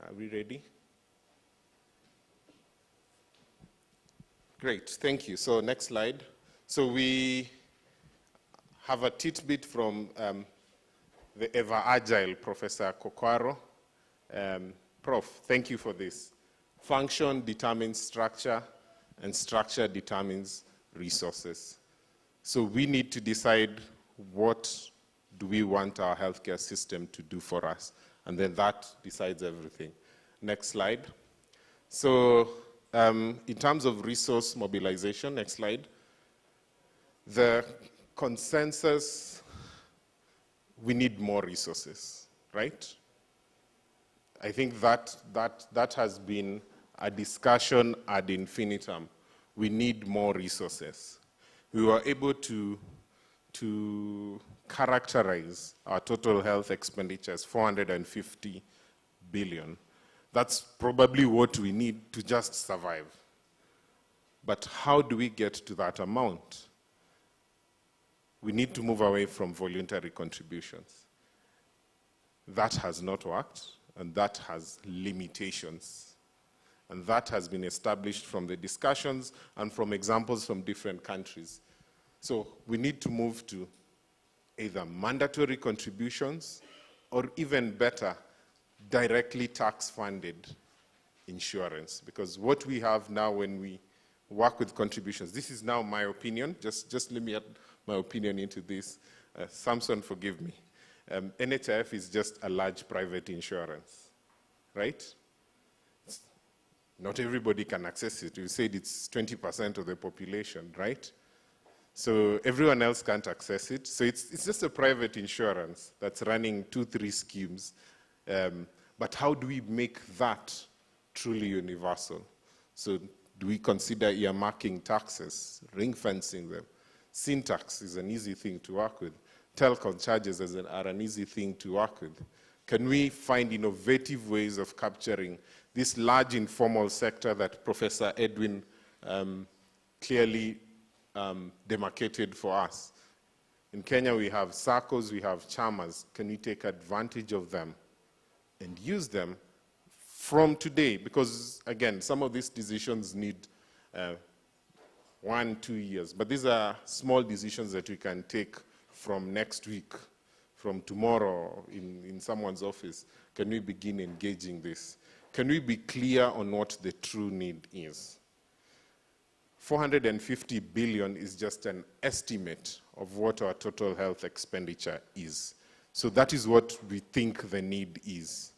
are we ready? Great, thank you. So next slide. So we have a tidbit from the ever agile Professor Kokwaro. Prof, thank you for this. Function determines structure, and structure determines resources. So we need to decide what do we want our healthcare system to do for us, and then that decides everything. Next slide. So in terms of resource mobilization, next slide, the consensus, we need more resources, right? I think that has been a discussion ad infinitum. We need more resources. We were able to characterize our total health expenditure as 450 billion. That's probably what we need to just survive. But how do we get to that amount? We need to move away from voluntary contributions. That has not worked, and that has limitations. And that has been established from the discussions and from examples from different countries. So we need to move to either mandatory contributions or even better, directly tax-funded insurance. Because what we have now when we work with contributions, this is now my opinion, just let me add my opinion into this. Samson, forgive me. NHIF is just a large private insurance, right? Not everybody can access it. You said it's 20% of the population, right? So everyone else can't access it. So it's just a private insurance that's running 2-3 schemes. But how do we make that truly universal? So do we consider earmarking taxes, ring fencing them? Syntax is an easy thing to work with. Telecom charges are an easy thing to work with. Can we find innovative ways of capturing this large informal sector that Professor Edwin clearly demarcated for us? In Kenya, we have SACCOs, we have chamas. Can we take advantage of them and use them from today? Because, again, some of these decisions need 1-2 years. But these are small decisions that we can take from next week, from tomorrow in someone's office. Can we begin engaging this? Can we be clear on what the true need is? 450 billion is just an estimate of what our total health expenditure is. So that is what we think the need is.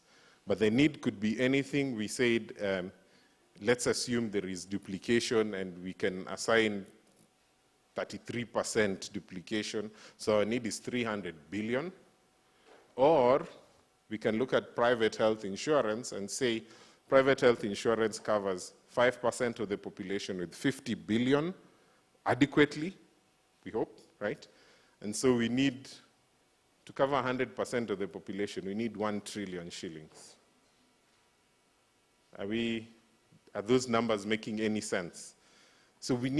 But the need could be anything. We said, let's assume there is duplication and we can assign 33% duplication. So our need is 300 billion. Or we can look at private health insurance and say private health insurance covers 5% of the population with 50 billion adequately, we hope, right? And so we need, to cover 100% of the population, we need 1 trillion shillings. Are those numbers making any sense? So we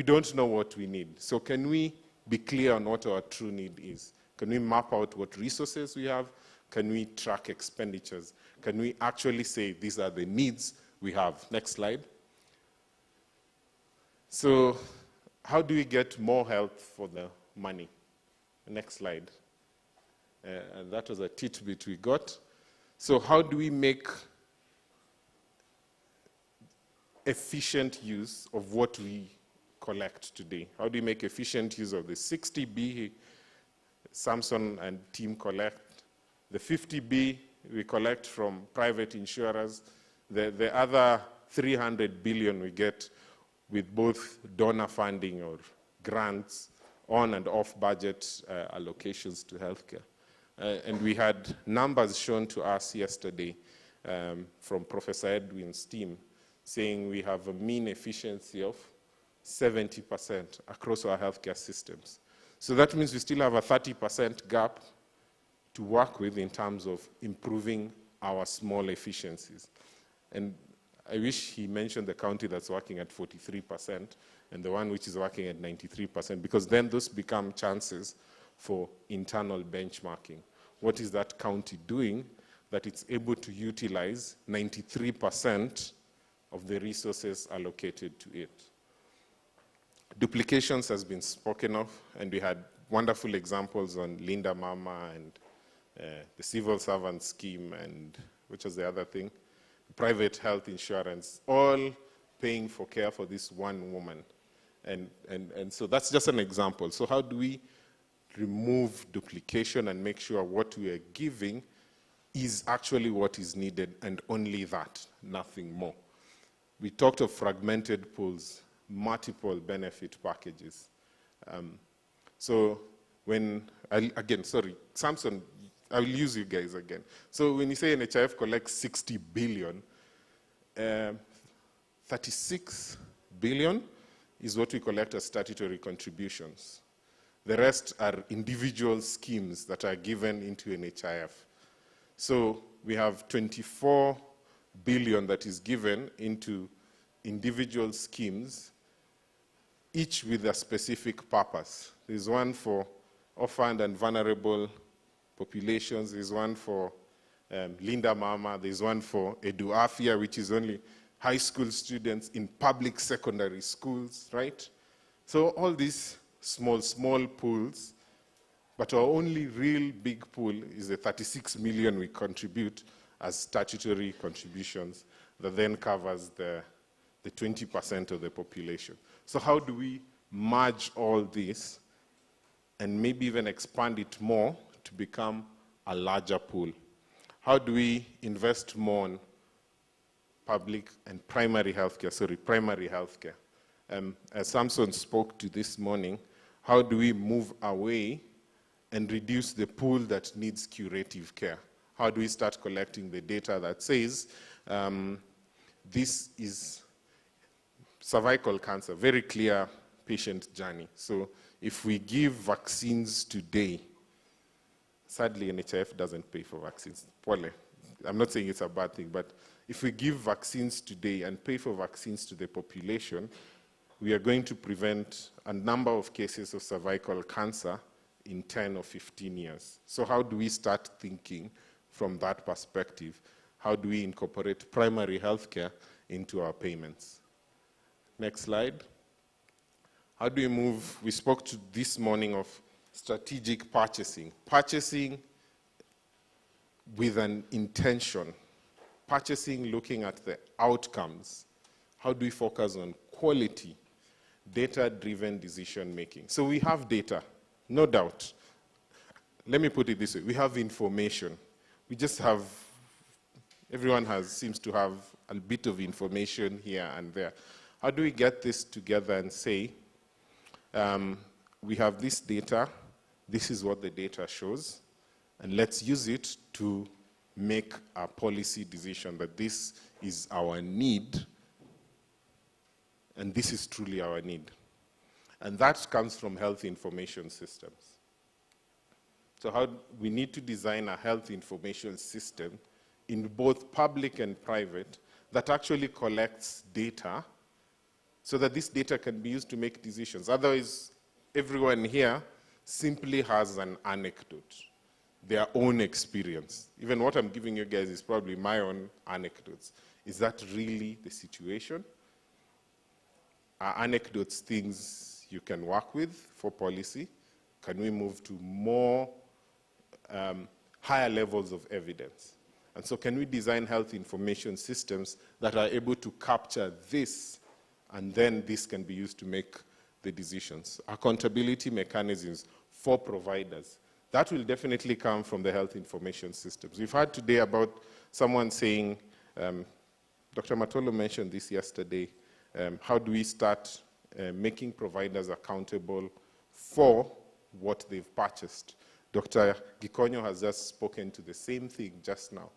don't know what we need. So can we be clear on what our true need is? Can we map out what resources we have? Can we track expenditures? Can we actually say these are the needs we have? Next slide. So how do we get more health for the money? Next slide. And that was a tidbit we got. So how do we make efficient use of what we collect today? How do we make efficient use of the 60B Samson and team collect? The 50B we collect from private insurers. The other 300 billion we get with both donor funding or grants on and off budget allocations to healthcare. And we had numbers shown to us yesterday from Professor Edwin's team saying we have a mean efficiency of 70% across our healthcare systems. So that means we still have a 30% gap to work with in terms of improving our small efficiencies. And I wish he mentioned the county that's working at 43% and the one which is working at 93%, because then those become chances for internal benchmarking. What is that county doing that it's able to utilize 93% of the resources allocated to it? Duplications has been spoken of, and we had wonderful examples on Linda Mama and the civil servant scheme, and which was the other thing? Private health insurance, all paying for care for this one woman. And so that's just an example. So how do we remove duplication and make sure what we are giving is actually what is needed and only that, nothing more? We talked of fragmented pools, multiple benefit packages. So when, again, sorry, Samson, I will use you guys again. So when you say NHIF collects 60 billion, 36 billion is what we collect as statutory contributions. The rest are individual schemes that are given into NHIF. So we have 24 billion that is given into individual schemes, each with a specific purpose. There's one for orphaned and vulnerable populations, there's one for Linda Mama, there's one for Edu Afia, which is only high school students in public secondary schools, right? So all these small pools, but our only real big pool is the 36 million we contribute as statutory contributions that then covers the 20% of the population. So how do we merge all this and maybe even expand it more to become a larger pool? How do we invest more on public and primary healthcare, primary healthcare? As Samson spoke to this morning, how do we move away and reduce the pool that needs curative care? How do we start collecting the data that says this is cervical cancer, very clear patient journey. So if we give vaccines today, sadly NHIF doesn't pay for vaccines. Pole. I'm not saying it's a bad thing, but if we give vaccines today and pay for vaccines to the population, we are going to prevent a number of cases of cervical cancer in 10 or 15 years. So how do we start thinking from that perspective? How do we incorporate primary healthcare into our payments? Next slide. How do we move? We spoke to this morning of strategic purchasing. Purchasing with an intention. Purchasing looking at the outcomes. How do we focus on quality? Data-driven decision making. So we have data, no doubt. Let me put it this way. We have information. We just have, everyone seems to have a bit of information here and there. How do we get this together and say, we have this data, this is what the data shows, and let's use it to make a policy decision that this is our need, and this is truly our need. And that comes from health information systems. So how we need to design a health information system in both public and private that actually collects data so that this data can be used to make decisions. Otherwise, everyone here simply has an anecdote, their own experience. Even what I'm giving you guys is probably my own anecdotes. Is that really the situation? Are anecdotes things you can work with for policy? Can we move to more higher levels of evidence? And so can we design health information systems that are able to capture this, and then this can be used to make the decisions? Accountability mechanisms for providers. That will definitely come from the health information systems. We've heard today about someone saying, Dr. Matolo mentioned this yesterday, how do we start making providers accountable for what they've purchased? Dr. Gikonyo has just spoken to the same thing just now.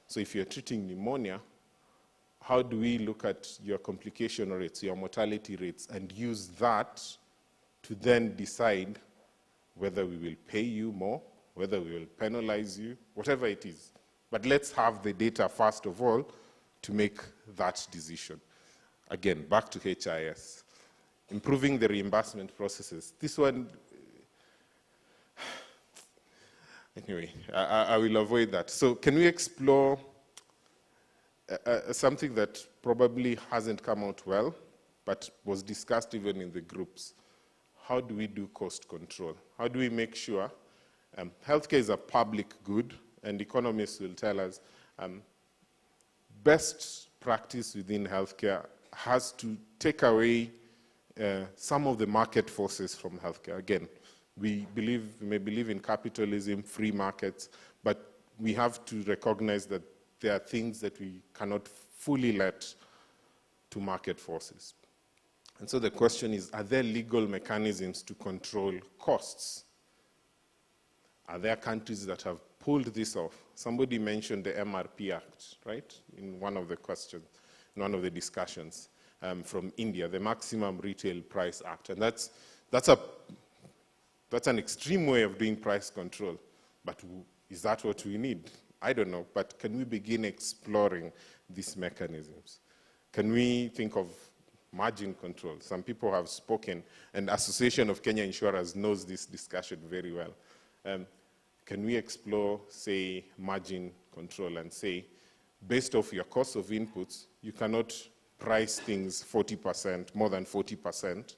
So if you're treating pneumonia, how do we look at your complication rates, your mortality rates, and use that to then decide whether we will pay you more, whether we will penalize you, whatever it is. But let's have the data first of all to make that decision. Again, back to HIS. Improving the reimbursement processes. This one, anyway, I will avoid that. So can we explore something that probably hasn't come out well, but was discussed even in the groups? How do we do cost control? How do we make sure healthcare is a public good, and economists will tell us best practice within healthcare has to take away some of the market forces from healthcare. Again, we may believe in capitalism, free markets, but we have to recognize that there are things that we cannot fully let to market forces. And so the question is, are there legal mechanisms to control costs? Are there countries that have pulled this off? Somebody mentioned the MRP Act, right? In one of the questions, in one of the discussions from India, the Maximum Retail Price Act. And that's an extreme way of doing price control. But is that what we need? I don't know, but can we begin exploring these mechanisms? Can we think of margin control? Some people have spoken, and Association of Kenya Insurers knows this discussion very well. Can we explore, say, margin control and say, based off your cost of inputs, you cannot price things 40%, more than 40%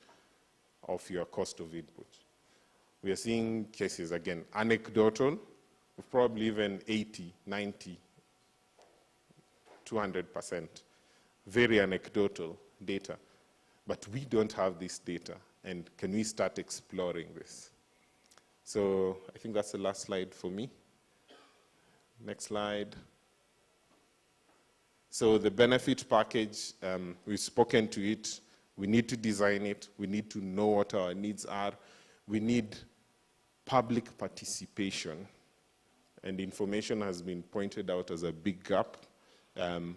of your cost of input. We are seeing cases, again, anecdotal, of probably even 80, 90, 200%, very anecdotal data. But we don't have this data, and can we start exploring this? So I think that's the last slide for me. Next slide. So the benefit package, we've spoken to it. We need to design it. We need to know what our needs are. We need public participation. And information has been pointed out as a big gap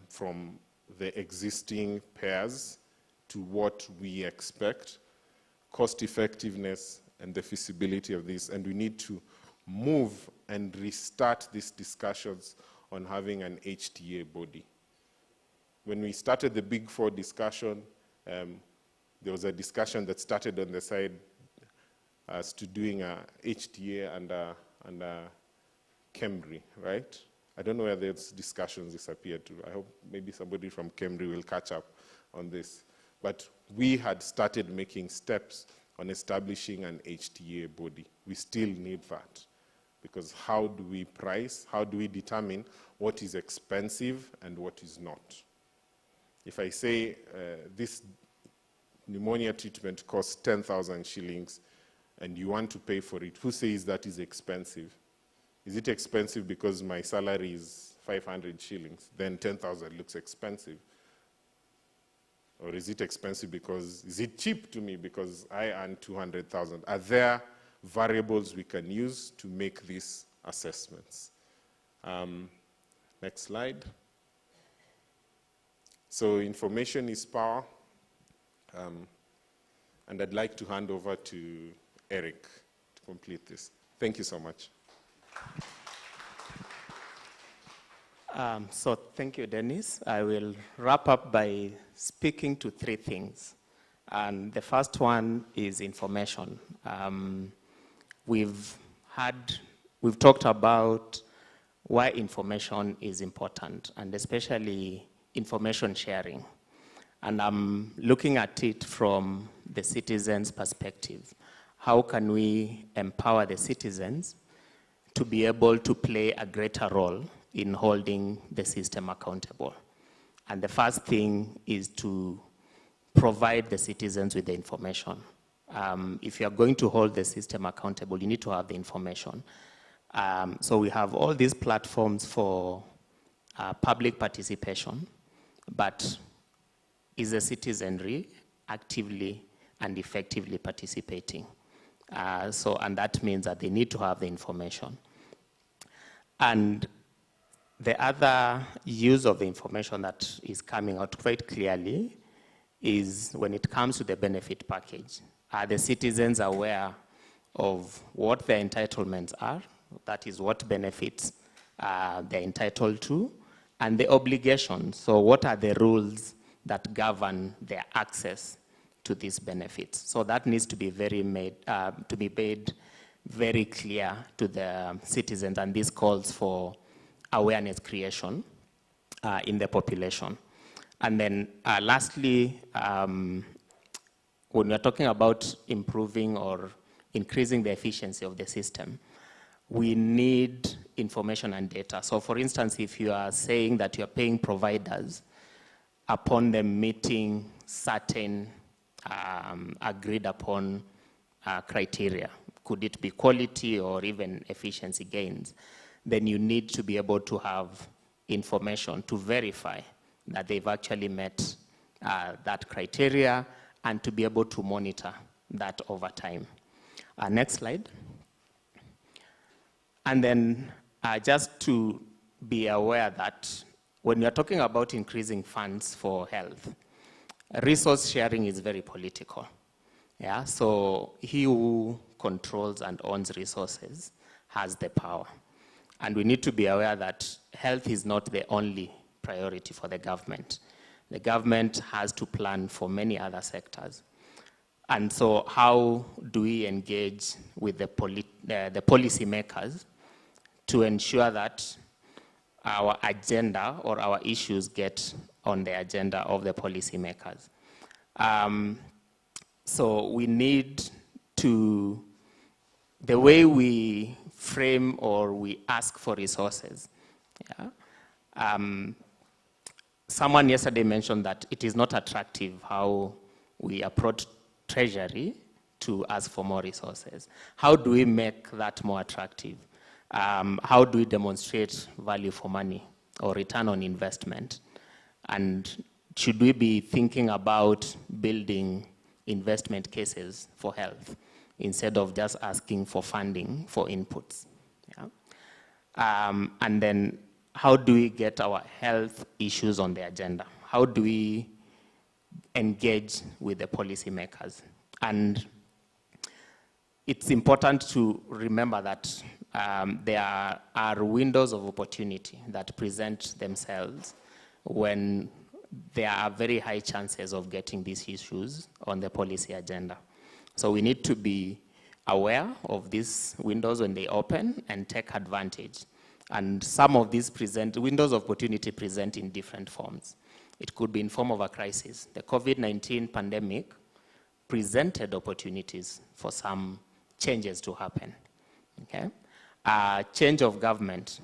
from the existing pairs to what we expect. cost effectiveness, and the feasibility of this. And we need to move and restart these discussions on having an HTA body. When we started the Big Four discussion, there was a discussion that started on the side as to doing a HTA and a KEMRI, right? I don't know where those discussions disappeared to. I hope maybe somebody from KEMRI will catch up on this. But we had started making steps on establishing an HTA body. We still need that, because how do we price, how do we determine what is expensive and what is not? If I say this pneumonia treatment costs 10,000 shillings and you want to pay for it, who says that is expensive? Is it expensive because my salary is 500 shillings? Then 10,000 looks expensive. Or is it expensive because, is it cheap to me because I earn 200,000? Are there variables we can use to make these assessments? Next slide. So information is power. And I'd like to hand over to Eric to complete this. Thank you so much. So thank you, Dennis. I will wrap up by speaking to three things. And the first one is information. We've talked about why information is important, and especially information sharing. And I'm looking at it from the citizens' perspective. How can we empower the citizens to be able to play a greater role in holding the system accountable? And the first thing is to provide the citizens with the information. If you're going to hold the system accountable, you need to have the information. So we have all these platforms for public participation, but is the citizenry actively and effectively participating? And that means that they need to have the information. And the other use of the information that is coming out quite clearly is when it comes to the benefit package. Are the citizens aware of what their entitlements are? That is, what benefits they're entitled to, and the obligations. So what are the rules that govern their access to these benefits? So that needs to be made very clear to the citizens, and this calls for awareness creation in the population. And then lastly, when we're talking about improving or increasing the efficiency of the system, we need information and data. So for instance, if you are saying that you're paying providers upon them meeting certain agreed upon criteria, could it be quality or even efficiency gains, then you need to be able to have information to verify that they've actually met that criteria and to be able to monitor that over time. Next slide. And then just to be aware that when you're talking about increasing funds for health, resource sharing is very political. Yeah, so he who controls and owns resources has the power. And we need to be aware that health is not the only priority for the government. The government has to plan for many other sectors. And so how do we engage with the policy makers to ensure that our agenda or our issues get on the agenda of the policy makers? So we need to, the way we frame or we ask for resources. Yeah? Someone yesterday mentioned that it is not attractive how we approach Treasury to ask for more resources. How do we make that more attractive? How do we demonstrate value for money or return on investment? And should we be thinking about building investment cases for health instead of just asking for funding for inputs? Yeah? And then how do we get our health issues on the agenda? How do we engage with the policymakers? And it's important to remember that there are windows of opportunity that present themselves when there are very high chances of getting these issues on the policy agenda. So we need to be aware of these windows when they open and take advantage. And some of these windows of opportunity present in different forms. It could be in form of a crisis. The COVID-19 pandemic presented opportunities for some changes to happen. Okay? Change of government.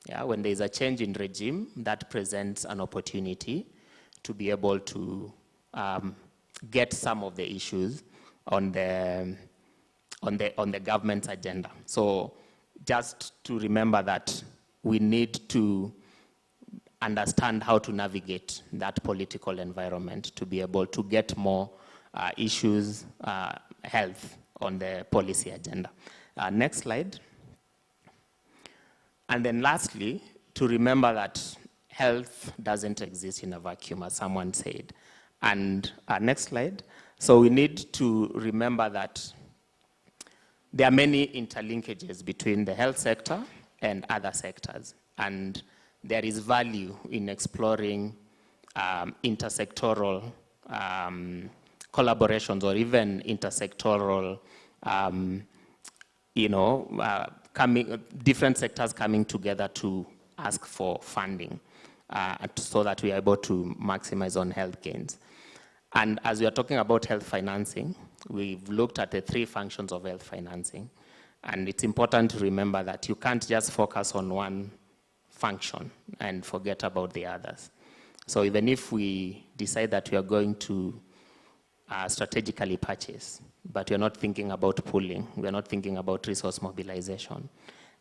Yeah, when there's a change in regime, that presents an opportunity to be able to get some of the issues on the government's agenda. So just to remember that we need to understand how to navigate that political environment to be able to get more issues, health on the policy agenda. Next slide. And then lastly, to remember that health doesn't exist in a vacuum, as someone said. And next slide. So we need to remember that there are many interlinkages between the health sector and other sectors. And there is value in exploring intersectoral collaborations or even intersectoral, different sectors coming together to ask for funding so that we are able to maximize on health gains. And as we are talking about health financing, we've looked at the 3 functions of health financing. And it's important to remember that you can't just focus on one function and forget about the others. So even if we decide that we are going to strategically purchase, but we're not thinking about pooling, we're not thinking about resource mobilization,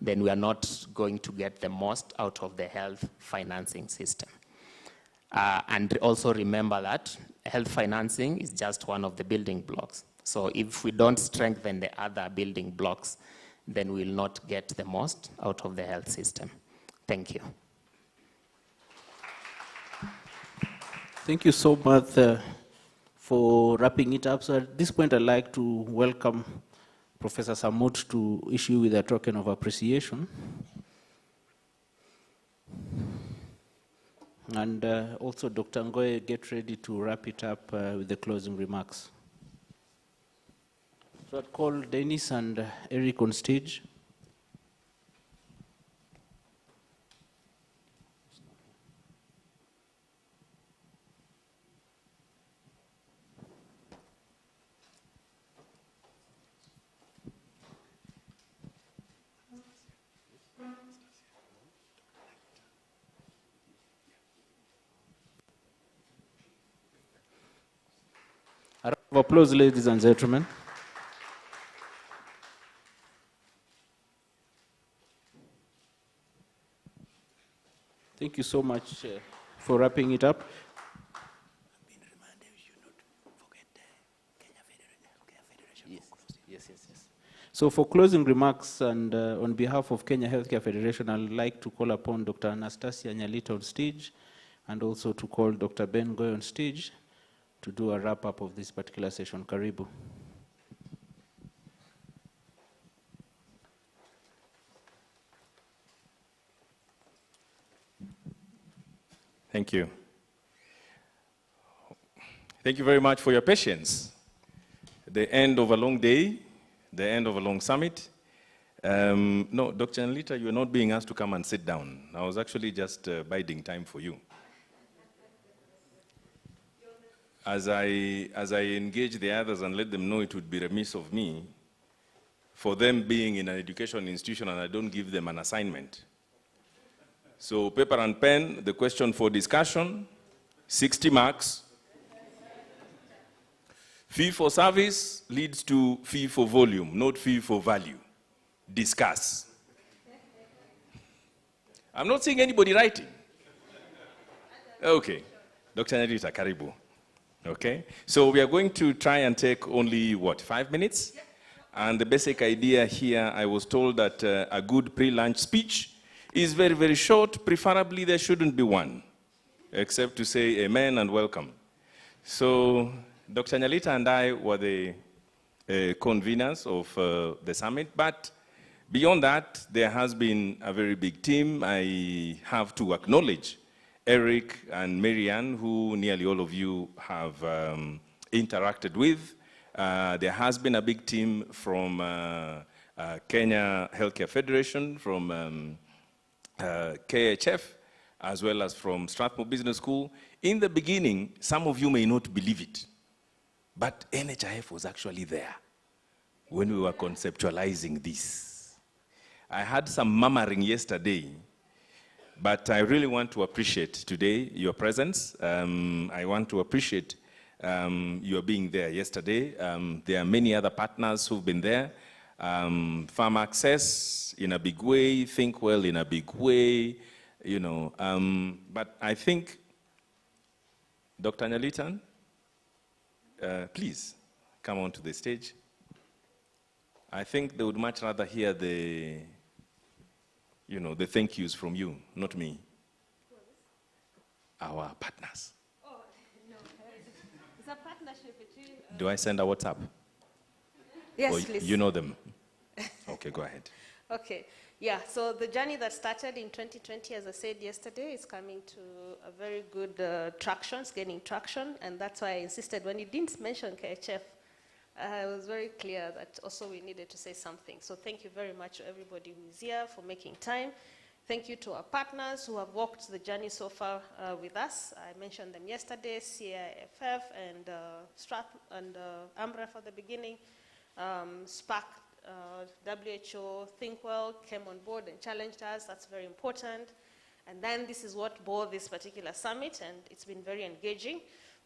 then we are not going to get the most out of the health financing system. And also remember that health financing is just one of the building blocks. So if we don't strengthen the other building blocks, then we'll not get the most out of the health system. Thank you. Thank you so much for wrapping it up. So at this point, I'd like to welcome Professor Samut to issue with a token of appreciation. And also, Dr. Ngoye, get ready to wrap it up with the closing remarks. So I'd call Dennis and Eric on stage. A round of applause, ladies and gentlemen. Thank you so much for wrapping it up. Yes. So for closing remarks and on behalf of Kenya Healthcare Federation, I'd like to call upon Dr. Anastasia Nyalita on stage and also to call Dr. Ben Ngoye on stage to do a wrap-up of this particular session. Karibu. Thank you. Thank you very much for your patience. The end of a long day, the end of a long summit. No, Dr. Nyalita, you're not being asked to come and sit down. I was actually just biding time for you. As I engage the others and let them know, it would be remiss of me for them being in an education institution and I don't give them an assignment. So paper and pen, the question for discussion, 60 marks. Fee for service leads to fee for volume, not fee for value. Discuss. I'm not seeing anybody writing. Okay. Dr. Nyalita, karibu. Okay, so we are going to try and take only, 5 minutes? And the basic idea here, I was told that a good pre-lunch speech is very, very short. Preferably, there shouldn't be one, except to say amen and welcome. So Dr. Nyalita and I were the conveners of the summit. But beyond that, there has been a very big team. I have to acknowledge Eric and Marianne, who nearly all of you have interacted with. There has been a big team from Kenya Healthcare Federation, from KHF, as well as from Strathmore Business School. In the beginning, some of you may not believe it, but NHIF was actually there when we were conceptualizing this. I had some murmuring yesterday, but I really want to appreciate today your presence. I want to appreciate your being there yesterday. There are many other partners who've been there. Farm Access in a big way, Think Well in a big way, you know. But I think, Dr. Nyalitan, please come onto the stage. I think they would much rather hear the, you know, the thank yous from you, not me. Our partners. Oh, no. It's a partnership between... Do I send a WhatsApp? Yes, or please. You know them. Okay, go ahead. Okay. Yeah, so the journey that started in 2020, as I said yesterday, is coming to a very good traction, it's gaining traction, and that's why I insisted when you didn't mention KHF, I was very clear that also we needed to say something. So thank you very much to everybody who is here for making time. Thank you to our partners who have walked the journey so far with us. I mentioned them yesterday, CIFF and AMREF at the beginning, SPAC, WHO, Think Well came on board and challenged us. That's very important. And then this is what bore this particular summit, and it's been very engaging.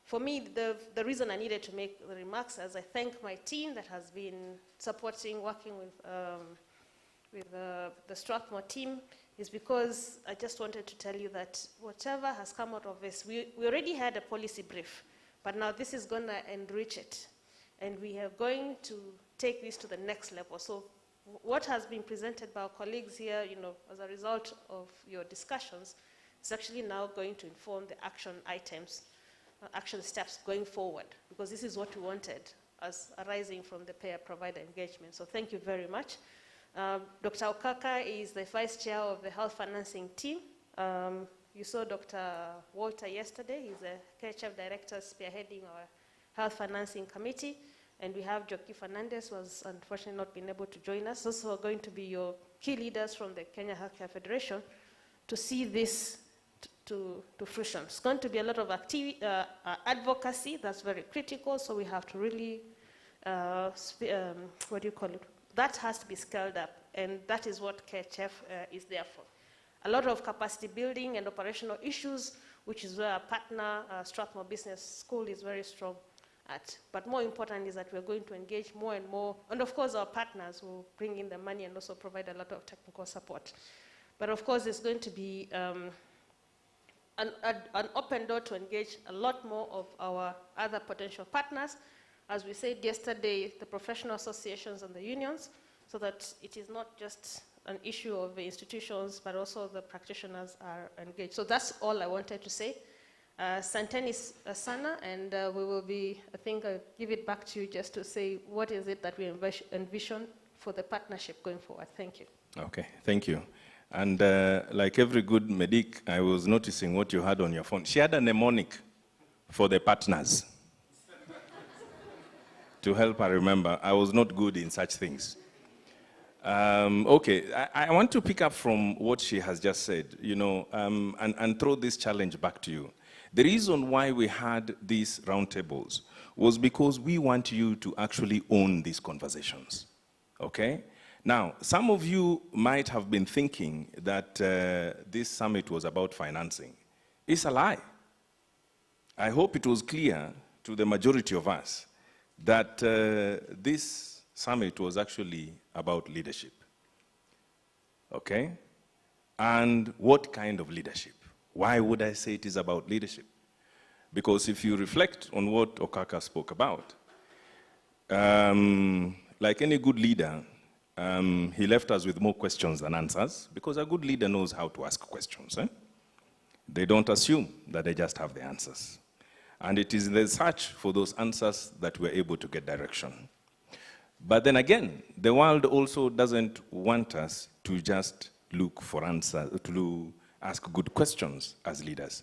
For me, the reason I needed to make the remarks, as I thank my team that has been supporting, working with the Strathmore team, is because I just wanted to tell you that whatever has come out of this, we already had a policy brief, but now this is going to enrich it. And we are going to take this to the next level. So what has been presented by our colleagues here, you know, as a result of your discussions, is actually now going to inform the action items, action steps going forward, because this is what we wanted as arising from the payer-provider engagement. So thank you very much. Dr. Okaka is the vice chair of the health financing team. You saw Dr. Walter yesterday. He's the KHF director spearheading our health financing committee. And we have Joki Fernandez, who has unfortunately not been able to join us. Those are going to be your key leaders from the Kenya Healthcare Federation to see this to fruition. It's going to be a lot of advocacy that's very critical, so we have to really, what do you call it? That has to be scaled up, and that is what KHF is there for. A lot of capacity building and operational issues, which is where our partner, Strathmore Business School, is very strong at. But more important is that we're going to engage more and more, and of course our partners will bring in the money and also provide a lot of technical support. But of course there's going to be an open door to engage a lot more of our other potential partners, as we said yesterday, the professional associations and the unions, so that it is not just an issue of the institutions, but also the practitioners are engaged. So that's all I wanted to say. Santeni Sana, and we will be, I think I'll give it back to you just to say what is it that we envision for the partnership going forward. Thank you. Okay, thank you. And like every good medic, I was noticing what you had on your phone. She had a mnemonic for the partners to help her remember. I was not good in such things. Okay, I want to pick up from what she has just said, you know, and throw this challenge back to you. The reason why we had these roundtables was because we want you to actually own these conversations, okay? Now, some of you might have been thinking that this summit was about financing. It's a lie. I hope it was clear to the majority of us that this summit was actually about leadership, okay? And what kind of leadership? Why would I say it is about leadership? Because if you reflect on what Okaka spoke about, like any good leader, he left us with more questions than answers, because a good leader knows how to ask questions. They don't assume that they just have the answers. And it is in the search for those answers that we're able to get direction. But then again, the world also doesn't want us to just look for answers, to ask good questions as leaders.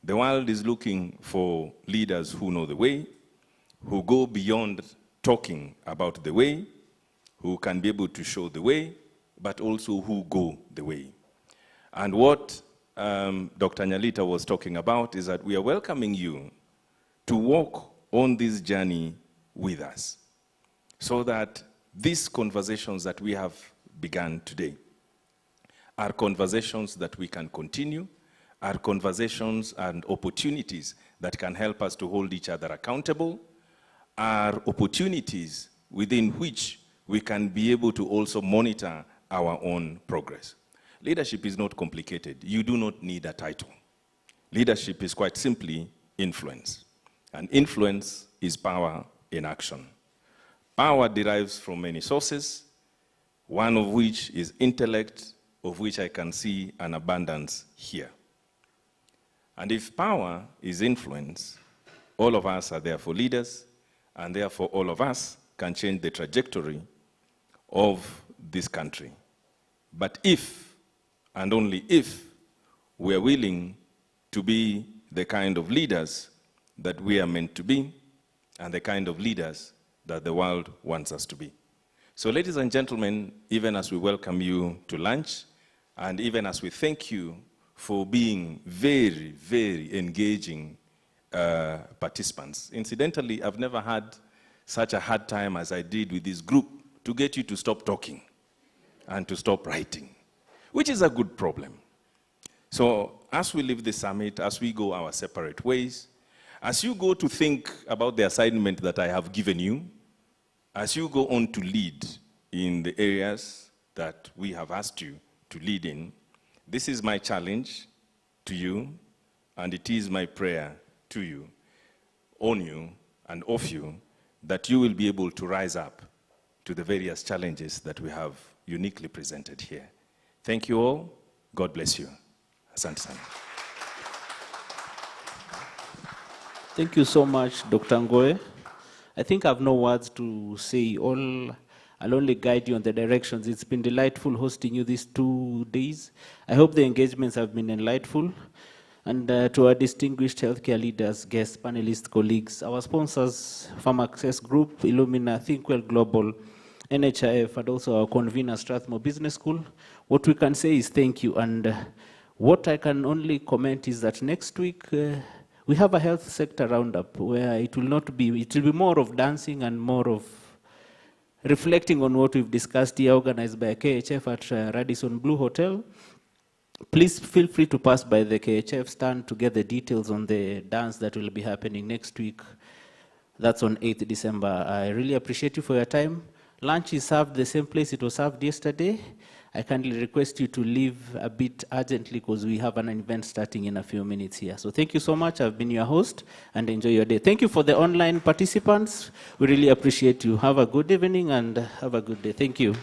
The world is looking for leaders who know the way, who go beyond talking about the way, who can be able to show the way, but also who go the way. And what Dr. Nyalita was talking about is that we are welcoming you to walk on this journey with us, so that these conversations that we have begun today are conversations that we can continue, are conversations and opportunities that can help us to hold each other accountable, are opportunities within which we can be able to also monitor our own progress. Leadership is not complicated. You do not need a title. Leadership is quite simply influence. And influence is power in action. Power derives from many sources, one of which is intellect, of which I can see an abundance here. And if power is influence, all of us are therefore leaders, and therefore all of us can change the trajectory of this country. But if, and only if, we are willing to be the kind of leaders that we are meant to be, and the kind of leaders that the world wants us to be. So ladies and gentlemen, even as we welcome you to lunch, and even as we thank you for being very, very engaging participants. Incidentally, I've never had such a hard time as I did with this group to get you to stop talking and to stop writing, which is a good problem. So as we leave the summit, as we go our separate ways, as you go to think about the assignment that I have given you, as you go on to lead in the areas that we have asked you to lead in, this is my challenge to you, and it is my prayer to you, on you, and of you, that you will be able to rise up to the various challenges that we have uniquely presented here. Thank you all. God bless you. Asante sana. Thank you so much, Dr. Ngoe. I think I have no words to say. I'll only guide you on the directions. It's been delightful hosting you these 2 days. I hope the engagements have been delightful. And to our distinguished healthcare leaders, guests, panelists, colleagues, our sponsors, Farm Access Group, Illumina, ThinkWell Global, NHIF, and also our convener, Strathmore Business School, what we can say is thank you. And what I can only comment is that next week, we have a health sector roundup where it will be more of dancing and more of reflecting on what we've discussed here, organized by KHF at Radisson Blu Hotel. Please feel free to pass by the KHF stand to get the details on the dance that will be happening next week. That's on 8th December. I really appreciate you for your time. Lunch is served the same place it was served yesterday. I kindly request you to leave a bit urgently because we have an event starting in a few minutes here. So thank you so much. I've been your host, and enjoy your day. Thank you for the online participants. We really appreciate you. Have a good evening and have a good day. Thank you.